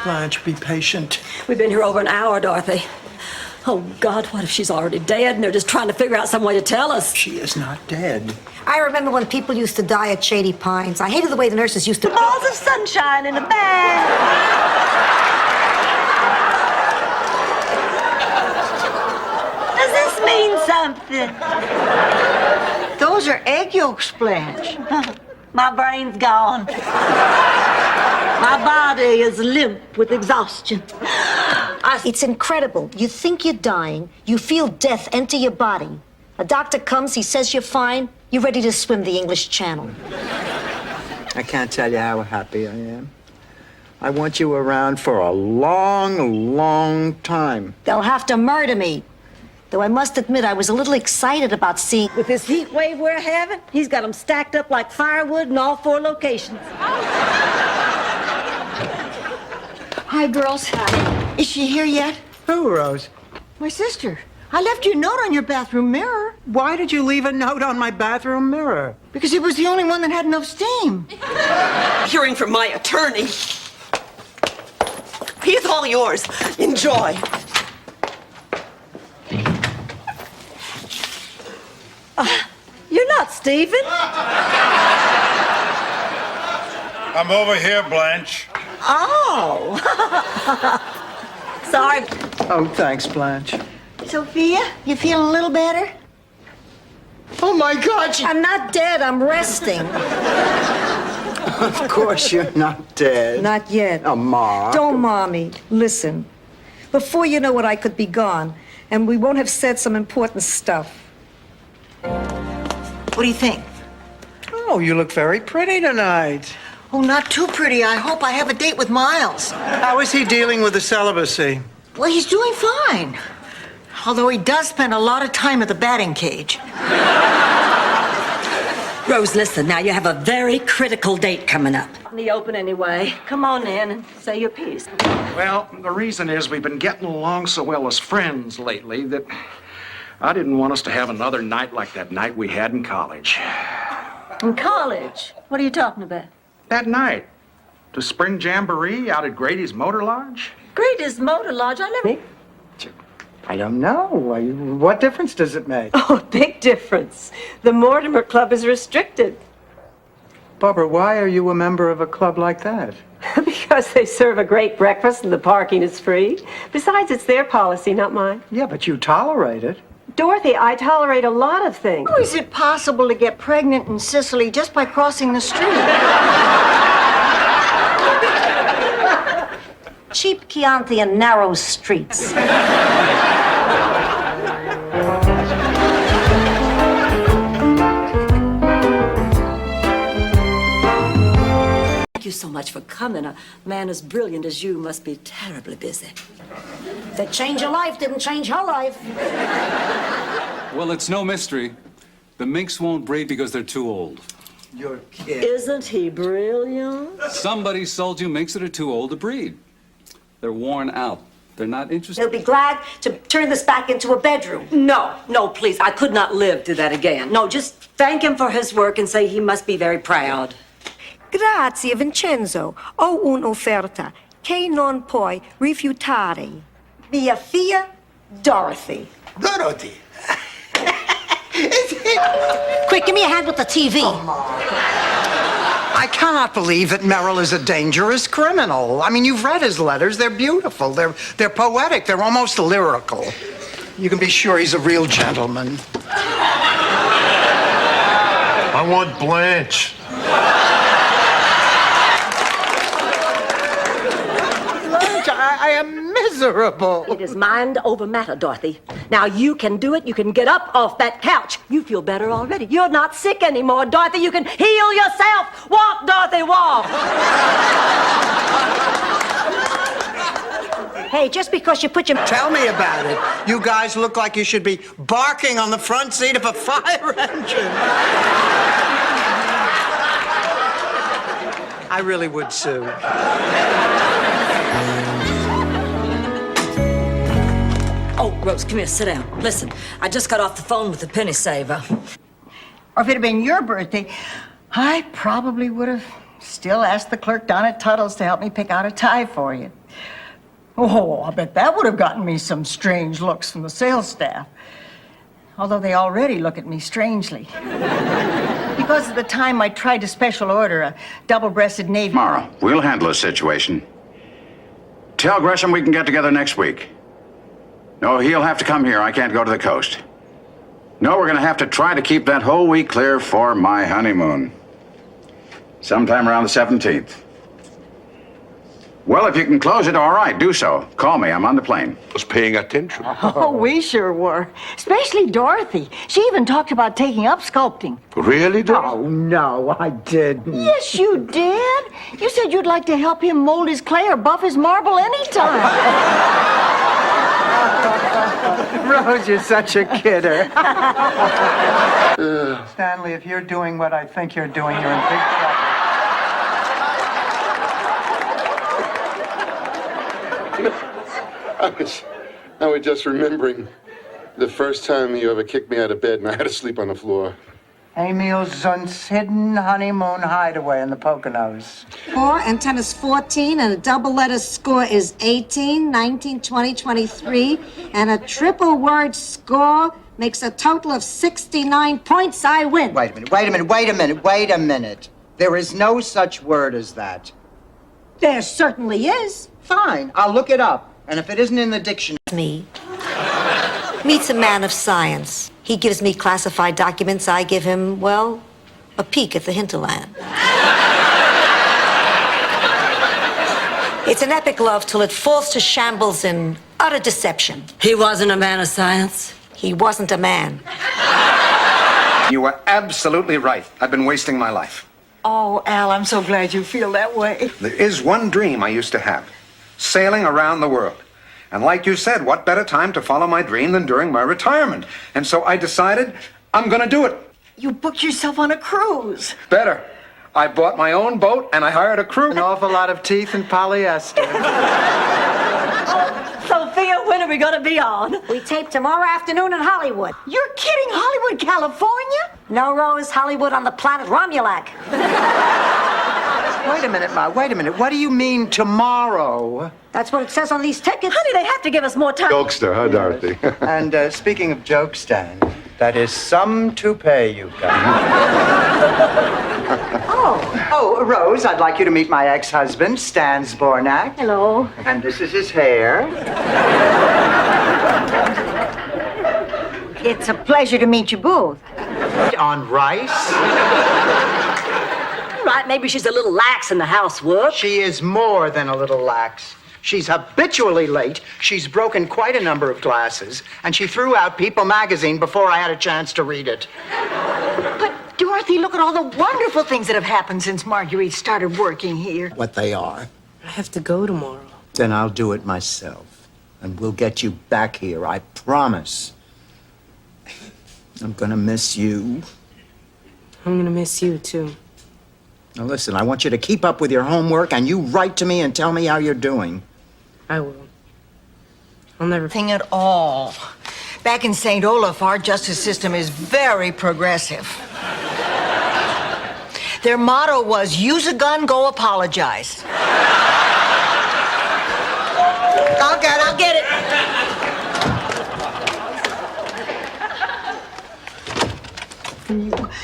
Speaker 16: Blanche, be patient.
Speaker 3: We've been here over an hour, Dorothy. Oh, God, what if she's already dead and they're just trying to figure out some way to tell us?
Speaker 16: She is not dead.
Speaker 6: I remember when people used to die at Shady Pines. I hated the way the nurses used to...
Speaker 3: Balls of sunshine in a bag. Does this mean something?
Speaker 4: Those are egg yolks, Blanche.
Speaker 3: My brain's gone. My body is limp with exhaustion.
Speaker 6: It's incredible. You think you're dying, you feel death enter your body. A doctor comes, he says you're fine, you're ready to swim the English Channel.
Speaker 1: I can't tell you how happy I am. I want you around for a long, long time.
Speaker 6: They'll have to murder me. Though I must admit, I was a little excited about seeing...
Speaker 3: With this heat wave we're having, he's got them stacked up like firewood in all 4 locations.
Speaker 4: Hi, girls. Is she here yet?
Speaker 16: Who, Rose?
Speaker 4: My sister. I left you a note on your bathroom mirror.
Speaker 16: Why did you leave a note on my bathroom mirror?
Speaker 4: Because it was the only one that had enough steam.
Speaker 19: Hearing from my attorney. He's all yours. Enjoy.
Speaker 3: You're not Stephen.
Speaker 20: I'm over here, Blanche.
Speaker 3: Oh. Sorry.
Speaker 1: Oh, thanks, Blanche.
Speaker 4: Sophia, you feeling a little better?
Speaker 1: Oh, my God,
Speaker 6: I'm not dead, I'm resting.
Speaker 1: Of course you're not dead.
Speaker 6: Not yet.
Speaker 1: Oh, Ma.
Speaker 6: Don't, Mommy. Listen. Before you know it, I could be gone, and we won't have said some important stuff.
Speaker 4: What do you think?
Speaker 16: Oh, you look very pretty tonight.
Speaker 4: Oh, not too pretty. I hope I have a date with Miles.
Speaker 16: How is he dealing with the celibacy?
Speaker 4: Well, he's doing fine. Although he does spend a lot of time at the batting cage.
Speaker 3: Rose, listen, now you have a very critical date coming up. In the open anyway. Come on in and say your piece.
Speaker 5: Well, the reason is we've been getting along so well as friends lately that I didn't want us to have another night like that night we had in college.
Speaker 3: In college? What are you talking about?
Speaker 5: That night, the spring jamboree out at Grady's Motor Lodge.
Speaker 3: Grady's Motor Lodge?
Speaker 1: I don't know. What difference does it make?
Speaker 19: Oh, big difference. The Mortimer Club is restricted.
Speaker 1: Barbara, why are you a member of a club like that?
Speaker 19: Because they serve a great breakfast and the parking is free. Besides, it's their policy, not mine.
Speaker 1: Yeah, but you tolerate it.
Speaker 19: Dorothy, I tolerate a lot of things.
Speaker 4: How is it possible to get pregnant in Sicily just by crossing the street?
Speaker 6: Cheap Chianti and narrow streets.
Speaker 3: Thank you so much for coming. A man as brilliant as you must be terribly busy.
Speaker 6: That change your life didn't change her life.
Speaker 21: Well, it's no mystery. The minks won't breed because they're too old.
Speaker 1: You're kidding.
Speaker 3: Isn't he brilliant?
Speaker 21: Somebody sold you minks that are too old to breed. They're worn out. They're not interested.
Speaker 6: He'll be glad to turn this back into a bedroom.
Speaker 3: No, please. I could not live through that again. No, just thank him for his work and say he must be very proud.
Speaker 6: Grazie, Vincenzo. Ho un'offerta che non puoi rifiutare. Mia figlia, Dorothy.
Speaker 12: Dorothy.
Speaker 6: Quick, give me a hand with the TV.
Speaker 16: I cannot believe that Merrill is a dangerous criminal. I mean, you've read his letters. They're beautiful. They're poetic. They're almost lyrical. You can be sure he's a real gentleman.
Speaker 12: I want Blanche.
Speaker 16: Blanche, I am miserable.
Speaker 3: It is mind over matter, Dorothy. Now you can do it. You can get up off that couch. You feel better already. You're not sick anymore, Dorothy. You can heal yourself. Walk, Dorothy, walk.
Speaker 6: Hey, just because you put your...
Speaker 16: Tell me about it. You guys look like you should be barking on the front seat of a fire engine. I really would sue.
Speaker 3: Oh, Rose, come here, sit down. Listen, I just got off the phone with the penny saver.
Speaker 4: Or if it had been your birthday, I probably would have still asked the clerk down at Tuttle's to help me pick out a tie for you. Oh, I bet that would have gotten me some strange looks from the sales staff. Although they already look at me strangely. Because at the time I tried to special order a double-breasted navy...
Speaker 8: Mara, we'll handle the situation. Tell Gresham we can get together next week. No, he'll have to come here. I can't go to the coast. No, we're going to have to try to keep that whole week clear for my honeymoon. Sometime around the 17th. Well, if you can close it, all right, do so. Call me. I'm on the plane.
Speaker 20: Was paying attention.
Speaker 4: Oh, we sure were. Especially Dorothy. She even talked about taking up sculpting.
Speaker 20: Really, Dorothy?
Speaker 16: Oh, no, I didn't.
Speaker 4: Yes, you did. You said you'd like to help him mold his clay or buff his marble anytime.
Speaker 1: Rose, you're such a kidder. Stanley, if you're doing what I think you're doing, you're in big trouble.
Speaker 2: I was just remembering the first time you ever kicked me out of bed and I had to sleep on the floor.
Speaker 1: Emil Zundt's hidden honeymoon hideaway in the Poconos.
Speaker 6: 4 and 10 is 14, and a double letter score is 18, 19, 20, 23, and a triple word score makes a total of 69 points. I win.
Speaker 1: Wait a minute. There is no such word as that.
Speaker 6: There certainly is.
Speaker 1: Fine, I'll look it up. And if it isn't in the dictionary...
Speaker 6: Me. Meets a man of science. He gives me classified documents. I give him, well, a peek at the hinterland. It's an epic love till it falls to shambles in utter deception.
Speaker 3: He wasn't a man of science.
Speaker 6: He wasn't a man.
Speaker 5: You were absolutely right. I've been wasting my life.
Speaker 4: Oh, Al, I'm so glad you feel that way.
Speaker 5: There is one dream I used to have. Sailing around the world. And like you said, what better time to follow my dream than during my retirement? And so I decided I'm gonna do it.
Speaker 4: You booked yourself on a cruise.
Speaker 5: Better. I bought my own boat and I hired a crew.
Speaker 1: An awful lot of teeth and polyester.
Speaker 3: Sophia, when are we going to be on?
Speaker 6: We tape tomorrow afternoon in Hollywood.
Speaker 4: You're kidding, Hollywood, California?
Speaker 6: No, Rose, Hollywood on the planet Romulac.
Speaker 1: Wait a minute, Ma. Wait a minute. What do you mean tomorrow?
Speaker 6: That's what it says on these tickets.
Speaker 3: Honey, they have to give us more time.
Speaker 2: Jokester, huh, Dorothy?
Speaker 1: And speaking of joke stand, that is some toupee you've got. Oh, Rose, I'd like you to meet my ex-husband, Stan Zbornak.
Speaker 3: Hello.
Speaker 1: And this is his hair.
Speaker 4: It's a pleasure to meet you both.
Speaker 1: On rice?
Speaker 3: Right, maybe she's a little lax in the housework.
Speaker 1: She is more than a little lax. She's habitually late. She's broken quite a number of glasses, and she threw out People magazine before I had a chance to read it.
Speaker 4: But, Dorothy, look at all the wonderful things that have happened since Marguerite started working here.
Speaker 1: What they are.
Speaker 19: I have to go tomorrow.
Speaker 1: Then I'll do it myself. And we'll get you back here, I promise. I'm gonna miss you.
Speaker 19: I'm gonna miss you, too.
Speaker 1: Now listen, I want you to keep up with your homework, and you write to me and tell me how you're doing.
Speaker 19: I will. I'll never...
Speaker 4: Thing at all. Back in St. Olaf, our justice system is very progressive. Their motto was, use a gun, go apologize.
Speaker 1: I'll get it.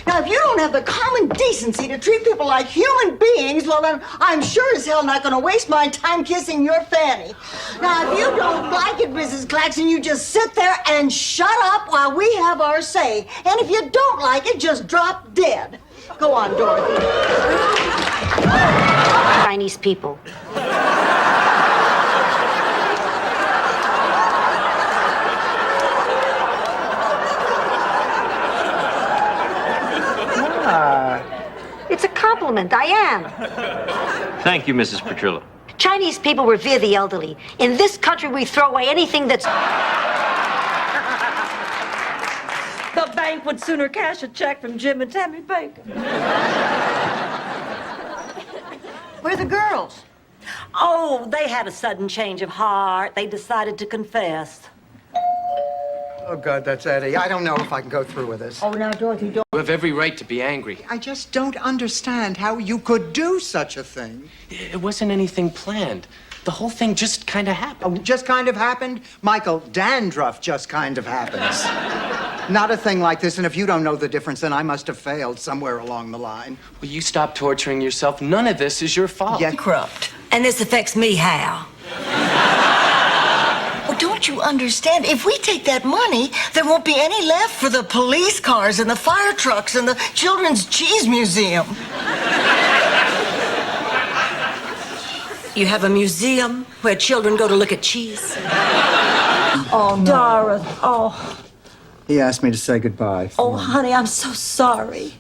Speaker 4: Now, if you don't have the common decency to treat people like human beings, well, then I'm sure as hell not going to waste my time kissing your fanny. Now, if you don't like it, Mrs. Claxton, you just sit there and shut up while we have our say. And if you don't like it, just drop dead. Go on, Dorothy.
Speaker 6: Chinese people. It's a compliment. I am.
Speaker 11: Thank you, Mrs. Petrillo.
Speaker 6: Chinese people revere the elderly. In this country, we throw away anything that's...
Speaker 3: The bank would sooner cash a check from Jim and Tammy Baker.
Speaker 4: Where are the girls?
Speaker 3: Oh, they had a sudden change of heart. They decided to confess.
Speaker 1: Oh, God, that's Eddie. I don't know if I can go through with this.
Speaker 4: Oh, now, Dorothy, don't.
Speaker 13: You have every right to be angry.
Speaker 1: I just don't understand how you could do such a thing.
Speaker 13: It wasn't anything planned. The whole thing just kind of happened.
Speaker 1: Oh, just kind of happened? Michael, dandruff just kind of happens. Not a thing like this, and if you don't know the difference, then I must have failed somewhere along the line.
Speaker 13: Will you stop torturing yourself? None of this is your fault.
Speaker 1: Yeah, corrupt.
Speaker 3: And this affects me how?
Speaker 4: Well, don't you understand? If we take that money, there won't be any left for the police cars and the fire trucks and the Children's Cheese Museum.
Speaker 3: You have a museum where children go to look at cheese?
Speaker 4: Oh, no.
Speaker 3: Doris, oh.
Speaker 1: He asked me to say goodbye.
Speaker 3: Oh, honey, I'm so sorry.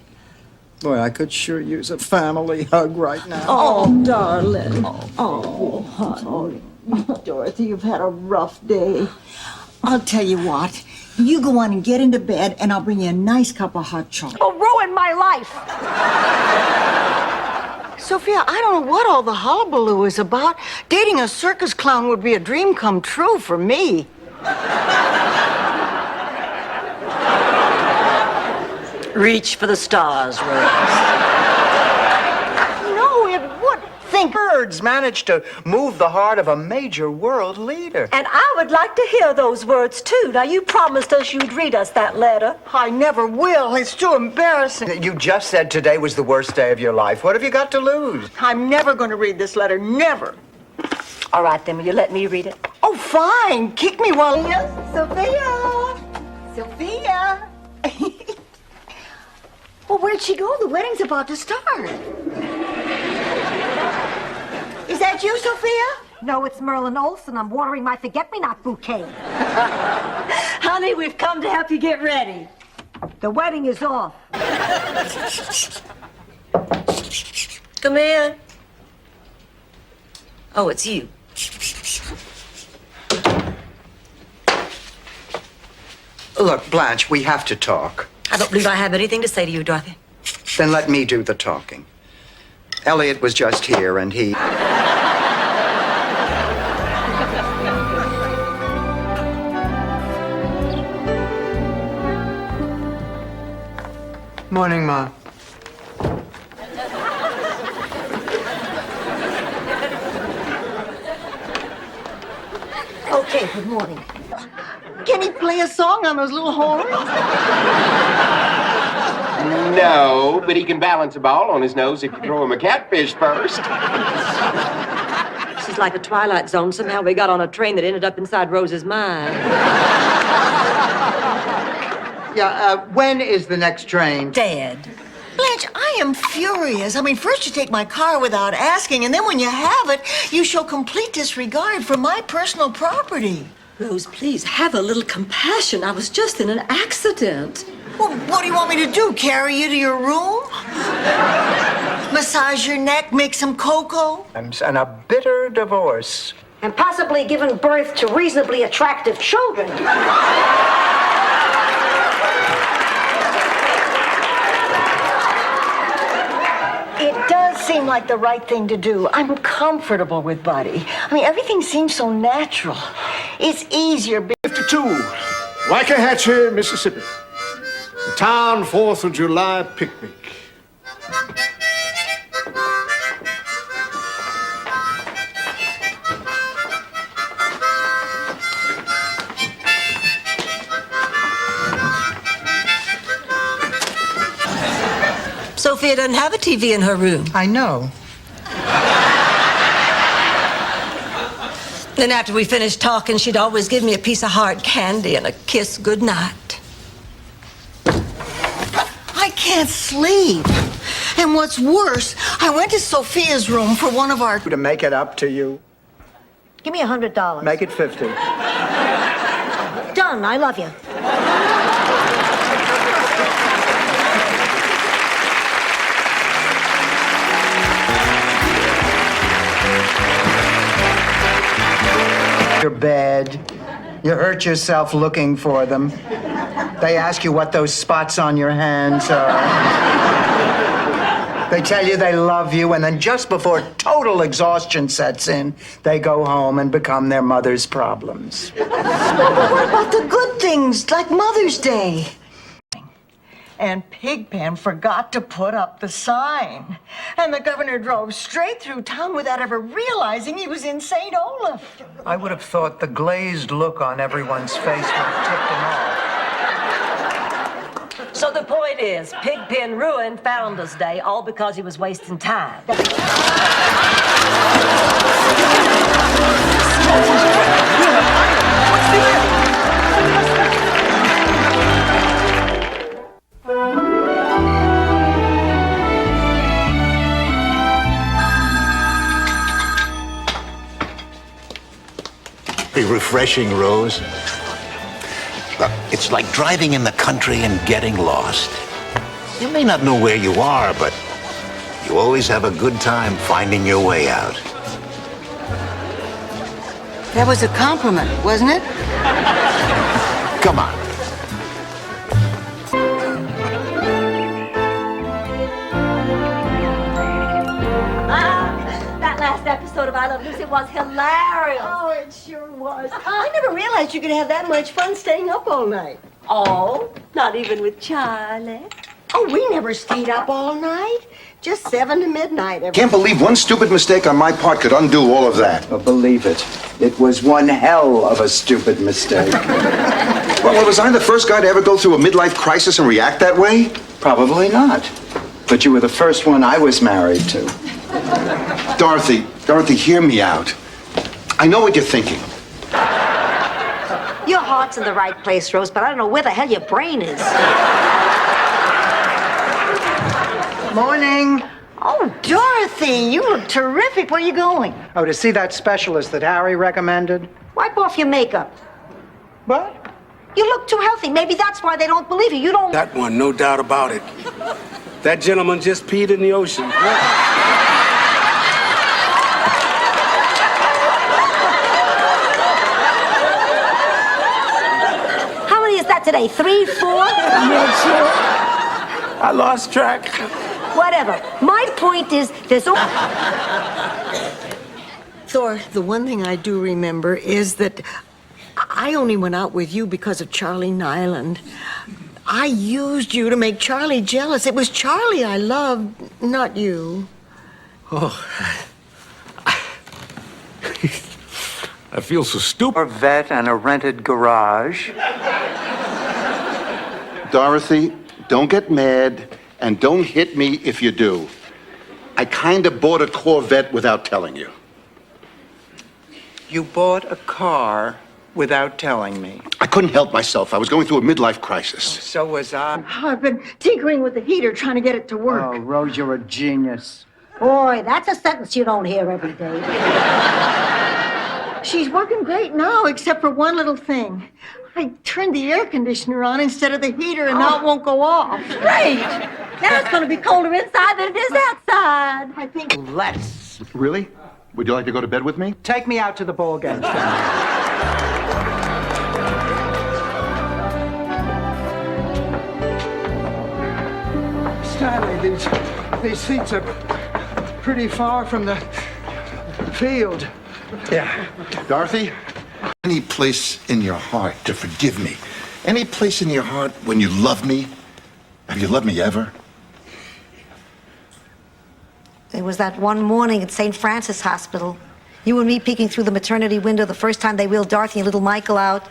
Speaker 1: Boy, I could sure use a family hug right now.
Speaker 3: Oh, darling. Oh, honey.
Speaker 4: Dorothy, you've had a rough day. I'll tell you what. You go on and get into bed, and I'll bring you a nice cup of hot chocolate.
Speaker 6: Oh, ruin my life.
Speaker 4: Sophia, I don't know what all the hullabaloo is about. Dating a circus clown would be a dream come true for me.
Speaker 3: Reach for the stars, Rose.
Speaker 4: No, it would. Think.
Speaker 1: Words managed to move the heart of a major world leader.
Speaker 3: And I would like to hear those words, too. Now, you promised us you'd read us that letter.
Speaker 4: I never will. It's too embarrassing.
Speaker 1: You just said today was the worst day of your life. What have you got to lose?
Speaker 4: I'm never going to read this letter. Never.
Speaker 3: All right, then, will you let me read it?
Speaker 4: Oh, fine. Kick me while... Sophia! Sophia! Well, where'd she go? The wedding's about to start. Is that you, Sophia?
Speaker 6: No, it's Merlin Olsen. I'm watering my forget-me-not bouquet.
Speaker 3: Honey, we've come to help you get ready.
Speaker 6: The wedding is off.
Speaker 3: Come in. Oh, it's you.
Speaker 1: Look, Blanche, we have to talk.
Speaker 3: I don't believe I have anything to say to you, Dorothy.
Speaker 1: Then let me do the talking. Elliot was just here, and he... Morning, Ma.
Speaker 4: Okay, good morning. Can he play a song on those little horns?
Speaker 22: No, but he can balance a ball on his nose if you throw him a catfish first.
Speaker 3: This is like a Twilight Zone. Somehow we got on a train that ended up inside Rose's mind.
Speaker 1: Yeah, when is the next train?
Speaker 3: Dead.
Speaker 4: Blanche, I am furious. I mean, first you take my car without asking, and then when you have it, you show complete disregard for my personal property.
Speaker 3: Rose, please, have a little compassion. I was just in an accident.
Speaker 4: Well, what do you want me to do? Carry you to your room? Massage your neck, make some cocoa?
Speaker 1: And a bitter divorce.
Speaker 6: And possibly given birth to reasonably attractive children.
Speaker 4: It does seem like the right thing to do. I'm comfortable with Buddy. I mean, everything seems so natural. It's easier.
Speaker 12: 52, Waxahachie, Mississippi. The town 4th of July picnic.
Speaker 3: Sophia doesn't have a TV in her room.
Speaker 1: I know.
Speaker 3: Then after we finished talking, she'd always give me a piece of hard candy and a kiss goodnight.
Speaker 4: I can't sleep. And what's worse, I went to Sophia's room for one of our...
Speaker 1: To make it up to you.
Speaker 6: Give me $100.
Speaker 1: Make it 50.
Speaker 6: Done. I love you.
Speaker 1: your bed. You hurt yourself looking for them. They ask you what those spots on your hands are. They tell you they love you, and then just before total exhaustion sets in, they go home and become their mother's problems.
Speaker 4: Well, but what about the good things, like Mother's Day? And Pigpen forgot to put up the sign. And the governor drove straight through town without ever realizing he was in St. Olaf.
Speaker 1: I would have thought the glazed look on everyone's face would have tipped him off.
Speaker 19: So the point is, Pigpen ruined Founders Day all because he was wasting time.
Speaker 9: Very refreshing, Rose. Look, it's like driving in the country and getting lost. You may not know where you are, but you always have a good time finding your way out.
Speaker 4: That was a compliment, wasn't it?
Speaker 9: Come on.
Speaker 3: That last episode of I Love Lucy was hilarious.
Speaker 4: Oh, it sure was. I never realized you could have that much fun staying up all night.
Speaker 3: Oh, not even with Charlie.
Speaker 4: Oh, we never stayed up all night. Just 7 to midnight every
Speaker 5: Can't believe one stupid mistake on my part could undo all of that.
Speaker 1: Well, believe it. It was one hell of a stupid mistake.
Speaker 5: Well, was I the first guy to ever go through a midlife crisis and react that way?
Speaker 1: Probably not. But you were the first one I was married to.
Speaker 5: Dorothy, hear me out. I know what you're thinking.
Speaker 6: Your heart's in the right place, Rose, but I don't know where the hell your brain is.
Speaker 1: Morning.
Speaker 4: Oh, Dorothy, you look terrific. Where are you going?
Speaker 1: Oh, to see that specialist that Harry recommended?
Speaker 6: Wipe off your makeup.
Speaker 1: What?
Speaker 6: You look too healthy. Maybe that's why they don't believe you. You don't...
Speaker 20: That one, no doubt about it. That gentleman just peed in the ocean.
Speaker 6: How many is that today? 3, 4?
Speaker 20: I'm not sure. I lost track.
Speaker 6: Whatever. My point is, there's...
Speaker 4: Thor, the one thing I do remember is that I only went out with you because of Charlie Nyland. I used you to make Charlie jealous. It was Charlie I loved, not you.
Speaker 20: Oh. I feel so stupid.
Speaker 1: A vet and a rented garage.
Speaker 2: Dorothy, don't get mad, and don't hit me if you do. I kind of bought a Corvette without telling you.
Speaker 1: You bought a car without telling me.
Speaker 2: I couldn't help myself. I was going through a midlife crisis.
Speaker 1: So was I.
Speaker 4: I've been tinkering with the heater trying to get it to work.
Speaker 1: Oh, Rose, you're a genius.
Speaker 6: Boy, that's a sentence you don't hear every day.
Speaker 4: She's working great now, except for one little thing. I turned the air conditioner on instead of the heater, and now it won't go off.
Speaker 3: Great! Now it's going to be colder inside than it is outside.
Speaker 4: I think...
Speaker 1: Let's.
Speaker 2: Really? Would you like to go to bed with me?
Speaker 1: Take me out to the ball game.
Speaker 12: Stanley, these seats are pretty far from the field.
Speaker 2: Yeah. Dorothy, any place in your heart to forgive me? Any place in your heart when you love me? Have you loved me ever?
Speaker 6: It was that one morning at St. Francis Hospital. You and me peeking through the maternity window the first time they wheeled Dorothy and little Michael out.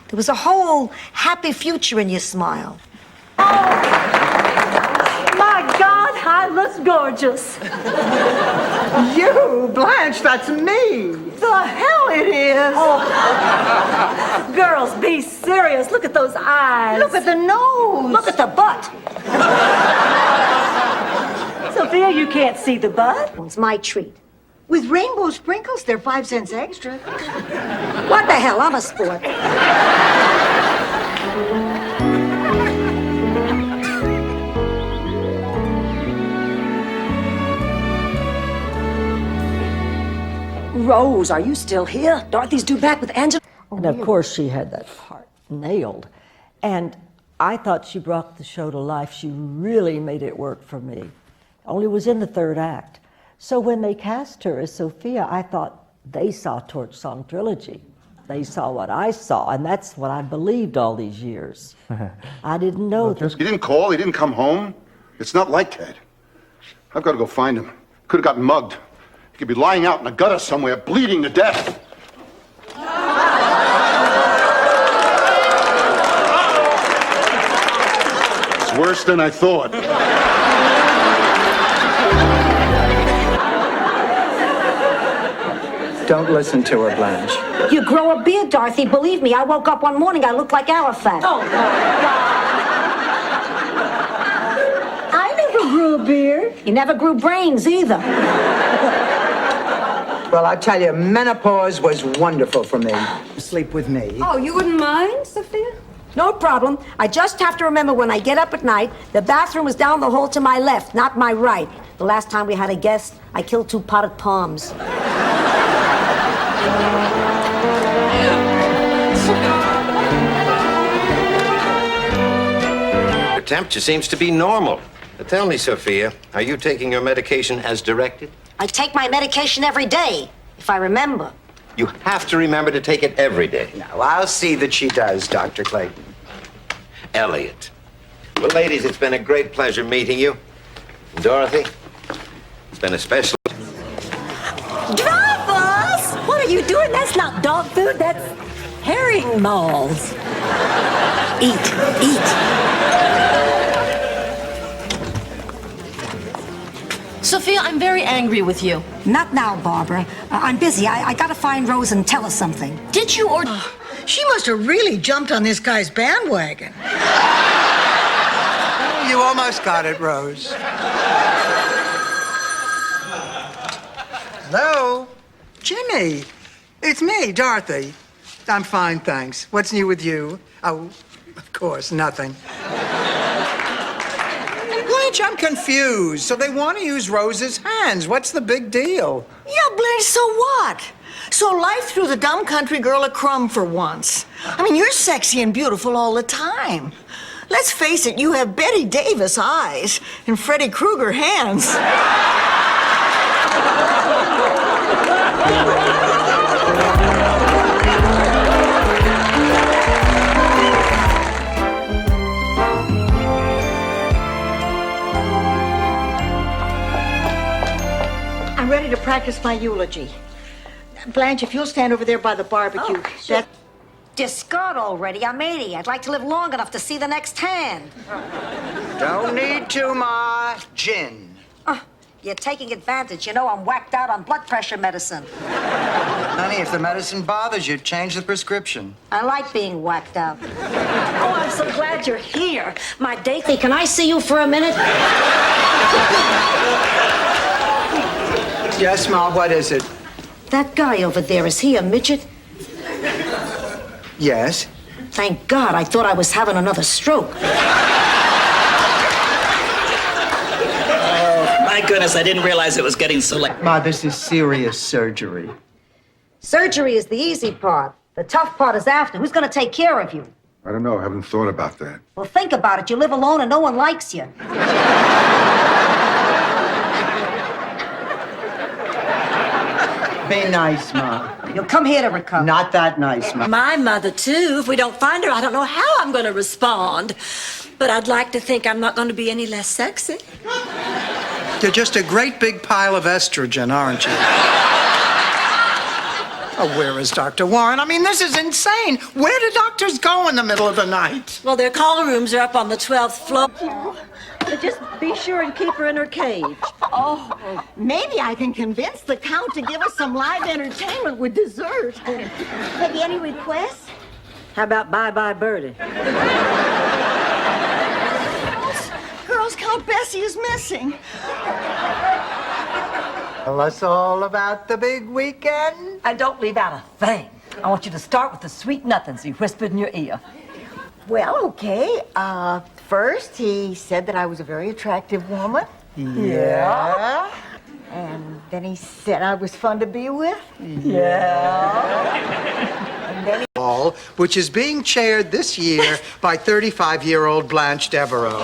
Speaker 6: There was a whole happy future in your smile.
Speaker 3: My God, I look gorgeous.
Speaker 1: You, Blanche, that's me.
Speaker 3: The hell it is. Oh. Girls, be serious. Look at those eyes.
Speaker 4: Look at the nose.
Speaker 6: Look at the butt.
Speaker 3: Sophia, you can't see the butt.
Speaker 6: It's my treat.
Speaker 4: With rainbow sprinkles, they're 5 cents extra.
Speaker 6: What the hell? I'm a sport.
Speaker 3: Rose, are you still here? Dorothy's due back with Angela.
Speaker 10: And of course, she had that part nailed. And I thought she brought the show to life. She really made it work for me. Only was in the third act. So when they cast her as Sophia, I thought they saw Torch Song Trilogy. They saw what I saw, and that's what I believed all these years. I didn't know that.
Speaker 2: He didn't call, he didn't come home. It's not like that. I've got to go find him. Could have gotten mugged. He could be lying out in a gutter somewhere, bleeding to death. It's worse than I thought.
Speaker 1: Don't listen to her, Blanche.
Speaker 6: You grow a beard, Dorothy. Believe me, I woke up one morning, I looked like Arafat.
Speaker 3: Oh, my God. I never grew a beard.
Speaker 6: You never grew brains either.
Speaker 1: Well, I tell you, menopause was wonderful for me. Sleep with me.
Speaker 6: Oh, you wouldn't mind, Sophia? No problem. I just have to remember when I get up at night, the bathroom is down the hall to my left, not my right. The last time we had a guest, I killed 2 potted palms.
Speaker 22: Your temperature seems to be normal. Now tell me, Sophia, are you taking your medication as directed?
Speaker 6: I take my medication every day, if I remember.
Speaker 22: You have to remember to take it every day.
Speaker 1: Now, I'll see that she does, Dr. Clayton.
Speaker 22: Elliot. Well, ladies, it's been a great pleasure meeting you. And Dorothy, it's been a special...
Speaker 3: Drivers! What are you doing? That's not dog food, that's herring balls. Eat, eat.
Speaker 14: Sophia, I'm very angry with you.
Speaker 6: Not now, Barbara. I'm busy. I gotta find Rose and tell her something.
Speaker 14: Did you or...
Speaker 4: She must have really jumped on this guy's bandwagon.
Speaker 16: You almost got it, Rose. Hello? Jimmy. It's me, Dorothy. I'm fine, thanks. What's new with you? Oh, of course, nothing. Blanche, I'm confused. So they want to use Rose's hands. What's the big deal?
Speaker 4: Yeah, Blanche, so what? So life threw the dumb country girl a crumb for once. I mean, you're sexy and beautiful all the time. Let's face it, you have Betty Davis eyes and Freddy Krueger hands. I'm ready to practice my eulogy. Blanche, if you'll stand over there by the barbecue.
Speaker 6: Oh, sure. Discard already. I'm 80. I'd like to live long enough to see the next hand.
Speaker 1: Don't need to, Ma. Gin.
Speaker 6: You're taking advantage. You know I'm whacked out on blood pressure medicine.
Speaker 1: Honey, if the medicine bothers you, change the prescription.
Speaker 6: I like being whacked out.
Speaker 3: Oh, I'm so glad you're here. My date...
Speaker 6: Hey, can I see you for a minute?
Speaker 1: Yes, Ma, what is it?
Speaker 6: That guy over there, is he a midget?
Speaker 1: Yes.
Speaker 6: Thank God, I thought I was having another stroke.
Speaker 17: My goodness, I didn't realize it was getting so late.
Speaker 1: Ma, this is serious surgery.
Speaker 6: Surgery is the easy part. The tough part is after. Who's going to take care of you?
Speaker 2: I don't know. I haven't thought about that.
Speaker 6: Well, think about it. You live alone and no one likes you.
Speaker 1: Be nice, Ma.
Speaker 6: You'll come here to recover.
Speaker 1: Not that nice, Ma.
Speaker 3: My mother, too. If we don't find her, I don't know how I'm going to respond. But I'd like to think I'm not going to be any less sexy.
Speaker 16: You're just a great big pile of estrogen, aren't you? Oh, where is Dr. Warren? I mean, this is insane. Where do doctors go in the middle of the night?
Speaker 3: Well, their call rooms are up on the 12th floor. But just be sure and keep her in her cage.
Speaker 4: Oh, maybe I can convince the Count to give us some live entertainment with dessert. Have you any requests?
Speaker 3: How about Bye-Bye Birdie?
Speaker 4: Girls, Count Bessie is missing.
Speaker 16: Tell us all about the big weekend.
Speaker 3: And don't leave out a thing. I want you to start with the sweet nothings he whispered in your ear.
Speaker 4: Well, okay. First, he said that I was a very attractive woman.
Speaker 16: Yeah.
Speaker 4: And Then he said I was fun to be with?
Speaker 16: Ball, which is being chaired this year by 35-year-old Blanche Devereaux.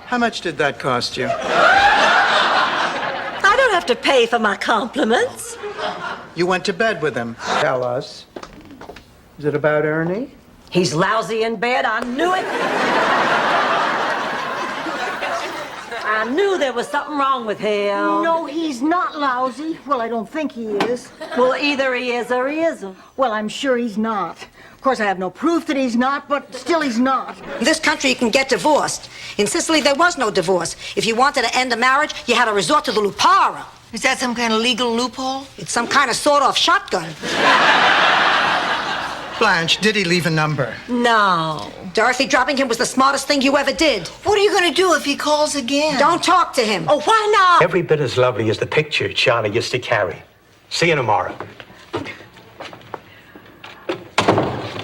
Speaker 16: How much did that cost you?
Speaker 3: I don't have to pay for my compliments.
Speaker 16: You went to bed with him. Tell us. Is it about Ernie?
Speaker 3: He's lousy in bed. I knew it. I knew there was something wrong with him.
Speaker 4: No, he's not lousy. Well, I don't think he is.
Speaker 3: Well, either he is or he isn't.
Speaker 4: Well, I'm sure he's not. Of course, I have no proof that he's not, but still he's not.
Speaker 6: In this country, you can get divorced. In Sicily, there was no divorce. If you wanted to end a marriage, you had to resort to the lupara.
Speaker 4: Is that some kind of legal loophole?
Speaker 6: It's some kind of sawed-off shotgun.
Speaker 16: Blanche, did he leave a number?
Speaker 3: No.
Speaker 6: Dorothy, dropping him was the smartest thing you ever did.
Speaker 4: What are you going to do if he calls again?
Speaker 6: Don't talk to him.
Speaker 3: Oh, why not?
Speaker 15: Every bit as lovely as the picture Charlie used to carry. See you tomorrow.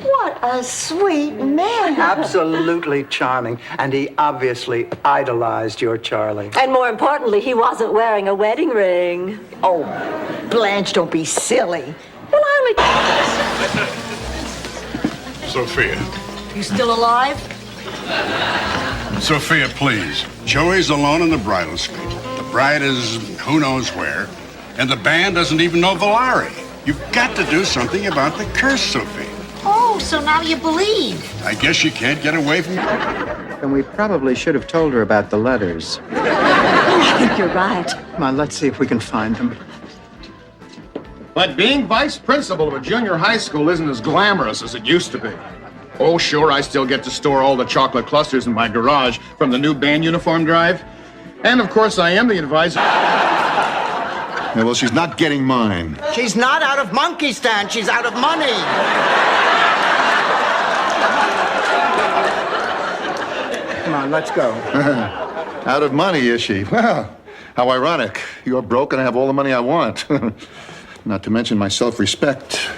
Speaker 4: What a sweet man.
Speaker 1: Absolutely charming. And he obviously idolized your Charlie.
Speaker 3: And more importantly, he wasn't wearing a wedding ring.
Speaker 4: Oh, Blanche, don't be silly.
Speaker 3: Well, I only...
Speaker 18: Sophia.
Speaker 4: You still alive?
Speaker 18: Sophia, please. Joey's alone in the bridal suite. The bride is who knows where. And the band doesn't even know Valari. You've got to do something about the curse, Sophia.
Speaker 4: Oh, so now you believe.
Speaker 18: I guess you can't get away from it.
Speaker 1: And we probably should have told her about the letters.
Speaker 3: I think you're right.
Speaker 16: Come on, let's see if we can find them.
Speaker 23: But being vice principal of a junior high school isn't as glamorous as it used to be. Oh, sure, I still get to store all the chocolate clusters in my garage from the new band uniform drive. And, of course, I am the advisor.
Speaker 2: Yeah, well, she's not getting mine.
Speaker 16: She's not out of Monkey Stand. She's out of money. Come on, let's go.
Speaker 2: Out of money, is she? Well, how ironic. You're broke and I have all the money I want. Not to mention my self-respect.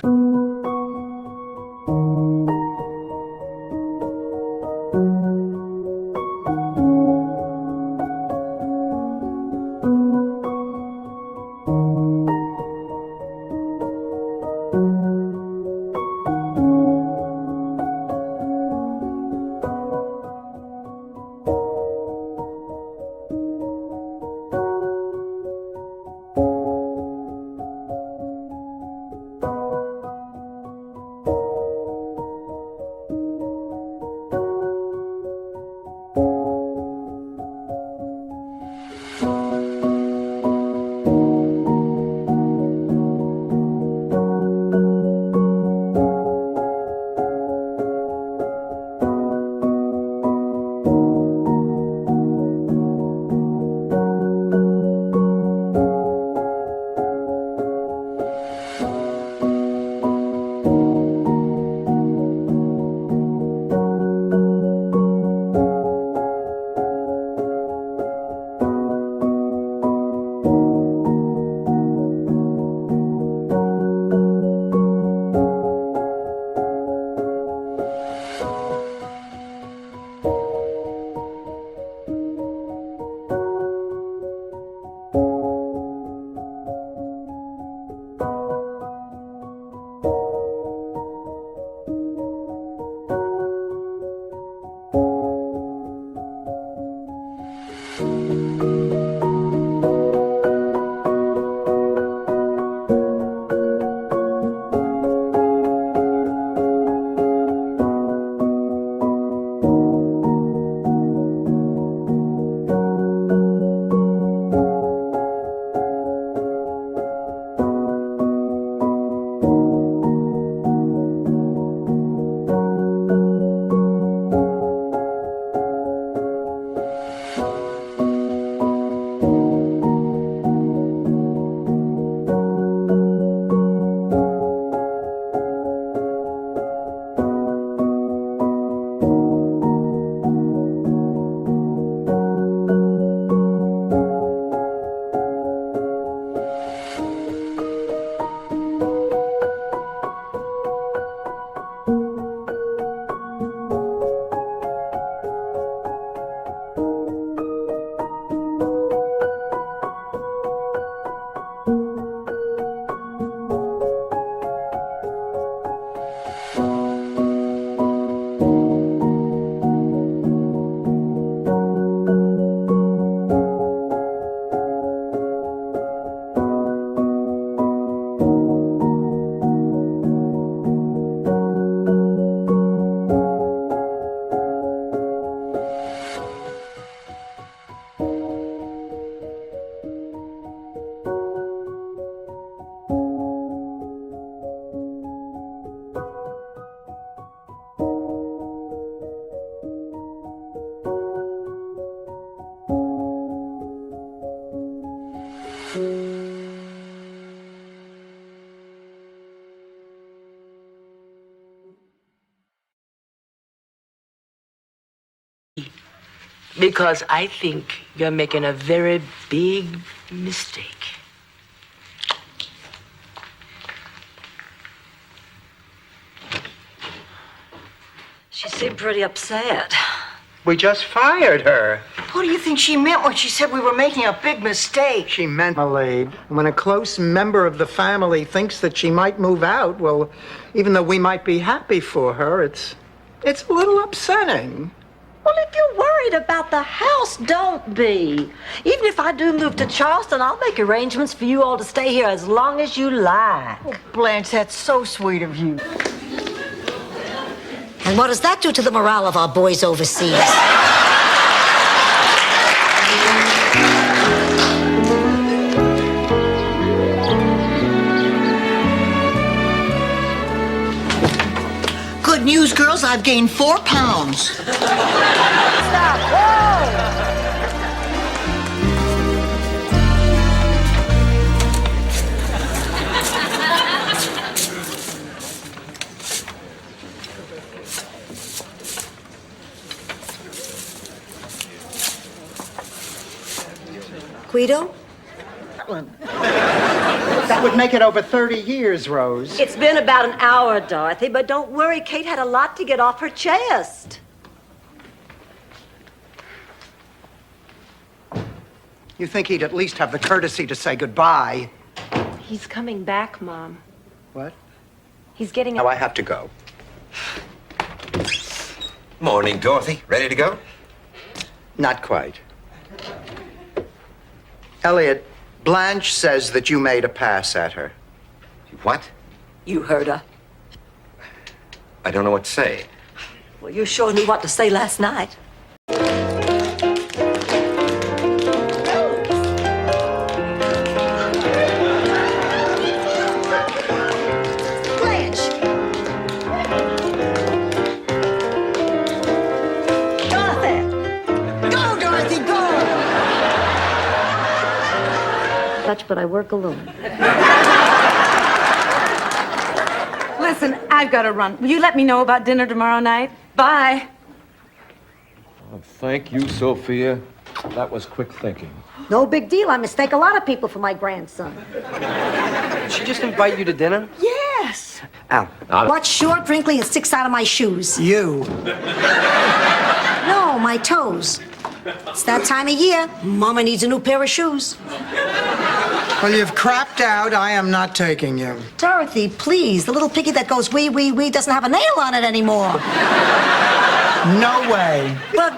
Speaker 7: Because I think you're making a very big mistake.
Speaker 3: She seemed pretty upset.
Speaker 1: We just fired her.
Speaker 4: What do you think she meant when she said we were making a big mistake?
Speaker 16: She meant, Malade, when a close member of the family thinks that she might move out, well, even though we might be happy for her, it's a little upsetting.
Speaker 3: Well, if you're worried about the house, don't be. Even if I do move to Charleston, I'll make arrangements for you all to stay here as long as you like.
Speaker 4: Oh, Blanche, that's so sweet of you.
Speaker 6: And what does that do to the morale of our boys overseas?
Speaker 4: Good news, girls. I've gained 4 pounds.
Speaker 3: Stop! Whoa!
Speaker 6: Guido?
Speaker 1: That would make it over 30 years, Rose.
Speaker 3: It's been about an hour, Dorothy, but don't worry. Kate had a lot to get off her chest.
Speaker 1: You think he'd at least have the courtesy to say goodbye?
Speaker 19: He's coming back, Mom.
Speaker 1: What?
Speaker 19: He's getting
Speaker 1: Now I have to go.
Speaker 22: Morning, Dorothy. Ready to go?
Speaker 1: Not quite. Elliot, Blanche says that you made a pass at her.
Speaker 22: What?
Speaker 3: You heard her.
Speaker 22: I don't know what to say.
Speaker 3: Well, you sure knew what to say last night.
Speaker 6: Blanche!
Speaker 3: Dorothy!
Speaker 4: Go, Dorothy, go!
Speaker 6: But I work alone.
Speaker 14: Listen, I've got to run. Will you let me know about dinner tomorrow night? Bye.
Speaker 11: Oh, thank you, Sophia. That was quick thinking.
Speaker 6: No big deal. I mistake a lot of people for my grandson.
Speaker 13: Did she just invite you to dinner?
Speaker 6: Yes.
Speaker 1: Al.
Speaker 6: What's short, wrinkly, and sticks out of my shoes?
Speaker 16: You.
Speaker 6: No, my toes. It's that time of year. Mama needs a new pair of shoes.
Speaker 16: Well, you've crapped out. I am not taking you.
Speaker 6: Dorothy, please. The little piggy that goes wee, wee, wee doesn't have a nail on it anymore.
Speaker 16: No way.
Speaker 6: Well,